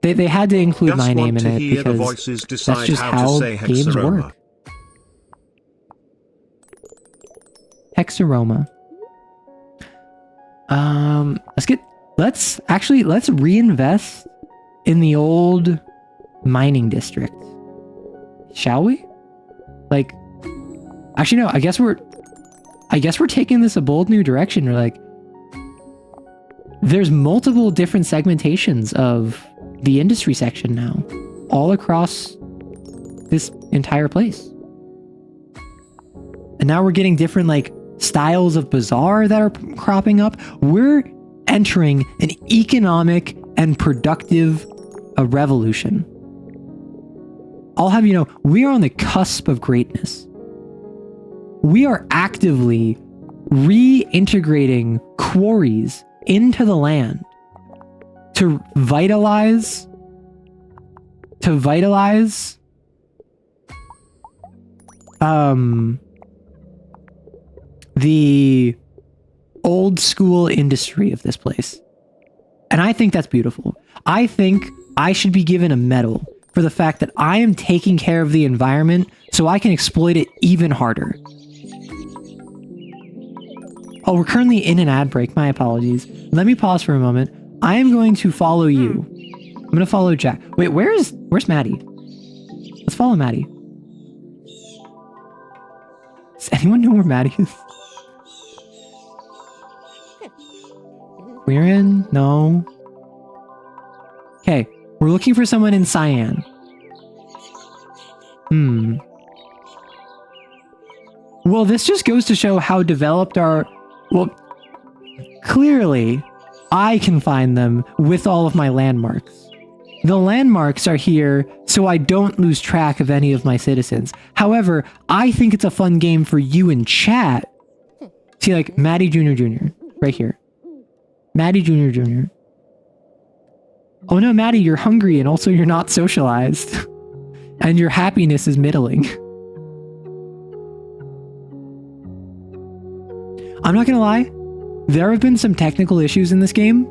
They had to include my name in it because that's just how games work. Hexaroma. Let's reinvest in the old mining district. Shall we? Like, actually no, I guess we're taking this a bold new direction. We're like, there's multiple different segmentations of the industry section now, all across this entire place. And now we're getting different, like, styles of bazaar that are cropping up. We're entering an economic and productive revolution. I'll have you know, we are on the cusp of greatness. We are actively reintegrating quarries into the land to vitalize the old school industry of this place. And I think that's beautiful. I think I should be given a medal for the fact that I am taking care of the environment so I can exploit it even harder. Oh, we're currently in an ad break. My apologies. Let me pause for a moment. I am going to follow you. I'm going to follow Jack. Wait, where's Maddie? Let's follow Maddie. Does anyone know where Maddie is? We're in? No. Okay, we're looking for someone in Cyan. Well, this just goes to show how developed our... Well, clearly, I can find them with all of my landmarks. The landmarks are here so I don't lose track of any of my citizens. However, I think it's a fun game for you in chat. See, like, Maddie Jr. Jr. right here. Maddie Jr. Jr. Oh no, Maddie, you're hungry and also you're not socialized. And your happiness is middling. I'm not gonna lie, there have been some technical issues in this game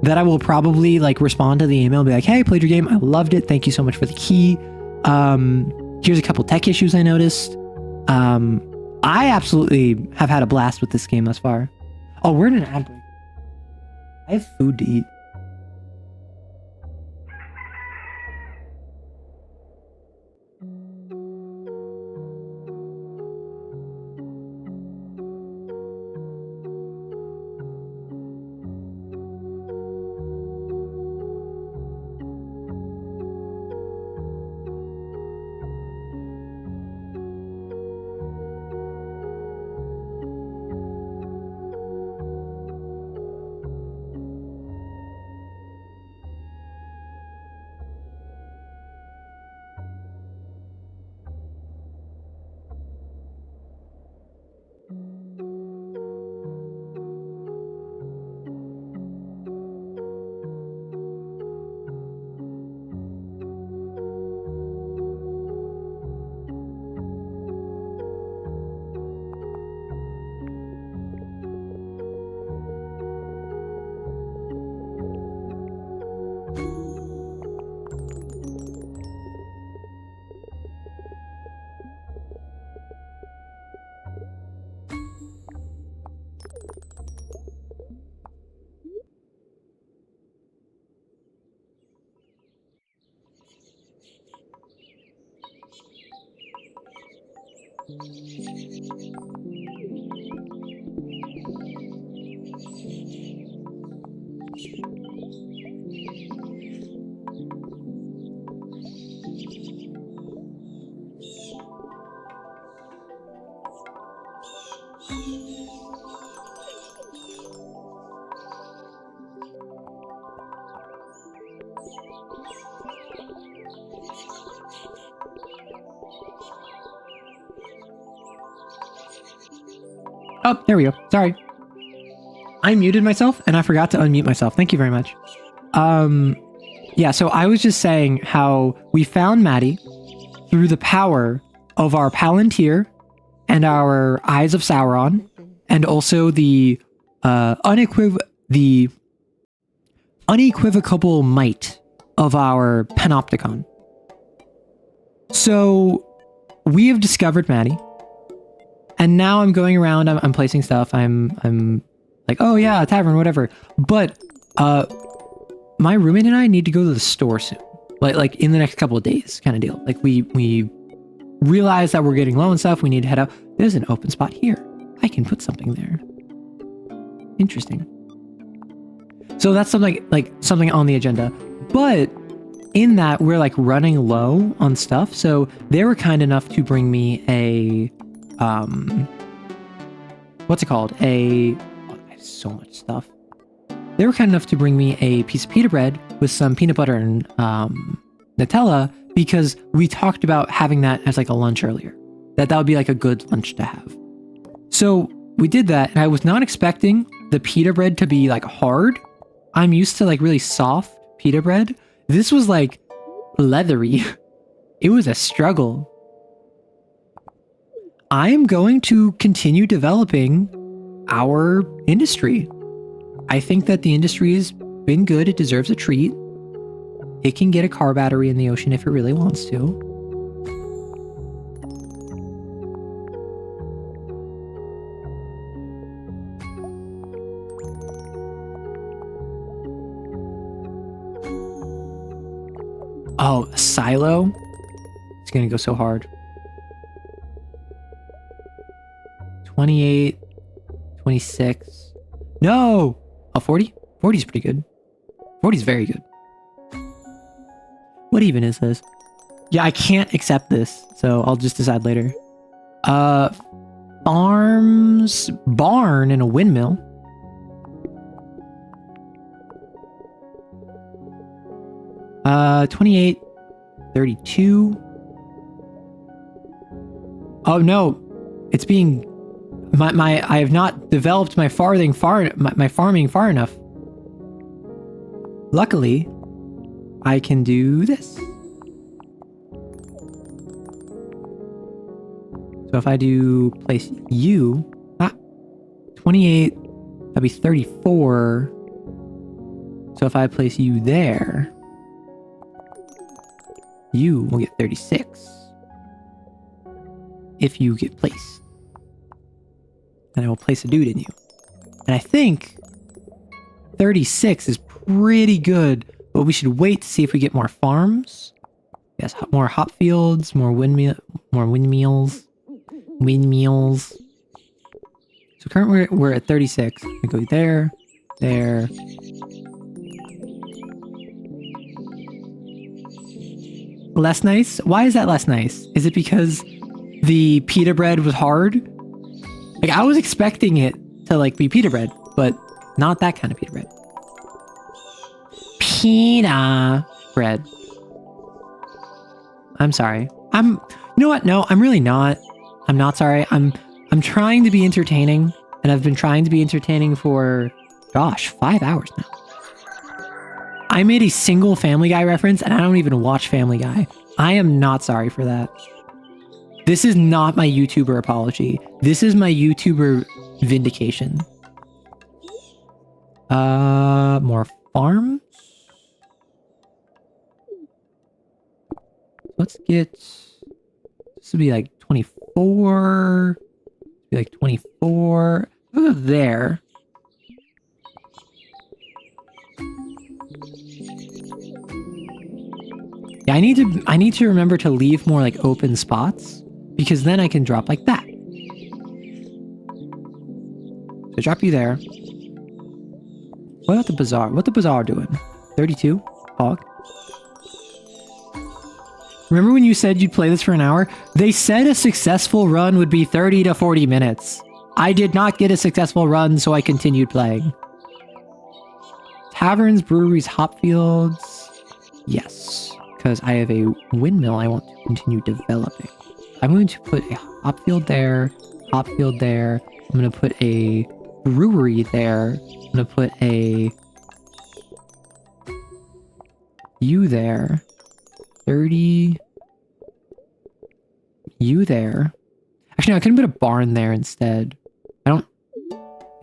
that I will probably like respond to the email and be like, hey, I played your game, I loved it, thank you so much for the key. Here's a couple tech issues I noticed. I absolutely have had a blast with this game thus far. Oh, we're in an ad break. I have food to eat. Oh, there we go. Sorry. I muted myself and I forgot to unmute myself. Thank you very much. Yeah, so I was just saying how we found Maddie through the power of our Palantir and our Eyes of Sauron, and also the unequivocal might of our Panopticon. So we have discovered Maddie. And now I'm going around, I'm placing stuff, I'm like, oh yeah, a tavern, whatever. But, my roommate and I need to go to the store soon. Like in the next couple of days, kind of deal. Like we realize that we're getting low and stuff, we need to head out. There's an open spot here. I can put something there. Interesting. So that's something on the agenda. But in that, we're like running low on stuff. So they were kind enough to bring me a... what's it called? I have so much stuff. They were kind enough to bring me a piece of pita bread with some peanut butter and Nutella because we talked about having that as like a lunch earlier. That would be like a good lunch to have. So we did that, and I was not expecting the pita bread to be like hard. I'm used to like really soft pita bread. This was like leathery. It was a struggle. I am going to continue developing our industry. I think that the industry has been good. It deserves a treat. It can get a car battery in the ocean if it really wants to. Oh, a silo? It's gonna go so hard. 28, 26. No! Oh, 40? 40 is pretty good. 40 is very good. What even is this? Yeah, I can't accept this, so I'll just decide later. farms, barn, and a windmill. Uh, 28, 32. Oh no, it's being I have not developed my farming far enough. Luckily, I can do this. So if I do place you, 28, that'd be 34. So if I place you there, you will get 36. If you get placed. And I will place a dude in you. And I think 36 is pretty good, but we should wait to see if we get more farms. Yes, more hop fields, more windmills. So currently we're at 36. We go there, there. Less nice? Why is that less nice? Is it because the pita bread was hard? Like, I was expecting it to, like, be pita bread, but not that kind of pita bread. Pita bread. I'm sorry. You know what? No, I'm really not. I'm not sorry. I'm trying to be entertaining, and I've been trying to be entertaining for, gosh, 5 hours now. I made a single Family Guy reference, and I don't even watch Family Guy. I am not sorry for that. This is not my YouTuber apology. This is my YouTuber vindication. More farms? Let's get... This would be like 24... Be like 24... Go there. Yeah, I need to remember to leave more like open spots. Because then I can drop like that. So drop you there. What about the bazaar? What the bazaar doing? 32? Hog. Remember when you said you'd play this for an hour? They said a successful run would be 30 to 40 minutes. I did not get a successful run, so I continued playing. Taverns, breweries, hop fields. Yes. Because I have a windmill I want to continue developing. I'm going to put a hop field there, hop field there. I'm going to put a brewery there. I'm going to put a you there. 30. You there. Actually, no, I can put a barn there instead. Yeah,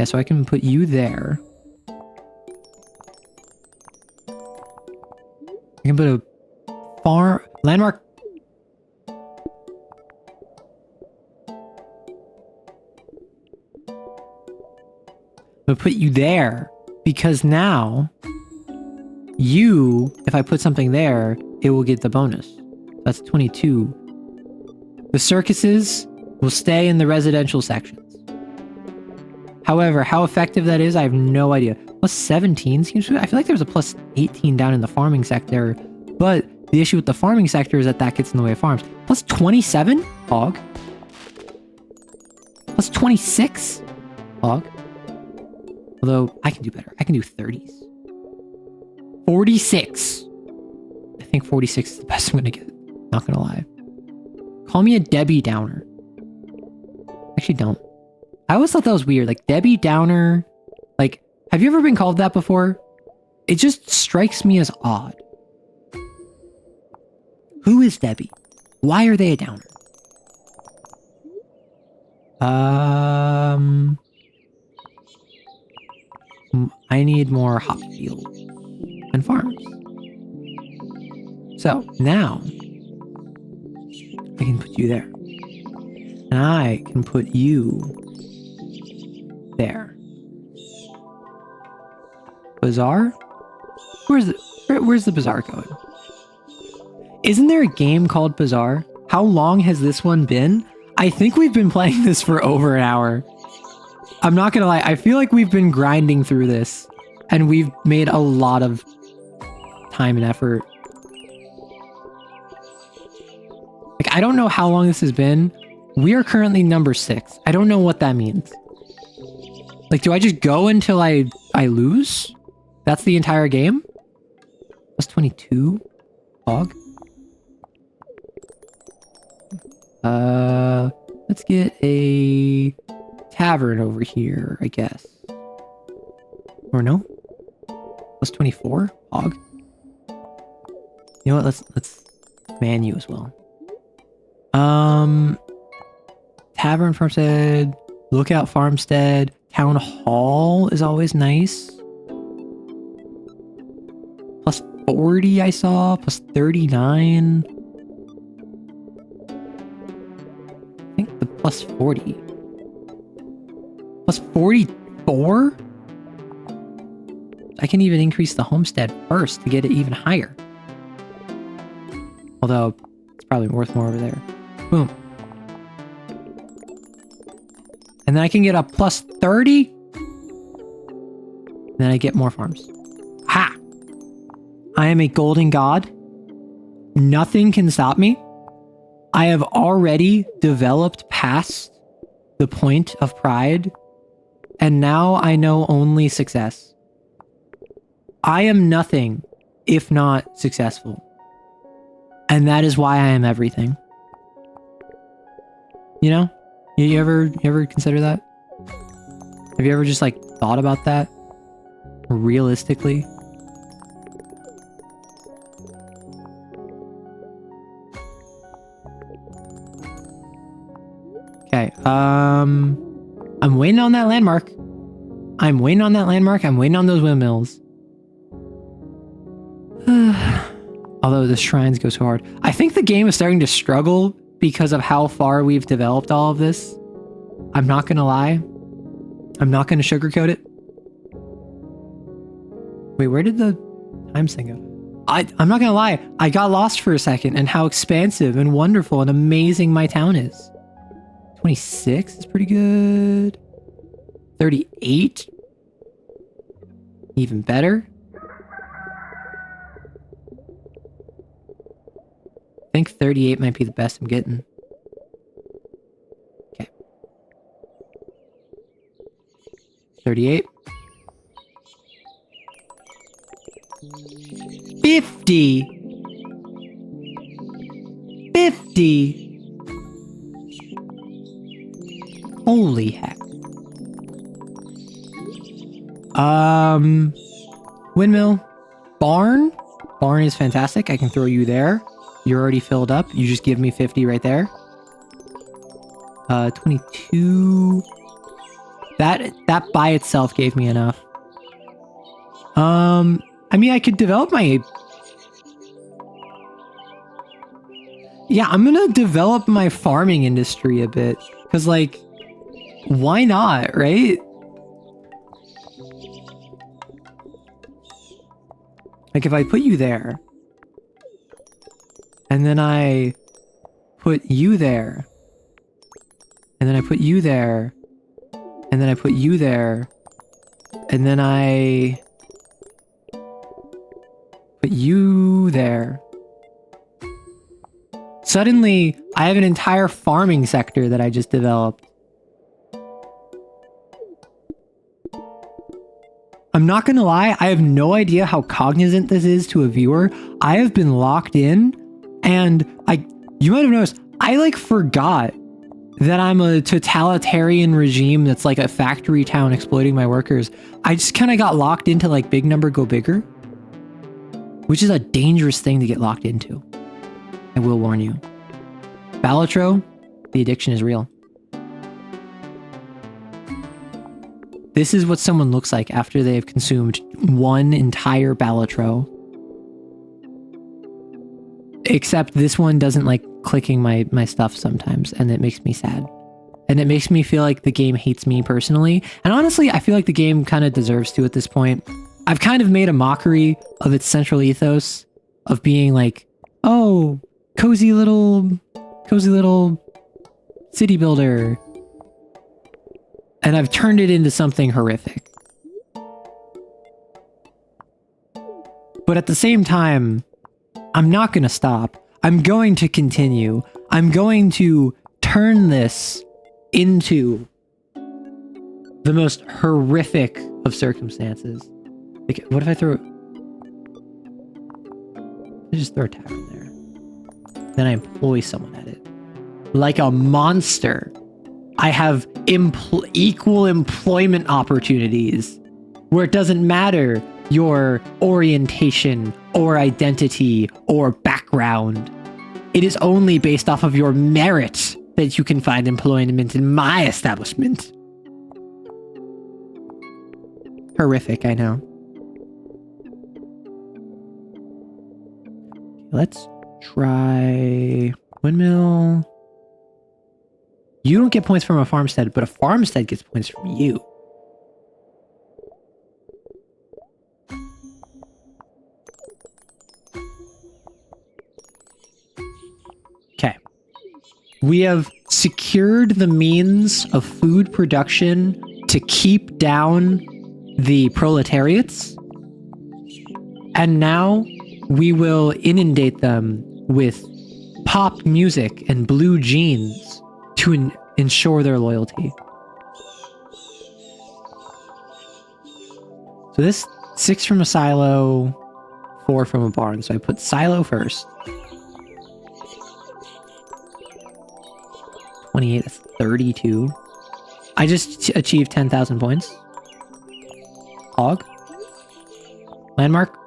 so I can put you there. I can put a landmark. But put you there because now if I put something there, it will get the bonus. That's 22. The circuses will stay in the residential sections. However, how effective that is, I have no idea. Plus 17 seems to, I feel like there's a plus 18 down in the farming sector, but the issue with the farming sector is that gets in the way of farms. Plus 27? Hog. Plus 26? Hog. Although, I can do better. I can do 30s. 46. I think 46 is the best I'm gonna get. Not gonna lie. Call me a Debbie Downer. Actually, don't. I always thought that was weird. Like, Debbie Downer. Like, have you ever been called that before? It just strikes me as odd. Who is Debbie? Why are they a downer? I need more hop fields and farms. So now I can put you there. And I can put you there. Bazaar? Where's the bazaar going? Isn't there a game called Bazaar? How long has this one been? I think we've been playing this for over an hour. I'm not gonna lie, I feel like we've been grinding through this and we've made a lot of time and effort. Like, I don't know how long this has been, We are currently number 6. I don't know what that means. Like, do I just go until I lose? That's the entire game? Plus 22? Hog? Let's get a tavern over here, I guess. Or no? Plus 24? Hog? You know what? Let's man you as well. Tavern, farmstead, lookout, farmstead, town hall is always nice. Plus 40 I saw, plus 39. I think the plus 40. Plus 44? I can even increase the homestead first to get it even higher. Although, it's probably worth more over there. Boom. And then I can get a plus 30. And then I get more farms. Ha! I am a golden god. Nothing can stop me. I have already developed past the point of pride. And now I know only success. I am nothing if not successful. And that is why I am everything. You know? You ever consider that? Have you ever just like thought about that? Realistically? Okay, I'm waiting on that landmark. I'm waiting on those windmills. Although the shrines go so hard. I think the game is starting to struggle because of how far we've developed all of this. I'm not gonna lie. I'm not gonna sugarcoat it. Wait, where did the times thing go? I'm not gonna lie. I got lost for a second in how expansive and wonderful and amazing my town is. 26 is pretty good. 38? Even better. I think 38 might be the best I'm getting. Okay. 38. 50. 50. Holy heck. Windmill. Barn. Barn is fantastic. I can throw you there. You're already filled up. You just give me 50 right there. 22. That by itself gave me enough. I mean, I could develop my... Yeah, I'm gonna develop my farming industry a bit. Because, like, why not, right? Like, if I put you there... And then I put you there. And then I put you there. And then I put you there. And then I put you there. Suddenly, I have an entire farming sector that I just developed. I'm not gonna lie, I have no idea how cognizant this is to a viewer. I have been locked in. And you might have noticed, I like forgot that I'm a totalitarian regime that's like a factory town exploiting my workers. I just kind of got locked into like big number go bigger, which is a dangerous thing to get locked into. I will warn you. Balatro, the addiction is real. This is what someone looks like after they have consumed one entire Balatro. Except this one doesn't like clicking my stuff sometimes, and it makes me sad. And it makes me feel like the game hates me personally. And honestly, I feel like the game kind of deserves to at this point. I've kind of made a mockery of its central ethos of being like, oh, cozy little city builder. And I've turned it into something horrific. But at the same time, I'm not going to stop. I'm going to continue. I'm going to turn this into the most horrific of circumstances. Like, what if I throw... I just throw a tavern there. Then I employ someone at it. Like a monster. I have equal employment opportunities where it doesn't matter your orientation or identity or background. It is only based off of your merit that you can find employment in my establishment. Horrific, I know. Let's try windmill. You don't get points from a farmstead, but a farmstead gets points from you. Okay. We have secured the means of food production to keep down the proletariats. And now we will inundate them with pop music and blue jeans to ensure their loyalty. So this 6 from a silo, 4 from a barn. So I put silo first. 28, that's 32. I just achieved 10,000 points. Hog. Landmark.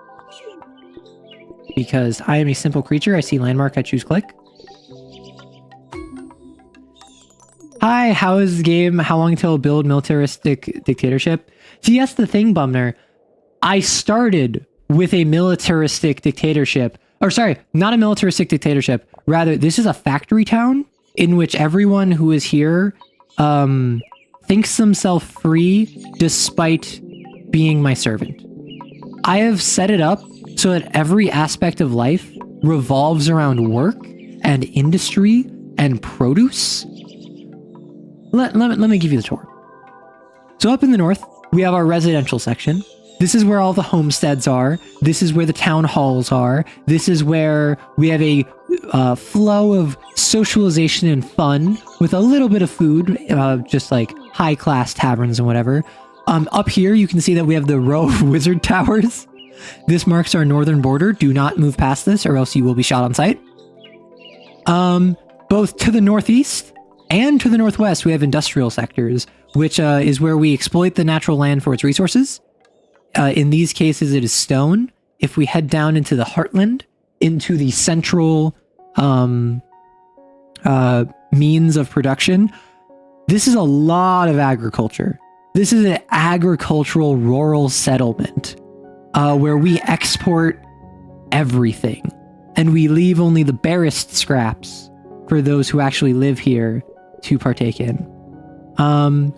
Because I am a simple creature, I see landmark, I choose click. Hi, how is the game? How long till build militaristic dictatorship? See, that's the thing, Bumner. I started with a militaristic dictatorship. Or sorry, not a militaristic dictatorship. Rather, this is a factory town in which everyone who is here thinks themselves free despite being my servant. I have set it up so that every aspect of life revolves around work and industry and produce. Let me give you the tour. So up in the north, we have our residential section. This is where all the homesteads are. This is where the town halls are. This is where we have a flow of socialization and fun with a little bit of food, just like high-class taverns and whatever. Up here, you can see that we have the row of wizard towers. This marks our northern border. Do not move past this or else you will be shot on sight. Both to the northeast and to the northwest, we have industrial sectors, which is where we exploit the natural land for its resources. In these cases, it is stone. If we head down into the heartland, into the central means of production, this is a lot of agriculture. This is an agricultural rural settlement where we export everything and we leave only the barest scraps for those who actually live here to partake in. On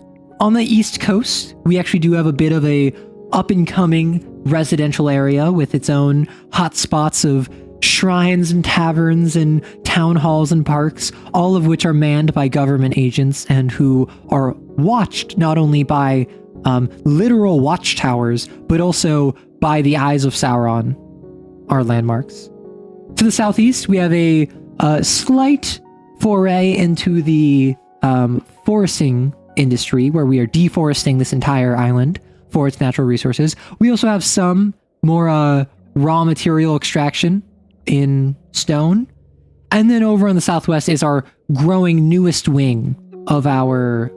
the East Coast, we actually do have a bit of a up-and-coming residential area with its own hotspots of shrines and taverns and town halls and parks, all of which are manned by government agents and who are watched not only by literal watchtowers, but also by the eyes of Sauron, our landmarks. To the southeast, we have a slight foray into the foresting industry, where we are deforesting this entire island for its natural resources. We also have some more raw material extraction in stone. And then over on the southwest is our growing newest wing of our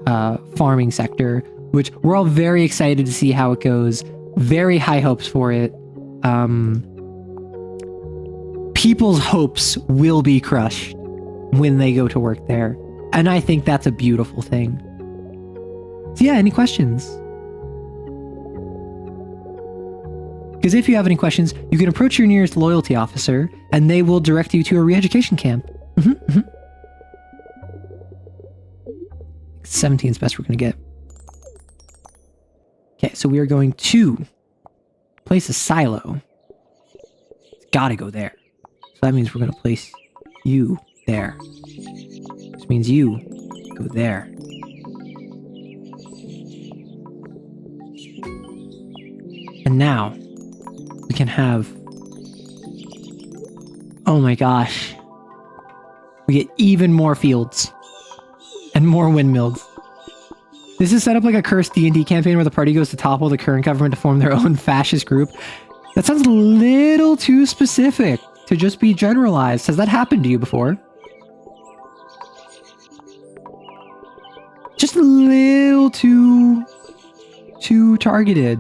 farming sector, which we're all very excited to see how it goes. Very high hopes for it. People's hopes will be crushed when they go to work there. And I think that's a beautiful thing. So yeah, any questions? Because if you have any questions, you can approach your nearest loyalty officer and they will direct you to a re-education camp. 17 is best we're going to get. Okay, so we are going to place a silo. It's got to go there. So that means we're going to place you there. Which means you go there. And now we can have... Oh my gosh. We get even more fields. And more windmills. This is set up like a cursed D&D campaign where the party goes to topple the current government to form their own fascist group. That sounds a little too specific to just be generalized. Has that happened to you before? Just a little too targeted.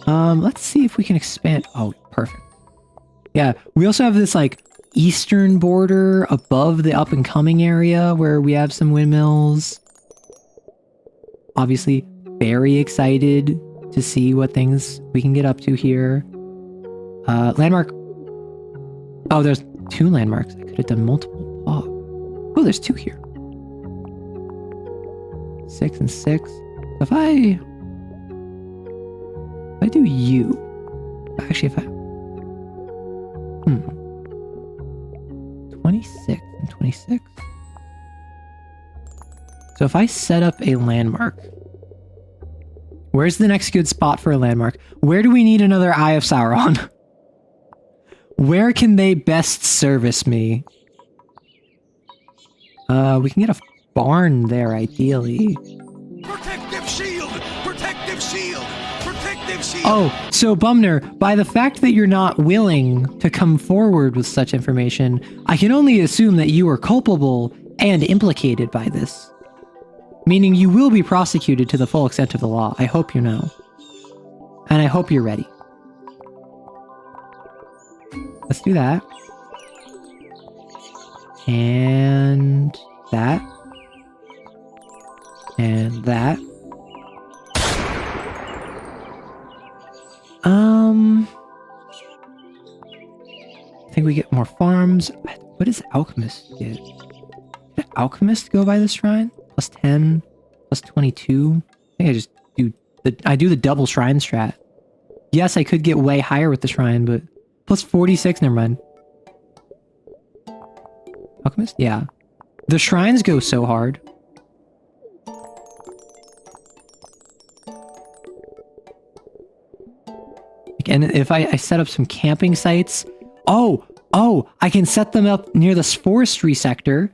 Let's see if we can expand. Oh, perfect. Yeah, we also have this like eastern border above the up and coming area where we have some windmills. Obviously, very excited to see what things we can get up to here. Landmark. Oh, there's 2 landmarks. I could have done multiple. Oh, there's 2 here. 6 and 6. So if I do you, actually, if I 26 and 26. So if I set up a landmark, where's the next good spot for a landmark? Where do we need another Eye of Sauron? Where can they best service me? We can get a barn there, ideally. Protective shield! Protective shield! Protective shield! Oh, so Bumner, by the fact that you're not willing to come forward with such information, I can only assume that you are culpable and implicated by this. Meaning you will be prosecuted to the full extent of the law. I hope you know. And I hope you're ready. Let's do that. And that. And that. I think we get more farms. What does Alchemist get? Did Alchemist go by the shrine? Plus 10, plus 22. I think I just do the double shrine strat. Yes, I could get way higher with the shrine, but plus 46, never mind. Alchemist? Yeah. The shrines go so hard. And if I set up some camping sites, oh, I can set them up near this forestry sector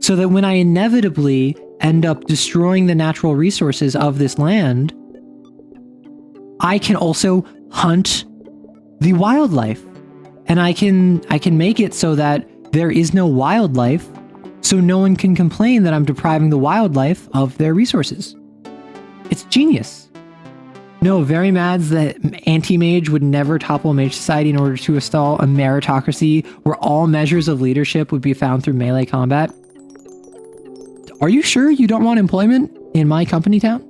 so that when I inevitably end up destroying the natural resources of this land, I can also hunt the wildlife. And I can make it so that there is no wildlife, so no one can complain that I'm depriving the wildlife of their resources. It's genius. No, very mad that anti-mage would never topple a mage society in order to install a meritocracy where all measures of leadership would be found through melee combat. Are you sure you don't want employment in my company town?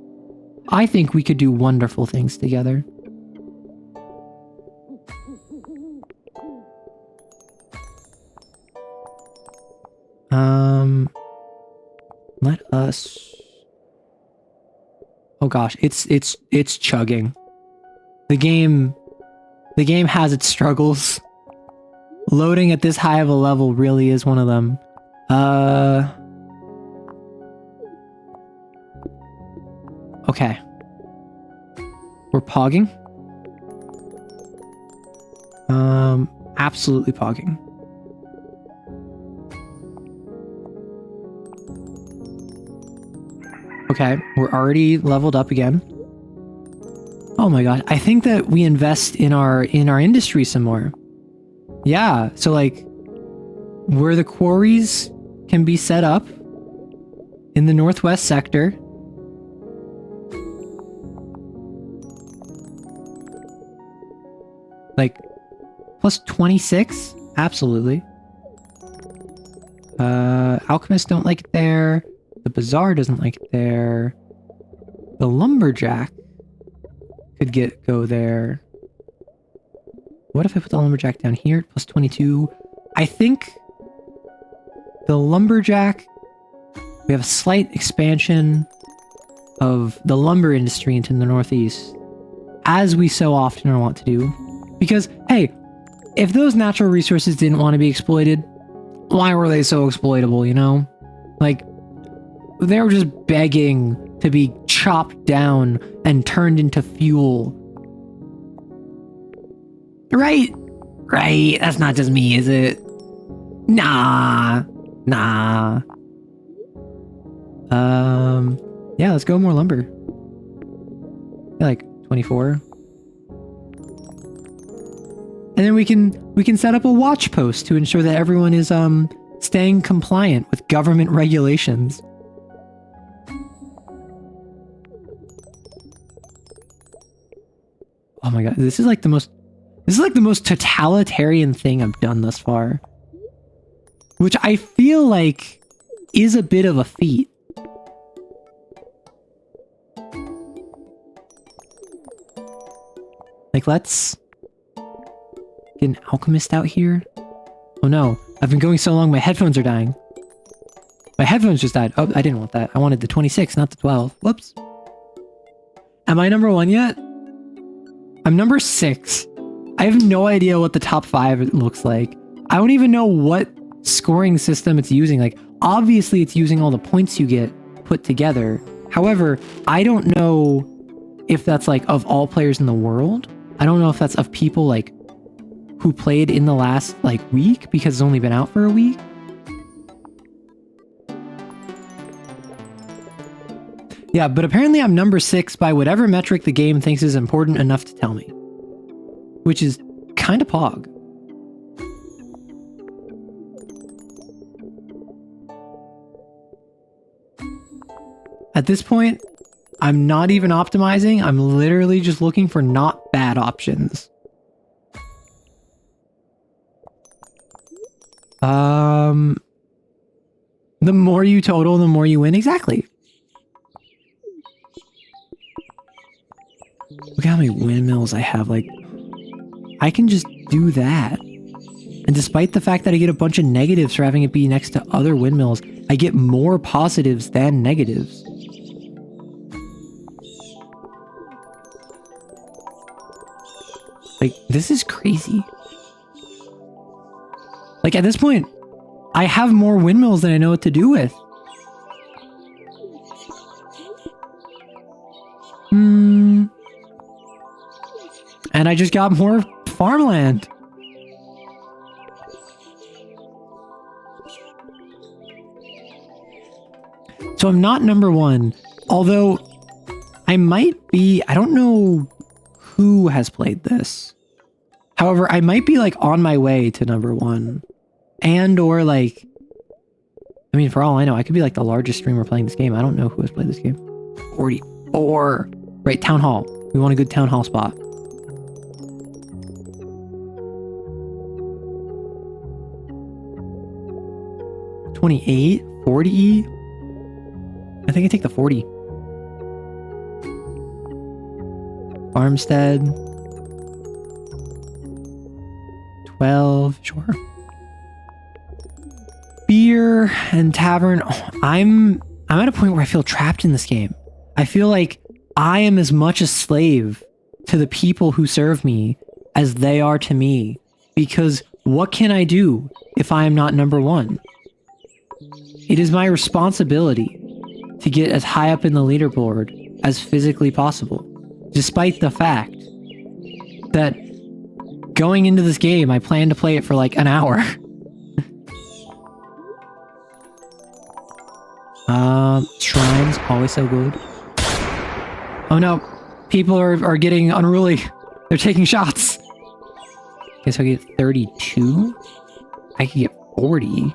I think we could do wonderful things together. Let us... Oh gosh, it's chugging. The game has its struggles. Loading at this high of a level really is one of them. Okay. We're pogging. Absolutely pogging. Okay, we're already leveled up again. Oh my god, I think that we invest in our industry some more. Yeah, so like where the quarries can be set up in the northwest sector. Like plus 26? Absolutely. Alchemists don't like it there. The Bazaar doesn't like it there. The Lumberjack could go there. What if I put the Lumberjack down here? Plus 22. I think the Lumberjack... We have a slight expansion of the lumber industry into the northeast, as we so often are wont to do. Because, hey, if those natural resources didn't want to be exploited, why were they so exploitable, you know? Like, they were just begging to be chopped down and turned into fuel. Right? Right, that's not just me, is it? Nah. Yeah, let's go more lumber. Yeah, like 24. And then we can set up a watch post to ensure that everyone is staying compliant with government regulations. Oh my god, this is like the most totalitarian thing I've done thus far. Which I feel like is a bit of a feat. Like, let's get an alchemist out here. Oh no, I've been going so long, my headphones are dying. My headphones just died. Oh, I didn't want that. I wanted the 26, not the 12. Whoops. Am I number 1 yet? I'm number 6. I have no idea what the top 5 looks like. I don't even know what scoring system it's using. Like, obviously it's using all the points you get put together. However, I don't know if that's like of all players in the world. I don't know if that's of people like who played in the last like week because it's only been out for a week. Yeah, but apparently I'm number 6 by whatever metric the game thinks is important enough to tell me. Which is kind of pog. At this point, I'm not even optimizing. I'm literally just looking for not bad options. The more you total, the more you win. Exactly. Look how many windmills I have. Like, I can just do that. And despite the fact that I get a bunch of negatives for having it be next to other windmills, I get more positives than negatives. Like, this is crazy. Like, at this point, I have more windmills than I know what to do with. And I just got more farmland. So I'm not number 1, although I might be. I don't know who has played this. However, I might be like on my way to number 1. And or like, I mean, for all I know, I could be like the largest streamer playing this game. I don't know who has played this game. 44. Right, town hall. We want a good town hall spot. $28, $40. I think I take the 40. Farmstead. 12, sure. Beer and tavern. Oh, I'm at a point where I feel trapped in this game. I feel like I am as much a slave to the people who serve me as they are to me. Because what can I do if I am not number 1? It is my responsibility to get as high up in the leaderboard as physically possible. Despite the fact that going into this game, I plan to play it for like an hour. Shrines, always so good. Oh no, people are getting unruly. They're taking shots. Okay, so I get 32? I could get 40.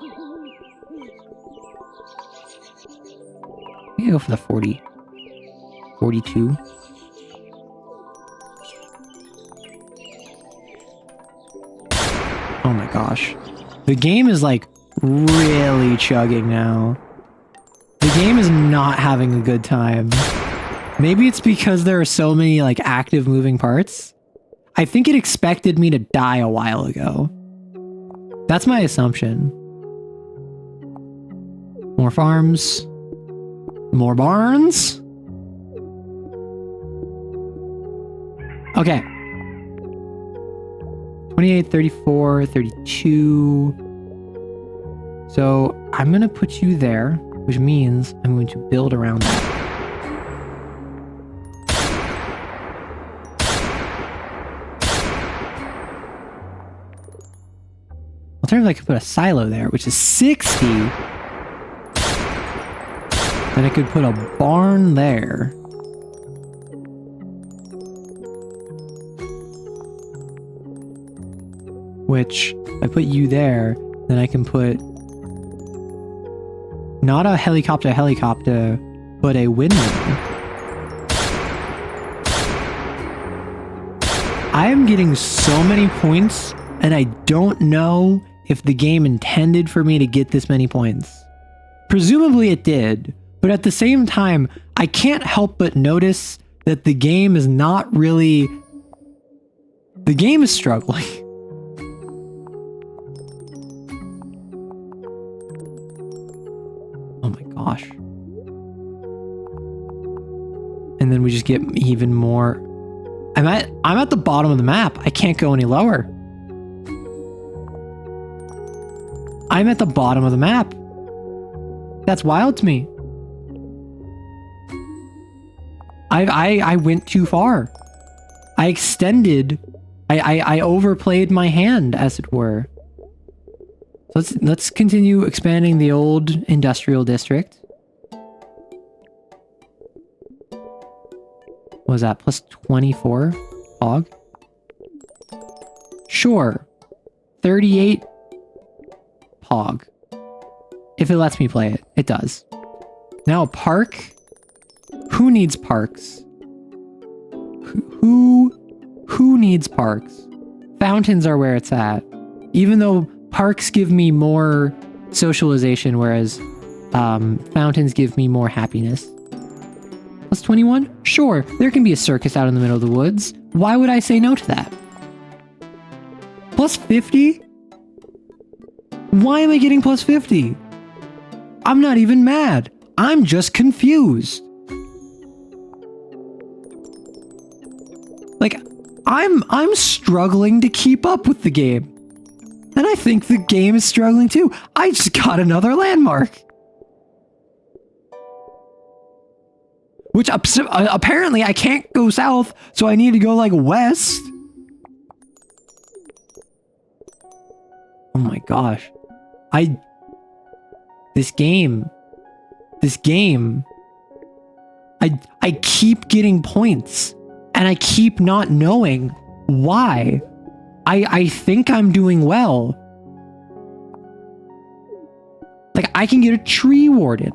I'm gonna go for the 40. 42. Oh my gosh. The game is like really chugging now. The game is not having a good time. Maybe it's because there are so many like active moving parts. I think it expected me to die a while ago. That's my assumption. More farms. More barns. Okay. 28, 34, 32. So I'm going to put you there, which means I'm going to build around that. I'll Alternatively, I could put a silo there, which is 60. Then I could put a barn there. Which, if I put you there, then I can put not a helicopter, but a windmill. I am getting so many points, and I don't know if the game intended for me to get this many points. Presumably it did, but at the same time, I can't help but notice that the game is not really... The game is struggling. Oh my gosh. And then we just get even more... I'm at the bottom of the map. I can't go any lower. I'm at the bottom of the map. That's wild to me. I went too far. I extended. I overplayed my hand, as it were. Let's continue expanding the old industrial district. What was that? Plus 24 hog? Sure. 38 hog. If it lets me play it. It does. Now a park? Who needs parks? Who needs parks? Fountains are where it's at. Even though parks give me more socialization, whereas fountains give me more happiness. Plus 21? Sure, there can be a circus out in the middle of the woods. Why would I say no to that? Plus 50? Why am I getting plus 50? I'm not even mad. I'm just confused. Like, I'm struggling to keep up with the game. And I think the game is struggling too. I just got another landmark. Which apparently I can't go south, so I need to go like west. Oh my gosh. This game. I keep getting points, and I keep not knowing why. I think I'm doing well. Like, I can get a tree warden.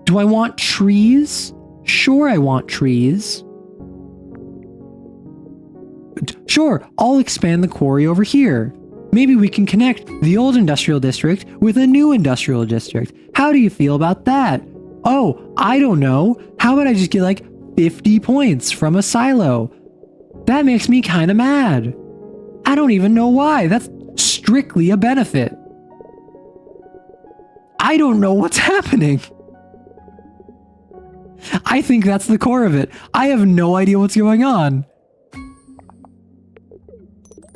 Do I want trees? Sure, I want trees. Sure, I'll expand the quarry over here. Maybe we can connect the old industrial district with a new industrial district. How do you feel about that? Oh, I don't know. How about I just get like 50 points from a silo? That makes me kind of mad. I don't even know why. That's strictly a benefit. I don't know what's happening. I think that's the core of it. I have no idea what's going on.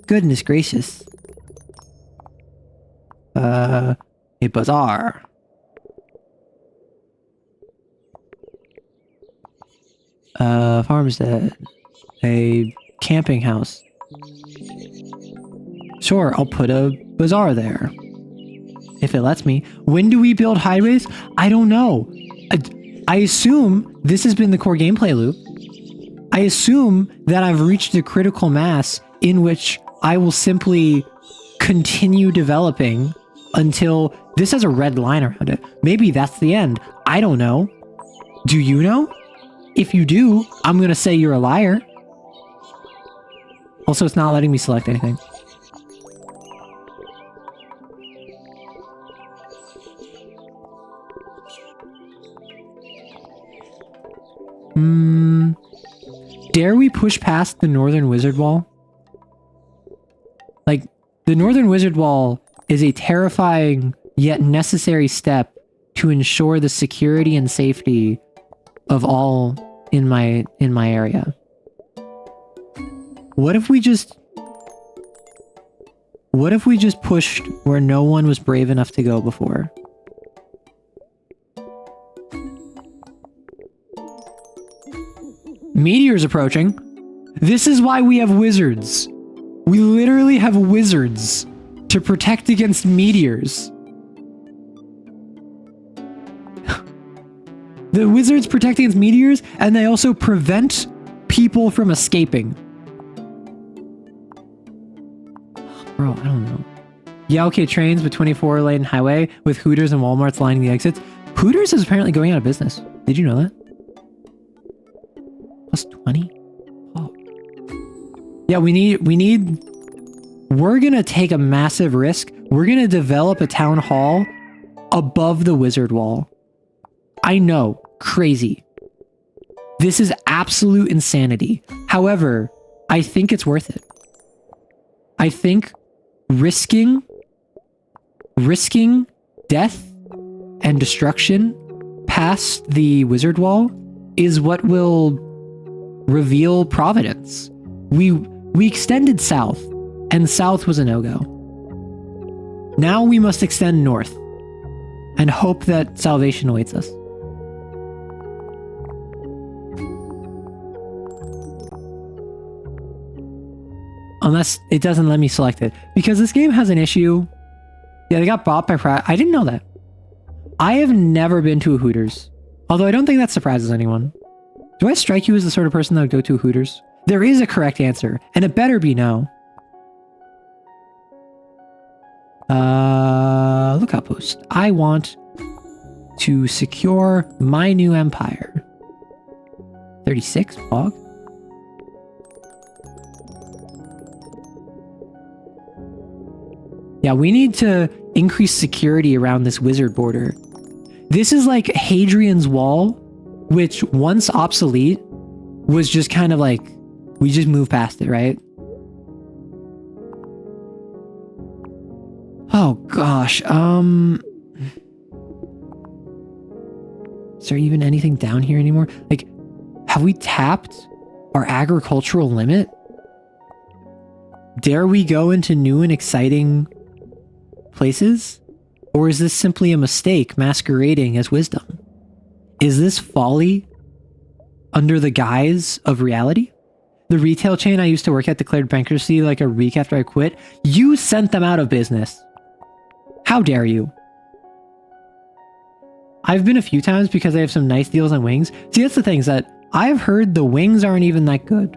Goodness gracious. A bazaar. Farmstead. A camping house. Sure, I'll put a bazaar there. If it lets me. When do we build highways? I don't know. I assume this has been the core gameplay loop. I assume that I've reached a critical mass in which I will simply continue developing until this has a red line around it. Maybe that's the end. I don't know. Do you know? If you do, I'm going to say you're a liar. Also, it's not letting me select anything. Dare we push past the northern wizard wall? Like, the northern wizard wall is a terrifying yet necessary step to ensure the security and safety of all in my area. What if we just pushed where no one was brave enough to go before? Meteor's approaching. This is why we have wizards. We literally have wizards. to protect against meteors. The wizards protect against meteors, and they also prevent people from escaping. Bro, I don't know. Yeah, okay, trains with 24-lane highway with Hooters and Walmarts lining the exits. Hooters is apparently going out of business. Did you know that? Plus 20? Oh. Yeah, we're gonna take a massive risk. We're gonna develop a town hall above the wizard wall. I know, crazy. This is absolute insanity. However, I think it's worth it. I think risking death and destruction past the wizard wall is what will reveal providence. We extended south, and south was a no-go. Now we must extend north and hope that salvation awaits us. Unless it doesn't let me select it. Because this game has an issue. Yeah, they got bought by I didn't know that. I have never been to a Hooters. Although I don't think that surprises anyone. Do I strike you as the sort of person that would go to a Hooters? There is a correct answer, and it better be no. Lookout post. I want to secure my new empire. 36, Bog? Yeah, we need to increase security around this wizard border. This is like Hadrian's Wall, which once obsolete was just kind of like, we just moved past it, right? Oh gosh, is there even anything down here anymore? Like, have we tapped our agricultural limit? Dare we go into new and exciting places? Or is this simply a mistake masquerading as wisdom? Is this folly under the guise of reality? The retail chain I used to work at declared bankruptcy like a week after I quit. You sent them out of business. How dare you? I've been a few times because they have some nice deals on wings. See, that's the thing, is that I've heard the wings aren't even that good.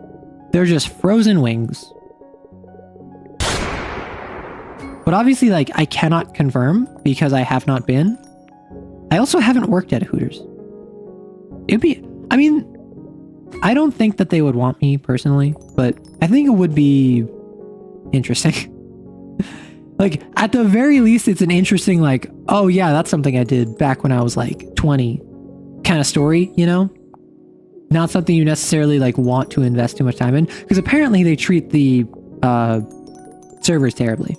They're just frozen wings. But obviously, like, I cannot confirm because I have not been. I also haven't worked at Hooters. It'd be, I mean, I don't think that they would want me personally, but I think it would be interesting. Like, at the very least, it's an interesting, like, oh yeah, that's something I did back when I was like 20 kind of story, you know? Not something you necessarily like want to invest too much time in, because apparently they treat the servers terribly.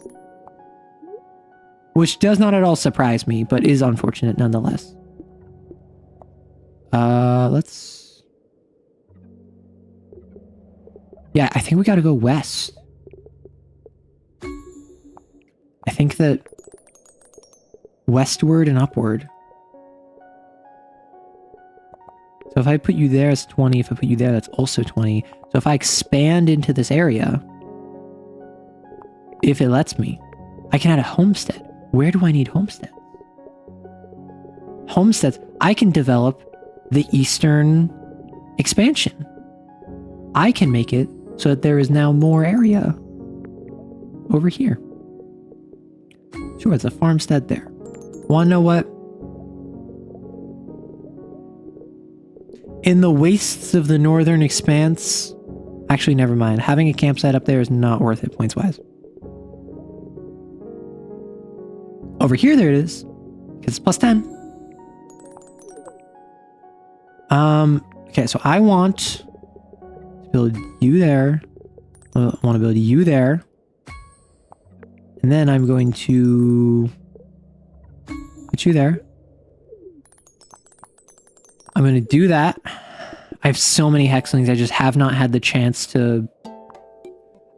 Which does not at all surprise me, but is unfortunate nonetheless. Let's... Yeah, I think we gotta go west. I think that westward and upward. So if I put you there, it's 20. If I put you there, that's also 20. So if I expand into this area, if it lets me, I can add a homestead. Where do I need homesteads? Homesteads, I can develop the eastern expansion. I can make it so that there is now more area over here. Sure, it's a farmstead there. Wanna know what? In the wastes of the northern expanse... Actually, never mind. Having a campsite up there is not worth it, points-wise. Over here, there it is. Because it's plus 10. Okay, so I want to build you there. I want to build you there. And then I'm going to put you there. I'm going to do that. I have so many hexlings. I just have not had the chance to...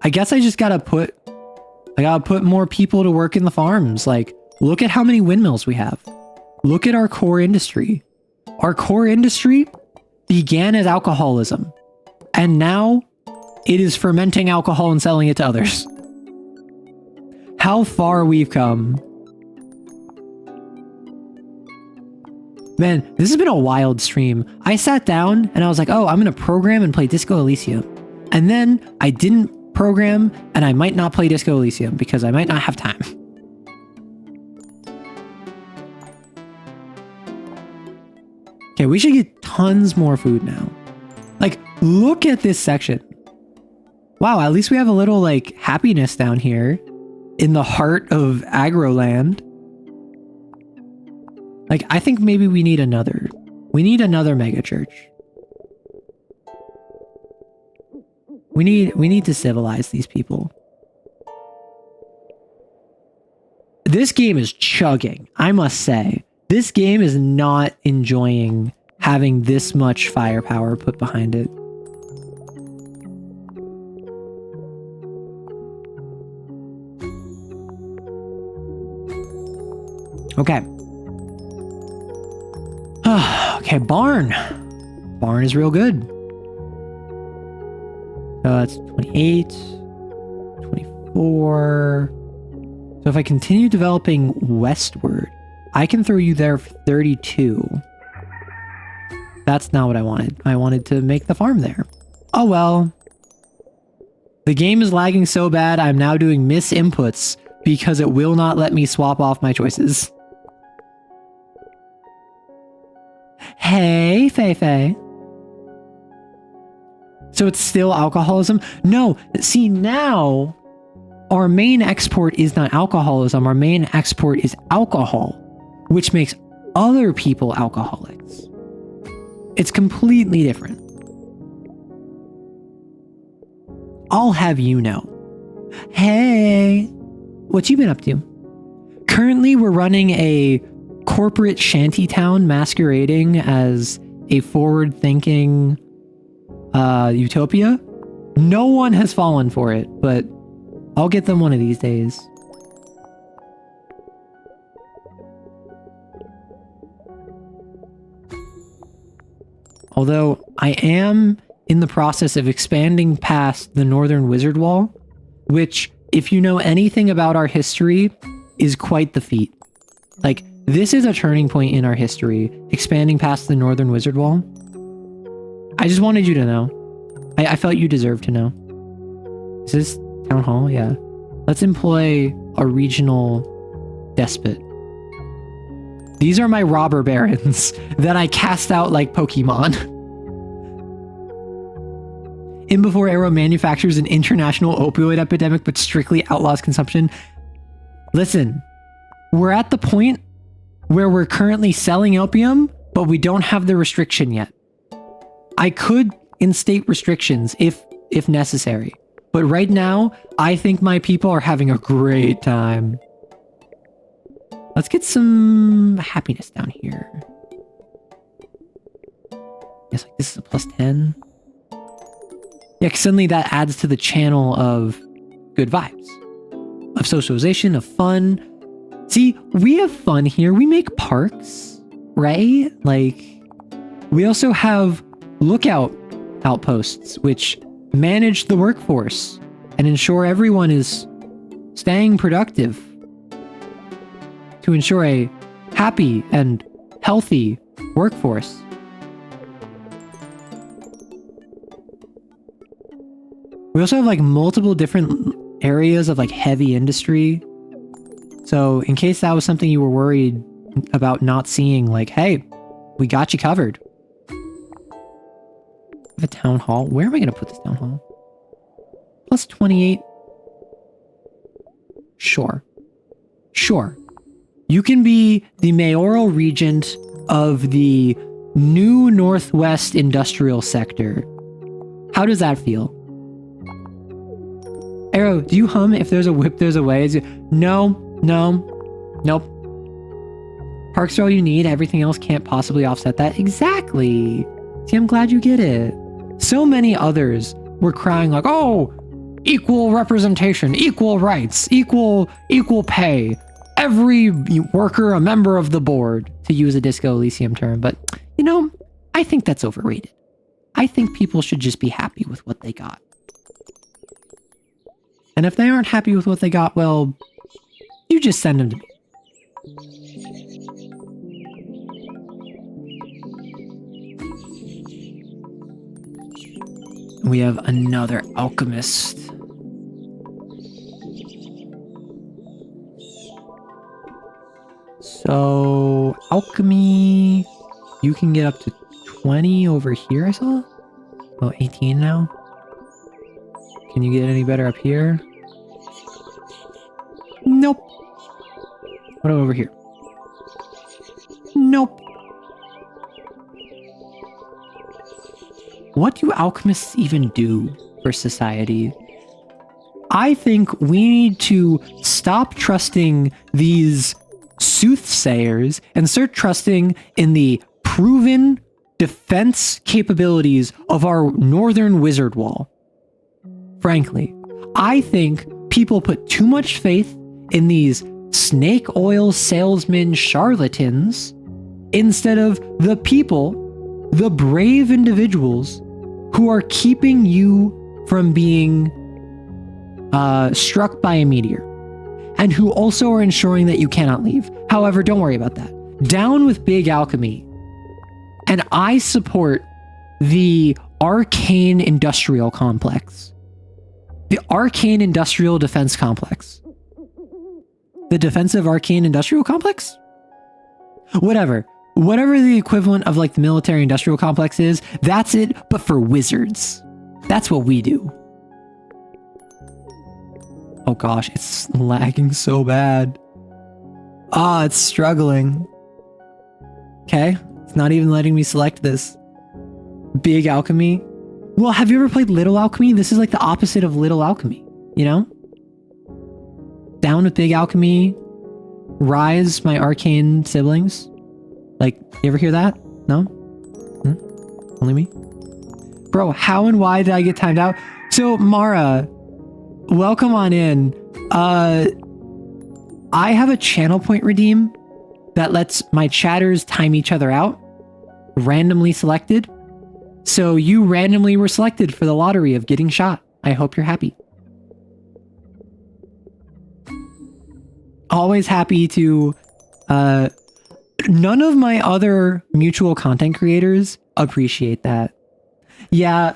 I guess I just gotta put more people to work in the farms. Like, look at how many windmills we have. Look at our core industry. Our core industry began as alcoholism. And now it is fermenting alcohol and selling it to others. how far we've come. Man, this has been a wild stream. I sat down and I was like, oh, I'm going to program and play Disco Elysium. And then I didn't program and I might not play Disco Elysium because I might not have time. Okay, we should get tons more food now. Like, look at this section. Wow, at least we have a little, like, happiness down here in the heart of Agroland. Like, I think maybe we need another. We need another mega church. We need to civilize these people. This game is chugging, I must say. This game is not enjoying having this much firepower put behind it. Okay. Okay, barn. Barn is real good. That's 28, 24. So if I continue developing westward, I can throw you there for 32. That's not what I wanted. I wanted to make the farm there. Oh well. The game is lagging so bad, I'm now doing miss inputs because it will not let me swap off my choices. Hey, Fei. So it's still alcoholism? No, see now, our main export is not alcoholism. Our main export is alcohol, which makes other people alcoholics. It's completely different. I'll have you know. Hey, what you been up to? Currently, we're running a corporate shantytown masquerading as a forward-thinking utopia. No one has fallen for it, but I'll get them one of these days. Although I am in the process of expanding past the Northern Wizard Wall, which, if you know anything about our history, is quite the feat. Like, this is a turning point in our history, expanding past the Northern Wizard Wall. I just wanted you to know. I felt you deserved to know. Is this town hall? Yeah. Let's employ a regional despot. These are my robber barons that I cast out like Pokemon. In before Arrow manufactures an international opioid epidemic but strictly outlaws consumption. Listen, we're at the point where we're currently selling opium, but we don't have the restriction yet. I could instate restrictions if necessary, but right now, I think my people are having a great time. Let's get some happiness down here. Yes, like this is a +10. Yeah, because suddenly that adds to the channel of good vibes, of socialization, of fun. See, we have fun here. We make parks, right? Like, we also have lookout outposts, which manage the workforce and ensure everyone is staying productive to ensure a happy and healthy workforce. We also have like multiple different areas of like heavy industry. So in case that was something you were worried about not seeing, like, hey, we got you covered. The town hall. Where am I going to put this town hall? +28. Sure. You can be the mayoral regent of the new Northwest Industrial Sector. How does that feel? Arrow, do you hum if there's a whip, there's a way? Nope. Parks are all you need. Everything else can't possibly offset that. Exactly. See, I'm glad you get it. So many others were crying like, oh, equal representation, equal rights, equal pay. Every worker a member of the board, to use a Disco Elysium term. But, you know, I think that's overrated. I think people should just be happy with what they got. And if they aren't happy with what they got, well, You just send them to me. We have another alchemist. So, alchemy, you can get up to 20 over here, I saw? Oh, 18 now? Can you get any better up here? Nope. What over here? Nope. What do alchemists even do for society? I think we need to stop trusting these soothsayers and start trusting in the proven defense capabilities of our northern wizard wall. Frankly, I think people put too much faith in these snake oil salesman charlatans instead of the people, the brave individuals who are keeping you from being struck by a meteor, and who also are ensuring that you cannot leave. However, don't worry about that. Down with big alchemy. And I support the arcane industrial complex. The arcane industrial defense complex. The defensive arcane industrial complex? Whatever the equivalent of like the military industrial complex is, that's it, but for wizards. That's what we do. Oh gosh, it's lagging so bad. It's struggling. Okay, it's not even letting me select this. Big alchemy. Well, have you ever played little alchemy? This is like the opposite of little alchemy, you know? Down with big alchemy. Rise, my arcane siblings. Like, you ever hear that? No? Only me? Bro, how and why did I get timed out? So, Mara, welcome on in. I have a channel point redeem that lets my chatters time each other out. Randomly selected. So you randomly were selected for the lottery of getting shot. I hope you're happy. Always happy to... none of my other mutual content creators appreciate that. Yeah.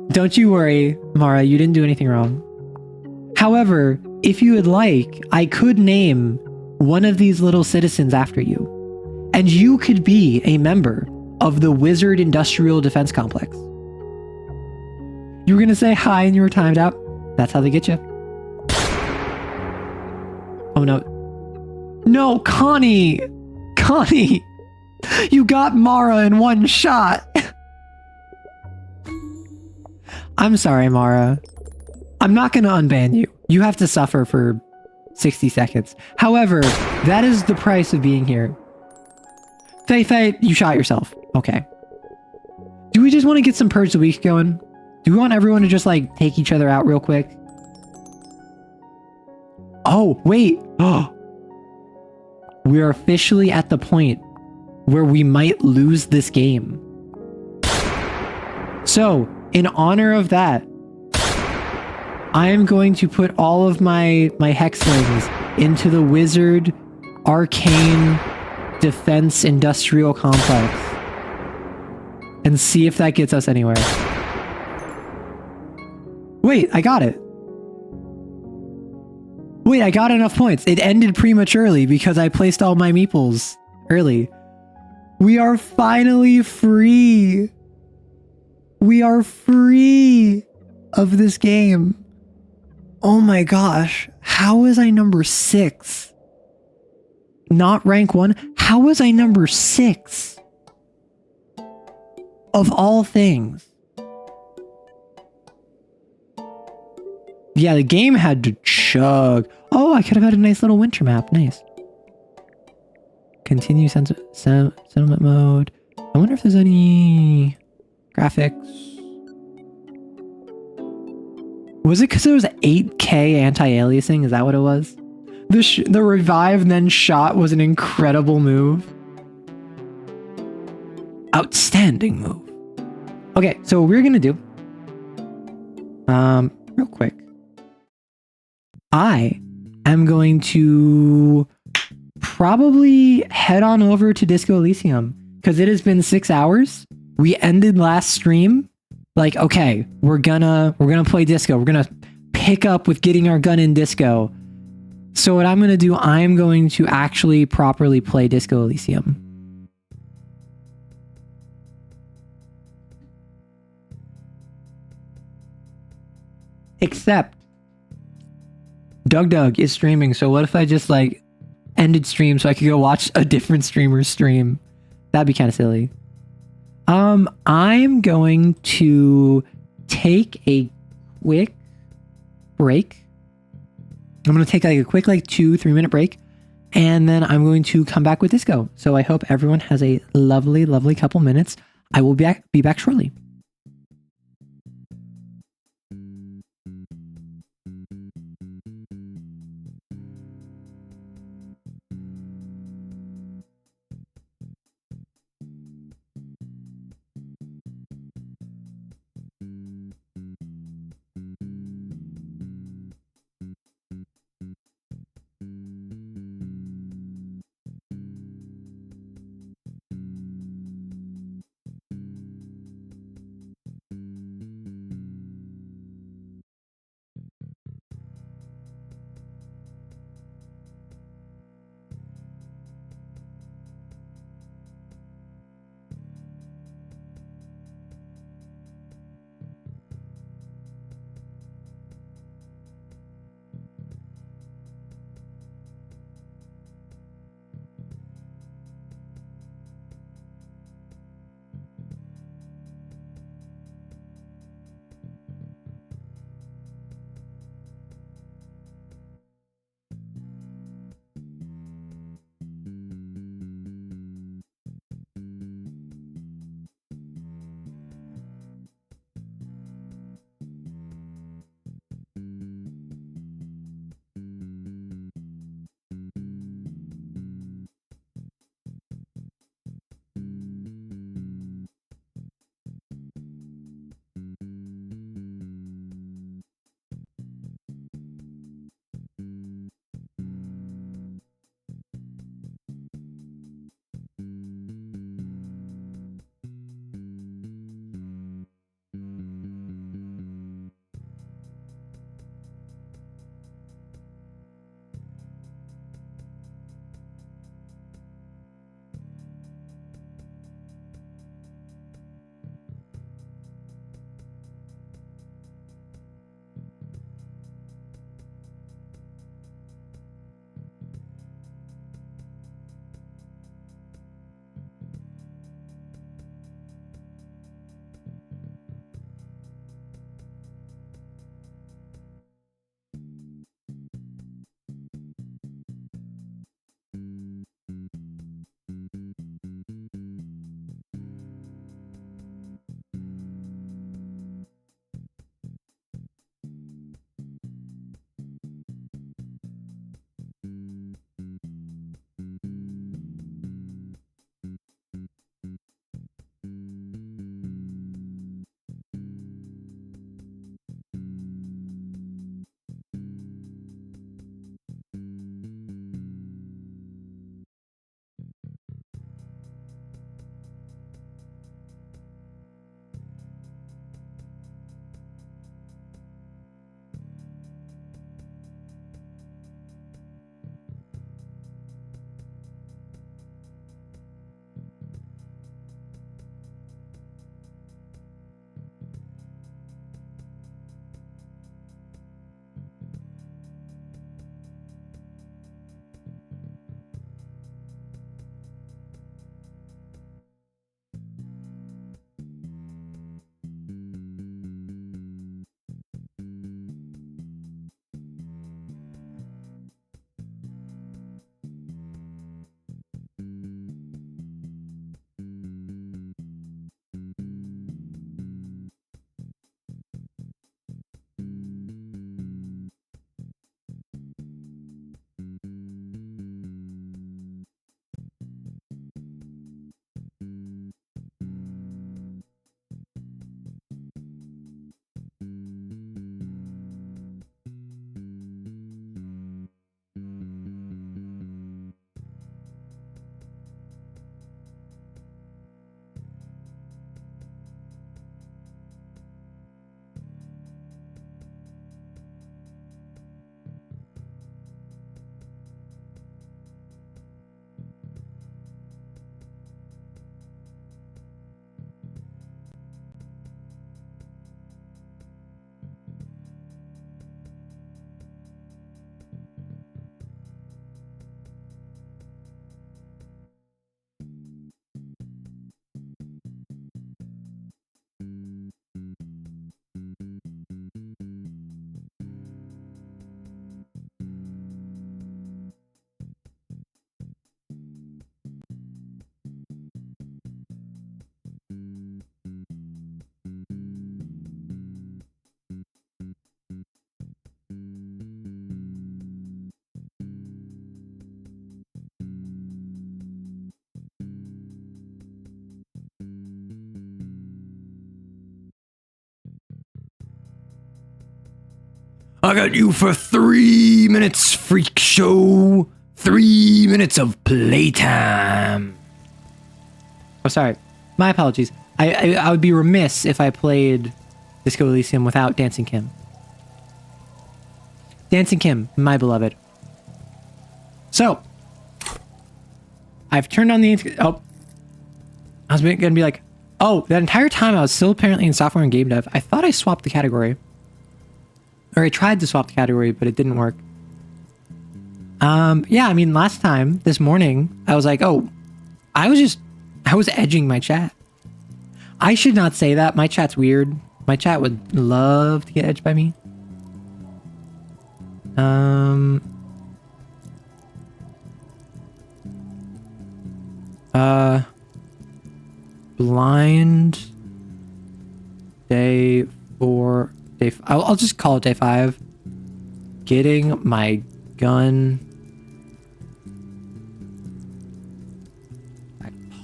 Don't you worry, Mara, you didn't do anything wrong. However, if you would like, I could name one of these little citizens after you. And you could be a member of the Wizard Industrial Defense Complex. You were going to say hi and you were timed out. That's how they get you. Oh no. No, Connie! Connie! You got Mara in one shot! I'm sorry, Mara. I'm not going to unban you. You have to suffer for 60 seconds. However, that is the price of being here. Faye, you shot yourself. Okay. Do we just want to get some Purge the Week going? Do we want everyone to just like take each other out real quick? Oh, wait. Oh. We're officially at the point where we might lose this game. So, in honor of that, I am going to put all of my hexlings into the Wizard Arcane Defense Industrial Complex and see if that gets us anywhere. Wait, I got it. Wait, I got enough points. It ended prematurely because I placed all my meeples early. We are finally free. We are free of this game. Oh my gosh. How was I number 6? Not rank 1? How was I number 6? Of all things. Yeah, the game had to chug. Oh, I could have had a nice little winter map. Nice. Continue settlement mode. I wonder if there's any graphics. Was it because there was 8K anti-aliasing? Is that what it was? The revive and then shot was an incredible move. Outstanding move. Okay, so what we're gonna do, real quick. I am going to probably head on over to Disco Elysium because it has been 6 hours. We ended last stream like, okay, we're gonna play disco. We're gonna pick up with getting our gun in disco. So what I'm gonna do, I'm going to actually properly play Disco Elysium. Except Doug is streaming, so what if I just like ended stream so I could go watch a different streamer's stream? That'd be kind of silly. I'm going to take a quick break. I'm going to take like a quick 2-3 minute break, and then I'm going to come back with disco. So I hope everyone has a lovely couple minutes. I will be back shortly. I got you for 3 minutes, freak show. 3 minutes of playtime. Oh, sorry. My apologies. I would be remiss if I played Disco Elysium without Dancing Kim. Dancing Kim, my beloved. So, I've turned on the... Oh. I was going to be like, oh, that entire time I was still apparently in software and game dev. I thought I swapped the category. Or I tried to swap the category, but it didn't work. Yeah, I mean, last time, this morning, I was like, oh, I was edging my chat. I should not say that. My chat's weird. My chat would love to get edged by me. Blind day 4, I'll just call it day 5. Getting my gun.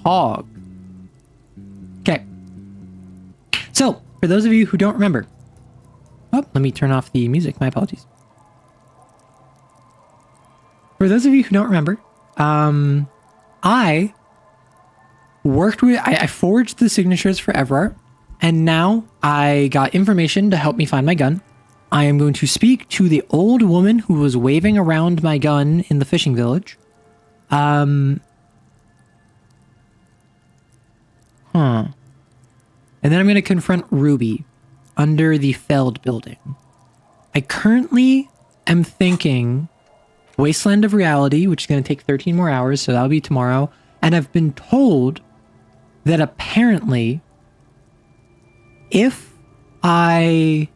Hog. Okay. So, for those of you who don't remember, oh, let me turn off the music. My apologies. For those of you who don't remember, I forged the signatures for Everard, and now I got information to help me find my gun. I am going to speak to the old woman who was waving around my gun in the fishing village. And then I'm going to confront Ruby under the Feld building. I currently am thinking Wasteland of Reality, which is going to take 13 more hours, so that'll be tomorrow. And I've been told that apparently, if I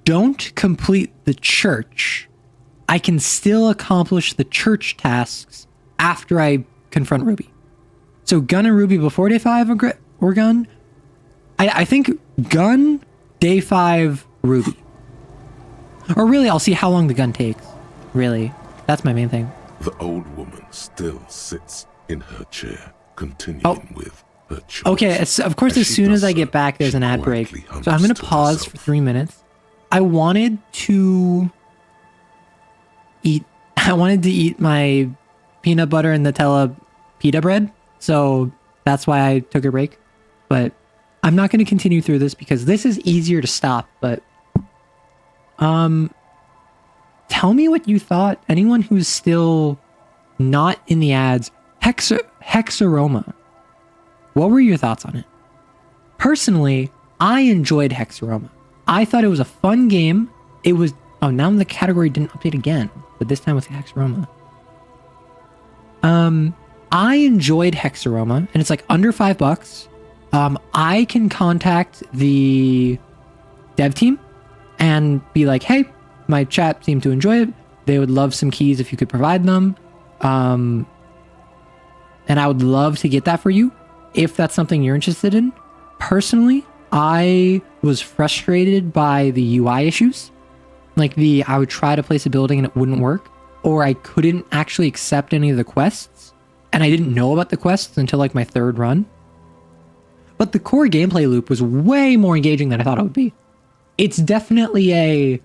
don't complete the church, I can still accomplish the church tasks after I confront Ruby. So gun and Ruby before day 5 or gun? I think gun, day 5, Ruby. Or really, I'll see how long the gun takes. Really. That's my main thing. The old woman still sits in her chair, continuing with her choice. Okay, of course, as soon as I get back, there's an ad break. So I'm going to pause for 3 minutes. I wanted to eat my peanut butter and Nutella pita bread. So that's why I took a break. But I'm not going to continue through this because this is easier to stop. But tell me what you thought. Anyone who's still not in the ads, Hexaroma. What were your thoughts on it? Personally, I enjoyed Hexaroma. I thought it was a fun game. It was... Oh, now the category didn't update again. But this time with Hexaroma. I enjoyed Hexaroma. And it's like under $5. I can contact the dev team and be like, hey, my chat seemed to enjoy it. They would love some keys if you could provide them. And I would love to get that for you if that's something you're interested in. Personally, I was frustrated by the UI issues. Like I would try to place a building and it wouldn't work, or I couldn't actually accept any of the quests. And I didn't know about the quests until like my 3rd run. But the core gameplay loop was way more engaging than I thought it would be. It's definitely a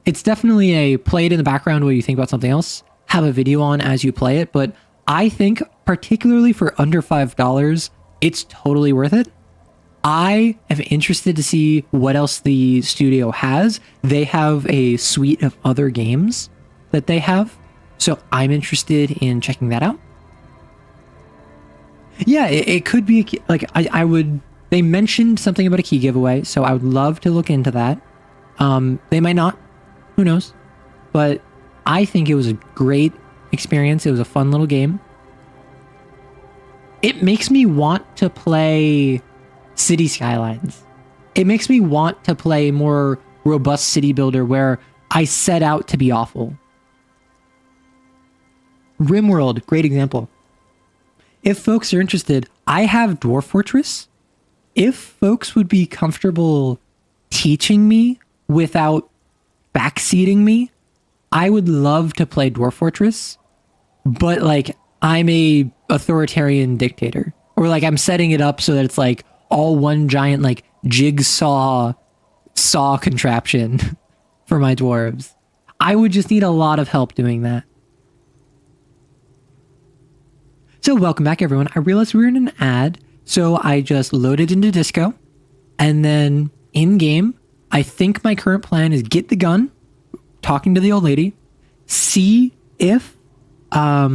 play it in the background while you think about something else, have a video on as you play it, but I think particularly for under $5, it's totally worth it. I am interested to see what else the studio has. They have a suite of other games that they have, so I'm interested in checking that out. Yeah, it could be like they mentioned something about a key giveaway, so I would love to look into that. They might not, who knows, but I think it was a great experience. It was a fun little game. It makes me want to play City Skylines. It makes me want to play more robust city builder where I set out to be awful. RimWorld, great example. If folks are interested, I have Dwarf Fortress. If folks would be comfortable teaching me without backseating me, I would love to play Dwarf Fortress, but like I'm a authoritarian dictator, or like I'm setting it up so that it's like all one giant like jigsaw saw contraption for my dwarves. I would just need a lot of help doing that. So welcome back, everyone. I realized we were in an ad, so I just loaded into Disco, and then in-game, I think my current plan is get the gun, talking to the old lady, see if how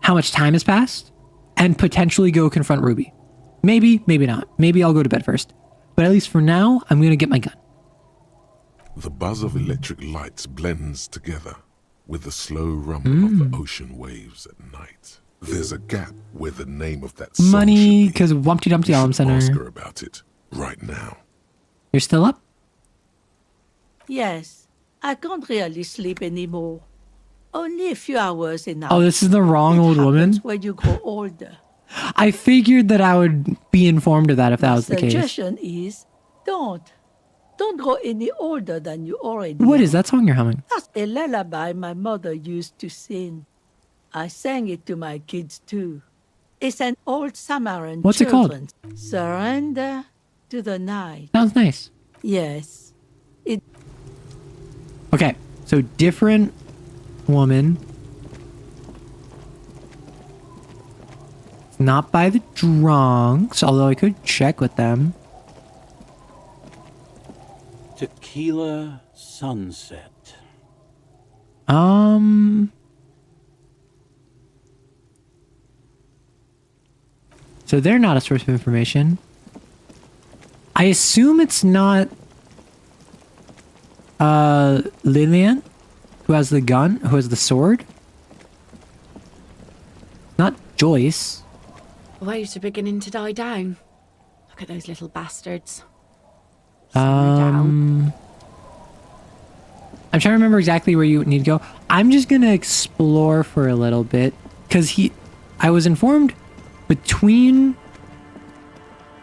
much time has passed, and potentially go confront Ruby. Maybe, maybe not. Maybe I'll go to bed first. But at least for now, I'm going to get my gun. The buzz of electric lights blends together with the slow rumble of the ocean waves at night. There's a gap where the name of that song Money, should be. because Wumpty Dumpty Alum Center. Ask her about it right now. You're still up? Yes, I can't really sleep anymore. Only a few hours enough. Oh, this is the wrong old woman? When you grow older. I figured that I would be informed of that if that was the case. Suggestion is, don't grow any older than you already What are. is that song you're humming? That's a lullaby my mother used to sing. I sang it to my kids too. It's an old Samaran What's it called? children's. Surrender to the night. Sounds nice. Yes. Okay, so different woman. Not by the drunks, although I could check with them. Tequila sunset. So they're not a source of information. I assume it's not Lillian, who has the gun, who has the sword. Not Joyce. The waves are beginning to die down. Look at those little bastards. Simmer down. I'm trying to remember exactly where you need to go. I'm just gonna explore for a little bit because I was informed between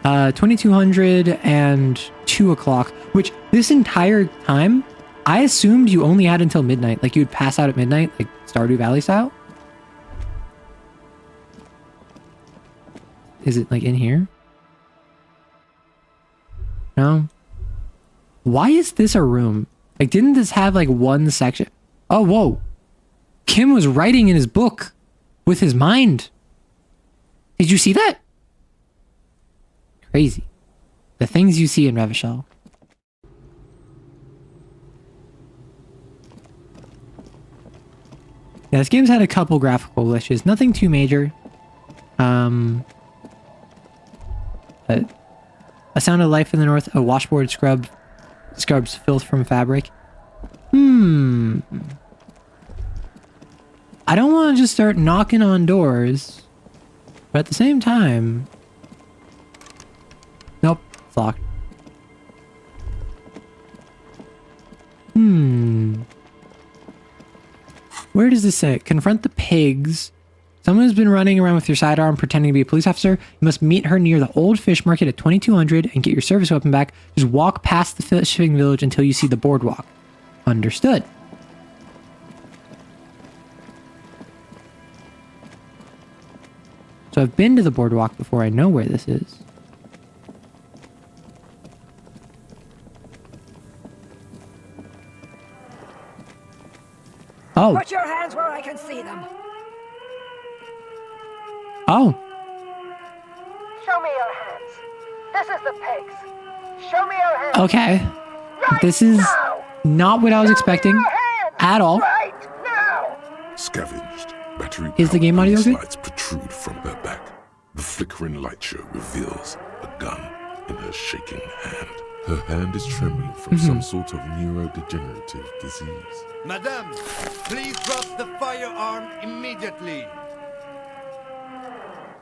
2200 and 2 o'clock, which this entire time I assumed you only had until midnight. Like you'd pass out at midnight, like Stardew Valley style. Is it like in here? No. Why is this a room? Like, didn't this have like one section? Oh, whoa. Kim was writing in his book with his mind. Did you see that? Crazy. The things you see in Revachol. Yeah, this game's had a couple graphical glitches. Nothing too major. But a sound of life in the north, a washboard scrubs filth from fabric. I don't want to just start knocking on doors, but at the same time, nope, it's locked. Where does this say? Confront the pigs. Someone has been running around with your sidearm pretending to be a police officer. You must meet her near the old fish market at 2200 and get your service weapon back. Just walk past the fishing village until you see the boardwalk. Understood. So I've been to the boardwalk before. I know where this is. Oh. Put your hands where I can see them. Oh. Show me your hands. This is the pigs. Show me your hands. Okay. Right This is now. not what I was Show me expecting your hands. at all. Right now. Scavenged, battery Is the game audio police good? lights protrude from her back. The flickering light show reveals a gun in her shaking hand. Her hand is trembling from some sort of neurodegenerative disease. Madame, please drop the firearm immediately.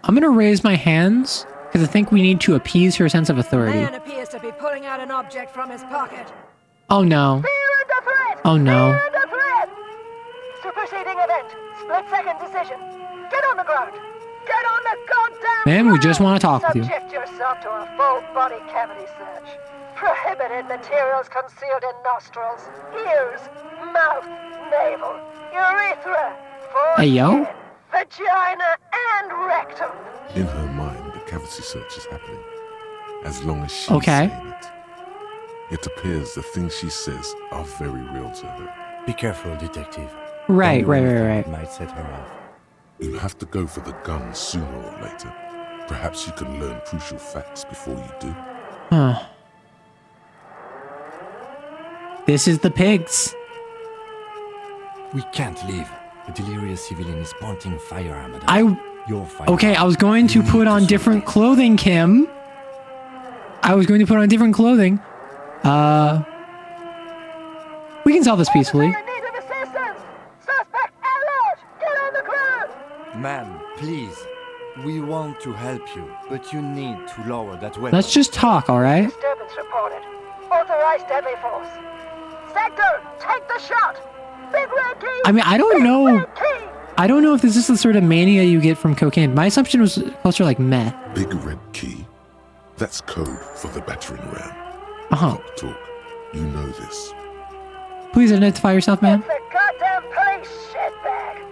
I'm going to raise my hands because I think we need to appease her sense of authority. Man appears to be pulling out an object from his pocket. Oh no. Fear the threat. Oh no. Fear the threat. Superseding event. Split-second decision. Get on the ground. Get on the goddamn Ma'am, we ground. just want to talk with you. Subject yourself to a full body cavity search. Prohibited materials concealed in nostrils, ears, mouth, navel, urethra, Hey, yo. foreskin, vagina, and rectum. In her mind, the cavity search is happening. As long as she's Okay. saying it. It appears the things she says are very real to her. Be careful, detective. Right, Don't do right, anything right, that might set her off. You have to go for the gun sooner or later. Perhaps you can learn crucial facts before you do. Huh. This is the pigs. We can't leave. A delirious civilian is pointing firearm at us. Your firearm. Okay, I was going to put on different clothing, Kim. I was going to put on different clothing. We can solve this peacefully. In need of assistance! Suspect alert! Get on the ground! Ma'am, please. We want to help you, but you need to lower that weapon. Let's just talk, all right? Disturbance reported. Authorized deadly force. Sector, take the shot! Big red key! I mean, I don't know. Red key! I don't know if this is the sort of mania you get from cocaine. My assumption was closer like meth. Big red key. That's code for the battering ram. Talk. You know this. Please identify yourself, ma'am. It's a goddamn police shitbag!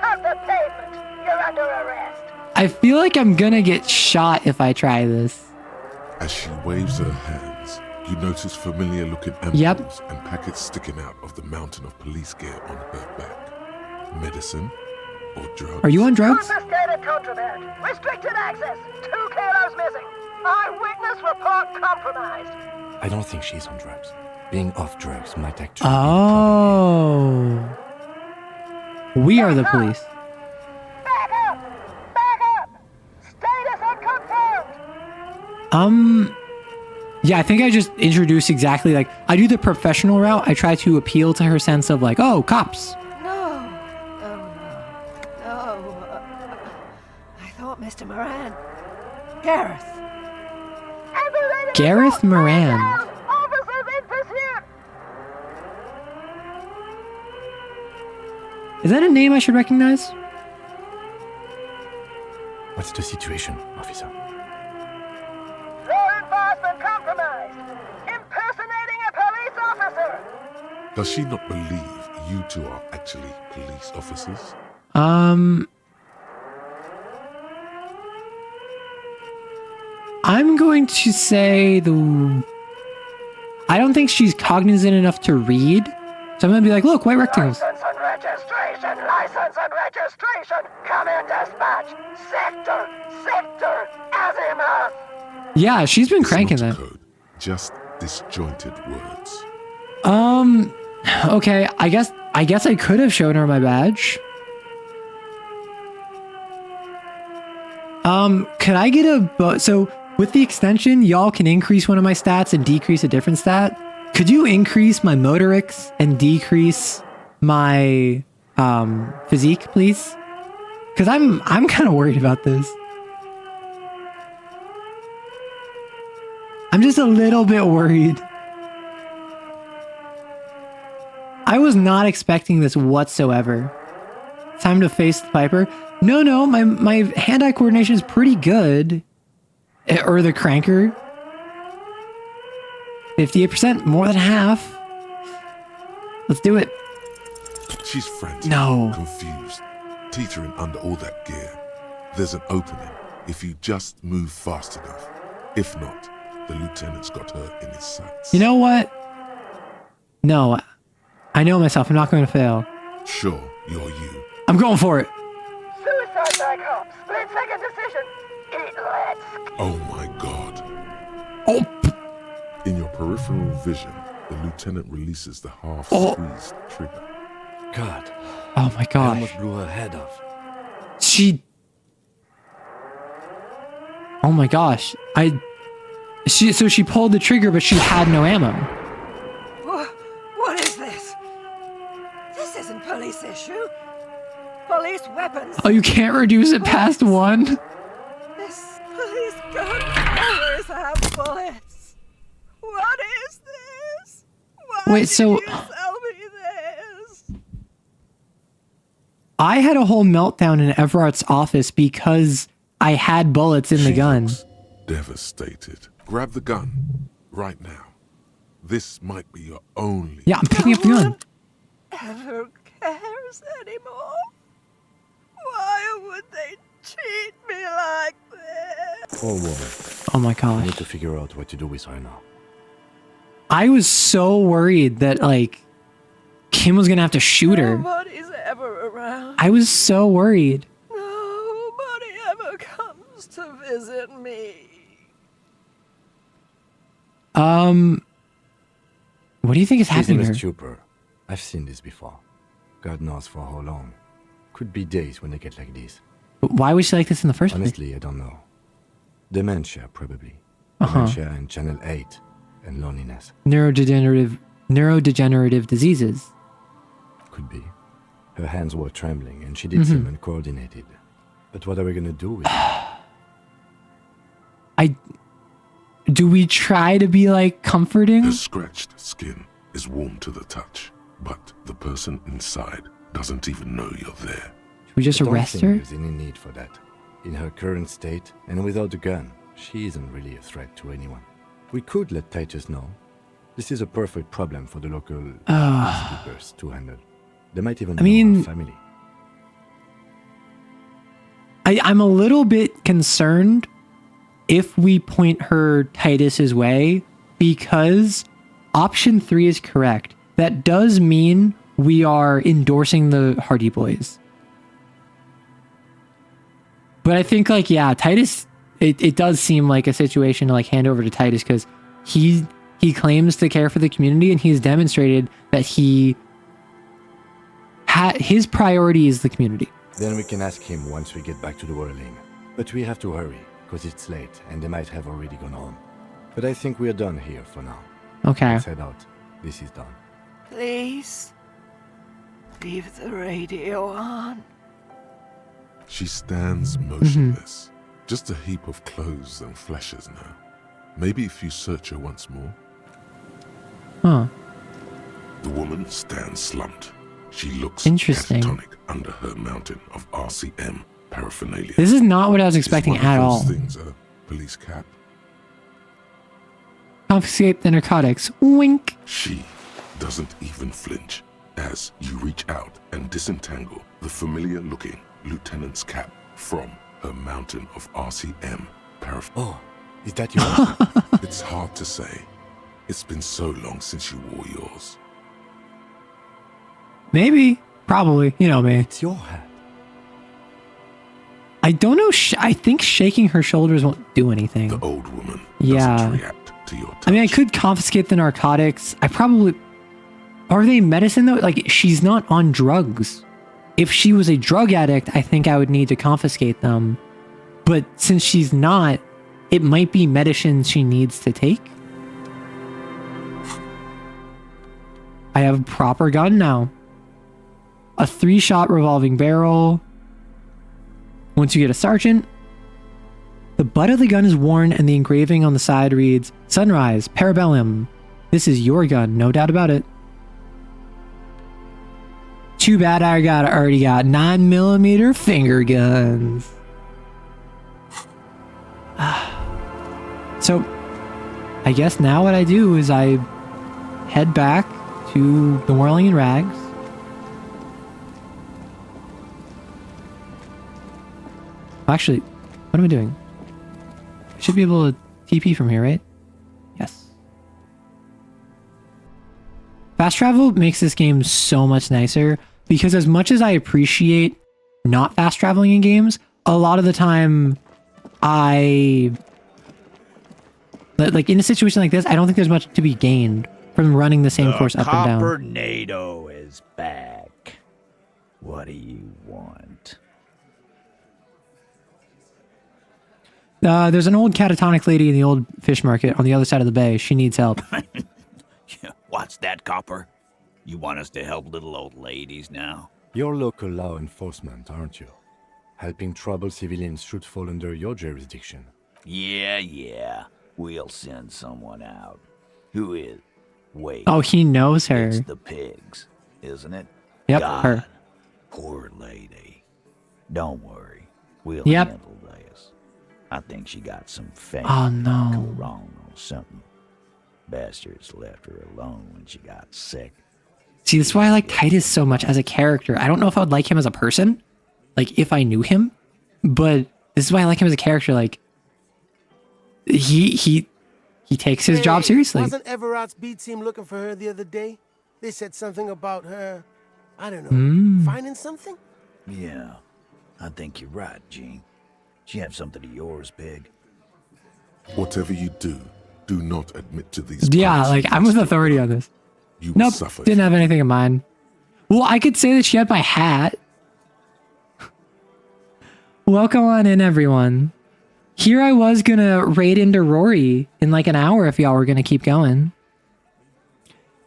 Off the pavement! You're under arrest! I feel like I'm gonna get shot if I try this. As she waves her hands, you notice familiar looking Yep. ampoules and packets sticking out of the mountain of police gear on her back. Medicine or drugs? Are you on drugs? Confiscated contraband! Restricted access! 2 kilos missing! Eyewitness report compromised! I don't think she's on drugs. Being off drugs might actually Oh. We are the police. Back up! Back up! Status unconfirmed! Yeah, I think I just introduced exactly like I do the professional route. I try to appeal to her sense of like, oh, cops. No! I thought Mr. Moran. Gareth! Gareth Moran. Officers in pursuit! Is that a name I should recognize? What's the situation, officer? Law enforcement compromised! Impersonating a police officer! Does she not believe you two are actually police officers? I'm going to say I don't think she's cognizant enough to read. So I'm going to be like, look, white rectangles. License and registration! License and registration! Come in dispatch! Sector! Azimuth! Yeah, she's been It's cranking not that. code, just disjointed words. Okay, I guess I could have shown her my badge. Could I get so with the extension, y'all can increase one of my stats and decrease a different stat. Could you increase my motorics and decrease my physique, please? Because I'm kind of worried about this. I'm just a little bit worried. I was not expecting this whatsoever. Time to face the Piper. No, my hand-eye coordination is pretty good. Or the cranker. 58%, more than half. Let's do it. She's frantic, No. confused, teetering under all that gear. There's an opening if you just move fast enough. If not, the lieutenant's got her in his sights. You know what? No, I know myself. I'm not going to fail. Sure, you're you. I'm going for it. Suicide by cop! Split second decision! Eat lead! Oh my god. Oh, In your peripheral vision, the lieutenant releases the half-squeezed trigger. God, oh my I gosh. almost blew her head off. Oh my gosh. So she pulled the trigger, but she had no ammo. What is this? This isn't police issue. Police weapons. Oh, you can't reduce it past 1? This police gun always have bullets. What is this? Why Wait, did so- you sell me this? I had a whole meltdown in Everart's office because I had bullets in the She gun. looks devastated. Grab the gun right now. This might be your only. Yeah, I'm picking up the gun. Ever cares anymore? Why would they treat me like this? Poor woman. Oh my I gosh. need to figure out what to do with her now. I was so worried that like Kim was gonna have to shoot her. Nobody's ever around. I was so worried. Nobody ever comes to visit me. What do you think is happening She's here? stupor. I've seen this before. God knows for how long. Could be days when they get like this. But why was she like this in the first place? Honestly, I don't know. Dementia, probably. Uh-huh. Dementia and Channel 8 and loneliness. Neurodegenerative diseases. Could be. Her hands were trembling and she did seem uncoordinated. But what are we gonna do with it? Do we try to be like comforting? Her scratched skin is warm to the touch, but the person inside doesn't even know you're there. Should we just I don't arrest think her? there's any need for that. In her current state, and without a gun, she isn't really a threat to anyone. We could let Titus know. This is a perfect problem for the local peacekeepers to handle. They might even know her family. I'm a little bit concerned if we point her Titus's way, because option 3 is correct. That does mean we are endorsing the Hardy Boys. But I think like, yeah, Titus, it does seem like a situation to like hand over to Titus, because he claims to care for the community and he's demonstrated that his priority is the community. Then we can ask him once we get back to the whirling. But we have to hurry, because it's late and they might have already gone home. But I think we're done here for now. Okay. Let's head out. This is done. Please, leave the radio on. She stands motionless, just a heap of clothes and fleshes now. Maybe if you search her once more. Huh. The woman stands slumped. She looks Interesting. catatonic under her mountain of RCM paraphernalia. This is not what I was Is expecting one of at those all. things a police cap? Confiscate the narcotics. Wink. She doesn't even flinch as you reach out and disentangle the familiar-looking lieutenant's cap from her mountain of RCM paraphernalia. Oh, is that yours? It's hard to say. It's been so long since you wore yours. Maybe. Probably. You know me. It's your hat. I don't know. I think shaking her shoulders won't do anything. The old woman Yeah. doesn't react to your touch. I mean, I could confiscate the narcotics. I probably... Are they medicine, though? Like, she's not on drugs. If she was a drug addict, I think I would need to confiscate them. But since she's not, it might be medicine she needs to take. I have a proper gun now. A 3-shot revolving barrel. Once you get a sergeant, the butt of the gun is worn and the engraving on the side reads, Sunrise, Parabellum. This is your gun, no doubt about it. Too bad I already got 9mm finger guns. So, I guess now what I do is I head back to the Whirling in Rags. Actually, what am I doing? I should be able to TP from here, right? Yes. Fast travel makes this game so much nicer, because as much as I appreciate not fast traveling in games, a lot of the time like in a situation like this, I don't think there's much to be gained from running the same course up and down. Copernado is back. What do you want? There's an old catatonic lady in the old fish market on the other side of the bay. She needs help. What's that, Copper? You want us to help little old ladies now? You're local law enforcement, aren't you? Helping troubled civilians should fall under your jurisdiction. Yeah. We'll send someone out. Who is? Wait. Oh, he knows her. It's the pigs, isn't it? Yep, God, her. Poor lady. Don't worry. We'll Yep. handle this. I think she got some fame. Oh, no. Go wrong or something. Bastards left her alone when she got sick. See, this is why I like Titus so much as a character. I don't know if I would like him as a person, like if I knew him, but this is why I like him as a character. Like he he takes his job seriously. Wasn't Everott's B team looking for her the other day? They said something about her, I don't know, finding something? Yeah, I think you're right, Gene. She have something of yours, Pig. Whatever you do, do not admit to these. Yeah, like I'm with authority on this. You will Nope, suffer. didn't have anything in mind. Well, I could say that she had my hat. Welcome on in, everyone. Here I was gonna raid into Rory in like an hour if y'all were gonna keep going.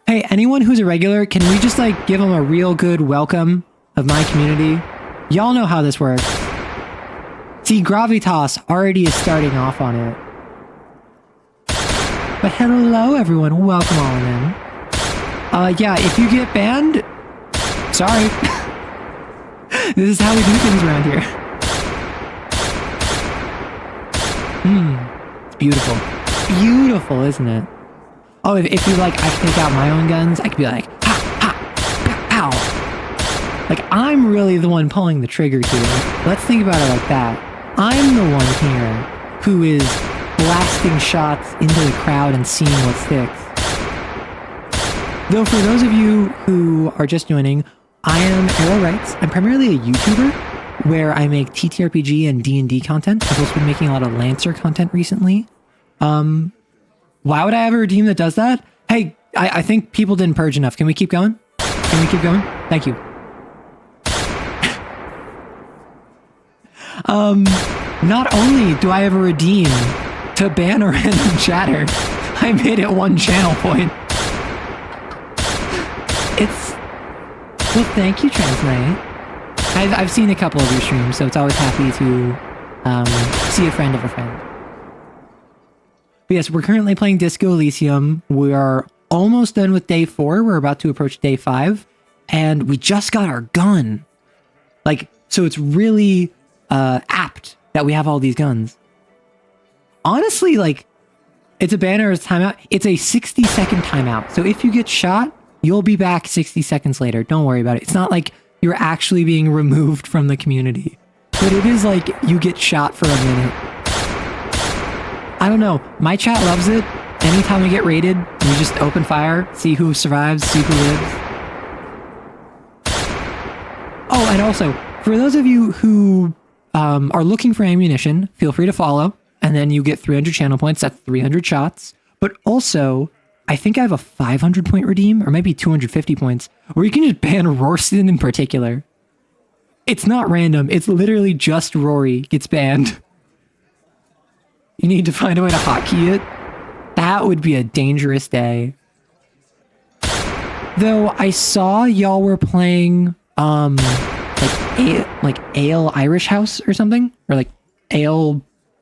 Hey, anyone who's a regular, can we just like give them a real good welcome of my community? Y'all know how this works. See, Gravitas already is starting off on it. But hello, everyone. Welcome on in. Yeah, if you get banned, sorry. This is how we do things around here. It's beautiful. Beautiful, isn't it? Oh, if you like, I take out my own guns, I could be like, ha, ha, pow, pow. Like, I'm really the one pulling the trigger here. Let's think about it like that. I'm the one here who is blasting shots into the crowd and seeing what sticks. Though for those of you who are just joining, I am Arrow Wrights. I'm primarily a YouTuber where I make TTRPG and D&D content. I've also been making a lot of Lancer content recently. Why would I have a redeem that does that? Hey, I think people didn't purge enough. Can we keep going? Can we keep going? Thank you. Not only do I have a redeem to ban a random chatter, I made it one channel point. Well, thank you, Transnight. I've seen a couple of your streams, so it's always happy to see a friend of a friend. But yes, we're currently playing Disco Elysium. We are almost done with day 4. We're about to approach day 5, and we just got our gun. Like, so it's really apt that we have all these guns. Honestly, like, it's a banner as timeout. It's a 60-second timeout. So if you get shot, you'll be back 60 seconds later. Don't worry about it. It's not like you're actually being removed from the community. But it is like you get shot for a minute. I don't know. My chat loves it. Anytime we get raided, we just open fire, see who survives, see who lives. Oh, and also, for those of you who are looking for ammunition, feel free to follow. And then you get 300 channel points. That's 300 shots. But also, I think I have a 500 point redeem, or maybe 250 points, where you can just ban Rorston in particular. It's not random. It's literally just Rory gets banned. You need to find a way to hotkey it. That would be a dangerous day. Though I saw y'all were playing like Ale Irish House or something, or like Ale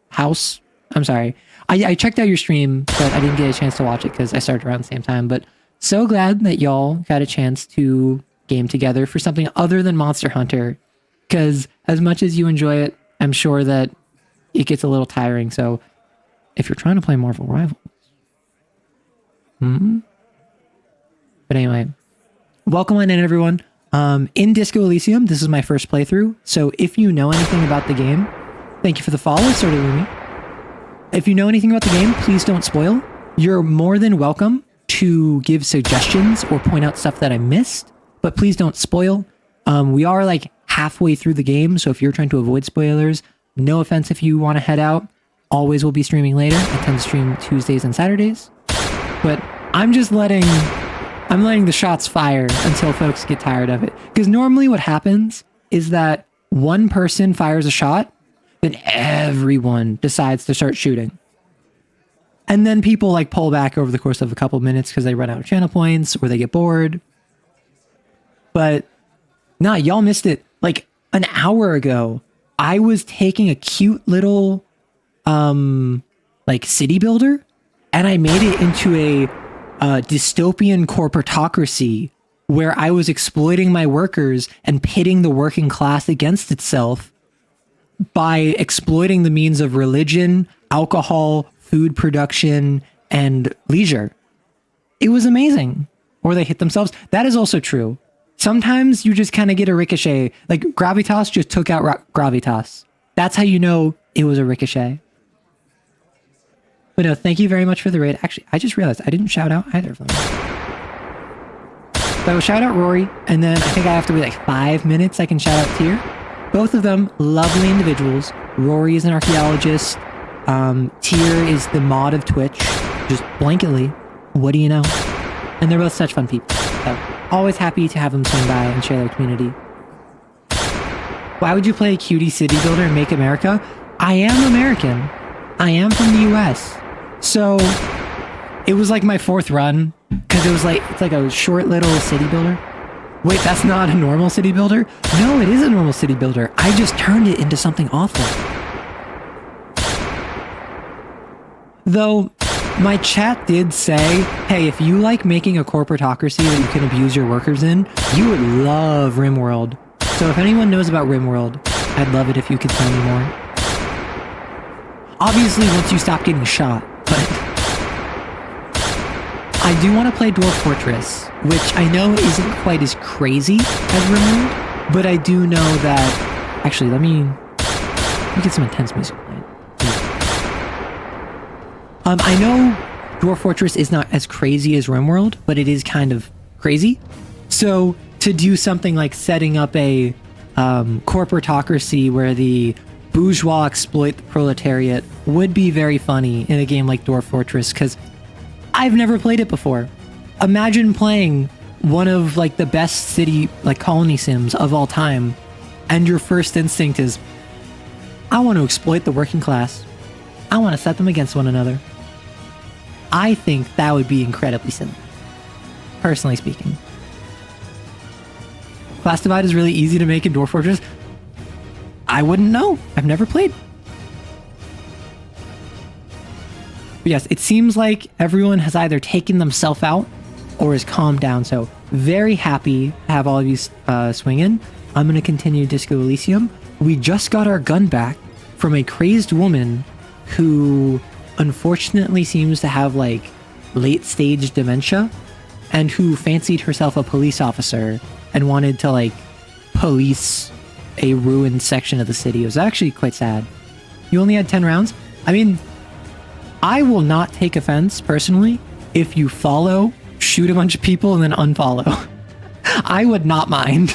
House. I'm sorry. I checked out your stream, but I didn't get a chance to watch it because I started around the same time. But so glad that y'all got a chance to game together for something other than Monster Hunter. Because as much as you enjoy it, I'm sure that it gets a little tiring. So if you're trying to play Marvel Rivals. But anyway, welcome on in, everyone. In Disco Elysium, this is my first playthrough. So if you know anything about the game, thank you for the follow, Sortalumi. If you know anything about the game, please don't spoil. You're more than welcome to give suggestions or point out stuff that I missed, but please don't spoil. We are like halfway through the game, so if you're trying to avoid spoilers, no offense if you want to head out. Always will be streaming later. I tend to stream Tuesdays and Saturdays. But I'm letting the shots fire until folks get tired of it. Because normally what happens is that one person fires a shot, then everyone decides to start shooting. And then people like pull back over the course of a couple minutes because they run out of channel points or they get bored. But nah, y'all missed it. Like an hour ago, I was taking a cute little like city builder and I made it into a dystopian corporatocracy where I was exploiting my workers and pitting the working class against itself by exploiting the means of religion, alcohol, food production, and leisure. It was amazing. Or they hit themselves. That is also true. Sometimes you just kind of get a ricochet. Like Gravitas just took out Gravitas. That's how you know it was a ricochet. But no, thank you very much for the raid. Actually, I just realized I didn't shout out either of them. So shout out Rory, and then I think I have to wait like 5 minutes. I can shout out Tyr. Both of them lovely individuals. Rory is an archaeologist. Tyr is the mod of Twitch. Just blanketly, what do you know? And they're both such fun people. So always happy to have them swing by and share their community. Why would you play a cutie city builder and make America? I am American. I am from the US. So it was like my 4th run because it's like a short little city builder. Wait, that's not a normal city builder? No, it is a normal city builder. I just turned it into something awful. Though my chat did say, hey, if you like making a corporatocracy that you can abuse your workers in, you would love RimWorld. So if anyone knows about RimWorld, I'd love it if you could tell me more. Obviously, once you stop getting shot, but I do want to play Dwarf Fortress, which I know isn't quite as crazy as RimWorld, but I do know that... Actually, let me get some intense music playing. I know Dwarf Fortress is not as crazy as RimWorld, but it is kind of crazy. So to do something like setting up a corporatocracy where the bourgeois exploit the proletariat would be very funny in a game like Dwarf Fortress, because I've never played it before. Imagine playing one of like the best city, like colony sims of all time, and your first instinct is, I want to exploit the working class. I want to set them against one another. I think that would be incredibly simple, personally speaking. Class Divide is really easy to make in Dwarf Fortress. I wouldn't know. I've never played. But yes, it seems like everyone has either taken themselves out or has calmed down. So very happy to have all of you swing in. I'm going to continue Disco Elysium. We just got our gun back from a crazed woman who unfortunately seems to have like late stage dementia and who fancied herself a police officer and wanted to like police a ruined section of the city. It was actually quite sad. You only had 10 rounds. I mean, I will not take offense personally if you follow, shoot a bunch of people, and then unfollow. I would not mind.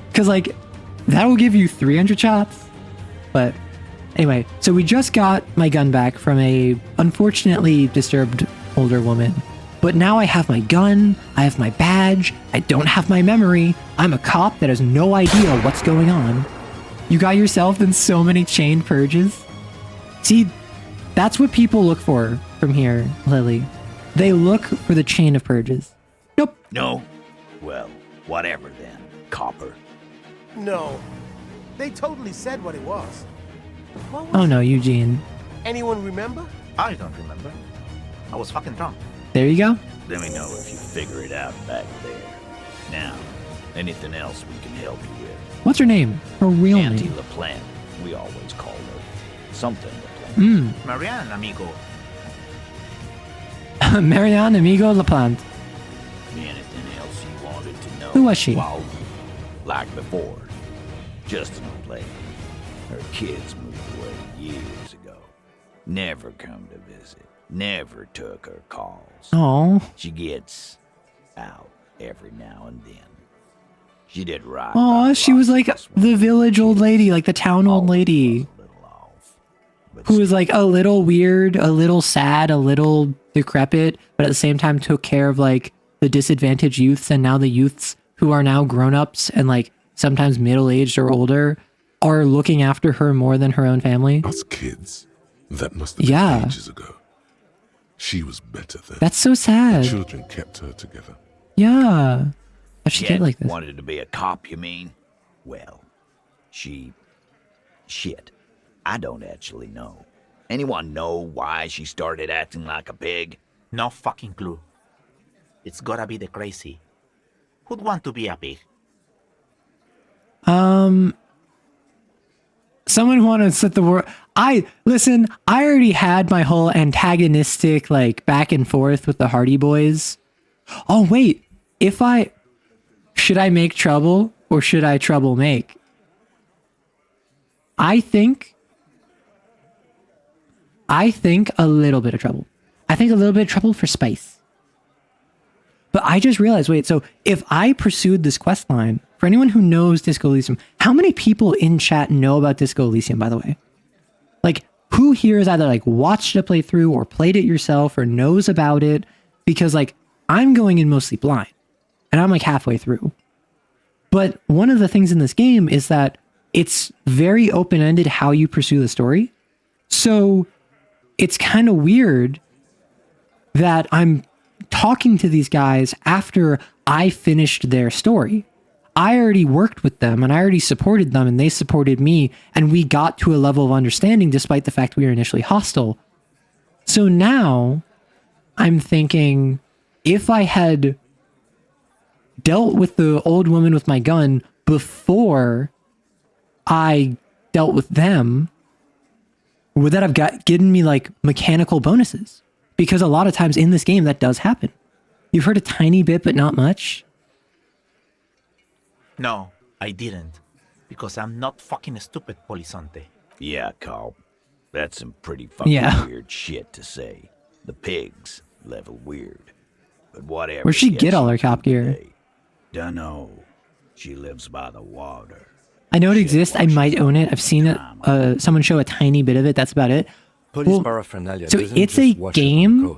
Because like, that will give you 300 shots. But anyway, so we just got my gun back from a unfortunately disturbed older woman. But now I have my gun, I have my badge, I don't have my memory, I'm a cop that has no idea what's going on. You got yourself in so many chained purges. See, that's what people look for from here, Lily. They look for the chain of purges. Nope. No? Well, whatever then, copper. No. They totally said what it was. What was Oh no, Eugene. Anyone remember? I don't remember. I was fucking drunk. There you go. Let me know if you figure it out back there. Now, anything else we can help you with? What's her name? Her real Auntie name. LaPlante, we always call her. Something LaPlante. Marianne, amigo. Marianne Amigo LaPlante. Anything else you wanted to know? Who was she? Well, like before. Just an old lady. Her kids moved away years ago. Never come to visit. Never took her calls. Oh. She gets out every now and then. She did right. Oh, she was like the village old lady, like the town old lady. Who was like a little weird, a little sad, a little decrepit, but at the same time took care of like the disadvantaged youths, and now the youths who are now grown-ups and like sometimes middle-aged or older are looking after her more than her own family. Us kids, that must have been ages ago. She was better then. That's so sad. The children kept her together. Yeah. How'd she get like this? Wanted to be a cop, you mean? Well, shit. I don't actually know. Anyone know why she started acting like a pig? No fucking clue. It's gotta be the crazy. Who'd want to be a pig? Someone wanted to set the war. I already had my whole antagonistic like back and forth with the Hardy Boys. Oh wait, should I make trouble or should I trouble make? I think I think a little bit of trouble. I think a little bit of trouble for spice. But I just realized, wait, so if I pursued this quest line, for anyone who knows Disco Elysium, how many people in chat know about Disco Elysium, by the way? Like, who here has either like watched a playthrough or played it yourself or knows about it? Because like, I'm going in mostly blind and I'm like halfway through. But one of the things in this game is that it's very open-ended how you pursue the story. So it's kind of weird that I'm talking to these guys after I finished their story. I already worked with them and I already supported them and they supported me and we got to a level of understanding despite the fact we were initially hostile. So now I'm thinking, if I had dealt with the old woman with my gun before I dealt with them, would that have given me like mechanical bonuses? Because a lot of times in this game that does happen. You've heard a tiny bit, but not much. No, I didn't. Because I'm not fucking stupid, Polizonte. Yeah, Carl. That's some pretty fucking weird shit to say. The pigs level weird. But whatever. Where'd she get all her cop gear? Dunno. She lives by the water. I know it exists. I might own it. I've seen it. Someone show a tiny bit of it. That's about it. Police paraphernalia. So it's a game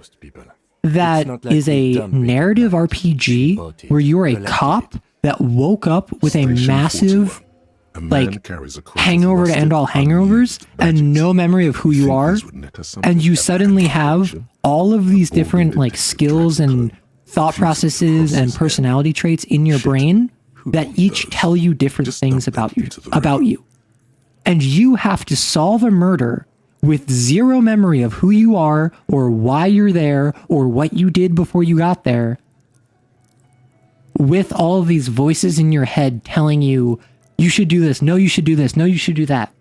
that is a narrative RPG where you're a cop that woke up with a massive like hangover to end all hangovers and no memory of who you are, and you suddenly have all of these different like skills and thought processes and personality traits in your brain that each tell you different things about you. And you have to solve a murder with zero memory of who you are or why you're there or what you did before you got there, with all of these voices in your head telling you, you should do this, no, you should do this, no, you should do that.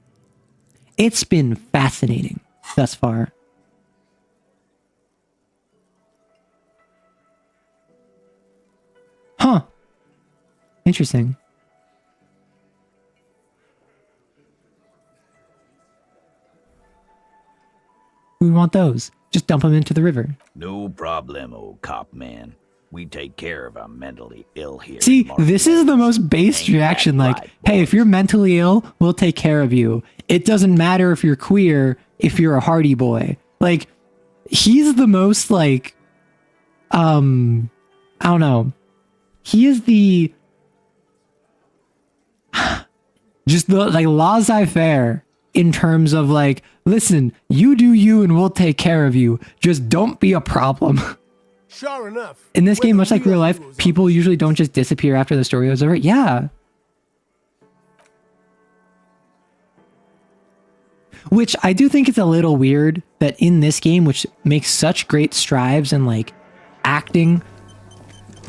It's been fascinating thus far. Huh. Interesting. We want those. Just dump them into the river. No problem, old cop man. We take care of our mentally ill here. See, this is the most based reaction. Like, hey, if you're mentally ill, we'll take care of you. It doesn't matter if you're queer, if you're a Hardy boy. Like, he's the most like, I don't know. He is the, just the like laissez-faire in terms of like, listen, you do you and we'll take care of you. Just don't be a problem. Sure enough. In this game, much like real life, people usually don't just disappear after the story is over. Yeah. Which I do think it's a little weird that in this game, which makes such great strides in like acting,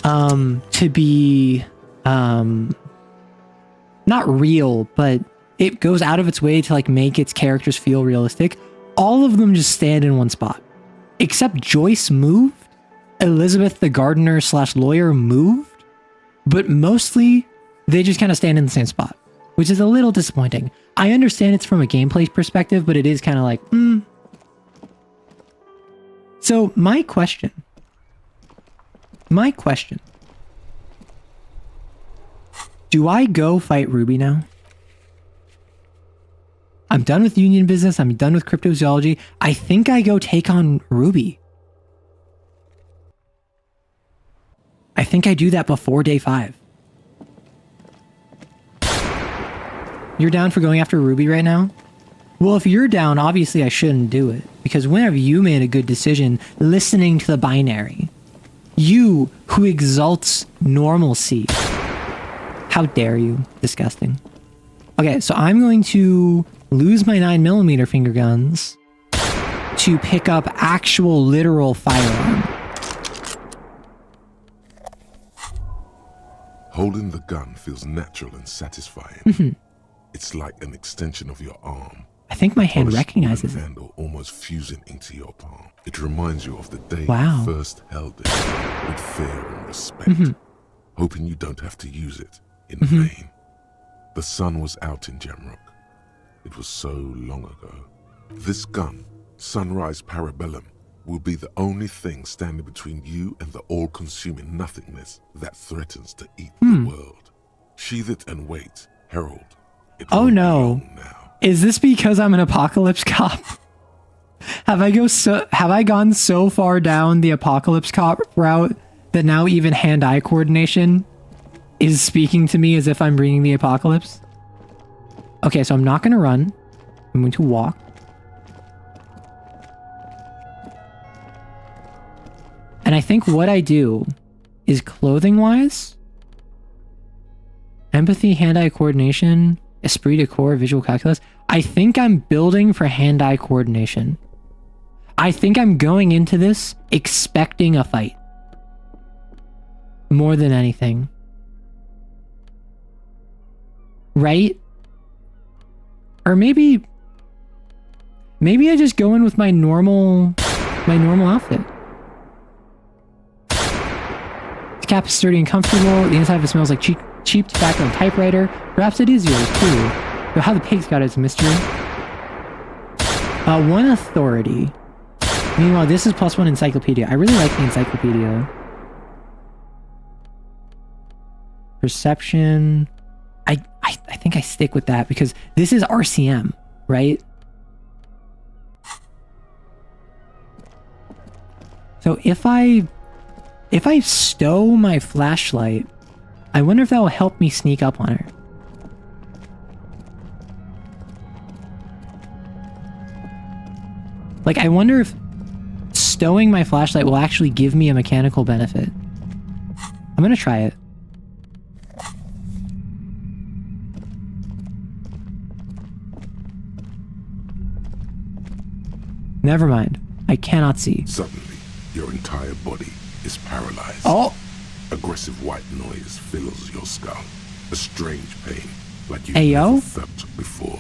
to be not real, but it goes out of its way to like make its characters feel realistic. All of them just stand in one spot. Except Joyce moved. Elizabeth the gardener / lawyer moved. But mostly they just kind of stand in the same spot, which is a little disappointing. I understand it's from a gameplay perspective, but it is kind of like, So my question. Do I go fight Ruby now? I'm done with union business. I'm done with cryptozoology. I think I go take on Ruby. I think I do that before day 5. You're down for going after Ruby right now? Well, if you're down, obviously I shouldn't do it. Because when have you made a good decision listening to the binary? You, who exalts normalcy. How dare you? Disgusting. Okay, so I'm going to lose my 9mm finger guns to pick up actual literal firearm. Holding the gun feels natural and satisfying. It's like an extension of your arm. I think my hand recognizes it. Handle almost fusing into your palm. It reminds you of the day you first held it with fear and respect, hoping you don't have to use it in vain. The sun was out in Jamrock. It was so long ago. This gun Sunrise Parabellum will be the only thing standing between you and the all-consuming nothingness that threatens to eat the world. Sheathe it and wait, Herald. It Oh won't be no. long now. Is this because I'm an apocalypse cop? Have I gone so far down the apocalypse cop route that now even hand-eye coordination is speaking to me as if I'm bringing the apocalypse? Okay, so I'm not going to run. I'm going to walk. And I think what I do is clothing-wise, empathy, hand-eye coordination, esprit de corps, visual calculus. I think I'm building for hand-eye coordination. I think I'm going into this expecting a fight. More than anything. Right? Or maybe I just go in with my normal outfit. The cap is sturdy and comfortable. The inside of it smells like cheap tobacco and typewriter. Perhaps it is yours too. Though how the pigs got it is a mystery. 1 authority. Meanwhile, this is +1 encyclopedia. I really like the encyclopedia. Perception. I think I stick with that because this is RCM, right? So if I stow my flashlight, I wonder if that will help me sneak up on her. Like, I wonder if stowing my flashlight will actually give me a mechanical benefit. I'm gonna try it. Never mind. I cannot see. Suddenly, your entire body is paralyzed. Oh! Aggressive white noise fills your skull. A strange pain, like you've Ayo? never felt before.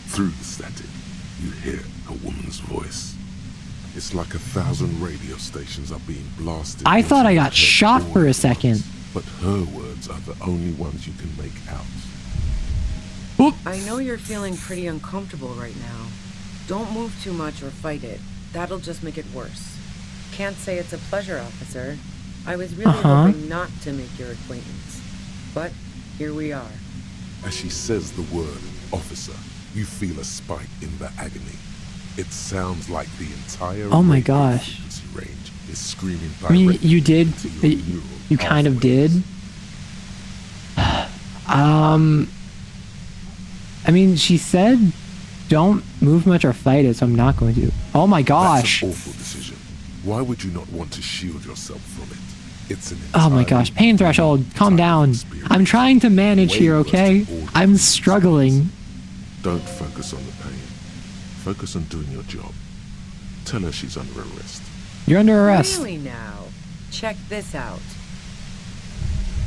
Through the static, you hear a woman's voice. It's like 1,000 radio stations are being blasted. I thought I into got your head shot all for a at second. once, but her words are the only ones you can make out. I know you're feeling pretty uncomfortable right now. Don't move too much or fight it. That'll just make it worse. Can't say it's a pleasure, officer. I was really hoping not to make your acquaintance. But here we are. As she says the word officer, you feel a spike in the agony. It sounds like the entire Oh my radio gosh. frequency range is screaming I mean, directly you did. into your neural You kind of pathways. did. I mean, she said don't move much or fight it, so I'm not going to. Oh my gosh. That's an awful decision. Why would you not want to shield yourself from it? It's an Oh my entirely gosh. Pain threshold. Calm down. experience. I'm trying to manage Way here, worse okay? than all I'm the struggling. Don't focus on the pain. Focus on doing your job. Tell her she's under arrest. You're under arrest. Really now? Check this out.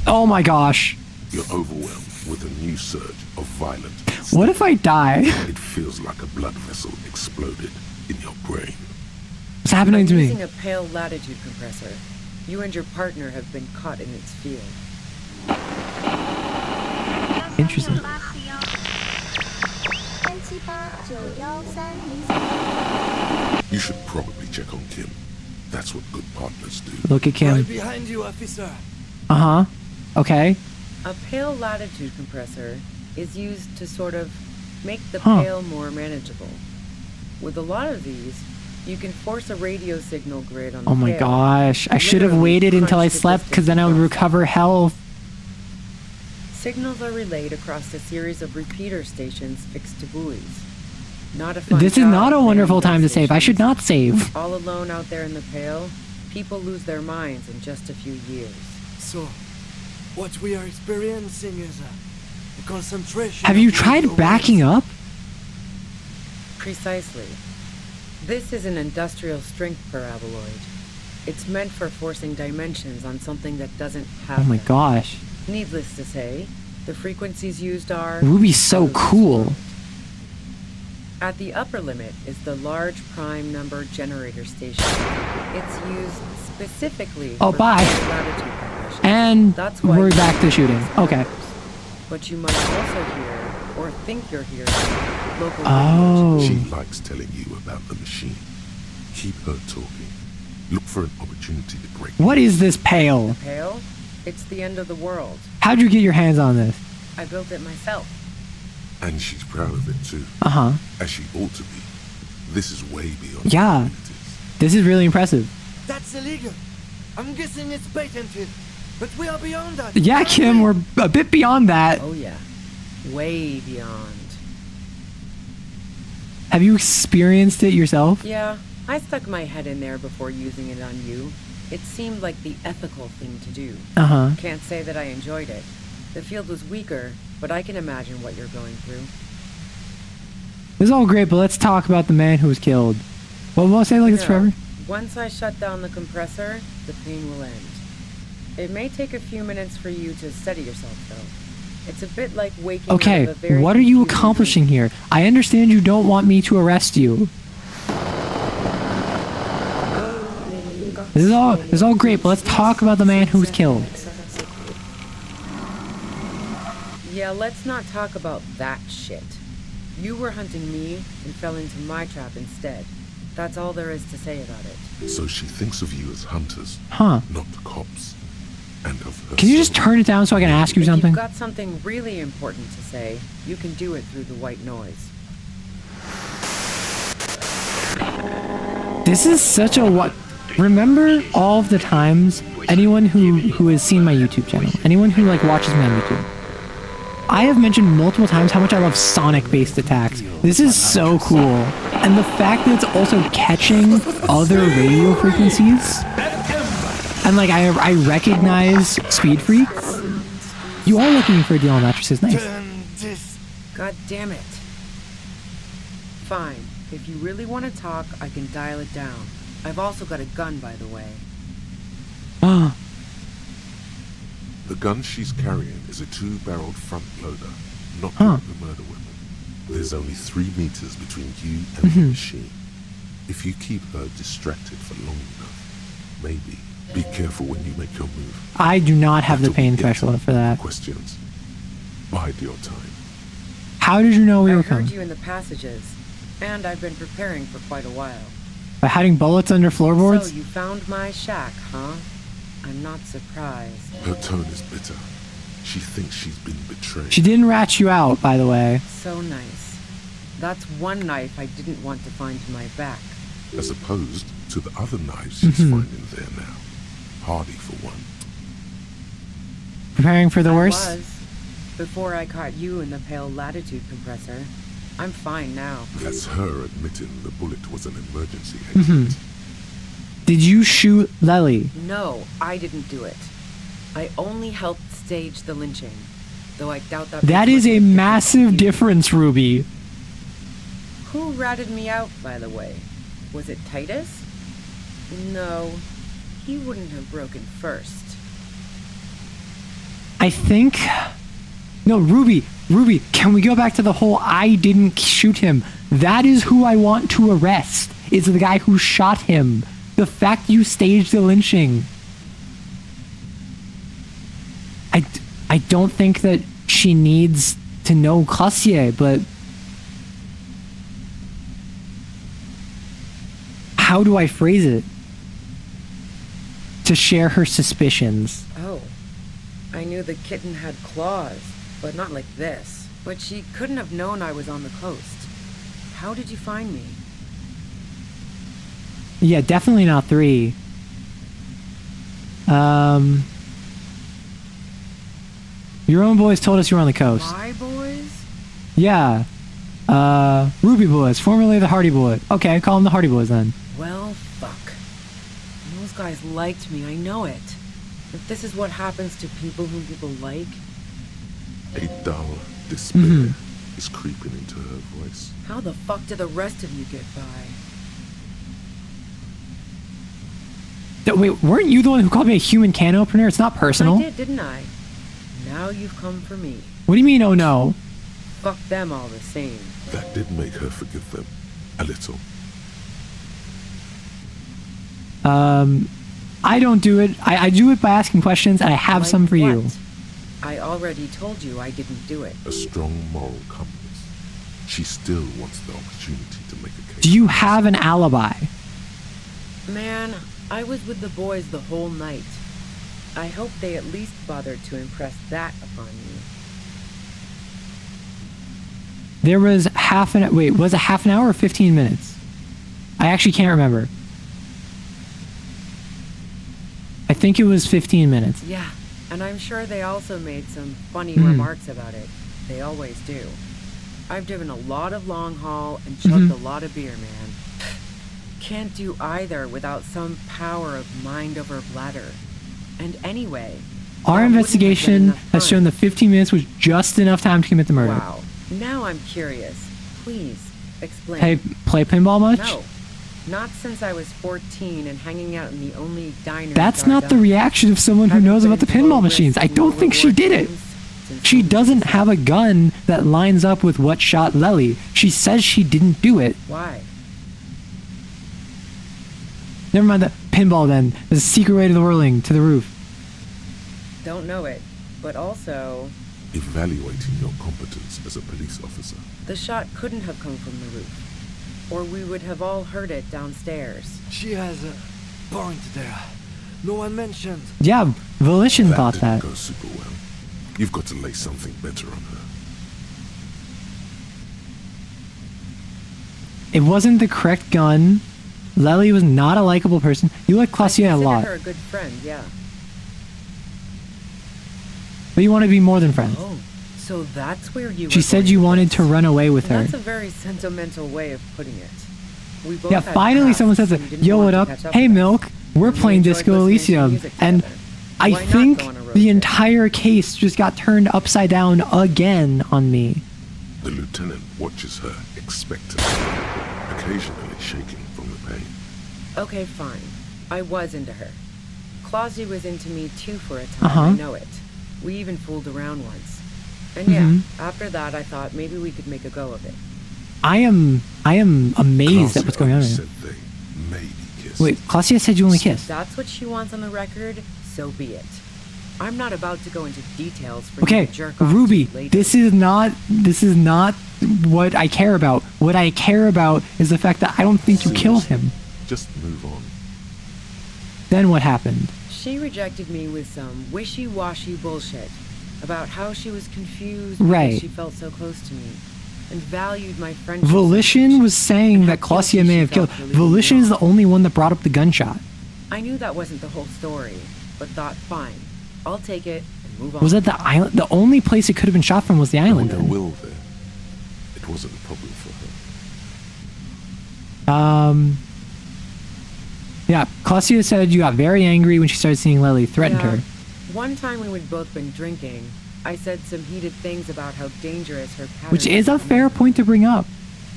Oh my gosh. You're overwhelmed with a new surge of violent What if I die? It feels like a blood vessel exploded in your brain. What's happening I'm to using me? a pale latitude compressor. You and your partner have been caught in its field. Interesting. You should probably check on Kim. That's what good partners do. Look at Kim. behind you, officer. Uh-huh. Okay. A pale latitude compressor is used to sort of make the Huh. pale more manageable. With a lot of these, you can force a radio signal grid on the Oh my pale. gosh. I should have Literally waited until I crunch the slept because then I would distance recover health. Signals are relayed across a series of repeater stations fixed to buoys. Not a fun This is job, not a man, wonderful those time to save. I should stations. not save. All alone out there in the pale, people lose their minds in just a few years. So, what we are experiencing is a concentration. Have you of tried radio backing waves. up? Precisely. This is an industrial strength paraboloid. It's meant for forcing dimensions on something that doesn't have Oh my them. gosh. Needless to say, the frequencies used are... Ruby's so cool. At the upper limit is the large prime number generator station. It's used specifically Oh, for bye. high latitude compression. And That's why we're you back to use shooting. these Okay. numbers. But you might also hear or think you're here. Local She likes telling you about the machine. Keep her talking. Look for an opportunity to break. What is this pail? Pale? It's the end of the world. How'd you get your hands on this? I built it myself. And she's proud of it too. As she ought to be. This is way beyond. Yeah. This is really impressive. That's illegal. I'm guessing it's patented. But we are beyond that. Yeah, Kim, we're a bit beyond that. Oh yeah. Way beyond. Have you experienced it yourself? Yeah, I stuck my head in there before using it on you. It seemed like the ethical thing to do. Can't say that I enjoyed it. The field was weaker, but I can imagine what you're going through. This is all great, but let's talk about the man who was killed. Well, we'll say like this forever. Once I shut down the compressor, the pain will end. It may take a few minutes for you to steady yourself, though. It's a bit like waking up Okay, of a very what are you confusing accomplishing here? I understand you don't want me to arrest you. This is all great, but let's talk about the man who was killed. Yeah, let's not talk about that shit. You were hunting me and fell into my trap instead. That's all there is to say about it. So she thinks of you as hunters, Huh. not the cops. And of her. Can you just turn it down so I can ask you If something? you've got something really important to say, you can do it through the white noise. This is such a what? Remember all of the times anyone who has seen my YouTube channel, anyone who like watches me on YouTube, I have mentioned multiple times how much I love Sonic-based attacks. This is so cool, and the fact that it's also catching other radio frequencies, and like I recognize Speed Freaks. You are looking for a deal on mattresses, nice. God damn it. Fine. If you really want to talk, I can dial it down. I've also got a gun, by the way. The gun she's carrying is a 2-barreled front loader, not the murder weapon. There's only 3 meters between you and the machine. If you keep her distracted for long enough, maybe. Be careful when you make your move. I do not have the pain threshold for that. Questions. Bide your time. How did you know we I were heard coming? you in the passages, and I've been preparing for quite a while. By hiding bullets under floorboards? So you found my shack, huh? I'm not surprised. Her tone is bitter. She thinks she's been betrayed. She didn't rat you out, by the way. So nice. That's one knife I didn't want to find in my back. As opposed to the other knives she's finding there now. Hardy for one. Preparing for the I worst? was, before I caught you in the pale latitude compressor. I'm fine now. That's her admitting the bullet was an emergency exit. Did you shoot Lely? No, I didn't do it. I only helped stage the lynching, though I doubt that... That is a massive difference, Ruby. Who ratted me out, by the way? Was it Titus? No, he wouldn't have broken first. I think... No, Ruby, can we go back to the whole I didn't shoot him? That is who I want to arrest. Is the guy who shot him. The fact you staged the lynching. I don't think that she needs to know Classier, but... How do I phrase it? To share her suspicions. Oh, I knew the kitten had claws, but not like this. But she couldn't have known I was on the coast. How did you find me? Yeah, definitely not 3. Your own boys told us you were on the coast. My boys? Yeah. Ruby boys, formerly the Hardy Boy. Okay, call them the Hardy Boys then. Well, fuck. Those guys liked me, I know it. If this is what happens to people whom people like... A dull despair is creeping into her voice. How the fuck did the rest of you get by? Wait, weren't you the one who called me a human can opener? It's not personal. I did, didn't I? Now you've come for me. What do you mean, oh no? Fuck them all the same. That did make her forgive them. A little. I don't do it. I do it by asking questions, and I have Like some for you. what? I already told you I didn't do it. A strong moral compass. She still wants the opportunity to make a case. Do you have an alibi? Man, I was with the boys the whole night. I hope they at least bothered to impress that upon you. There was was it half an hour or 15 minutes? I actually can't remember. I think it was 15 minutes. Yeah, and I'm sure they also made some funny remarks about it. They always do. I've driven a lot of long haul and chugged a lot of beer, man. Can't do either without some power of mind over bladder. And anyway, our investigation has shown that 15 minutes was just enough time to commit the murder. Wow. Now I'm curious. Please, explain. Hey, play pinball much? No. Not since I was 14 and hanging out in the only diner. That's not the reaction of someone who knows about the pinball machines. I don't think she did it. She doesn't have a gun that lines up with what shot Lely. She says she didn't do it. Why? Never mind the pinball then. There's a secret way to the whirling, to the roof. Don't know it, but also... Evaluating your competence as a police officer. The shot couldn't have come from the roof, or we would have all heard it downstairs. She has a point there. No one mentioned. Yeah, Volition thought that. Go super well. You've got to lay something better on her. It wasn't the correct gun. Lely was not a likable person. You like Claudia a lot. I consider her a good friend, yeah. But you want to be more than friends. Oh, so that's where you She said you wanted to run away with her. That's a very sentimental way of putting it. We both Yeah, had finally pasts, someone says so it. you didn't Yo, want what to up? catch Hey, with us. Milk. We're And we playing enjoyed Disco listening to Elysium. music And together. I Why not think go on a road the trip? entire case just got turned upside down again on me. The lieutenant watches her expectantly, occasionally shaking from the pain. Okay, fine. I was into her. Clausy was into me too for a time, I know it. We even fooled around once. And yeah, after that I thought maybe we could make a go of it. I am amazed at what's going on here. Said they maybe kissed. Wait, Claudia said you only kissed. That's what she wants on the record, so be it. I'm not about to go into details for Okay, you to jerk off Ruby, to later. this is not what I care about. What I care about is the fact that I don't think you killed him. Just move on. Then what happened? She rejected me with some wishy-washy bullshit about how she was confused Right. because she felt so close to me and valued my friendship. Volition was saying that Claudia may have killed. Volition is the only one that brought up the gunshot. I knew that wasn't the whole story, but thought, fine, I'll take it and move on. Was that the island? The only place it could have been shot from was the island. No then. will there. It wasn't a problem for her. Yeah, Claudia said you got very angry when she started seeing Lely, threatened her. One time when we'd both been drinking, I said some heated things about how dangerous her pattern Which is a was. fair point to bring up.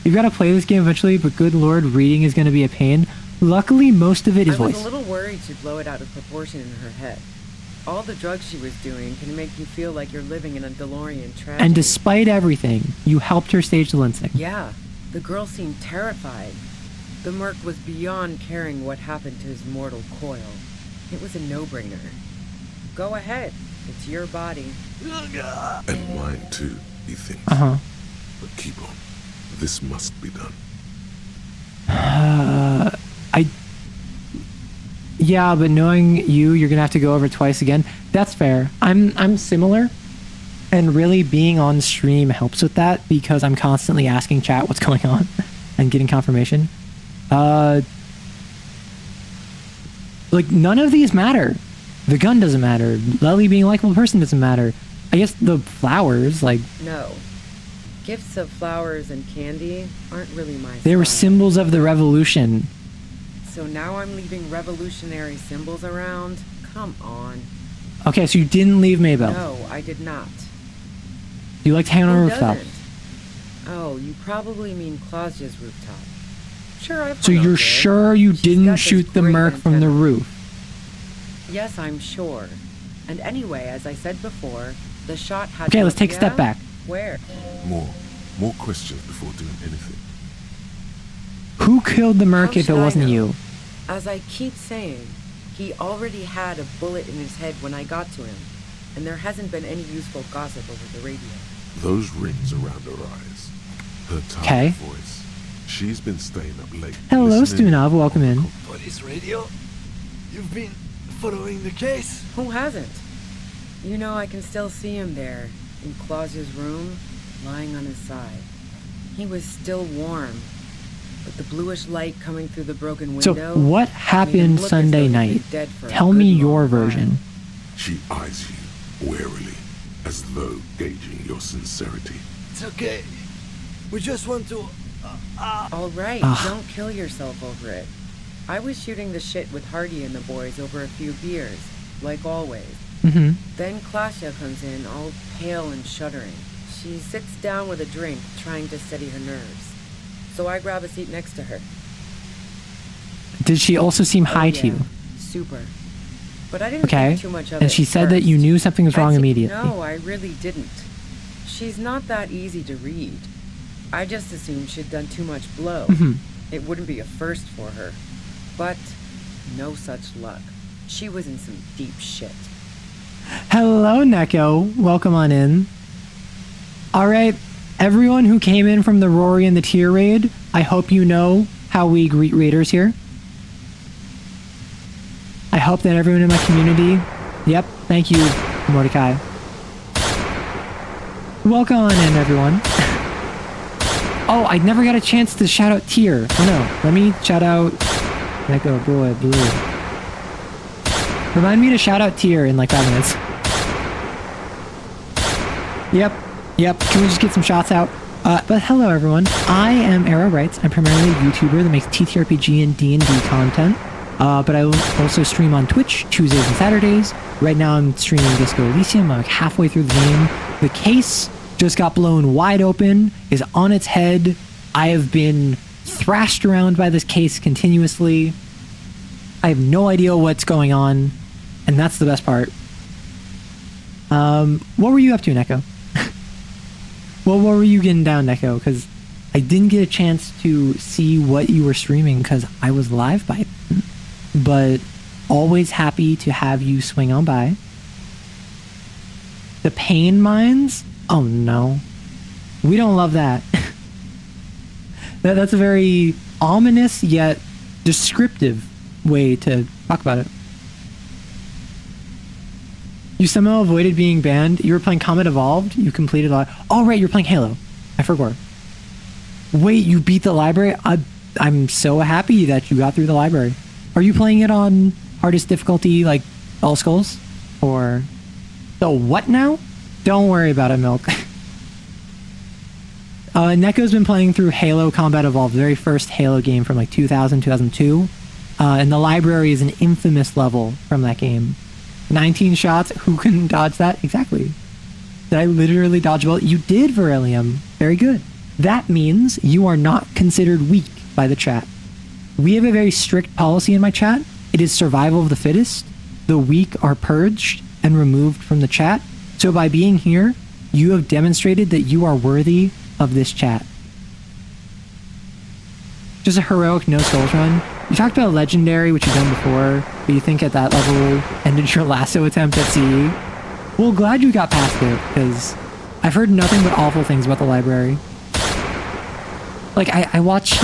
You've got to play this game eventually, but good lord, reading is going to be a pain. Luckily, most of it is I was voice. a little worried she'd blow it out of proportion in her head. All the drugs she was doing can make you feel like you're living in a DeLorean tragedy. And despite everything, you helped her stage the lynching. Yeah, the girl seemed terrified. The merc was beyond caring what happened to his mortal coil. It was a no-brainer. Go ahead. It's your body. And mine too, he thinks. But keep on. This must be done. Yeah, but knowing you're gonna have to go over it twice again. That's fair. I'm similar, and really being on stream helps with that because I'm constantly asking chat what's going on and getting confirmation. Like none of these matter. The gun doesn't matter. Lely being a likable person doesn't matter. I guess the flowers, like No. Gifts of flowers and candy aren't really my they were style. symbols of the revolution. So now I'm leaving revolutionary symbols around? Come on. Okay, so you didn't leave Maybell. No, I did not. You like to hang on a Who rooftop. doesn't? Oh, you probably mean Claudia's rooftop. Sure, I've So gone you're up there. sure you She's didn't got this shoot the great merc from the antenna. roof? Yes, I'm sure. And anyway, as I said before, the shot had Okay, to- let's take a step Yeah? back. Where? More questions before doing anything. Who killed the merc How if it should I wasn't know? you? As I keep saying, he already had a bullet in his head when I got to him. and there hasn't been any useful gossip over the radio. Those rings around her eyes. Her tired voice. She's been staying up late. Hello, Stunov. Welcome in. Police radio? You've been following the case? Who hasn't? You know, I can still see him there, in Claus's room, lying on his side. He was still warm, but the bluish light coming through the broken window... So, what happened Sunday night? Tell me your version. She eyes you warily, as though gauging your sincerity. It's okay. We just want to... All right, don't kill yourself over it. I was shooting the shit with Hardy and the boys over a few beers, like always. Then Klasha comes in, all pale and shuddering. She sits down with a drink, trying to steady her nerves. So I grab a seat next to her. Did she also seem high to you? Super. But I didn't think too much of it. And she said that you knew something was wrong immediately. No, I really didn't. She's not that easy to read. I just assumed she'd done too much blow. It wouldn't be a first for her. But no such luck. She was in some deep shit. Hello, Neko. Welcome on in. Alright, everyone who came in from the Rory and the tier raid, I hope you know how we greet raiders here. I hope that everyone in my community... Yep, thank you, Mordecai. Welcome on in, everyone. Oh, I never got a chance to shout out tier. Oh no, let me shout out... Neko boy, blue. Remind me to shout out tier in like 5 minutes. Yep. Can we just get some shots out? But hello everyone. I am Arrow Writes. I'm primarily a YouTuber that makes TTRPG and D&D content. But I also stream on Twitch Tuesdays and Saturdays. Right now I'm streaming Disco Elysium. I'm like halfway through the game. The case just got blown wide open, is on its head. I have been thrashed around by this case continuously. I have no idea what's going on, and that's the best part. What were you up to, Neko? Well, what were you getting down, Neko? Because I didn't get a chance to see what you were streaming because I was live by then. But always happy to have you swing on by. The pain mines? Oh no. We don't love that. That's a very ominous yet descriptive way to talk about it. You somehow avoided being banned. You were playing Comet Evolved. You completed a lot. Oh, right, you're playing Halo. I forgot. Wait, you beat the library? I'm so happy that you got through the library. Are you playing it on hardest difficulty, like All Skulls? Or the what now? Don't worry about it, Milk. Neko's been playing through Halo Combat Evolved, the very first Halo game from like 2000, 2002. And the library is an infamous level from that game. 19 shots, who can dodge that? Exactly. Did I literally dodge a bullet? You did, Verilium. Very good. That means you are not considered weak by the chat. We have a very strict policy in my chat. It is survival of the fittest. The weak are purged and removed from the chat. So by being here, you have demonstrated that you are worthy of this chat. Just a heroic no souls run. You talked about Legendary, which you've done before, but you think at that level ended your lasso attempt at CE. Well, glad you got past it, because I've heard nothing but awful things about the library. Like, I watched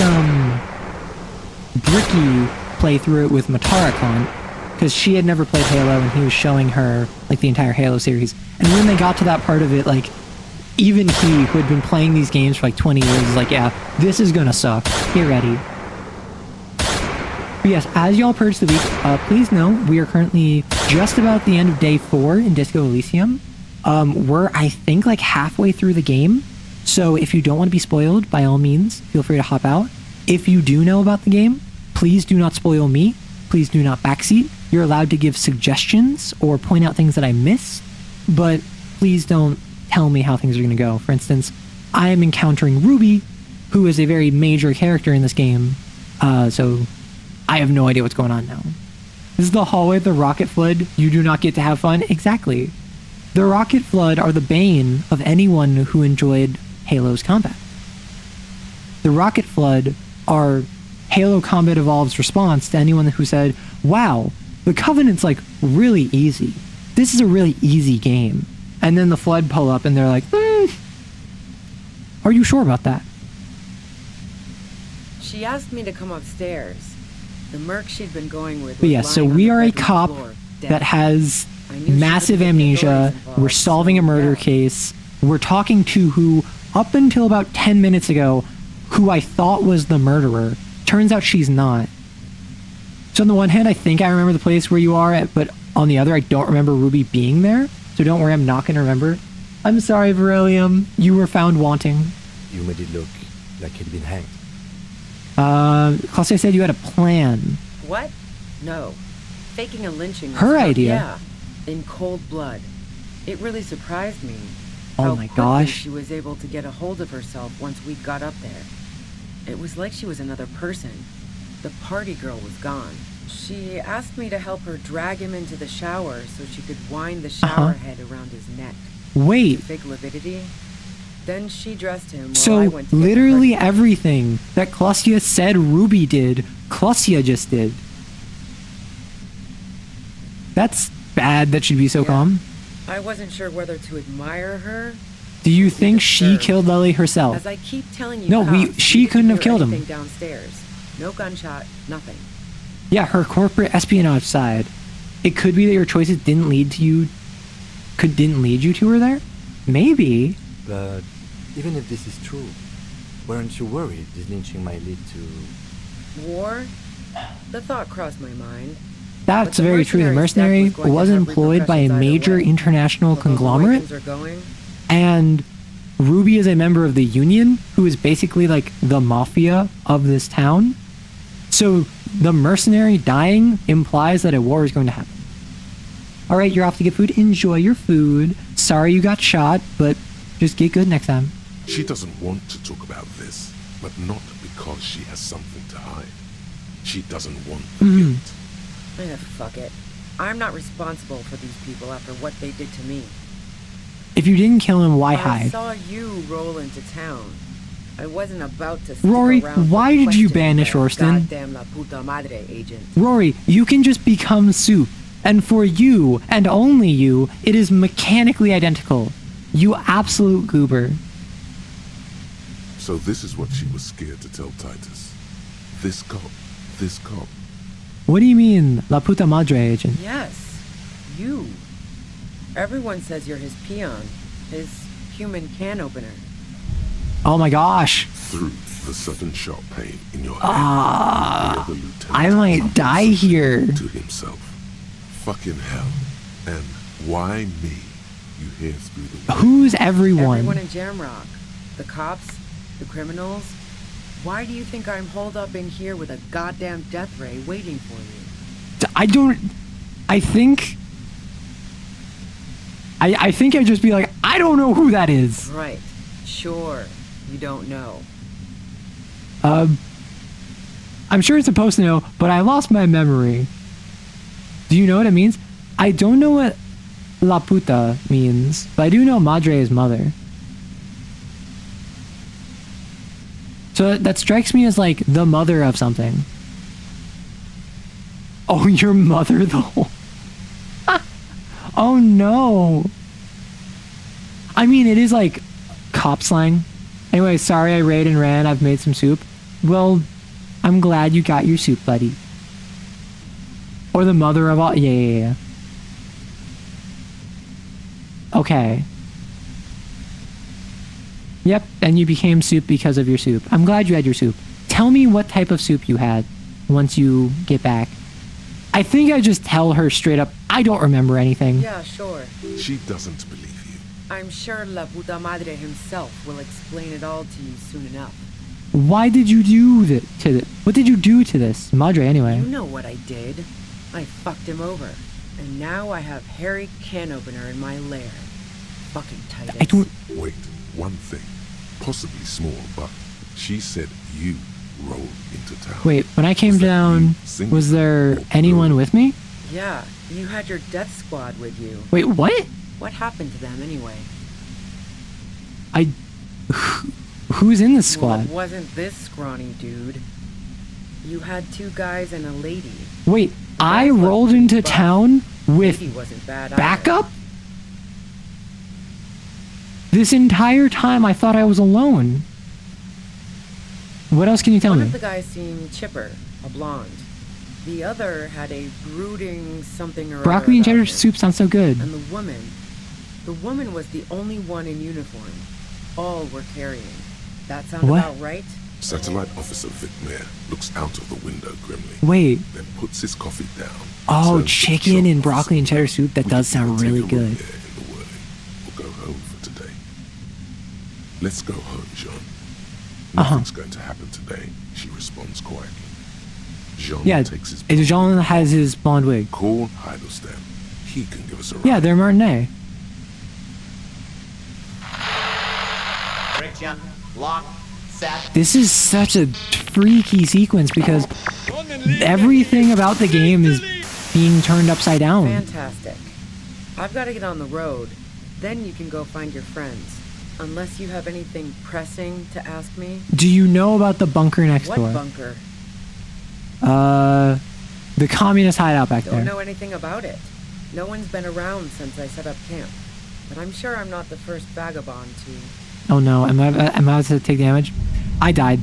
Bricky play through it with Matarakon, because she had never played Halo, and he was showing her like the entire Halo series. And when they got to that part of it, like, even he, who had been playing these games for like 20 years, is like, yeah, this is gonna suck. Get ready. But yes, as y'all purge the week, please know we are currently just about the end of day 4 in Disco Elysium. We're, I think, like halfway through the game. So if you don't want to be spoiled, by all means, feel free to hop out. If you do know about the game, please do not spoil me. Please do not backseat. You're allowed to give suggestions or point out things that I missed, but please don't tell me how things are going to go. For instance, I am encountering Ruby, who is a very major character in this game, so I have no idea what's going on now. This is the hallway of the Rocket Flood. You do not get to have fun? Exactly. The Rocket Flood are the bane of anyone who enjoyed Halo's combat. The Rocket Flood are Halo Combat Evolved's response to anyone who said, wow, the Covenant's like really easy. this is a really easy game. And then the Flood pull up and they're like, are you sure about that? She asked me to come upstairs. The merc she'd been going with. But yeah, so we are a cop that has massive amnesia. We're solving a murder case. We're talking to who, up until about 10 minutes ago, who I thought was the murderer. Turns out she's not. So on the one hand, I think I remember the place where you are at, but on the other, I don't remember Ruby being there. So don't worry, I'm not going to remember. I'm sorry, Beryllium. You were found wanting. You made it look like he'd been hanged. Claudia said you had a plan. What? No. Faking a lynching was Her idea. Yeah, in cold blood. It really surprised me. Oh my gosh. She was able to get a hold of herself once we got up there. It was like she was another person. The party girl was gone. She asked me to help her drag him into the shower so she could wind the shower head around his neck. Wait. To fake lividity. Then she dressed him while So I went to literally everything that Claudia said Ruby did, Claudia just did. That's bad that she'd be so calm. I wasn't sure whether to admire her. Do you think she killed Lily herself? As I keep telling you, No, cops, she couldn't have killed him. anything downstairs. No gunshot, nothing. Yeah, her corporate espionage side. It could be that your choices didn't lead you to her there? Maybe. But even if this is true, weren't you worried this lynching might lead to war? The thought crossed my mind. That's very true. The mercenary was employed by a major international conglomerate. And Ruby is a member of the Union, who is basically like the mafia of this town. So the mercenary dying implies that a war is going to happen. All right, you're off to get food. Enjoy your food. Sorry you got shot, but just get good next time. She doesn't want to talk about this, but not because she has something to hide. She doesn't want the guilt. Fuck it. I'm not responsible for these people after what they did to me. If you didn't kill him, why I hide? saw you roll into town. I wasn't about to stick Rory, around why did you banish that Orston? Goddamn La Puta Madre agent. Rory, you can just become soup. And for you, and only you, it is mechanically identical. You absolute goober. So this is what she was scared to tell Titus. This cop. What do you mean, La Puta Madre agent? Yes, you. Everyone says you're his peon, his human can opener. Oh my gosh. Through the sudden sharp pain in your head, the other lieutenant I might die here. to himself. Fucking hell. And why me? You hear through the window. Who's everyone? Everyone in Jamrock. The cops, the criminals. Why do you think I'm holed up in here with a goddamn death ray waiting for you? I think I'd just be like, I don't know who that is. Right. Sure. You don't know. I'm sure it's supposed to know, but I lost my memory. Do you know what it means? I don't know what La Puta means, but I do know Madre is mother. So that strikes me as like the mother of something. Oh, your mother though? Oh no. I mean, it is like cop slang. Anyway, sorry I raid and ran. I've made some soup. Well, I'm glad you got your soup, buddy. Or the mother of all. Yeah. Okay. Yep, and you became soup because of your soup. I'm glad you had your soup. Tell me what type of soup you had once you get back. I think I just tell her straight up, I don't remember anything. Yeah, sure. She doesn't believe you. I'm sure La Puta Madre himself will explain it all to you soon enough. Why did you do that? What did you do to this Madre anyway? You know what I did. I fucked him over. And now I have Harry Can Opener in my lair. Fucking Titus. I don't... Wait, one thing. Possibly small, but she said you rolled into town. Wait, when I came down, was there anyone with me? Yeah, you had your death squad with you. Wait, what? What happened to them anyway? Who's in this squad? Well, it wasn't this scrawny dude. You had 2 guys and a lady. Wait, I rolled into town with He wasn't bad either. backup? This entire time I thought I was alone. What else can you tell One me? of the guys seemed chipper, a blonde. The other had a brooding something or Broccoli and other cheddar about her. soup sounds so good. And the woman was the only one in uniform. All were carrying. That sound What? about right? Satellite Officer Vic Mayer looks out of the window grimly. Wait. Then puts his coffee down. Oh, turns to the chicken shop and broccoli and cheddar soup. That does sound really take a room good. here in the Whirling. We'll go home for today. Let's go home, Jean. Nothing's going to happen today, she responds quietly. Jean Yeah, takes his Jean has his blonde wig. call Heidelstein. He can give us a ride. Yeah, they're Martinet. Friction, lock, set. This is such a freaky sequence because everything about the game is being turned upside down. Fantastic. I've got to get on the road. Then you can go find your friends. Unless you have anything pressing to ask me. Do you know about the bunker next What door? bunker? The communist hideout back Don't there. know anything about it. No one's been around since I set up camp. But I'm sure I'm not the first vagabond to... Oh no, am I about to take damage? I died.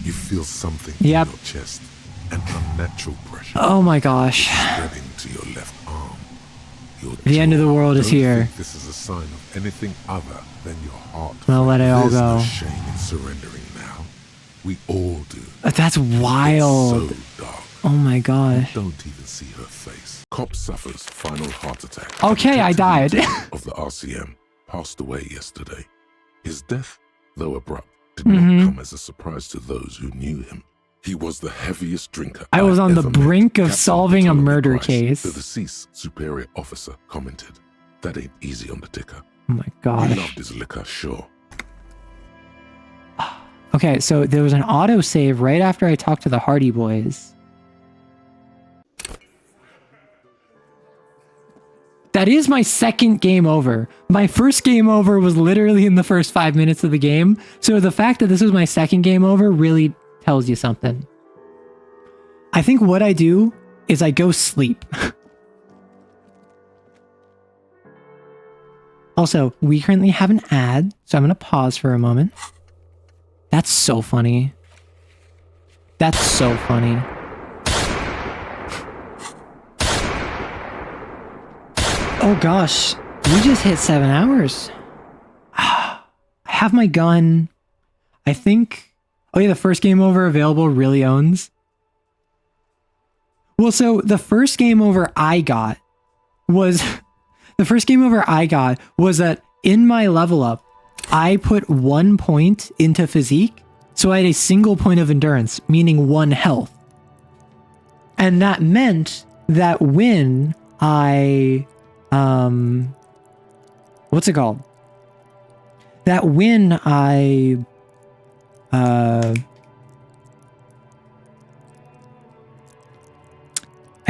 You feel something Yep. in your chest. An unnatural pressure. Oh my gosh. Spreading to your left arm. Your The end of the world is Don't here. think this is a sign of anything other than your heart. I'm gonna let it all There's no go. shame in surrendering now. We all do. That's wild. It's so dark. Oh my gosh. Don't even see her face. Cop suffers final heart attack. Okay, I died. Detective of the RCM passed away yesterday. His death, though abrupt, did Mhm. not come as a surprise to those who knew him. He was the heaviest drinker I was on the ever met. brink of Captain solving a Ptolemy murder Price, case. The deceased superior officer commented, "That ain't easy on the ticker." Oh my He gosh. loved his liquor, sure. Okay, so there was an autosave right after I talked to the Hardy Boys. That is my second game over. My first game over was literally in the first 5 minutes of the game. So the fact that this was my second game over really tells you something. I think what I do is I go sleep. Also, we currently have an ad, so I'm going to pause for a moment. That's so funny. That's so funny. Oh gosh, we just hit 7 hours. I have my gun. I think... Oh yeah, the first game over available really owns. Well, so the first game over I got was... The first game over I got was that in my level up, I put 1 point into physique, so I had a single point of endurance, meaning 1 health. And that meant that when I... what's it called? That when I... I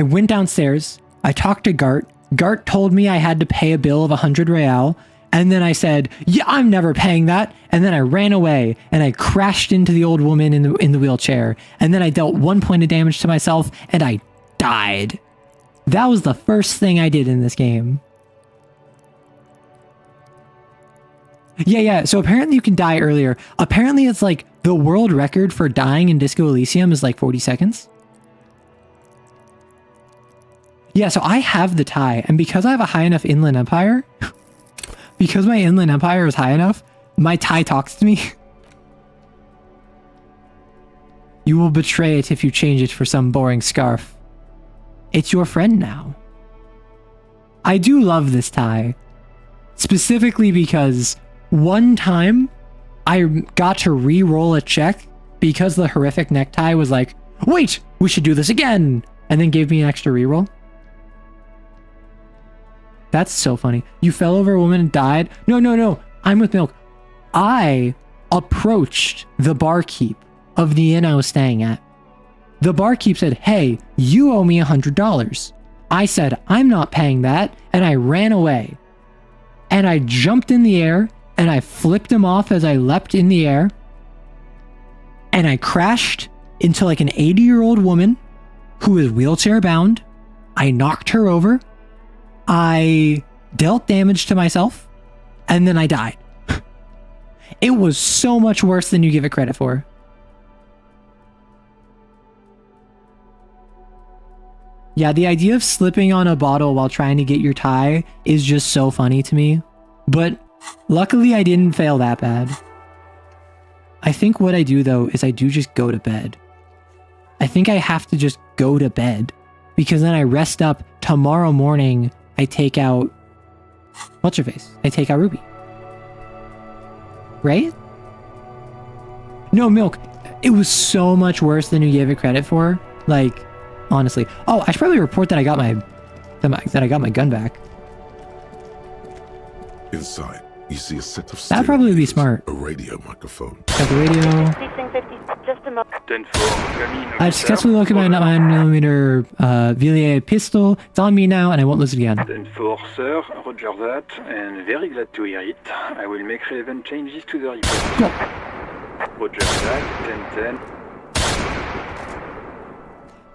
went downstairs, I talked to Gart. Gart told me I had to pay a bill of 100 real, and then I said, yeah, I'm never paying that. And then I ran away and I crashed into the old woman in the wheelchair. And then I dealt 1 point of damage to myself and I died. That was the first thing I did in this game. Yeah. So apparently you can die earlier. Apparently it's like the world record for dying in Disco Elysium is like 40 seconds. Yeah, so I have the tie, and because I have a high enough inland empire, because my inland empire is high enough, my tie talks to me. You will betray it if you change it for some boring scarf. It's your friend now. I do love this tie, specifically because one time I got to re-roll a check because the horrific necktie was like, wait, we should do this again, and then gave me an extra re-roll. That's so funny. You fell over a woman and died? No. I'm with Milk. I approached the barkeep of the inn I was staying at. The barkeep said, hey, you owe me $100. I said, I'm not paying that, and I ran away. And I jumped in the air, and I flipped him off as I leapt in the air. And I crashed into like an 80-year-old woman who is wheelchair bound. I knocked her over. I dealt damage to myself, and then I died. It was so much worse than you give it credit for. Yeah, the idea of slipping on a bottle while trying to get your tie is just so funny to me. But luckily I didn't fail that bad. I think what I do though is I do just go to bed. I think I have to just go to bed because then I rest up. Tomorrow morning I take out what's her face? I take out Ruby. Right? No, Milk. It was so much worse than you gave it credit for. Like, honestly. Oh, I should probably report that I got my gun back. Inside, you see a set of That'd probably be smart. A radio microphone. Got the radio. I successfully located my 9mm Villiers pistol. It's on me now, and I won't lose it again. 10-4, sir. Roger that, and very glad to hear it. I will make relevant changes to the report. Go. Roger that, 10-10.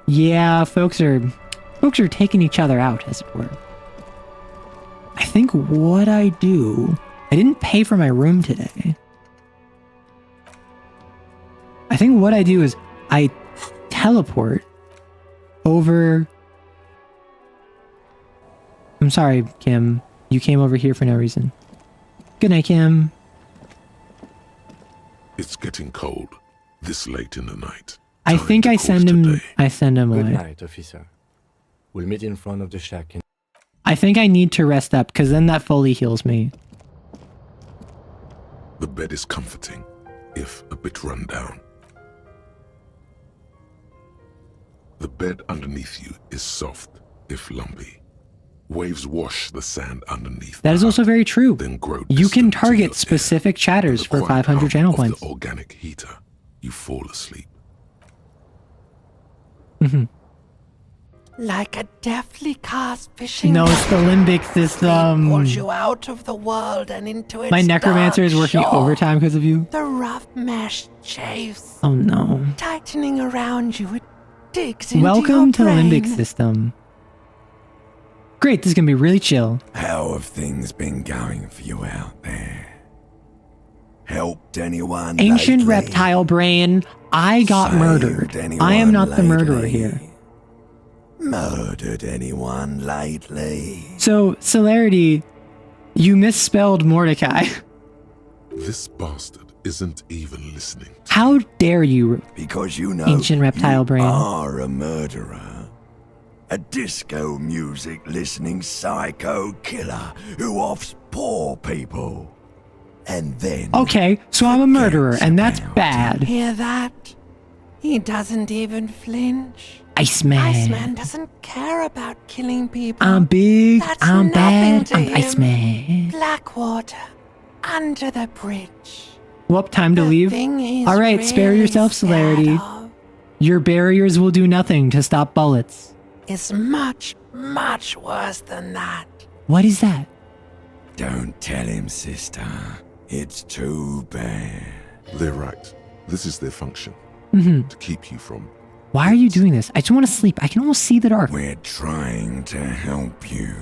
Yeah, folks are taking each other out, as it were. I think what I do... I didn't pay for my room today. I think what I do is I teleport over... I'm sorry, Kim. You came over here for no reason. Good night, Kim. It's getting cold. This late in the night. I think I send him away. Good night, officer. We'll meet in front of the shack. I think I need to rest up, because then that fully heals me. The bed is comforting, if a bit run down. The bed underneath you is soft, if lumpy. Waves wash the sand underneath. That is also very true. Then grow you can distant to target your specific chatters ear. for The quiet 500 hum channel of points. The organic heater, you fall asleep. Mm-hmm. Like a deftly cast fishing No, it's the limbic system. pulls you out of the world and into its My necromancer dark is working shore. overtime because of you. The rough mesh chafes, Oh no. tightening around you. It digs into Welcome your to brain. limbic system. Great, this is gonna be really chill. How have things been going for you out there? Helped anyone Ancient lately? reptile brain, I got Saved murdered. anyone I am not the lately? murderer here. Murdered anyone lately? So, Celerity, you misspelled Mordecai. This bastard isn't even listening. How dare you, Because you know ancient reptile you brain. are a murderer. A disco music listening psycho killer who offs poor people. And then... Okay, so I'm a murderer, and that's bad. Hear that? He doesn't even flinch. Iceman. Iceman doesn't care about killing people. I'm big, That's I'm nothing bad, to I'm him. Iceman. Blackwater, under the bridge. Well, time to leave. thing he's Alright, spare really yourself, Celerity. Your barriers will do nothing to stop bullets. It's much, much worse than that. What is that? Don't tell him, sister. It's too bad. They're right. This is their function. Mm-hmm. To keep you from... Why are you doing this? I just want to sleep. I can almost see the dark. We're trying to help you.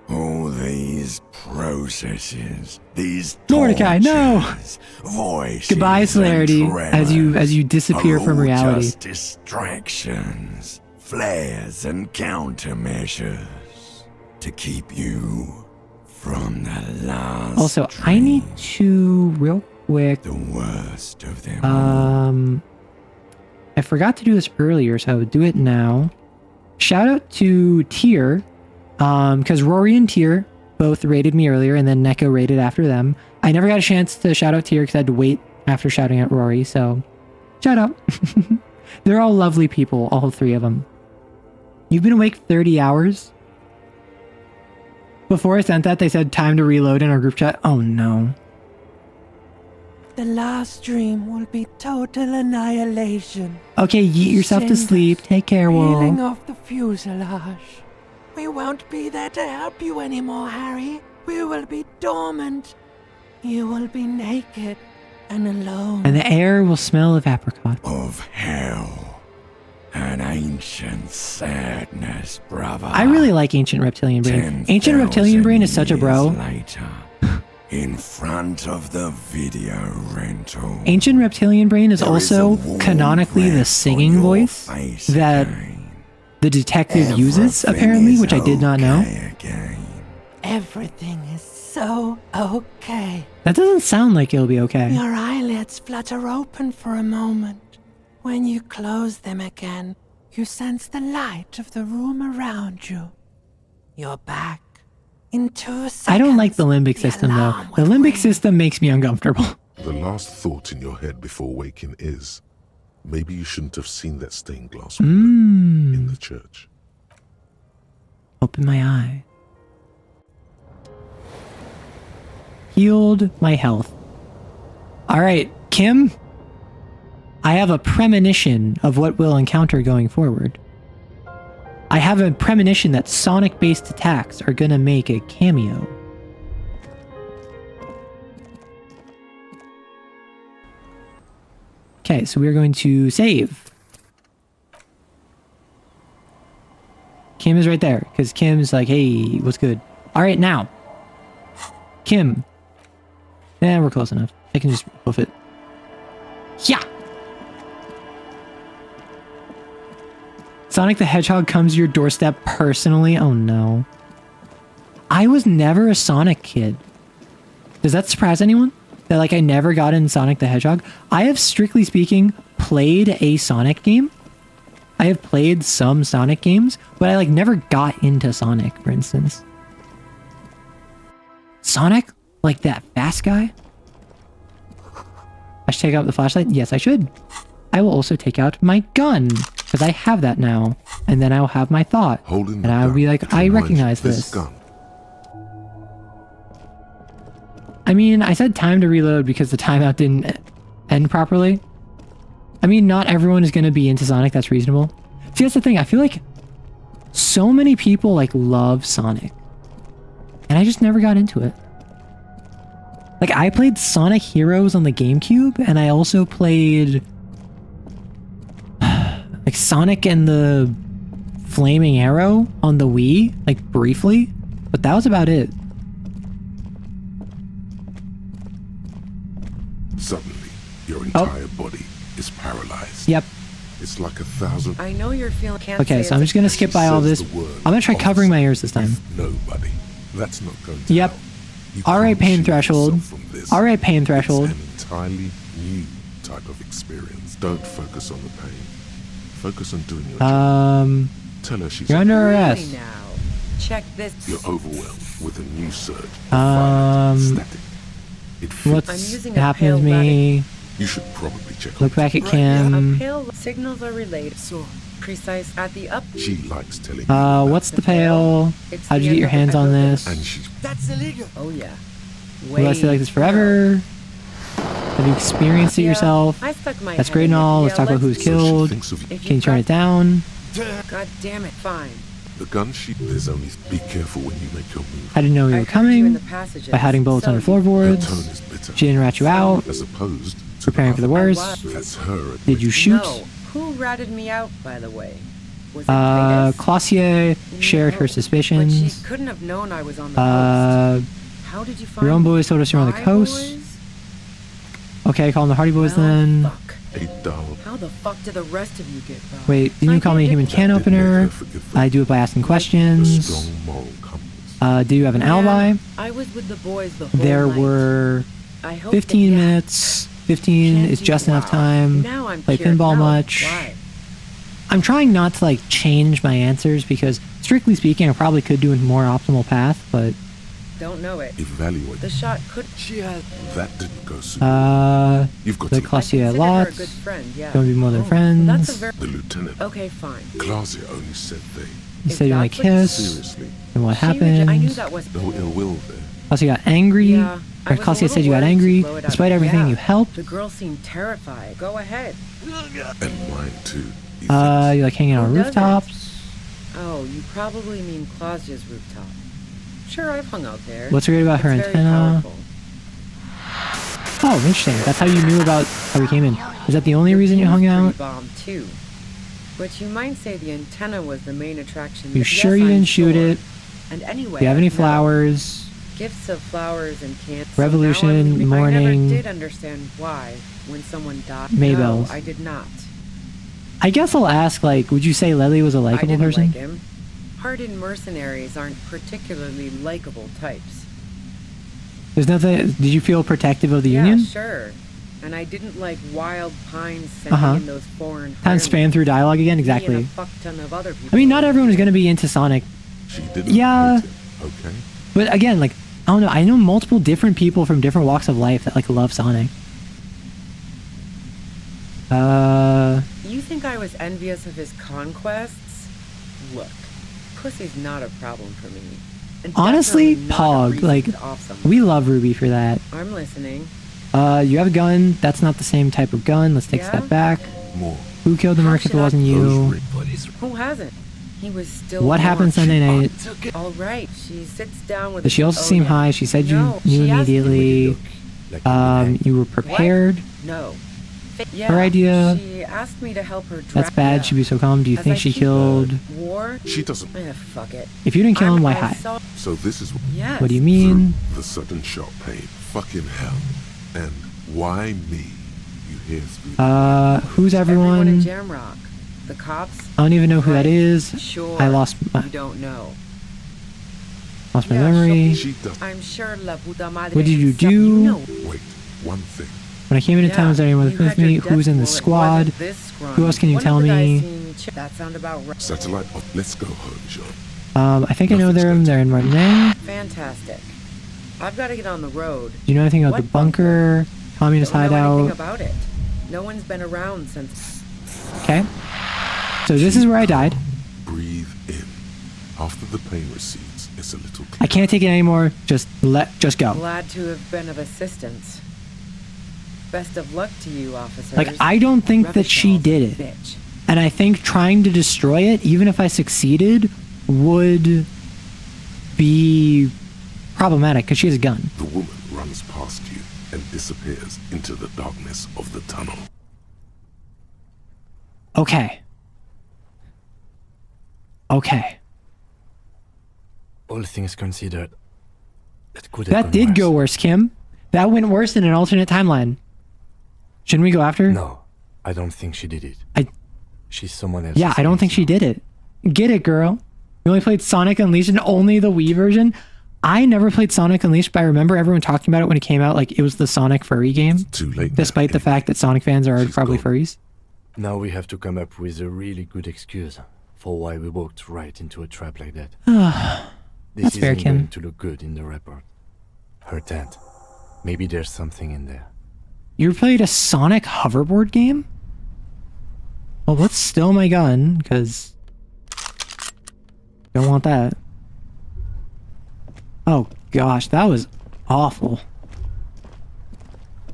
All these processes, these Mordecai, no! tortures, voices, Goodbye, Celerity, and as you disappear are from all reality. Just distractions, flares, and countermeasures to keep you from the last. Also, I need to real quick. The worst of them. I forgot to do this earlier, so I would do it now. Shout out to Tyr, because Rory and Tyr both rated me earlier, and then Neko rated after them. I never got a chance to shout out Tyr because I had to wait after shouting at Rory, so shout out. They're all lovely people, all three of them. You've been awake 30 hours? Before I sent that, they said time to reload in our group chat. Oh no. The last dream will be total annihilation. Okay, yeet yourself to sleep. Take care, Peeling Will. off the fuselage. We won't be there to help you anymore, Harry. We will be dormant. You will be naked and alone. And the air will smell of apricot. Of hell. An ancient sadness, brother. I really like Ancient Reptilian Brain. Ancient Reptilian Brain is such a bro. Later, in front of the video rental. Ancient Reptilian Brain is also canonically the singing voice that the detective uses, apparently, which I did not know. Everything is so okay. That doesn't sound like it'll be okay. Your eyelids flutter open for a moment. When you close them again, you sense the light of the room around you. You're back. In 2 seconds. I don't like the limbic system, though. The limbic system makes me uncomfortable. The last thought in your head before waking is, maybe you shouldn't have seen that stained glass window in the church. Open my eye. Healed my health. All right, Kim. I have a premonition of what we'll encounter going forward. I have a premonition that Sonic-based attacks are gonna make a cameo. Okay, so we're going to save. Kim is right there, because Kim's like, hey, what's good? All right, now. Kim. Eh, we're close enough. I can just hoof it. Yeah! Sonic the Hedgehog comes to your doorstep personally? Oh no. I was never a Sonic kid. Does that surprise anyone? That like I never got in Sonic the Hedgehog? I have, strictly speaking, played a Sonic game. I have played some Sonic games, but I like never got into Sonic, for instance. Sonic? Like that fast guy? I should take out the flashlight? Yes, I should. I will also take out my gun, because I have that now. And then I'll have my thought. And I'll be like, I recognize this. I mean, I said time to reload because the timeout didn't end properly. I mean, not everyone is going to be into Sonic. That's reasonable. See, that's the thing. I feel like so many people like love Sonic. And I just never got into it. Like, I played Sonic Heroes on the GameCube, and I also played like Sonic and the Flaming Arrow on the Wii, like briefly, but that was about it. Suddenly, your entire body is paralyzed. Yep. It's like 1,000. I know you're feeling. Okay, so I'm just gonna skip by all this. I'm gonna try covering my ears this time. Nobody. That's not going to. Yep. Alright, pain threshold. Alright, pain threshold. It's an entirely new type of experience. Don't focus on the pain. Focus on doing your job. Tell her she's you're under arrest. Now. Check this. You're overwhelmed with a new surge of violent static. It what's happening to me? You should probably check. Look back at Kim. A pale signals are relayed. So precise at the up. She likes telling. What's the pail? How'd you get your hands on this? And she's. That's illegal. Oh yeah. Will I stay like this forever? Have you experienced it yourself? I stuck my That's great and all. Let's talk about who's killed. Can you turn it down? God damn it! Fine. The gun there's only be careful when you make your move. I didn't know you were coming. By hiding bullets under floorboards. She didn't rat you out. As opposed to preparing for the worst. That's her. Did you shoot? No. Who ratted me out, by the way? Was it Clausia shared her suspicions. But she couldn't have known I was on the coast. How did you find your own boys told us you're on the coast. Boys? Okay, call them the Hardy Boys then. Fuck. How the fuck did the rest of you get by? Wait, didn't you call me a human can opener? I do it by asking questions. Do you have an alibi? I was with the boys the whole there night. Were 15 minutes. 15 is just enough time. Now I'm play cured. pinball No, much. Why? I'm trying not to like change my answers because strictly speaking, I probably could do a more optimal path, but don't know it. Evaluate. The shot could. That didn't go so. You've got to Clausia a lot. Good friend, yeah. Don't be more than friends. That's the lieutenant. Okay, fine. Clausia only said they. You said you want to kiss. Seriously. And what happened? I knew that was no ill will there. Clausia got angry. Yeah, or Clausia said you got angry. Despite everything, you helped. The girl seemed terrified. Go ahead. And mine too. You like hanging on rooftops? Oh, you probably mean Clausia's rooftop. Sure, I've hung out there. What's weird about her antenna? Oh, interesting. That's how you knew about how we came in. Is that the only reason you hung out? Bomb too. But you might say the antenna was the main attraction. You sure you didn't shoot it? And anyway, Do you have any no. flowers? Gifts of flowers and candy. Revolution, morning. I never did understand why when someone died. Maybells. No, I did not. I guess I'll ask, like, would you say Lely was a likable I didn't person? like him. Hardened mercenaries aren't particularly likable types. There's nothing. Did you feel protective of the Union? Yeah, sure. And I didn't like Wild Pines sending in those foreign Kind of span through dialogue again, exactly. Me and a fuck ton of other people. I mean, not everyone is going to be into Sonic. She didn't. Yeah. hate it, okay. But again, like, I don't know. I know multiple different people from different walks of life that like love Sonic. You think I was envious of his conquests? Look, pussy's not a problem for me. And Honestly, definitely not a Pog, reason like, to get off someone. we love Ruby for that. I'm listening. You have a gun. That's not the same type of gun. Let's take a step back. More. Who killed the merc if it wasn't you? Who hasn't? He was still. What happened Sunday night? All right, she sits down with. Does she also seem high? She said No, you knew she asked me immediately. You were prepared. No. Yeah, Her idea. She asked me to help her. That's bad. She'd be so calm. Do you think she killed? War? She doesn't. Fuck it. If you didn't kill him, why hide? So this is Yes. What do you mean? the sudden sharp pain. Fucking hell. And why me? You hear through. Who's everyone? in Jamrock. The cops. I don't even know who that is. Sure. I lost my don't my memory. She does. I'm sure La Puta Madre. What did you do? Wait, one thing. When I came into town, was there anyone you with had me? your Who's in the death squad? bullet. This scrum. Who else can you One of tell the guys me? seemed that sound about right. Satellite off. Let's go home, John. I think I know they're in Martinet. Fantastic. I've got to get on the road. Do you know anything about What the bunker? Communist Don't know anything hideout? about it. No one's been around since. Okay. So this is where I died. Breathe in. After the pain recedes, it's a little. I can't take it anymore. Just go. Glad to have been of assistance. Best of luck to you, officers. Like, I don't think that she did it. Bitch. And I think trying to destroy it, even if I succeeded, would be problematic because she has a gun. The woman runs past you and disappears into the darkness of the tunnel. Okay. All things considered, That did go worse, Kim. That went worse in an alternate timeline. Shouldn't we go after her? No, I don't think she did it. She's someone else. Yeah, I don't think she did it. Get it, girl. You only played Sonic Unleashed and only the Wii version? I never played Sonic Unleashed, but I remember everyone talking about it when it came out like it was the Sonic furry game. Too late. Despite the fact that Sonic fans are probably furries. Now we have to come up with a really good excuse for why we walked right into a trap like that. This That's fair, isn't Kim. going to look good in the report. Her tent. Maybe there's something in there. You played a Sonic hoverboard game? Well, let's steal my gun, because don't want that. Oh gosh, that was awful.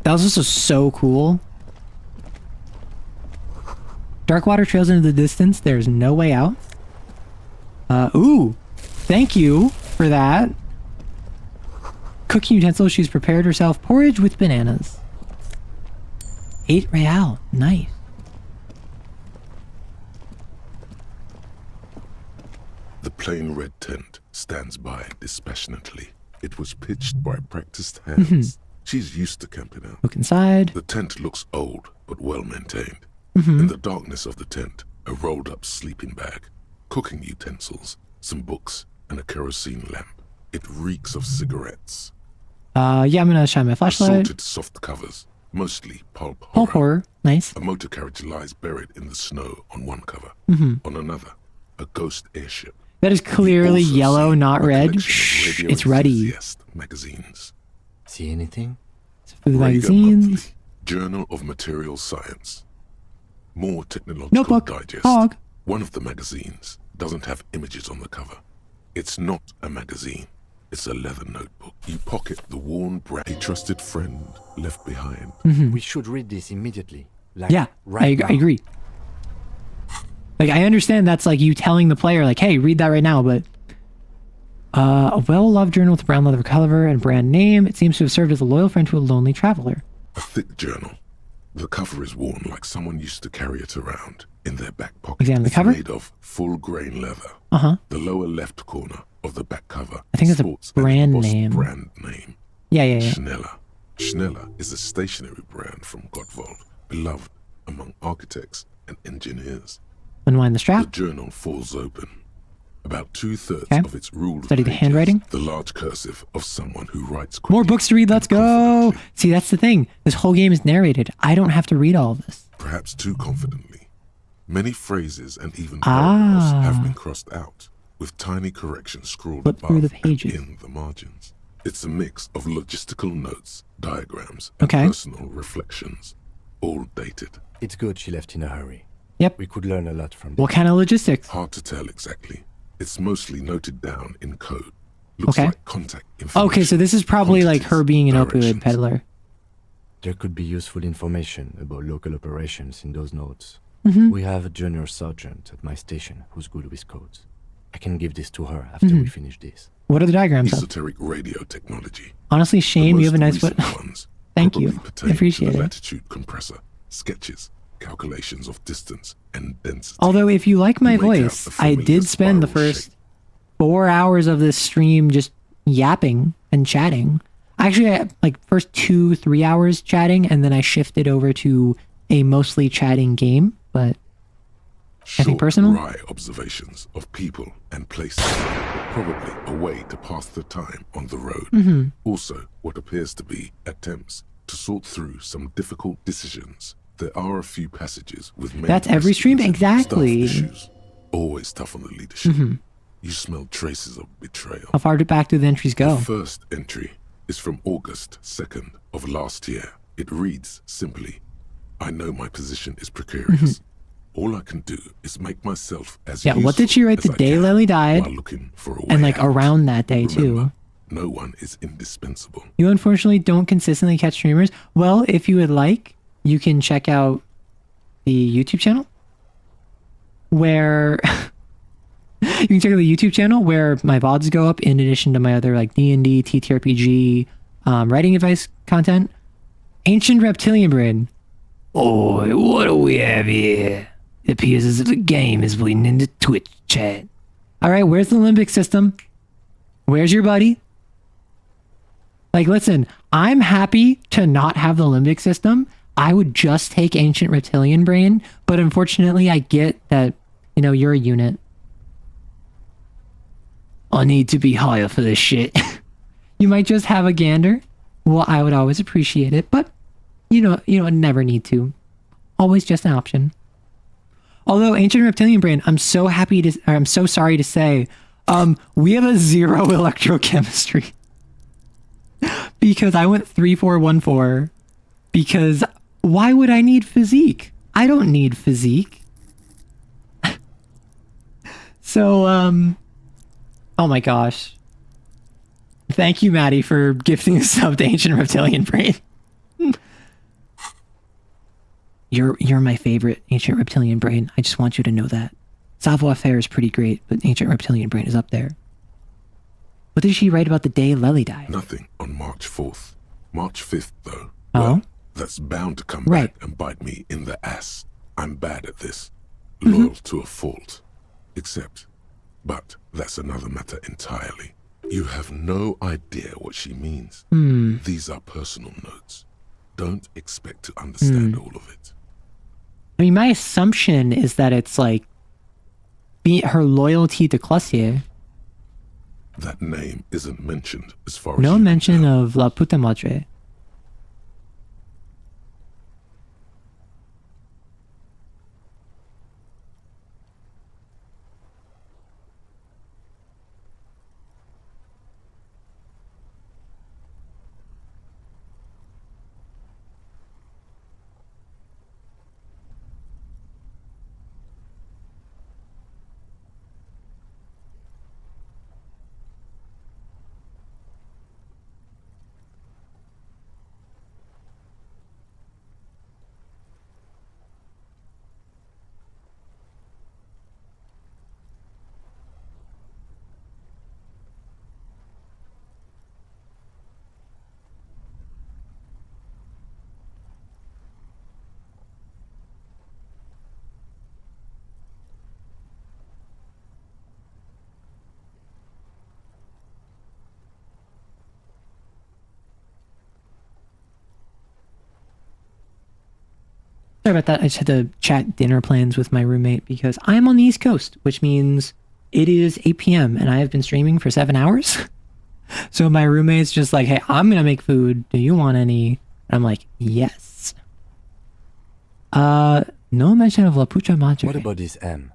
That was also so cool. Dark water trails into the distance. There's no way out. Ooh. Thank you for that. Cooking utensils. She's prepared herself porridge with bananas. 8 real. Nice. The plain red tent stands by dispassionately. It was pitched by practiced hands. She's used to camping out. Look inside. The tent looks old, but well maintained. Mm-hmm. In the darkness of the tent, a rolled up sleeping bag, cooking utensils, some books, and a kerosene lamp. It reeks of cigarettes. Yeah, I'm gonna shine my flashlight. Assorted soft covers, mostly pulp horror. Pulp horror. Nice. A motor carriage lies buried in the snow on one cover. Mhm. On another, a ghost airship. That is clearly You also yellow, see not a red. collection of Shh, radio it's ready. enthusiast magazines. See anything? Food Raider magazines. Monthly, Journal of Material Science. More technological Notebook. digest. Hog. One of the magazines doesn't have images on the cover. It's not a magazine. It's a leather notebook. You pocket the worn brand a trusted friend left behind. We should read this immedately. Like Yeah, right I agree. Like, I understand that's like you telling the player, like, hey, read that right now, but a well-loved journal with a brown leather cover and brand name. It seems to have served as a loyal friend to a lonely traveler. A thick journal. The cover is worn like someone used to carry it around in their back pocket. Examine the It's cover. made of full-grain leather. Uh-huh. The lower left corner of the back cover I think it's a sports brand an embossed name. brand name. Yeah. Schneller. Schneller is a stationery brand from Gottwald, beloved among architects and engineers. Unwind the strap. The journal falls open. About 2/3 Okay. of its ruled Study the pages, handwriting. the large cursive of someone who writes quickly. More books to read. Let's go. See, that's the thing. This whole game is narrated. I don't have to read all of this. Perhaps too confidently. Many phrases and even paragraphs have been crossed out, with tiny corrections scrawled Flip above through the pages. and in the margins. It's a mix of logistical notes, diagrams, Okay. and personal reflections, all dated. It's good she left in a hurry. Yep. We could learn a lot from What kind of logistics? Hard to tell exactly. It's mostly noted down in code. Looks Okay. like contact information. Okay, so this is probably like her being an opioid peddler. There could be useful information about local operations in those notes. Mhm. We have a junior sergeant at my station who's good with codes. I can give this to her after we finish this. What are the diagrams of? Esoteric radio technology. Honestly, Shane, you have a nice Most foot. recent ones Thank you. probably pertain I appreciate to the it. latitude compressor, sketches, calculations of distance and density. Although, if you like my To make out voice, the I familiar did spend the spiral first 4 hours of this stream just yapping and chatting. Actually, like first 2-3 hours chatting, and then I shifted over to a mostly chatting game. But I think personal. Wry observations of people and places, probably a way to pass the time on the road. Mhm. Also, what appears to be attempts to sort through some difficult decisions. There are a few passages with many That's every stream, exactly. staff issues. Always tough on the leadership. Mhm. You smell traces of betrayal. How far back do the entries go? The first entry is from August 2nd of last year. It reads simply, I know my position is precarious. All I can do is make myself as Yeah, what did she write the useful as I day can Lily died? while looking for a way And like out. around that day too. Remember, no one is indispensable. You unfortunately don't consistently catch streamers. Well, if you would like, you can check out the YouTube channel where you can check out the YouTube channel where my VODs go up in addition to my other like D&D, TTRPG, writing advice content. Ancient Reptilian Brain. Oh, what do we have here? It appears as if a game is bleeding into Twitch chat. All right, where's the limbic system? Where's your buddy? Like, listen, I'm happy to not have the limbic system. I would just take Ancient Reptilian Brain, but unfortunately, I get that, you know, you're a unit. I need to be higher for this shit. You might just have a gander. Well, I would always appreciate it, but you know, never need to. Always just an option. Although Ancient Reptilian Brain, I'm so sorry to say, we have a 0 electrochemistry. Because I went 3-4-1-4. Because why would I need physique? I don't need physique. So, oh my gosh. Thank you, Maddie, for gifting a sub to Ancient Reptilian Brain. You're my favorite, Ancient Reptilian Brain. I just want you to know that. Savoir-faire is pretty great, but Ancient Reptilian Brain is up there. What did she write about the day Lely died? Nothing on March 4th. March 5th, though. Oh? Well, that's bound to come Right. back and bite me in the ass. I'm bad at this. Loyal to a fault. But that's another matter entirely. You have no idea what she means. These are personal notes. Don't expect to understand all of it. I mean, my assumption is that it's like her loyalty to Clossier. That name isn't mentioned as far as No you mention of La Puta Madre. Sorry about that. I just had to chat dinner plans with my roommate because I'm on the East Coast, which means it is 8 p.m. and I have been streaming for 7 hours. So my roommate's just like, hey, I'm going to make food. Do you want any? And I'm like, yes. No mention of La Puta Madre. What about this M?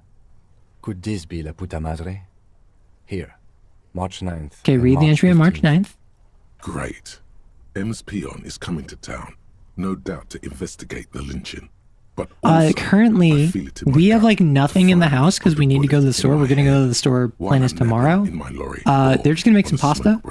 Could this be La Puta Madre? Here, March 9th. Okay, read the entry on March 9th. Great. M's peon is coming to town. No doubt to investigate the lynching. But also, currently, we have like nothing in the house because we need to go to the store. We're going to go to the store plan this tomorrow. They're just going to make some pasta.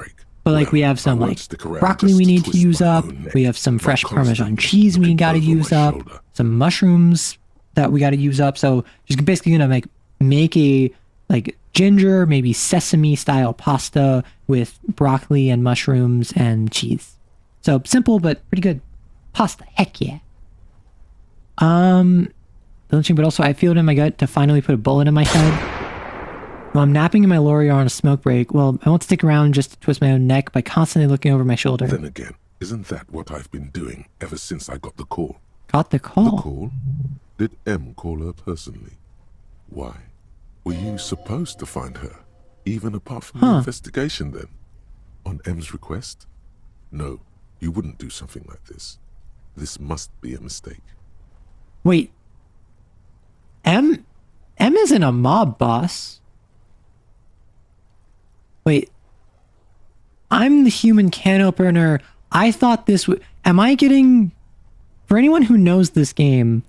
But like we have some like broccoli we need to use up. We have some fresh Parmesan cheese we got to use up. Some mushrooms that we got to use up. So just basically going to make a like ginger, maybe sesame style pasta with broccoli and mushrooms and cheese. So simple, but pretty good pasta. Heck yeah. But also I feel it in my gut to finally put a bullet in my head. While I'm napping in my lorry or on a smoke break, well, I won't stick around just to twist my own neck by constantly looking over my shoulder. Then again, isn't that what I've been doing ever since I got the call? Got the call? The call? Did M call her personally? Why? Were you supposed to find her? Even apart from the investigation then? On M's request? No, you wouldn't do something like this. This must be a mistake. Wait. M isn't a mob boss. Wait. I'm the human can opener. I thought this would... Am I getting... For anyone who knows this game,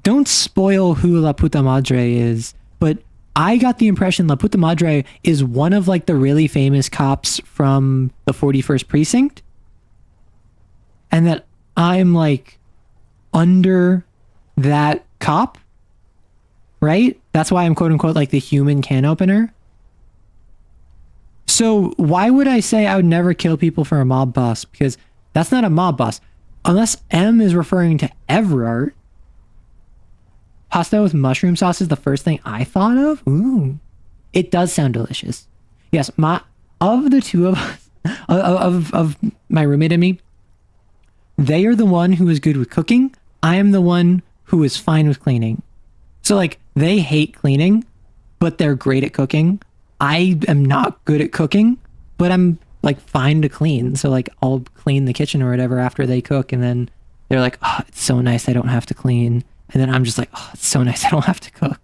don't spoil who La Puta Madre is, but I got the impression La Puta Madre is one of like the really famous cops from the 41st Precinct. And that I'm like under that cop, right? That's why I'm quote unquote like the human can opener. So why would I say I would never kill people for a mob boss? Because that's not a mob boss. Unless M is referring to Everard. Pasta with mushroom sauce is the first thing I thought of. Ooh. It does sound delicious. Yes, of the two of us, of my roommate and me, they are the one who is good with cooking. I am the one who is fine with cleaning. So like they hate cleaning, but they're great at cooking. I am not good at cooking, but I'm like fine to clean. So like I'll clean the kitchen or whatever after they cook, and then they're like, oh, it's so nice I don't have to clean. And then I'm just like, oh, it's so nice I don't have to cook.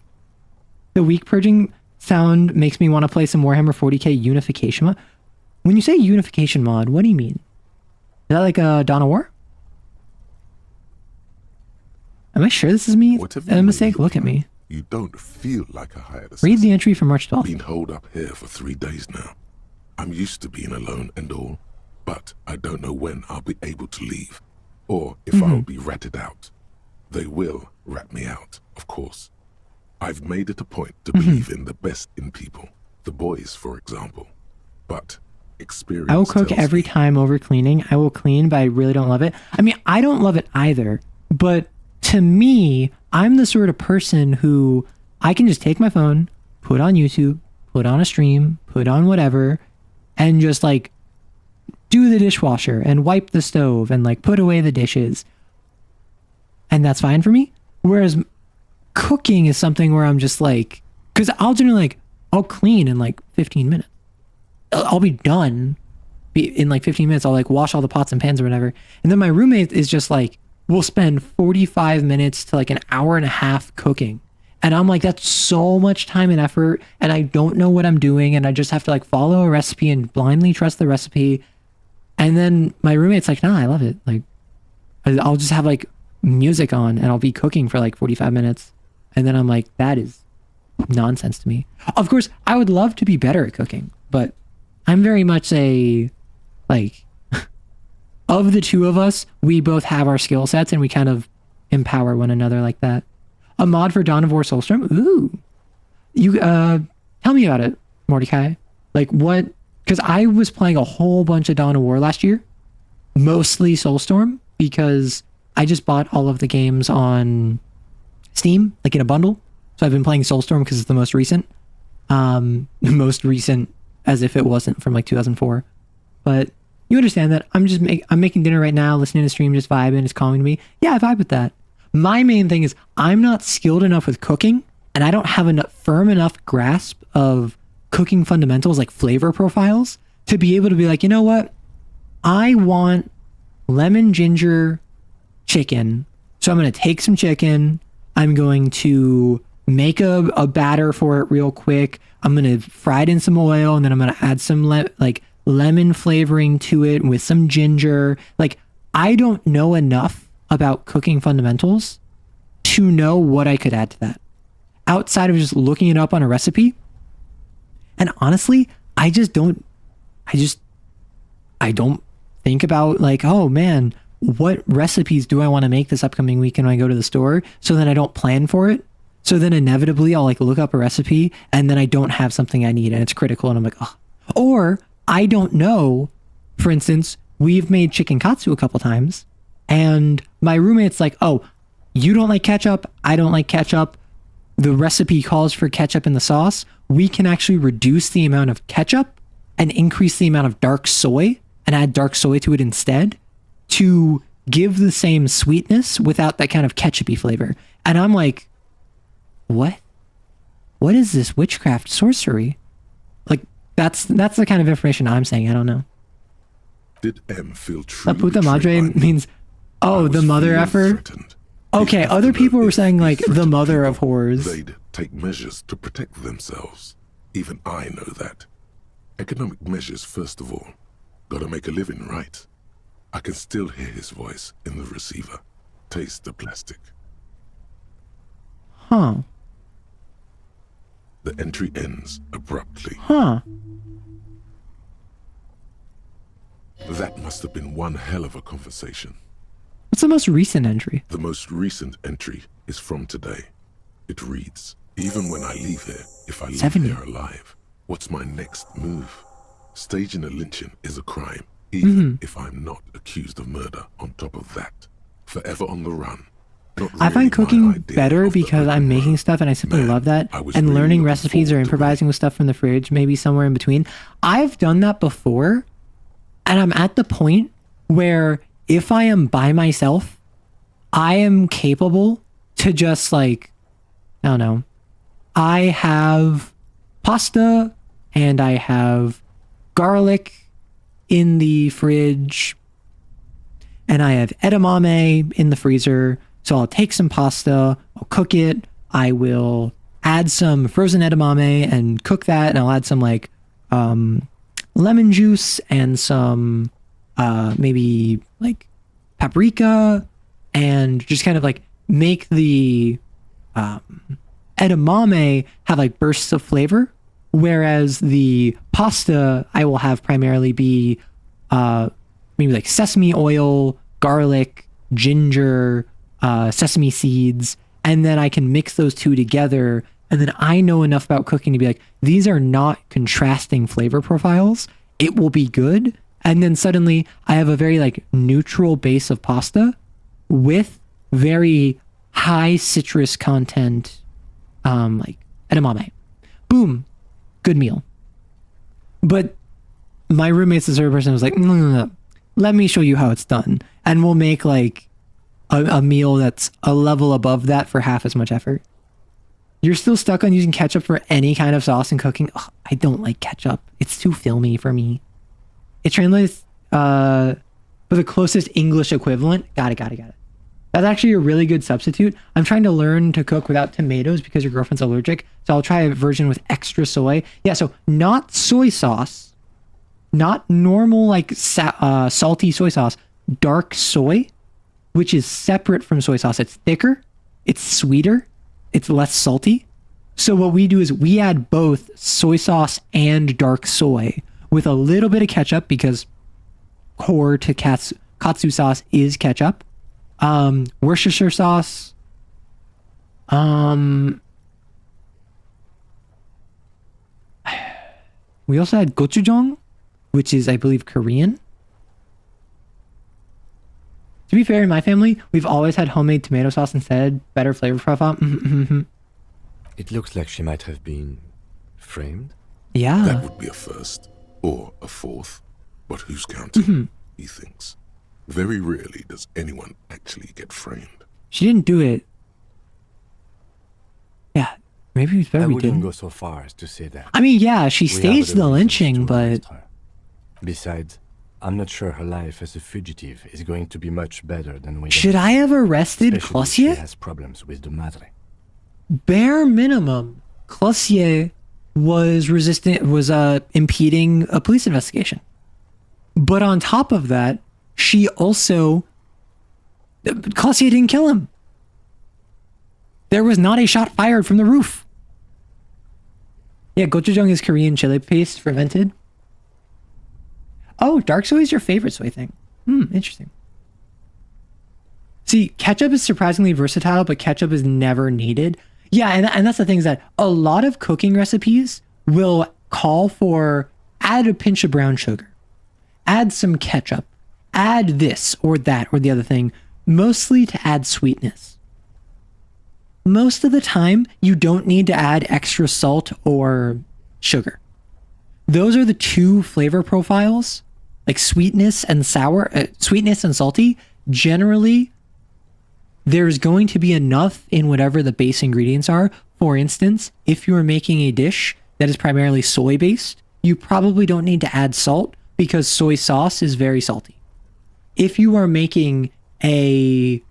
The weak purging sound makes me want to play some Warhammer 40k unification mod. When you say unification mod, what do you mean? Is that like a Dawn of War? Am I sure this is me? A mistake? Look at me. You don't feel like a hired assassin. Read the entry from March 12th. Been holed up here for 3 days now. I'm used to being alone and all, but I don't know when I'll be able to leave, or if I'll be ratted out. They will rat me out, of course. I've made it a point to believe in the best in people, the boys, for example. But experience I will cook every time over cleaning. I will clean, but I really don't love it. I mean, I don't love it either, but to me, I'm the sort of person who I can just take my phone, put on YouTube, put on a stream, put on whatever, and just like do the dishwasher and wipe the stove and like put away the dishes. And that's fine for me. Whereas cooking is something where I'm just like, because I'll generally like, I'll clean in like 15 minutes. I'll be done in like 15 minutes. I'll like wash all the pots and pans or whatever. And then my roommate is just like, we'll spend 45 minutes to like an hour and a half cooking. And I'm like, that's so much time and effort. And I don't know what I'm doing. And I just have to like follow a recipe and blindly trust the recipe. And then my roommate's like, nah, I love it. Like, I'll just have like music on and I'll be cooking for like 45 minutes. And then I'm like, that is nonsense to me. Of course, I would love to be better at cooking, but I'm very much a, like, of the two of us, we both have our skill sets and we kind of empower one another like that. A mod for Dawn of War Soulstorm? Ooh. You, tell me about it, Mordecai. Like what, because I was playing a whole bunch of Dawn of War last year, mostly Soulstorm, because I just bought all of the games on Steam, like in a bundle. So I've been playing Soulstorm because it's the most recent. Most recent as if it wasn't from like 2004. But you understand that I'm making dinner right now, listening to stream, just vibing, it's calming to me. Yeah, I vibe with that. my main thing is I'm not skilled enough with cooking, and I don't have a firm enough grasp of cooking fundamentals like flavor profiles to be able to be like, you know what? I want lemon ginger chicken. So I'm going to take some chicken. I'm going to make a batter for it real quick. I'm going to fry it in some oil, and then I'm going to add some lemon flavoring to it with some ginger. Like, I don't know enough about cooking fundamentals to know what I could add to that outside of just looking it up on a recipe. And honestly, I don't think about like, oh man, what recipes do I want to make this upcoming weekend when I go to the store? So then I don't plan for it. So then inevitably I'll like look up a recipe and then I don't have something I need and it's critical and I'm like, oh. Or I don't know, for instance, we've made chicken katsu a couple times and my roommate's like, oh, you don't like ketchup. I don't like ketchup. The recipe calls for ketchup in the sauce. We can actually reduce the amount of ketchup and increase the amount of dark soy and add dark soy to it instead to give the same sweetness without that kind of ketchupy flavor. And I'm like, what is this witchcraft sorcery? Like that's the kind of information I'm saying. I don't know. Did M feel truly La puta madre means, oh, the mother effer. Okay, other people were saying like the mother of horrors. They'd take measures to protect themselves. Even I know that. Economic measures first of all. Gotta make a living, right? I can still hear his voice in the receiver. Taste the plastic. Huh. The entry ends abruptly. Huh. That must have been one hell of a conversation. What's the most recent entry? The most recent entry is from today. It reads, even when I leave here, if I leave 70. here alive, what's my next move? Staging a lynching is a crime, even if I'm not accused of murder on top of that. Forever on the run. I find cooking better because I'm making stuff and I simply love that. And really learning recipes or improvising with stuff from the fridge, maybe somewhere in between. I've done that before. And I'm at the point where if I am by myself, I am capable to just like, I don't know. I have pasta and I have garlic in the fridge and I have edamame in the freezer. So I'll take some pasta, I'll cook it. I will add some frozen edamame and cook that. And I'll add some like, lemon juice and some maybe like paprika and just kind of like make the edamame have like bursts of flavor, whereas the pasta I will have primarily be maybe like sesame oil, garlic, ginger, sesame seeds, and then I can mix those two together. And then I know enough about cooking to be like, these are not contrasting flavor profiles. It will be good. And then suddenly I have a very like neutral base of pasta with very high citrus content, like edamame. Boom. Good meal. But my roommate's the sort of person who was like, no. Let me show you how it's done. And we'll make like a meal that's a level above that for half as much effort. You're still stuck on using ketchup for any kind of sauce in cooking. Ugh, I don't like ketchup. It's too filmy for me. It translates for the closest English equivalent. Got it. That's actually a really good substitute. I'm trying to learn to cook without tomatoes because your girlfriend's allergic. So I'll try a version with extra soy. Yeah, so not soy sauce. Not normal like salty soy sauce. Dark soy, which is separate from soy sauce. It's thicker. It's sweeter. It's less salty. So what we do is we add both soy sauce and dark soy with a little bit of ketchup because core to katsu sauce is ketchup. Worcestershire sauce. We also had gochujang, which is, I believe, Korean. To be fair, in my family, we've always had homemade tomato sauce instead. Better flavor profile. It looks like she might have been framed. Yeah. That would be a first, or a fourth. But who's counting? He thinks. Very rarely does anyone actually get framed. She didn't do it. Yeah, maybe it's better I we wouldn't didn't. go so far as to say that. I mean, yeah, she We have staged other the reasons lynching, to but arrest her. Besides, I'm not sure her life as a fugitive is going to be much better than we. should I have arrested Especially if she Clossier? has problems with the madre. Bare minimum, Clossier was impeding a police investigation. But on top of that, she also Clossier didn't kill him. There was not a shot fired from the roof. Yeah, gochujang is Korean chili paste fermented. Oh, dark soy is your favorite soy thing. Interesting. See, ketchup is surprisingly versatile, but ketchup is never needed. Yeah, and that's the thing, is that a lot of cooking recipes will call for add a pinch of brown sugar, add some ketchup, add this or that or the other thing, mostly to add sweetness. Most of the time, you don't need to add extra salt or sugar. Those are the two flavor profiles, like sweetness and sour, sweetness and salty. Generally, there's going to be enough in whatever the base ingredients are. For instance, if you're making a dish that is primarily soy based, you probably don't need to add salt because soy sauce is very salty. If you are making a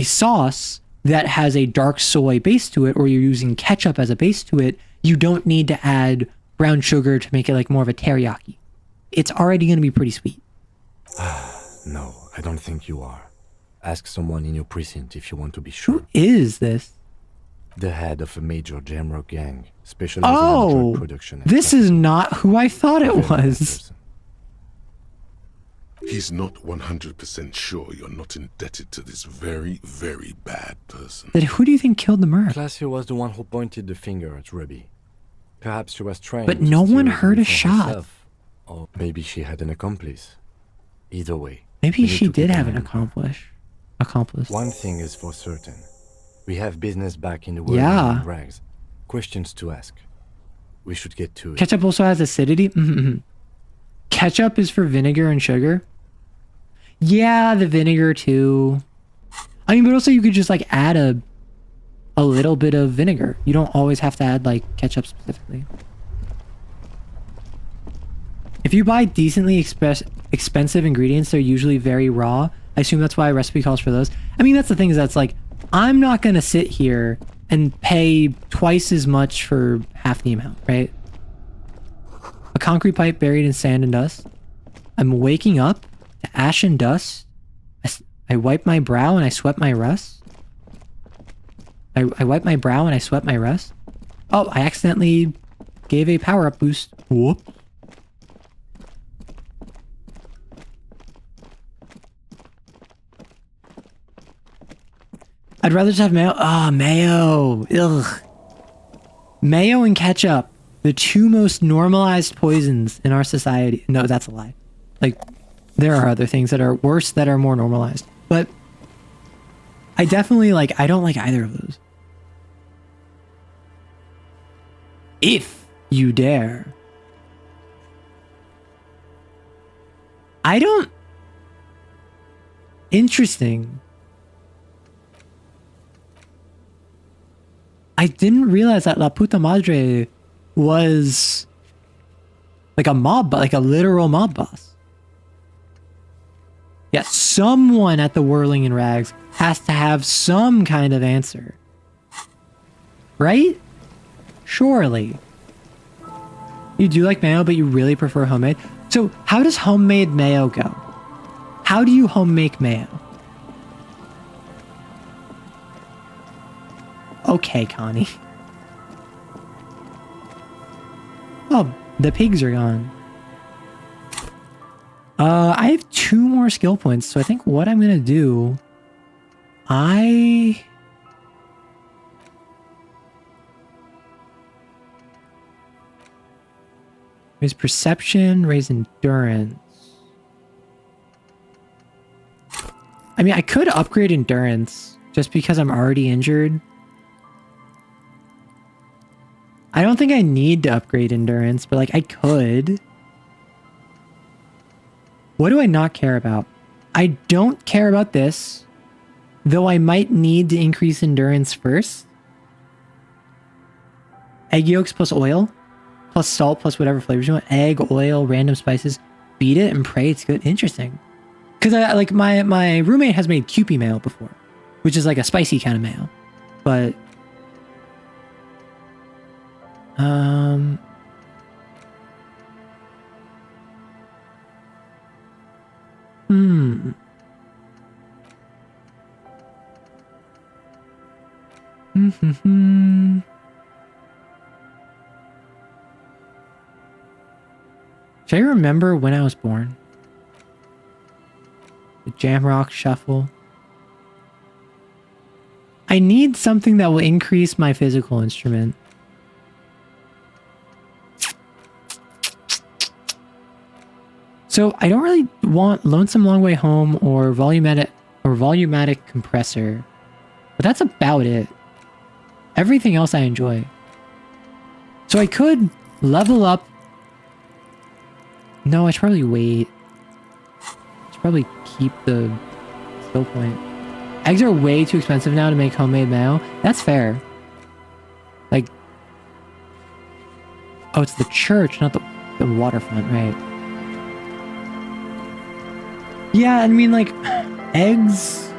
sauce that has a dark soy base to it, or you're using ketchup as a base to it, you don't need to add brown sugar to make it like more of a teriyaki. It's already going to be pretty sweet. No, I don't think you are. Ask someone in your precinct if you want to be sure. Who is this? The head of a major Jamrock gang, specializing in drug production. This is not who I thought it was. He's not 100% sure you're not indebted to this very, very bad person. Then who do you think killed the merc? Classia was the one who pointed the finger at Ruby. Perhaps she was trying But to no steal one the heard money a for shot. herself. Or maybe she had an accomplice. Either way. Maybe we need she to did keep have an an eye on her. accomplice. One thing is for certain. We have business back in the world Yeah. in rags. Questions to ask. We should get to it. Ketchup also has acidity. Ketchup is for vinegar and sugar. Yeah, the vinegar too. I mean, but also you could just like add a little bit of vinegar. You don't always have to add like ketchup specifically. If you buy decently expensive ingredients, they're usually very raw. I assume that's why a recipe calls for those. I mean, that's the thing, is that's like, I'm not going to sit here and pay twice as much for half the amount, right? A concrete pipe buried in sand and dust. I'm waking up to ash and dust. I wipe my brow and I sweat my rust. I wipe my brow and I sweat my rust. Oh, I accidentally gave a power-up boost. Whoop. I'd rather just have mayo. Ah, mayo. Ugh. Mayo and ketchup. The two most normalized poisons in our society. No, that's a lie. Like, there are other things that are worse that are more normalized. But I definitely I don't like either of those. If you dare. I don't... Interesting. I didn't realize that La Puta Madre was like a mob, like a literal mob boss. Yeah, someone at the Whirling in Rags has to have some kind of answer. Right? Surely. You do like mayo, but you really prefer homemade. So how does homemade mayo go? How do you home make mayo? Okay, Connie. Oh, the pigs are gone. I have 2 more skill points, so I think what I'm gonna do... Raise perception, raise endurance. I mean, I could upgrade endurance, just because I'm already injured. I don't think I need to upgrade endurance, but I could. What do I not care about? I don't care about this, though I might need to increase endurance first. Egg yolks plus oil, plus salt, plus whatever flavors you want. Egg, oil, random spices. Beat it and pray it's good. Interesting. Because like my roommate has made Kewpie mayo before, which is like a spicy kind of mayo. But Should I remember when I was born? The Jamrock Shuffle. I need something that will increase my physical instrument. So I don't really want Lonesome Long Way Home or volumatic compressor, but that's about it. Everything else I enjoy. So I could level up. No, I should probably wait. I should probably keep the skill point. Eggs are way too expensive now to make homemade mayo. That's fair. Like, oh, it's the church, not the waterfront, right? Yeah, I mean, like, eggs.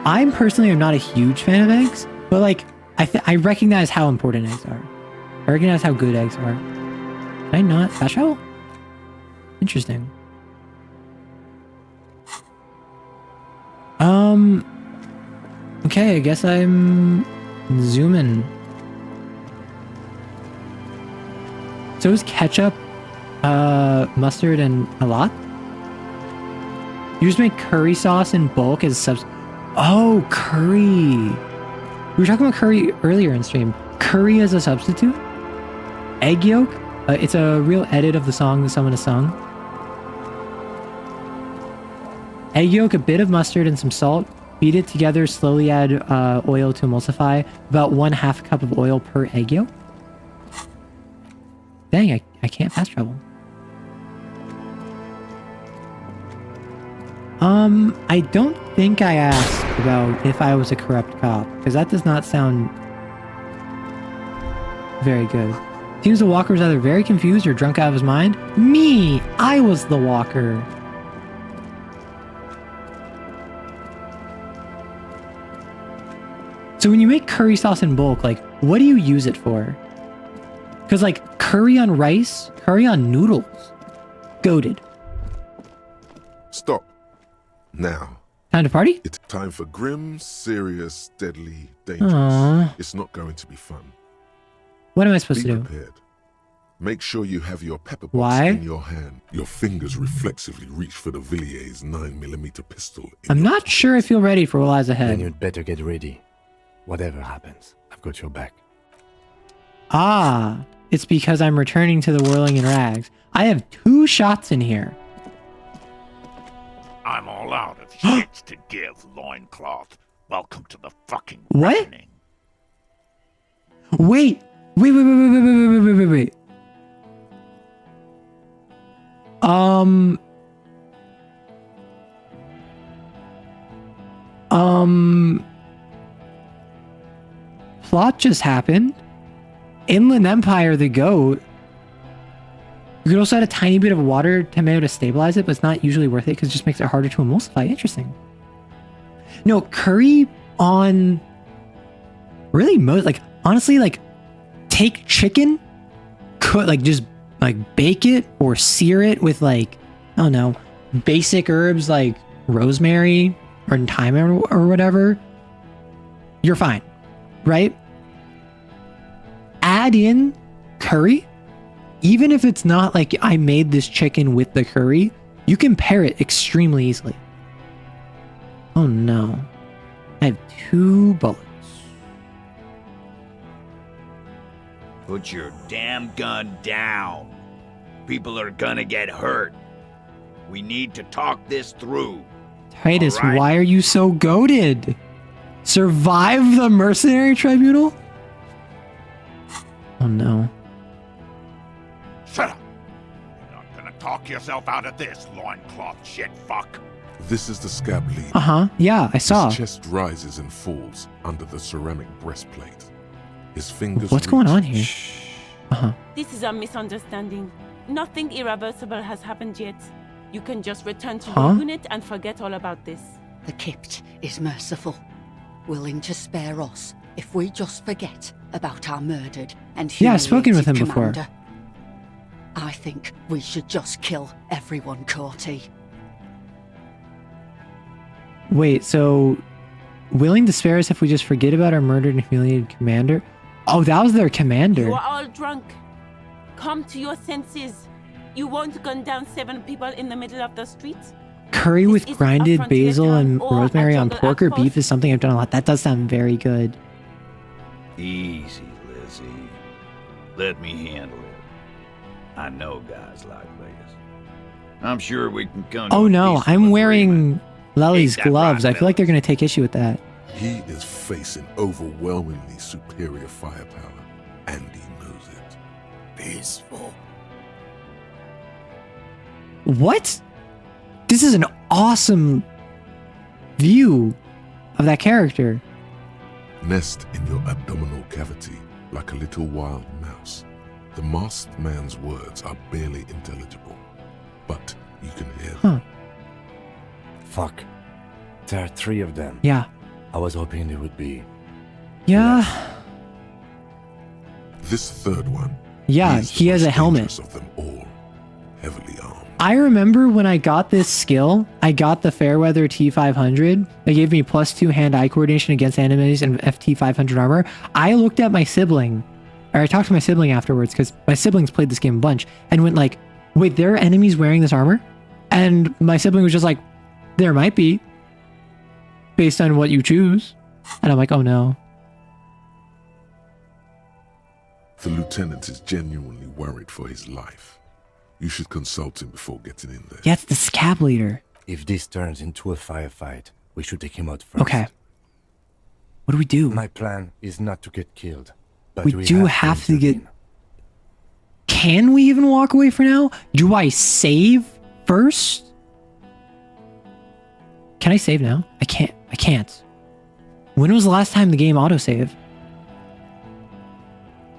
I personally am not a huge fan of eggs, but like, I recognize how important eggs are. I recognize how good eggs are. Did I not fast travel? Interesting. Okay, I guess I'm zooming. So is ketchup, mustard, and a lot? You just make curry sauce in bulk as subs. Oh, curry. We were talking about curry earlier in stream. Curry as a substitute? Egg yolk? It's a real edit of the song that someone has sung. Egg yolk, a bit of mustard, and some salt. Beat it together, slowly add oil to emulsify. About 1/2 cup of oil per egg yolk. Dang, I can't fast travel. I don't think I asked about if I was a corrupt cop, because that does not sound very good. Seems the walker was either very confused or drunk out of his mind. Me! I was the walker. So when you make curry sauce in bulk, like, what do you use it for? Because, like, curry on rice, curry on noodles. Goated. Stop. Now. Time to party? It's time for grim, serious, deadly, dangerous. Aww. It's not going to be fun. What am I supposed to do? Be prepared. Make sure you have your pepper box in your hand. Your fingers reflexively reach for the Villiers 9mm pistol. I'm not sure I feel ready for what lies ahead. Then you'd better get ready. Whatever happens, I've got your back. Ah, it's because I'm returning to the whirling in rags. I have 2 shots in here. I'm all out of shits to give, loincloth. Welcome to the fucking what? reckoning. Wait. Plot just happened. Inland Empire, the goat. You could also add a tiny bit of water tomato to stabilize it, but it's not usually worth it because it just makes it harder to emulsify. Interesting. No, curry on... Really, like, honestly, like, take chicken, just, like, bake it or sear it with, like, I don't know, basic herbs like rosemary or thyme or whatever. You're fine, right? Add in curry. Even if it's not like I made this chicken with the curry, you can pair it extremely easily. Oh no. I have 2 bullets. Put your damn gun down. People are gonna get hurt. We need to talk this through. Titus, why are you so goated? Survive the mercenary tribunal? Oh no. Shut up! You're not gonna talk yourself out of this, loincloth shit fuck. This is the scab leader. Yeah, I saw. His chest rises and falls under the ceramic breastplate. His fingers. What's going on here? This is a misunderstanding. Nothing irreversible has happened yet. You can just return to your unit and forget all about this. The Kypt is merciful, willing to spare us if we just forget about our murdered and Yeah, I've spoken with him commander. before. I think we should just kill everyone, Corty. Wait, so willing to spare us if we just forget about our murdered and humiliated commander? Oh, that was their commander. You are all drunk. Come to your senses. You won't gun down 7 people in the middle of the street. Curry with grinded basil and or a rosemary on jungle pork or outpost. beef is something I've done a lot. That does sound very good. Easy, Lizzie. Let me handle it. I know guys like this. I'm sure we can come to Oh a no, peaceful I'm wearing agreement. Lely's Ain't that gloves. right, I feel like they're going to take issue with that. He is facing overwhelmingly superior firepower, and he knows it. Peaceful. What? This is an awesome view of that character. Nest in your abdominal cavity like a little wild mouse. The masked man's words are barely intelligible, but you can hear them. Fuck. There are 3 of them. Yeah. I was hoping there would be. Yeah. This third one. Yeah, he has a helmet. Of them all, heavily armed. I remember when I got this skill, I got the Fairweather T500. They gave me +2 hand-eye coordination against enemies and FT500 armor. I looked at my sibling, or I talked to my sibling afterwards, because my siblings played this game a bunch, and went like, wait, there are enemies wearing this armor? And my sibling was just like, there might be, based on what you choose. And I'm like, oh no. The lieutenant is genuinely worried for his life. You should consult him before getting in there. Yeah, it's the scab leader. If this turns into a firefight, we should take him out first. Okay. What do we do? My plan is not to get killed. But We do have to get... Can we even walk away for now? Do I save first? Can I save now? I can't. When was the last time the game autosaved?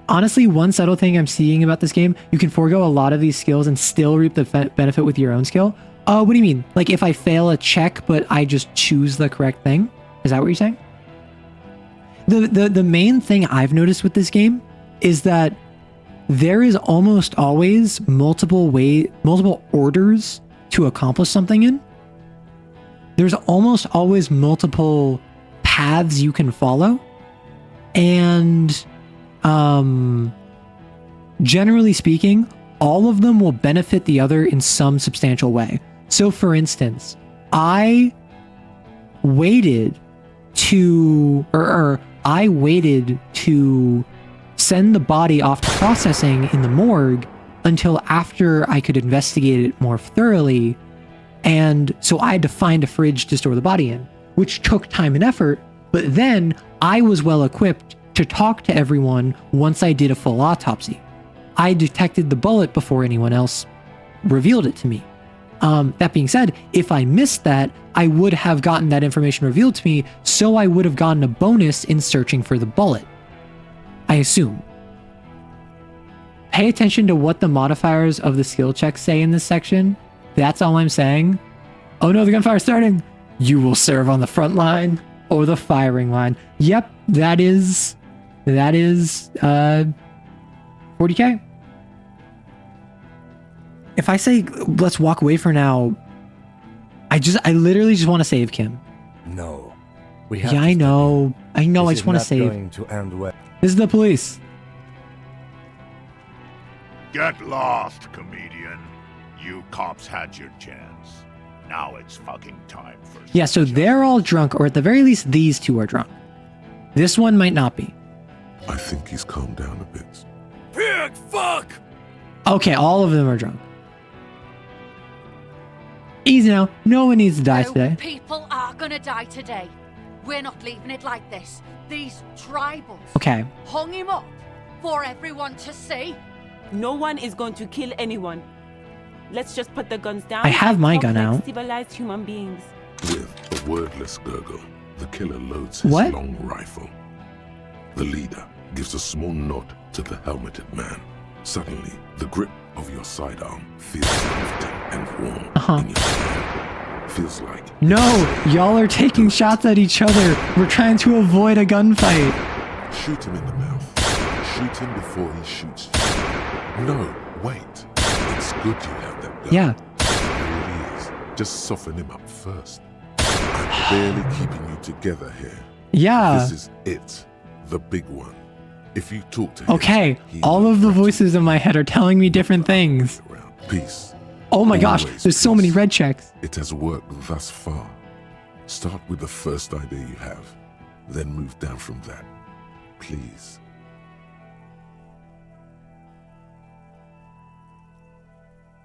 Honestly, one subtle thing I'm seeing about this game, you can forego a lot of these skills and still reap the benefit with your own skill. Oh, what do you mean? Like if I fail a check, but I just choose the correct thing? Is that what you're saying? The main thing I've noticed with this game is that there is almost always multiple orders to accomplish something in. There's almost always multiple paths you can follow. And generally speaking, all of them will benefit the other in some substantial way. So for instance, I waited to send the body off to processing in the morgue until after I could investigate it more thoroughly. And so I had to find a fridge to store the body in, which took time and effort. But then I was well equipped to talk to everyone once I did a full autopsy. I detected the bullet before anyone else revealed it to me. That being said, if I missed that, I would have gotten that information revealed to me, so I would have gotten a bonus in searching for the bullet. I assume. Pay attention to what the modifiers of the skill checks say in this section. That's all I'm saying. Oh no, the gunfire's starting! You will serve on the front line or the firing line. Yep, that is 40k. If I say let's walk away for now, I literally just want to save Kim. No. We have I know. I just want to save. Going to end well. This is the police. Get lost, comedian. You cops had your chance. Now it's fucking time for... Yeah, so they're all drunk, or at the very least, these two are drunk. This one might not be. I think he's calmed down a bit. Pig fuck! Okay, all of them are drunk. Easy now. No one needs to die today. People are gonna die today. We're not leaving it like this. These tribals Okay. hung him up for everyone to see. No one is going to kill anyone. Let's just put the guns down. I have and my talk gun like out. civilized human beings. With a wordless gurgle, the killer loads his What? long rifle. The leader gives a small nod to the helmeted man. Suddenly, the grip of your sidearm feels comforting and warm in your hand. Feels like... No! Y'all are taking shots at each other. We're trying to avoid a gunfight. Shoot him in the mouth. Shoot him before he shoots you. No, wait. It's good you have that gun. Yeah. It really is. Just soften him up first. I'm barely keeping you together here. Yeah. This is it. The big one. If you talk to him... Okay, all of the voices in my head are telling me different things. Peace. Oh my gosh, Always there's so many red checks. It has worked thus far. Start with the first idea you have, then move down from that. Please.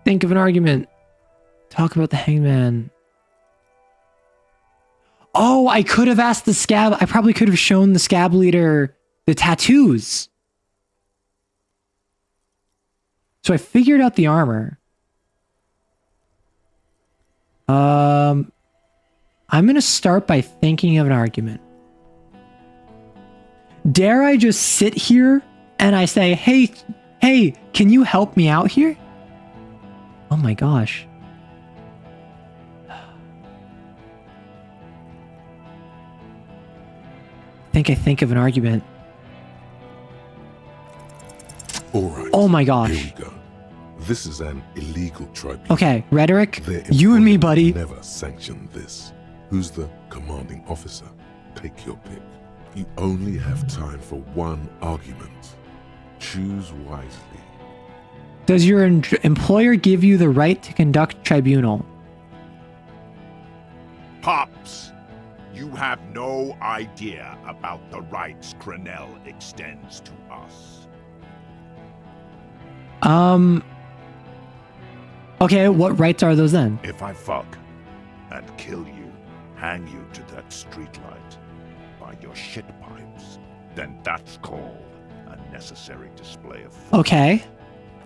Think of an argument. Talk about the hangman. Oh, I could have asked the scab. I probably could have shown the scab leader the tattoos. So I figured out the armor. I'm going to start by thinking of an argument. Dare I just sit here and I say, hey, can you help me out here? Oh my gosh. I think of an argument. All right. Oh my gosh. Here we go. This is an illegal tribunal. Okay, rhetoric. Their You and me, buddy. Never sanctioned this. Who's the commanding officer? Take your pick. You only have time for one argument. Choose wisely. Does your employer give you the right to conduct tribunal? Pops, you have no idea about the rights Crenell extends to us. Okay, what rights are those then? If I fuck and kill you, hang you to that streetlight by your shit pipes, then that's called a necessary display of force. Okay.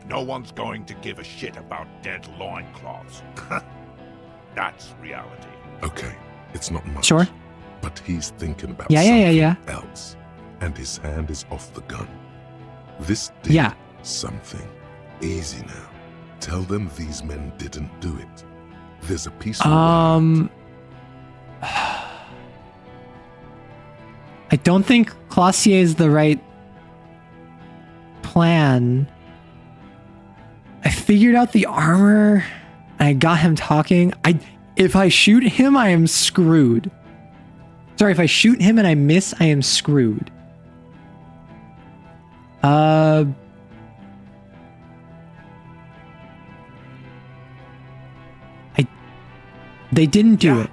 No one's going to give a shit about dead loincloths. That's reality. Okay, it's not much. Sure. But he's thinking about Yeah. else. And his hand is off the gun. This did something. Easy now. Tell them these men didn't do it. There's a piece of I don't think Classier is the right plan. I figured out the armor. I got him talking. If I shoot him, I am screwed. Sorry, if I shoot him and I miss, I am screwed. They didn't do it.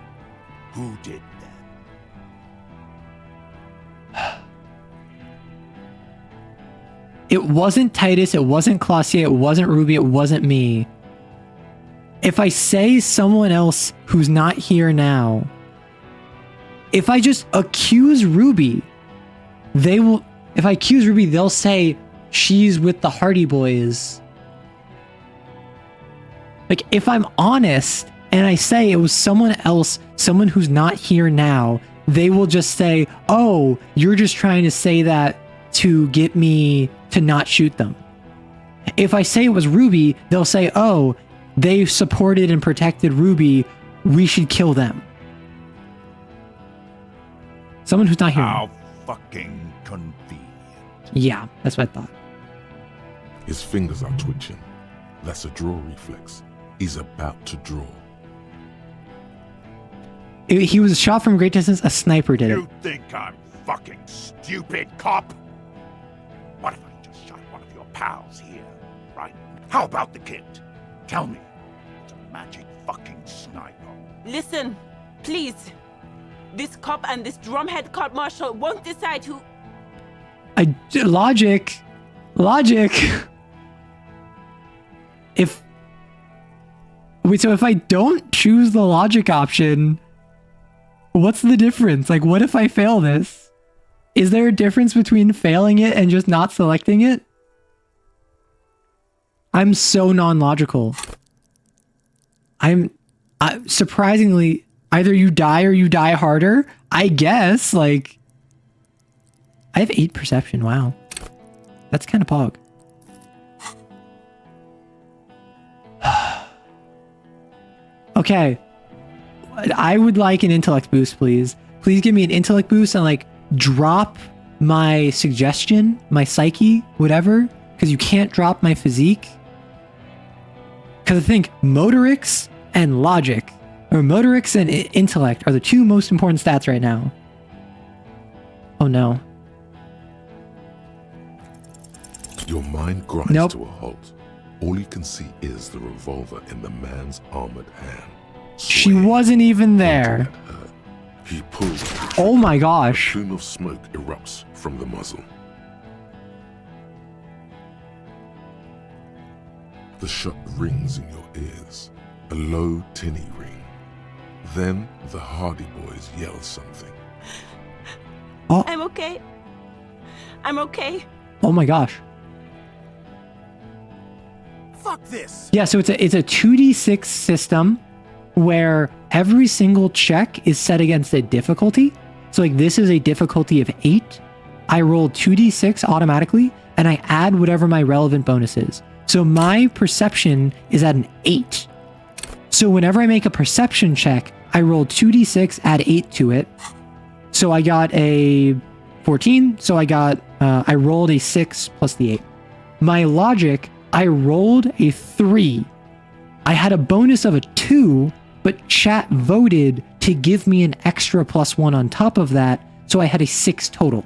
Who did that? It wasn't Titus, it wasn't Classier, it wasn't Ruby, it wasn't me. If I say someone else who's not here now, if I just accuse Ruby, if I accuse Ruby, they'll say she's with the Hardy Boys. Like, if I'm honest and I say it was someone else, someone who's not here now, they will just say, oh, you're just trying to say that to get me to not shoot them. If I say it was Ruby, they'll say, oh, they supported and protected Ruby, we should kill them. Someone who's not here. How fucking convenient. Yeah, that's what I thought. His fingers are twitching. That's a draw reflex. He's about to draw. He was shot from great distance. A sniper did it. You think I'm fucking stupid, cop? What if I just shot one of your pals here, right? How about the kid? Tell me. It's a magic fucking sniper. Listen, please. This cop and this drumhead cop marshal won't decide who... Logic. So if I don't choose the logic option, what's the difference? Like, what if I fail this? Is there a difference between failing it and just not selecting it? I'm so non-logical. I'm surprisingly, either you die or you die harder. I guess, like, I have 8 perception. Wow. That's kind of pog. Okay. I would like an intellect boost, please. Please give me an intellect boost and, like, drop my suggestion, my psyche, whatever, because you can't drop my physique. Because I think motorics and logic, or motorics and intellect, are the 2 most important stats right now. Oh no. Your mind grinds Nope. to a halt. All you can see is the revolver in the man's armored hand. She wasn't even there. He pulls. Oh my gosh. A plume of smoke erupts from the muzzle. The shot rings in your ears, a low, tinny ring. Then the Hardy Boys yell something. Oh. I'm okay. I'm okay. Oh my gosh. Fuck this. Yeah, so it's a 2d6 system where every single check is set against a difficulty. So like this is a difficulty of 8. I roll 2d6 automatically and I add whatever my relevant bonus is. So my perception is at an 8. So whenever I make a perception check, I roll 2d6, add 8 to it. So I got a 14. So I rolled a 6 plus the 8. My logic, I rolled a 3. I had a bonus of a 2, but chat voted to give me an extra +1 on top of that. So I had a 6 total.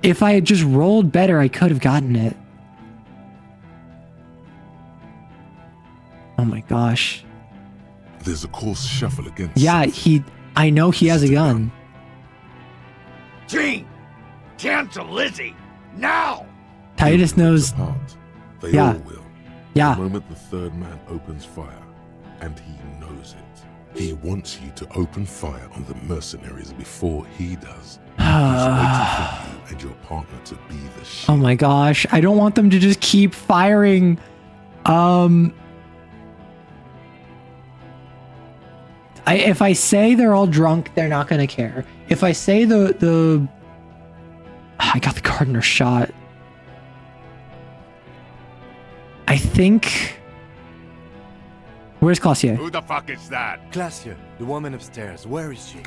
If I had just rolled better, I could have gotten it. Oh my gosh. There's a coarse shuffle against. Yeah, I know he has a gun. Gene! Cancel Lizzie! Now! Titus knows. They Yeah. all will. Yeah. The moment the third man opens fire, and he knows it. He wants you to open fire on the mercenaries before he does. He's waiting for you and your partner to be the shit. Oh my gosh. I don't want them to just keep firing. If I say they're all drunk, they're not going to care. If I say I got the gardener shot. I think... Where's Clausier? Who the fuck is that? Glacier, the woman upstairs. Where is she?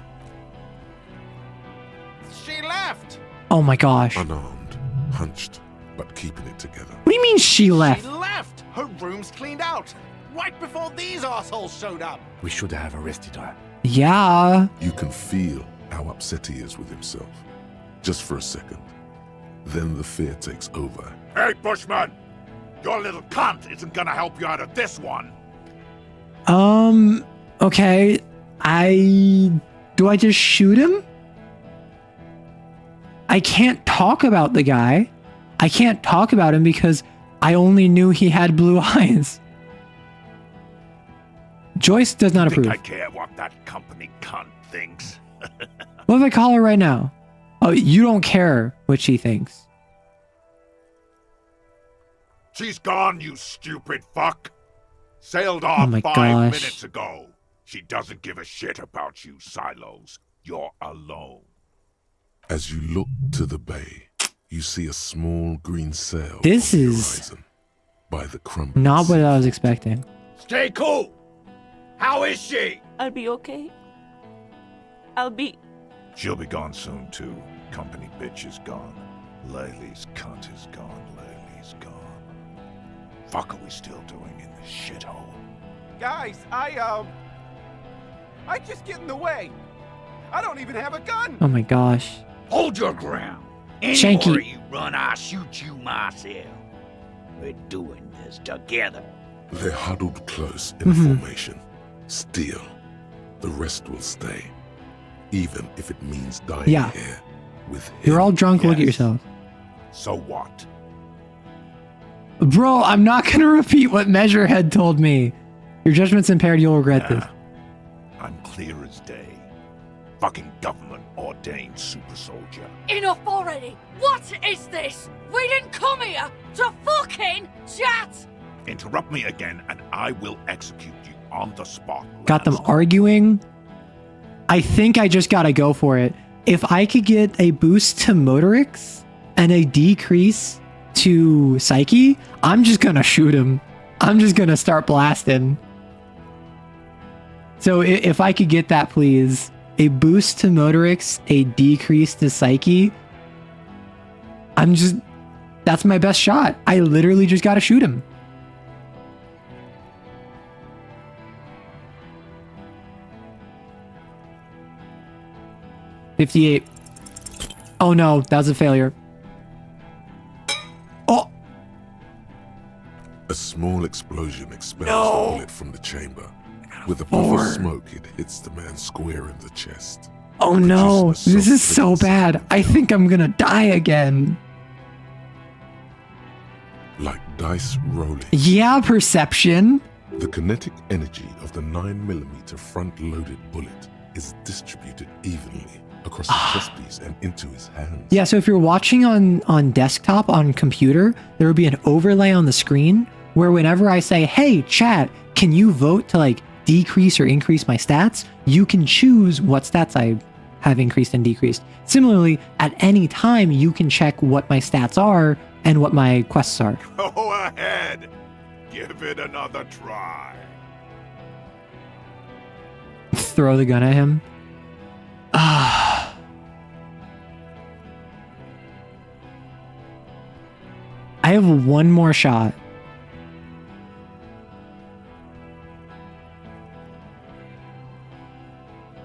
She left! Oh my gosh. Unarmed, hunched, but keeping it together. What do you mean she left? She left! Her room's cleaned out! Right before these assholes showed up! We should have arrested her. Yeah. You can feel how upset he is with himself. Just for a second. Then the fear takes over. Hey, Bushman! Your little cunt isn't gonna help you out of this one! Okay. Do I just shoot him? I can't talk about the guy. I can't talk about him because I only knew he had blue eyes. Joyce does not approve. I care what that company cunt thinks. What if I call her right now? Oh, you don't care what she thinks. She's gone, you stupid fuck! Sailed off my 5 gosh. minutes ago. She doesn't give a shit about you, Silos. You're alone. As you look to the bay, you see a small green sail This on the is horizon by the crumbling not what I was expecting. Stay cool! How is she? I'll be okay. I'll be... She'll be gone soon, too. Company bitch is gone. Laylee's cunt is gone. Laylee's gone. Fuck are we still doing in this shithole? Guys, I just get in the way. I don't even have a gun. Oh my gosh. Hold your ground. Shanky. Anywhere you run, I'll shoot you myself. We're doing this together. They're huddled close in a formation. Still, the rest will stay. Even if it means dying Yeah. here with him. You're all drunk. Look at yourself. So what? Bro, I'm not going to repeat what Measurehead told me. Your judgment's impaired. You'll regret this. I'm clear as day. Fucking government ordained super soldier. Enough already! What is this? We didn't come here to fucking chat! Interrupt me again and I will execute you. On the spot. Got them arguing. I think I just gotta go for it. If I could get a boost to Motorix and a decrease to Psyche, I'm just gonna shoot him. I'm just gonna start blasting. So if I could get that, please. A boost to Motorix, a decrease to Psyche. That's my best shot. I literally just gotta shoot him. $58. Oh no, that was a failure. Oh! A small explosion expels the bullet from the chamber. With a puff of smoke, it hits the man square in the chest. Oh no, this is so bad. I think I'm gonna die again. Like dice rolling. Yeah, perception. The kinetic energy of the 9mm front-loaded bullet is distributed evenly across his chest piece and into his hands. Yeah, so if you're watching on desktop, on computer, there would be an overlay on the screen where whenever I say, hey, chat, can you vote to like decrease or increase my stats? You can choose what stats I have increased and decreased. Similarly, at any time, you can check what my stats are and what my quests are. Go ahead. Give it another try. Throw the gun at him. I have one more shot.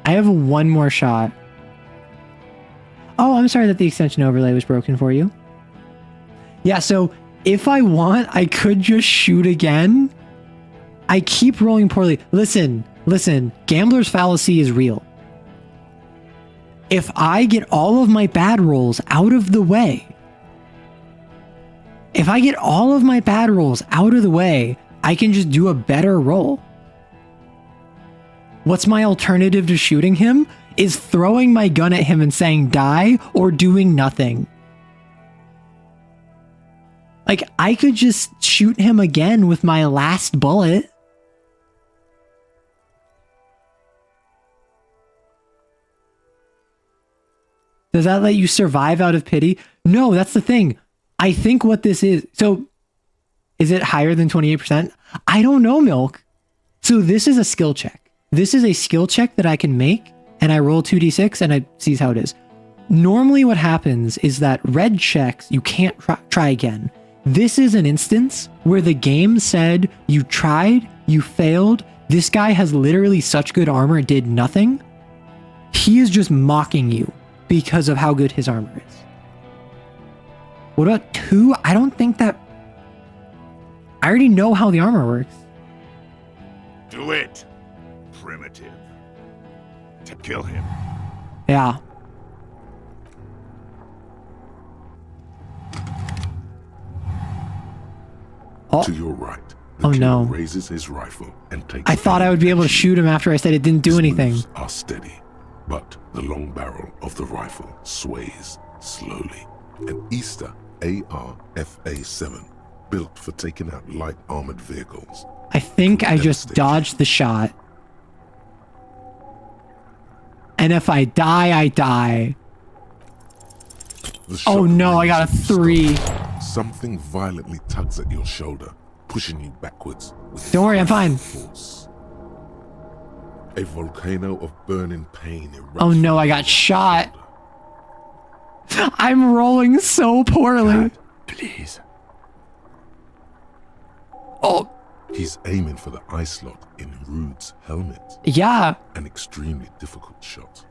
I have one more shot. Oh, I'm sorry that the extension overlay was broken for you. Yeah, so if I want, I could just shoot again. I keep rolling poorly. Listen, gambler's fallacy is real. If I get all of my bad rolls out of the way, I can just do a better roll. What's my alternative to shooting him? Is throwing my gun at him and saying die or doing nothing. Like, I could just shoot him again with my last bullet. Does that let you survive out of pity? No, that's the thing. I think what this is... So, is it higher than 28%? I don't know, Milk. So this is a skill check. This is a skill check that I can make, and I roll 2d6, and it sees how it is. Normally what happens is that red checks, you can't try again. This is an instance where the game said you tried, you failed, this guy has literally such good armor, did nothing. He is just mocking you because of how good his armor is. What about 2? I don't think that... I already know how the armor works. Do it, primitive. To kill him. Yeah. Oh. To your right, Oh no. raises his rifle and takes... I thought I would be able to shoot him after I said it didn't do anything. Moves are steady, but the long barrel of the rifle sways slowly. An Easter AR-FA7, built for taking out light armored vehicles. I think I just dodged the shot. And if I die, I die. Oh no, I got a 3. Something violently tugs at your shoulder, pushing you backwards. Don't worry, I'm fine. Force. A volcano of burning pain erupts. Oh no, I got shot. I'm rolling so poorly. Please. Oh. He's aiming for the eye slot in Rude's helmet. Yeah. An extremely difficult shot.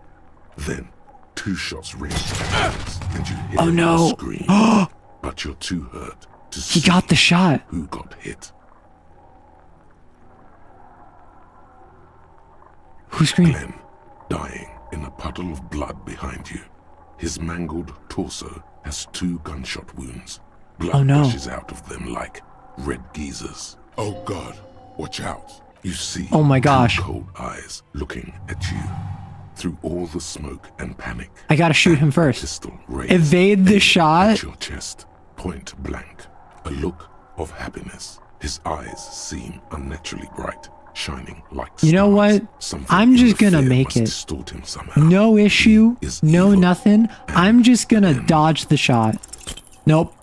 Then, 2 shots ring and you hear no. scream. But you're too hurt to He got the shot. Who got hit. Who screamed? Glenn, dying in a puddle of blood behind you. His mangled torso has 2 gunshot wounds. Blood gushes out of them like red geysers. Oh God, watch out. You see oh my gosh. 2 cold eyes looking at you. Through all the smoke and panic. I gotta shoot him first. Pistol raised, evade the shot. At your chest, point blank. A look of happiness. His eyes seem unnaturally bright. shining like You know what? I'm just gonna make it. No issue, no nothing. I'm just gonna dodge the shot. Nope.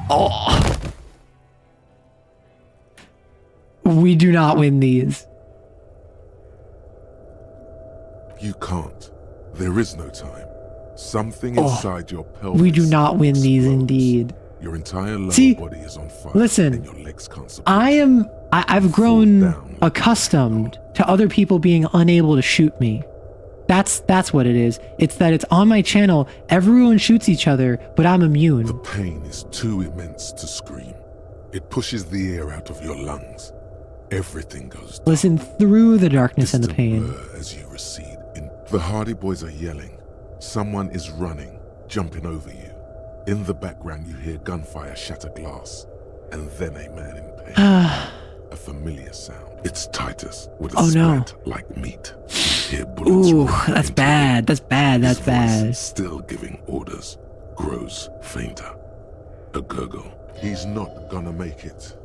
Oh. We do not win these. You can't. There is no time. Something inside your pelvis. We do not win these indeed. Your entire lower body is on fire. Listen, and your legs can't support I've grown accustomed to other people being unable to shoot me. That's what it is. It's that it's on my channel, everyone shoots each other, but I'm immune. The pain is too immense to scream. It pushes the air out of your lungs. Everything goes dark. Listen through the darkness and the pain. As you recede in. The Hardy Boys are yelling. Someone is running, jumping over you. In the background you hear gunfire shatter glass. And then a man in pain. A familiar sound. It's Titus with a splat like meat. You hear bullets. Ooh, that's bad. That's bad. That's bad. Still giving orders. Grows fainter. A gurgle. He's not gonna make it.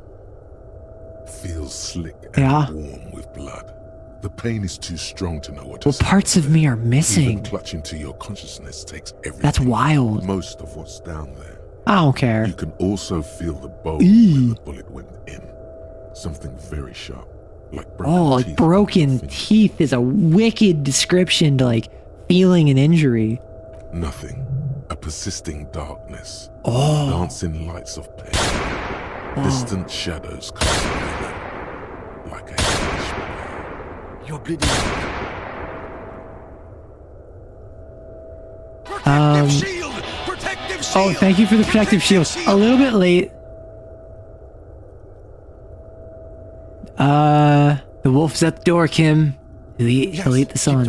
Feels slick and warm with blood. The pain is too strong to know what to say. Parts of me are missing. Even clutching to your consciousness takes everything. That's wild. Most of what's down there. I don't care. You can also feel the bone where the bullet went in. Something very sharp, like broken teeth. Broken teeth is a wicked description to like feeling an injury. Nothing. A persisting darkness. Dancing lights of pain. Distant shadows casting over them, like a hellish play. You're bleeding. Protective shield! Oh, thank you for the protective shield. A little bit late. The wolf's at the door, Kim. He'll eat the sun.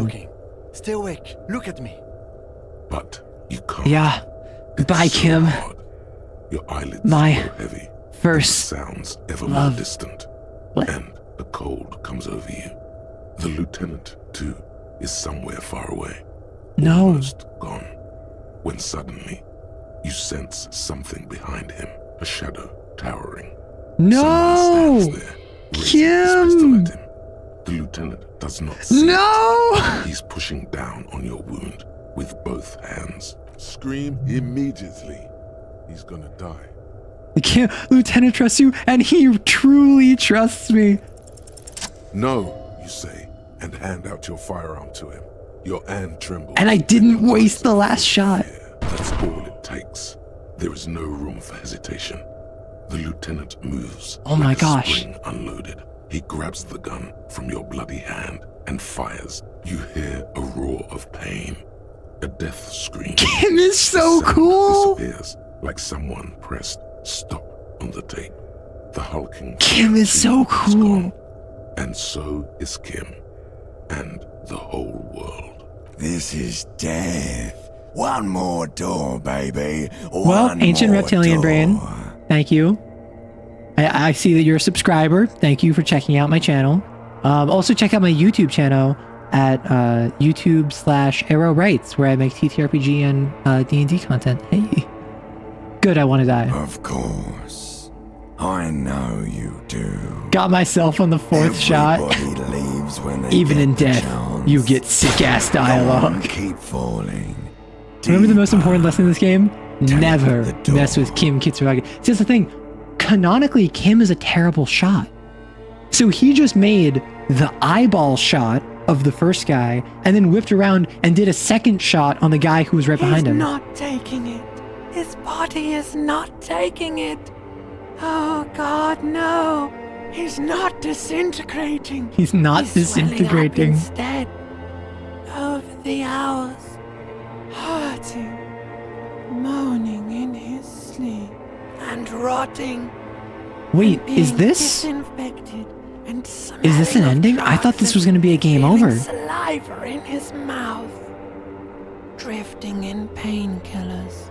Stay awake. Look at me. But you can't. Yeah. Goodbye, Kim. Your eyelids My heavy. first Sounds ever love. more distant. And a cold comes over you. The lieutenant, too, is somewhere far away. No. Almost gone. When suddenly, you sense something behind him. A shadow towering. No! Someone stands there, Kim! at him. The lieutenant does not see No! it. He's pushing down on your wound with both hands. Scream immediately. He's gonna die. Lieutenant trusts you, and he truly trusts me. No, you say, and hand out your firearm to him. Your hand trembles. And I didn't waste the last shot. That's all it takes. There is no room for hesitation. The lieutenant moves. Oh my like a gosh. spring unloaded. He grabs the gun from your bloody hand and fires. You hear a roar of pain. A death scream. Kim is so The sound cool. disappears like someone pressed stop on the tape. The hulking Kim is so cool. And so is Kim. And the whole world. This is death. One more door, baby. Well, Ancient Reptilian Brain, thank you. I see that you're a subscriber. Thank you for checking out my channel. Also check out my YouTube channel at YouTube/Arrow Rights, where I make TTRPG and D&D content. Hey. Good, I want to die. Of course. I know you do. Got myself on the fourth shot. Leaves when they Even get in the death, chance. you get sick-ass dialogue. Keep falling. Remember the most important lesson in this game? Never mess with Kim Kitsuragi. See, that's the thing. Canonically, Kim is a terrible shot. So he just made the eyeball shot of the first guy and then whipped around and did a second shot on the guy who was right behind him. He's not taking it. His body is not taking it. Oh God, no. He's not disintegrating. He's not disintegrating. Instead, over the hours, hurting, moaning in his sleep, and rotting. Wait, and is being this... disinfected and Is this an ending? I thought this was going to be a game over. saliva in his mouth, drifting in painkillers,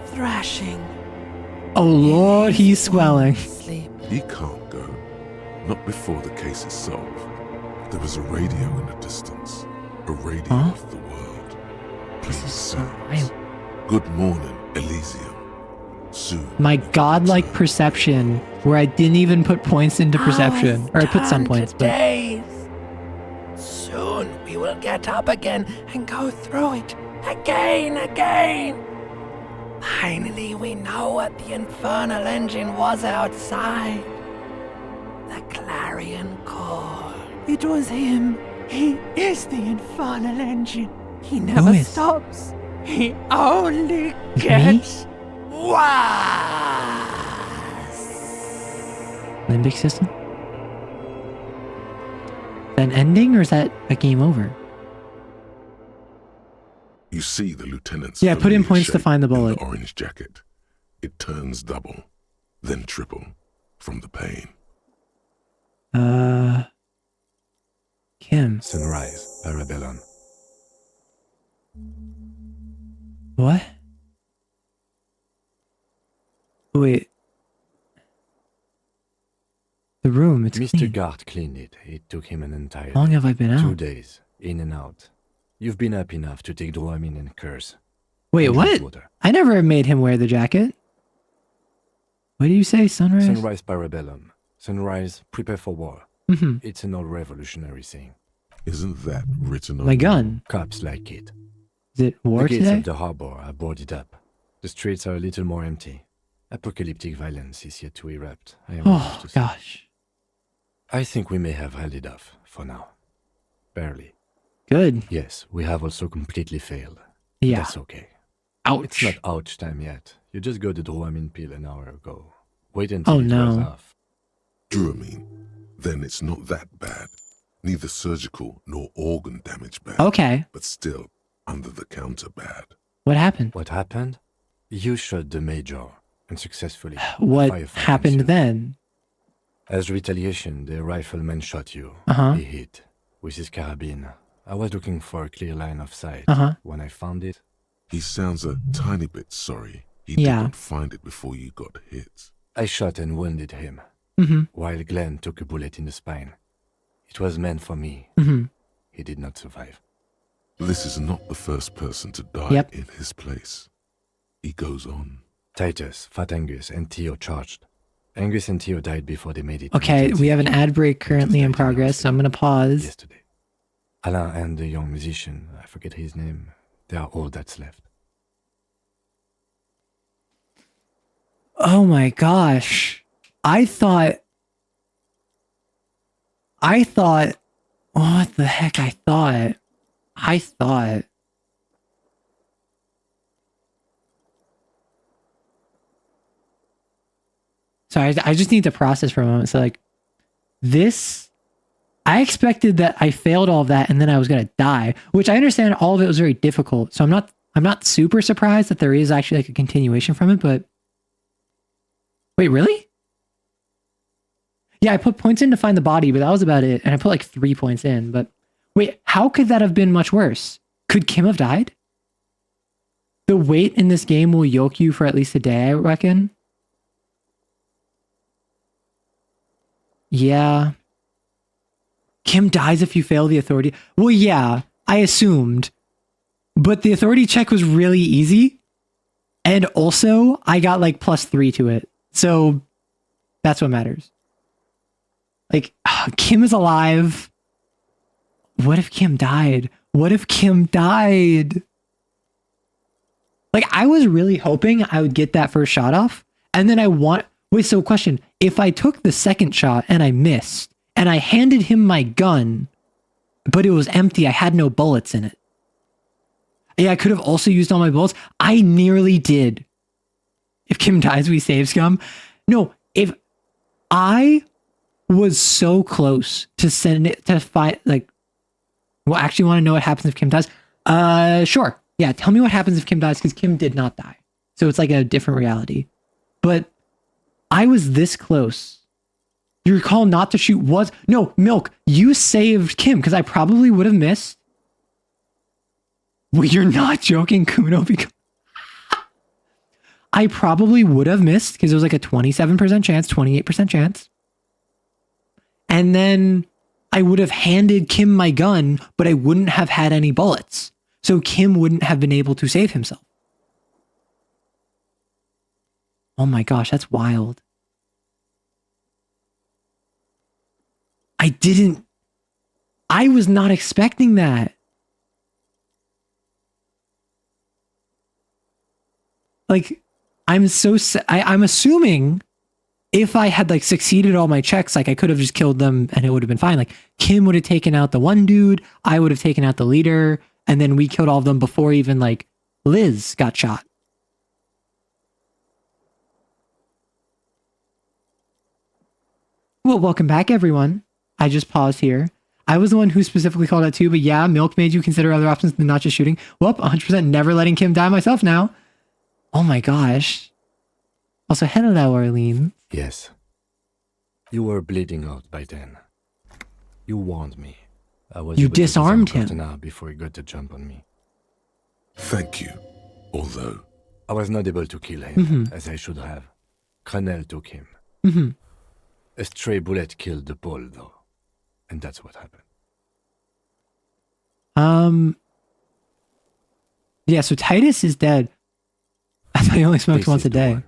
thrashing. Oh Lord, he's swelling. He can't go. Not before the case is solved. There was a radio in the distance. A radio of the world. Please sounds. Good morning, Elysium. Soon. My godlike perception, where I didn't even put points into perception. Or I put some points, but... Days. Soon we will get up again and go through it again. Finally, we know what the infernal engine was outside. The clarion call. It was him. He is the infernal engine. He never stops. He only gets worse. Limbic system? Is that an ending or is that a game over? You see the lieutenant's Yeah, put in familiar points to shape find the in bullet. orange jacket. It turns double, then triple from the pain. Kim. Sunrise, Parabellum. What? Wait. The room, it's Mr. clean. Gart cleaned it. It took him an entire How long day. have I been out? 2 days, in and out. You've been up enough to take Dramamine and curse. Wait, And what? drink water. I never made him wear the jacket. What do you say, Sunrise? Sunrise, Parabellum. Sunrise, prepare for war. Mhm. It's an old revolutionary saying. Isn't that written on My gun. Cops like it. Is it war The gates today? of the harbor are boarded up. The streets are a little more empty. Apocalyptic violence is yet to erupt. I am Oh, to say. gosh. I think we may have held it off for now. Barely. Good. Yes, we have also completely failed. Yeah. That's okay. Ouch. It's not ouch time yet. You just got the Dramamine pill an hour ago. Wait until Oh, it wears no. off. Dramamine. Then it's not that bad. Neither surgical nor organ damage bad. Okay. But still, under the counter bad. What happened? What happened? You shot the major, unsuccessfully. What Firefighting happened ensued. then? As retaliation, the rifleman shot you. Uh-huh. He hit with his carabine. I was looking for a clear line of sight. Uh-huh. When I found it, He sounds a tiny bit sorry he Yeah. did not find it before you got hit. I shot and wounded him, Mhm. while Glenn took a bullet in the spine. It was meant for me. Mhm. He did not survive. This is not the first person to die Yep. in his place. He goes on. Titus, Fat Angus, and Theo charged. Angus and Theo died before they made it. to Okay, emergency. we have an ad break currently in progress, so I'm going to pause. Yesterday. Alain and the young musician, I forget his name, they are all that's left. Oh my gosh. I thought, what the heck I thought? Sorry, I just need to process for a moment. So like this, I expected that I failed all of that and then I was going to die, which I understand all of it was very difficult. So I'm not super surprised that there is actually like a continuation from it, but wait, really? Yeah, I put points in to find the body, but that was about it. And I put like 3 points in, but wait, how could that have been much worse? Could Kim have died? The wait in this game will yoke you for at least a day, I reckon. Yeah. Kim dies if you fail the authority. Well, yeah, I assumed. But the authority check was really easy. And also, I got like +3 to it. So, that's what matters. Like, Kim is alive. What if Kim died? What if Kim died? Like, I was really hoping I would get that first shot off. And then wait, so question. If I took the second shot and I missed, and I handed him my gun, but it was empty, I had no bullets in it. Yeah, I could have also used all my bullets. I nearly did. If Kim dies, we save scum. No, if I was so close to send it to fight, like, well, actually want to know what happens if Kim dies? Sure. Yeah, tell me what happens if Kim dies, because Kim did not die. So it's like a different reality. But I was this close. Your call not to shoot was... No, Milk, you saved Kim, because I probably would have missed. Well, you're not joking, Kuno, because... I probably would have missed, because it was like a 27% chance, 28% chance. And then I would have handed Kim my gun, but I wouldn't have had any bullets. So Kim wouldn't have been able to save himself. Oh my gosh, that's wild. I was not expecting that. Like, I'm assuming if I had like succeeded all my checks, like I could have just killed them and it would have been fine. Like Kim would have taken out the one dude, I would have taken out the leader, and then we killed all of them before even like Liz got shot. Well, welcome back, everyone. I just paused here. I was the one who specifically called out too, but yeah, Milk made you consider other options than not just shooting. Well, 100% never letting Kim die myself now. Oh my gosh. Also, hello, Arlene. Yes. You were bleeding out by then. You warned me. I was You able to disarmed disarm him. Cortana before he got the jump on me. Thank you. Although I was not able to kill him, Mhm. as I should have. Crenel took him. Mm-hmm. A stray bullet killed the Paul, though. And that's what happened. Yeah, so Titus is dead. I thought he only smoked This once is a the day. one.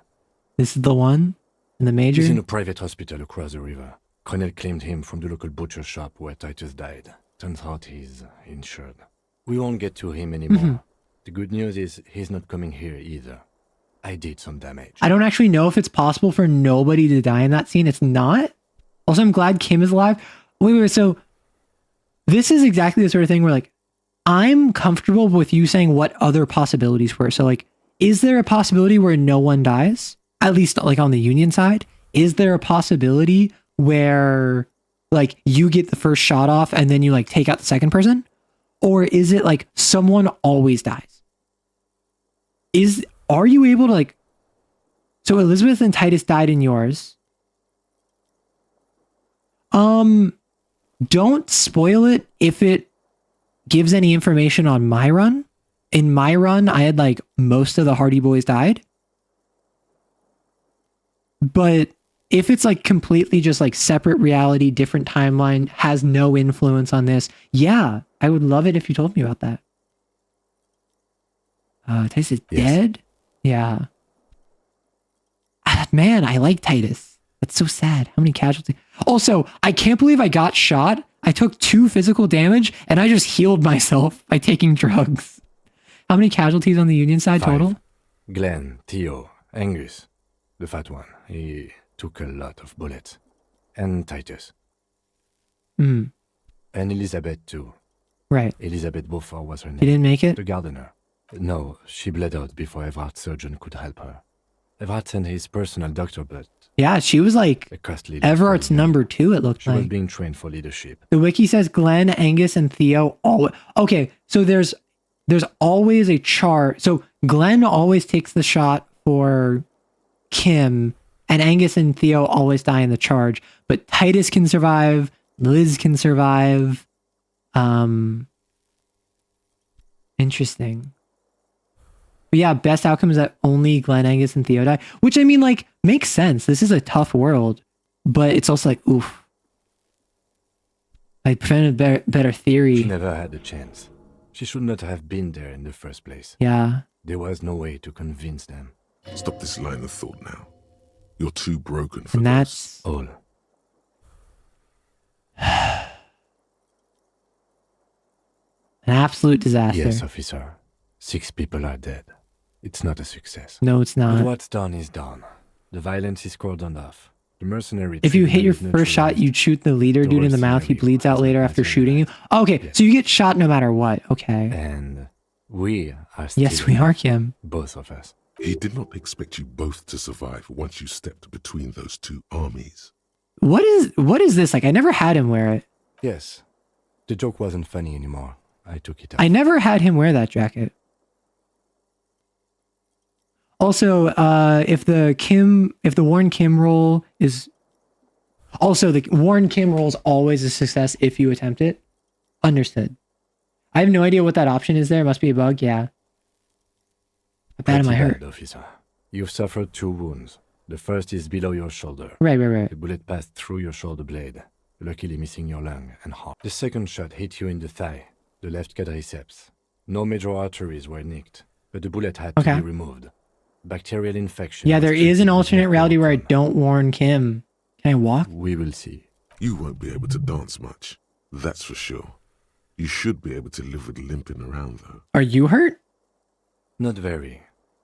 This is the one? In the major? He's in a private hospital across the river. Crenel claimed him from the local butcher shop where Titus died. Turns out he's insured. We won't get to him anymore. Mhm. The good news is he's not coming here either. I did some damage. I don't actually know if it's possible for nobody to die in that scene. It's not. Also, I'm glad Kim is alive. Wait. So this is exactly the sort of thing where like, I'm comfortable with you saying what other possibilities were. So like, is there a possibility where no one dies? At least like on the Union side? Is there a possibility where like you get the first shot off and then you like take out the second person? Or is it like someone always dies? Are you able to like, so Elizabeth and Titus died in yours. Don't spoil it if it gives any information on my run. In my run, I had like most of the Hardy Boys died. But if it's like completely just like separate reality, different timeline, has no influence on this, yeah, I would love it if you told me about that. Titus is dead? Yeah. Man, I like Titus. That's so sad. How many casualties? Also, I can't believe I got shot. I took 2 physical damage and I just healed myself by taking drugs. How many casualties on the Union side 5. total? Glenn, Theo, Angus, the fat one. He took a lot of bullets. And Titus. Hmm. And Elizabeth too. Right. Elizabeth Beaufort was her name. He didn't make it? The gardener. No, she bled out before Everard's surgeon could help her. Everard sent his personal doctor, but Yeah, she was like a costly Everett's number 2, it looked she was like. being trained for leadership. The wiki says Glenn, Angus, and Theo all. Okay, so there's always a chart. So Glenn always takes the shot for Kim, and Angus and Theo always die in the charge. But Titus can survive. Liz can survive. Interesting. But yeah, best outcome is that only Glenn, Angus, and Theo die. Which I mean, like, makes sense. This is a tough world, but it's also like, oof. I prevented better theory. She never had a chance. She should not have been there in the first place. Yeah. There was no way to convince them. Stop this line of thought now. You're too broken for And that's all. An absolute disaster. Yes, officer. 6 people are dead. It's not a success. No, it's not. But what's done is done. The violence is cordoned off. The mercenary. If you hit your tribunal first shot, neutralized. you shoot the leader dude in the mouth. He bleeds out later after shooting you. Okay, so you get shot no matter what. Okay. And we are still Yes, we are, Kim. Both of us. He did not expect you both to survive once you stepped between those 2 armies. What is this? Like, I never had him wear it. Yes. The joke wasn't funny anymore. I took it out. I never had him wear that jacket. Also, if the Warren Kim roll is also the Warren Kim roll is always a success if you attempt it. Understood. I have no idea what that option is there. It must be a bug. Yeah. How bad am I hurt? Bad, officer. You've suffered 2 wounds. The first is below your shoulder. Right. The bullet passed through your shoulder blade, luckily missing your lung and heart. The second shot hit you in the thigh, the left quadriceps. No major arteries were nicked, but the bullet had to be removed. Bacterial infection. Yeah, was there is treated an with alternate reality where I don't warn Kim. Can I walk? We will see. You won't be able to dance much, that's for sure. You should be able to live with limping around, though. Are you hurt? Not very.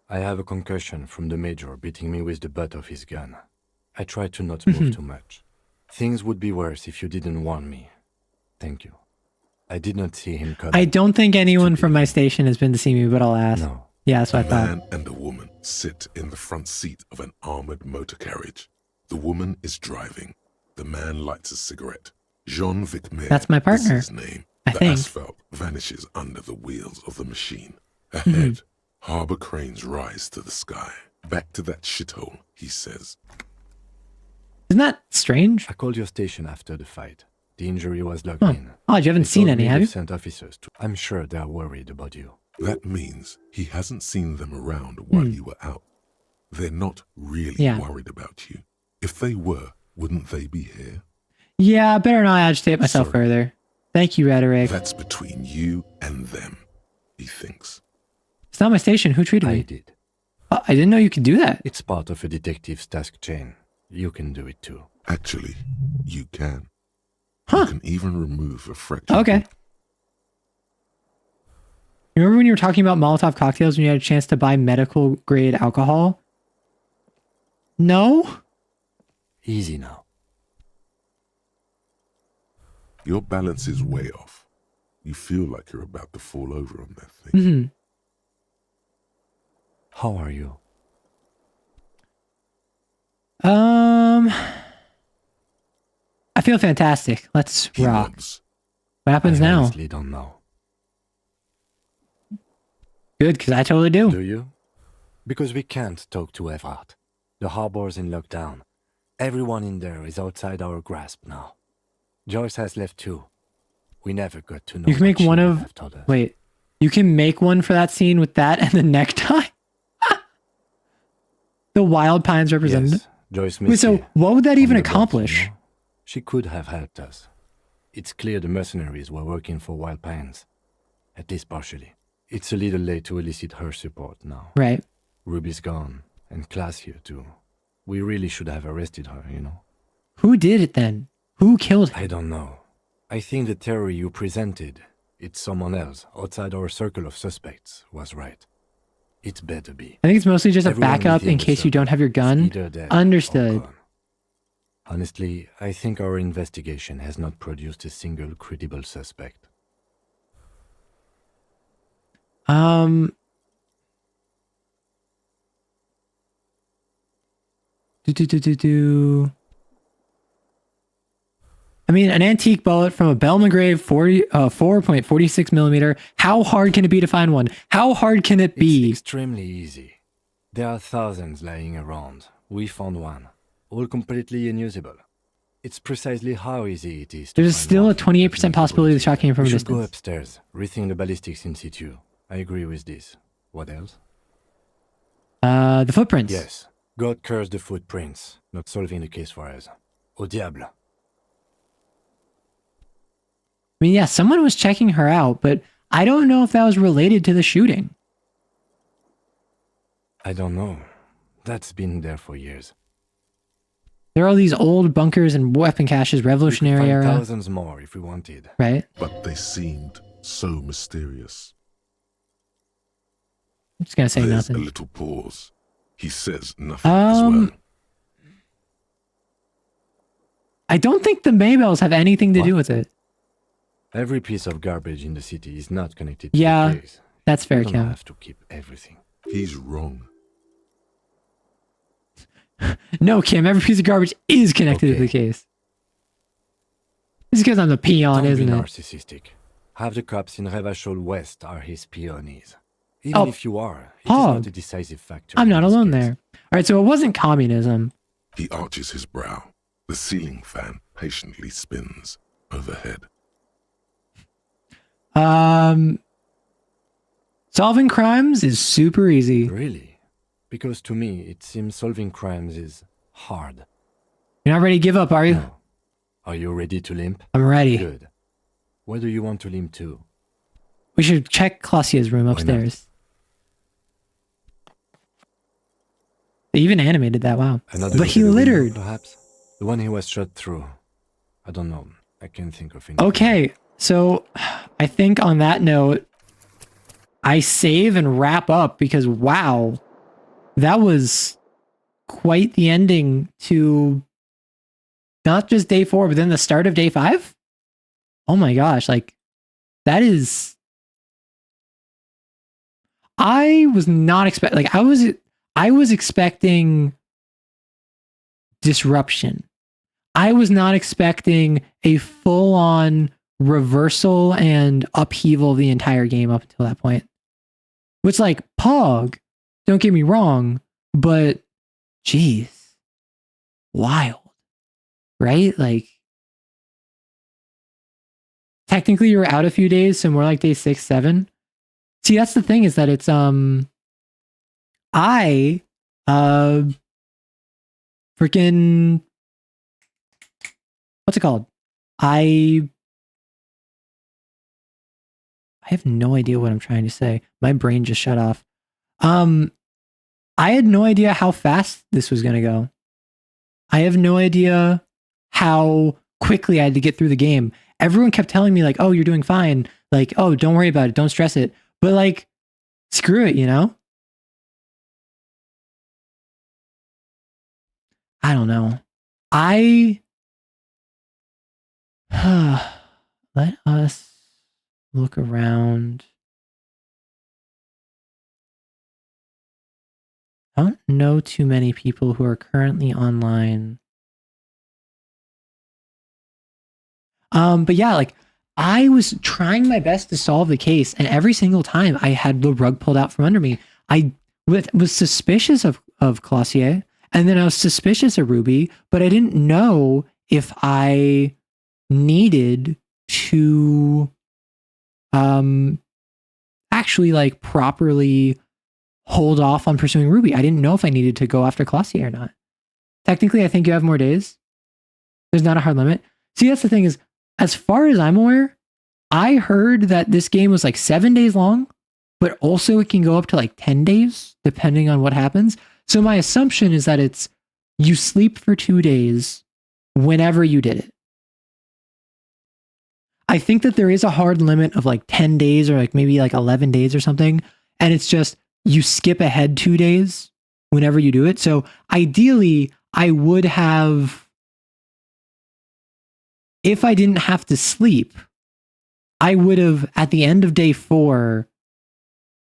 I have a concussion from the major beating me with the butt of his gun. I try to not move too much. Things would be worse if you didn't warn me. Thank you. I did not see him coming. I don't think anyone from my station has been to see me, but I'll ask. No. Yeah, that's what I A thought. man and a woman sit in the front seat of an armored motor carriage. The woman is driving. The man lights a cigarette. Jean-Vic Mayer. That's my partner, Is his name. I the think. asphalt vanishes under the wheels of the machine. Ahead, harbor cranes rise to the sky. Back to that shithole, he says. Isn't that strange? I called your station after the fight. The injury was logged in. Oh, you haven't They seen told any, me have they've you? sent officers to. I'm sure they're worried about you. That means he hasn't seen them around while you were out. They're not really worried about you. If they were, wouldn't they be here? Yeah, I better not agitate myself further. Thank you, Rhetoric. That's between you and them, he thinks. It's not my station. Who treated me? I did. Oh, I didn't know you could do that. It's part of a detective's task chain. You can do it too. Actually, you can. You can even remove a fracture. Okay. You remember when you were talking about Molotov cocktails when you had a chance to buy medical grade alcohol? No? Easy now. Your balance is way off. You feel like you're about to fall over on that thing. How are you? I feel fantastic. Let's rock. Nods. What happens I now? honestly don't know. Good, because I totally do. Do you? Because we can't talk to Everard. The harbor's in lockdown. Everyone in there is outside our grasp now. Joyce has left too. We never got to know. You can make what one she of... have told us. Wait. You can make one for that scene with that and the necktie? The Wild Pines representative? Yes, Joyce Wait, so Missy what would that on even the block, accomplish? you know? She could have helped us. It's clear the mercenaries were working for Wild Pines. At least partially. It's a little late to elicit her support now. Right. Ruby's gone, and Class here too. We really should have arrested her, you know. Who did it then? Who killed him? I don't know. I think the theory you presented, it's someone else outside our circle of suspects, was right. It's better be. I think it's mostly just a Everyone backup within in the case you don't have your circle gun. is either dead or Understood. gone. Honestly, I think our investigation has not produced a single credible suspect. I mean, an antique bullet from a Belmagrave 4.46 millimeter. How hard can it be to find one? How hard can it be? It's extremely easy. There are thousands lying around. We found one, all completely unusable. It's precisely how easy it is to There's find still one a 28% possibility the shot came from we a should go distance. upstairs, rethink the ballistics in situ. I agree with this. What else? The footprints. Yes. God curse the footprints. Not solving the case for us. Au diable. I mean, yeah, someone was checking her out, but I don't know if that was related to the shooting. I don't know. That's been there for years. There are all these old bunkers and weapon caches, Revolutionary Find era. thousands more if we wanted. Right? But they seemed so mysterious. I'm just gonna say There's nothing. a little pause. He says nothing as well. I don't think the Maybells have anything to do with it. Every piece of garbage in the city is not connected to Yeah, the case. that's fair, You don't Kim. have to keep everything. He's wrong. No, Kim, every piece of garbage is connected to the case. It's because I'm the peon, Don't isn't be it? narcissistic. Half the cops in Revachol West are his peonies. Even Oh. if you are, it is Oh. not a decisive factor. I'm in not this alone case. there. All right, so it wasn't communism. He arches his brow. The ceiling fan patiently spins overhead. Solving crimes is super easy. Really? Because to me, it seems solving crimes is hard. You're not ready to give up, are you? No. Are you ready to limp? I'm ready. Good. Where do you want to limp to? We should check Clausia's room Why not? upstairs. They even animated that. Wow. Another But he into the window, littered. perhaps the one he was shot through. I don't know. I can't think of anything. Okay, so I think on that note, I save and wrap up because wow, that was quite the ending to not just day 4, but then the start of day 5. Oh my gosh, like that is. I was not expect like I was expecting disruption. I was not expecting a full-on reversal and upheaval of the entire game up until that point. Which, like, Pog, don't get me wrong, but geez, wild, right? Like, technically you're out a few days, so more like day 6, 7. See, that's the thing is that it's, freaking, what's it called? I have no idea what I'm trying to say. My brain just shut off. I had no idea how fast this was going to go. I have no idea how quickly I had to get through the game. Everyone kept telling me like, "Oh, you're doing fine." Like, "Oh, don't worry about it. Don't stress it." But like, screw it, you know? I don't know. Let us look around. I don't know too many people who are currently online. But yeah, like I was trying my best to solve the case, and every single time I had the rug pulled out from under me. I was suspicious of Clausier, and then I was suspicious of Ruby, but I didn't know if I needed to actually like properly hold off on pursuing Ruby. I didn't know if I needed to go after Clausier or not. Technically, I think you have more days. There's not a hard limit. See, that's the thing is, as far as I'm aware, I heard that this game was like 7 days long, but also it can go up to like 10 days, depending on what happens. So my assumption is that it's you sleep for 2 days whenever you did it. I think that there is a hard limit of like 10 days or like maybe like 11 days or something. And it's just you skip ahead 2 days whenever you do it. So ideally, I would have, if I didn't have to sleep, I would have at the end of day 4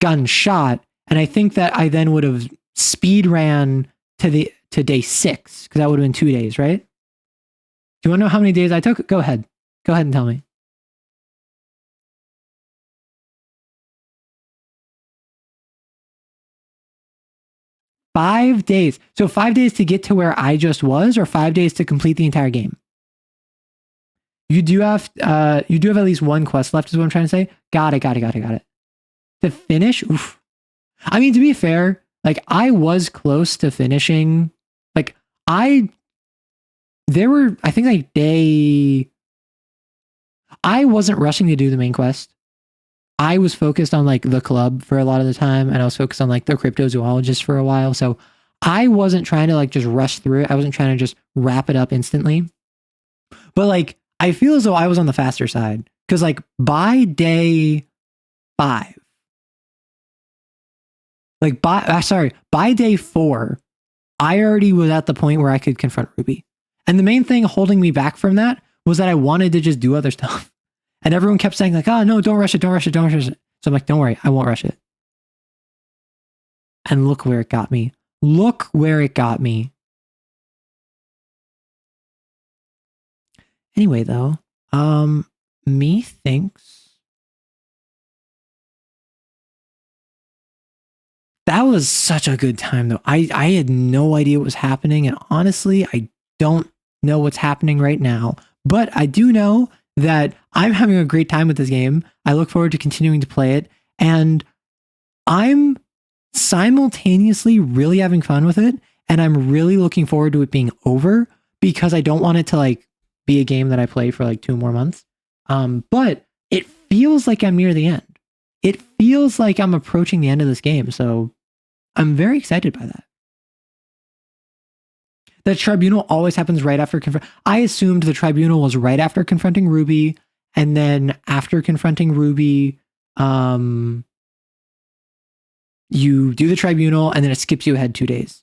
gotten shot. And I think that I then would have speed ran to day 6 because that would have been 2 days, right? Do you want to know how many days I took? Go ahead. Go ahead and tell me. 5 days. So 5 days to get to where I just was, or 5 days to complete the entire game? You do have at least one quest left, is what I'm trying to say. Got it. To finish? Oof. I mean, to be fair, like I was close to finishing. Like I think like I wasn't rushing to do the main quest. I was focused on like the club for a lot of the time, and I was focused on like the cryptozoologist for a while. So I wasn't trying to like just rush through it. I wasn't trying to just wrap it up instantly. But like, I feel as though I was on the faster side because like by day 5, like by day 4, I already was at the point where I could confront Ruby. And the main thing holding me back from that was that I wanted to just do other stuff. And everyone kept saying like, "Oh no, don't rush it. So I'm like, don't worry, I won't rush it. And look where it got me. Anyway, though, methinks that was such a good time though. I had no idea what was happening, and honestly, I don't know what's happening right now. But I do know that I'm having a great time with this game. I look forward to continuing to play it, and I'm simultaneously really having fun with it, and I'm really looking forward to it being over because I don't want it to like be a game that I play for like 2 more months. But it feels like I'm near the end. It feels like I'm approaching the end of this game, so I'm very excited by that. The tribunal always happens right after I assumed the tribunal was right after confronting Ruby, and then after confronting Ruby, you do the tribunal, and then it skips you ahead 2 days.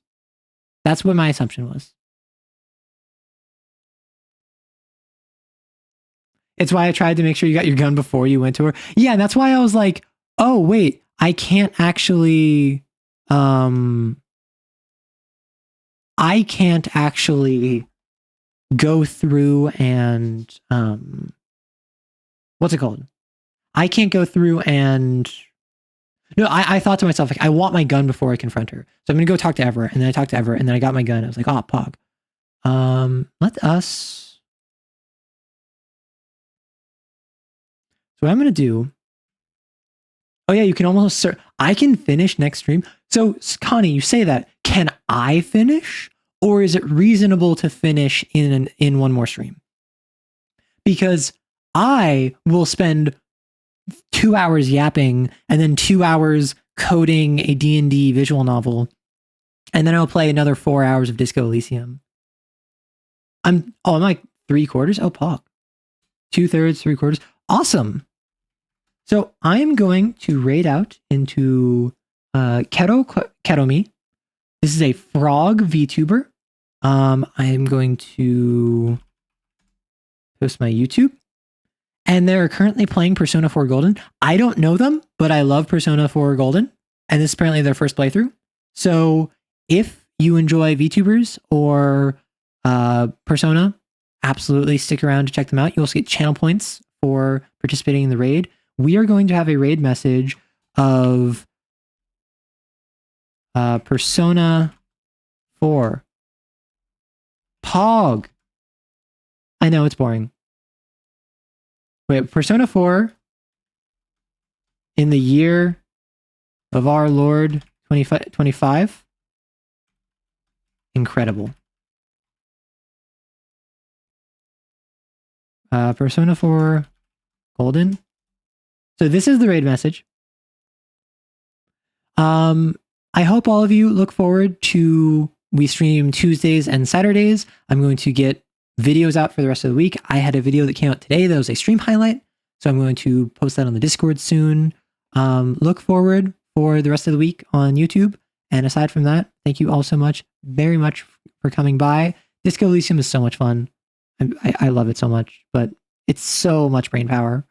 That's what my assumption was. It's why I tried to make sure you got your gun before you went to her. Yeah, and that's why I was like, oh, wait, I can't actually go through and what's it called? I can't go through and no, I thought to myself, like, I want my gun before I confront her. So I'm gonna go talk to Everett, and then I talked to Everett, and then I got my gun. I was like, oh, pog. Let us. So what I'm gonna do. Oh yeah, you can almost. I can finish next stream. So Connie, you say that. Can I finish, or is it reasonable to finish in one more stream? Because I will spend 2 hours yapping and then 2 hours coding a D&D visual novel, and then I'll play another 4 hours of Disco Elysium. I'm like 3/4. Oh, pog. 2/3, 3/4. Awesome. So I'm going to raid out into Ketomi. This is a frog VTuber. I'm going to post my YouTube. And they're currently playing Persona 4 Golden. I don't know them, but I love Persona 4 Golden. And this is apparently their first playthrough. So if you enjoy VTubers or Persona, absolutely stick around to check them out. You also get channel points for participating in the raid. We are going to have a raid message of Persona 4. Pog. I know it's boring. Wait, Persona 4 in the year of our Lord 2025? Incredible. Persona 4 Golden. So this is the raid message. I hope all of you look forward to, we stream Tuesdays and Saturdays. I'm going to get videos out for the rest of the week. I had a video that came out today that was a stream highlight, so I'm going to post that on the Discord soon. Look forward for the rest of the week on YouTube. And aside from that, thank you all so much, very much for coming by. Disco Elysium is so much fun. I love it so much, but it's so much brain power.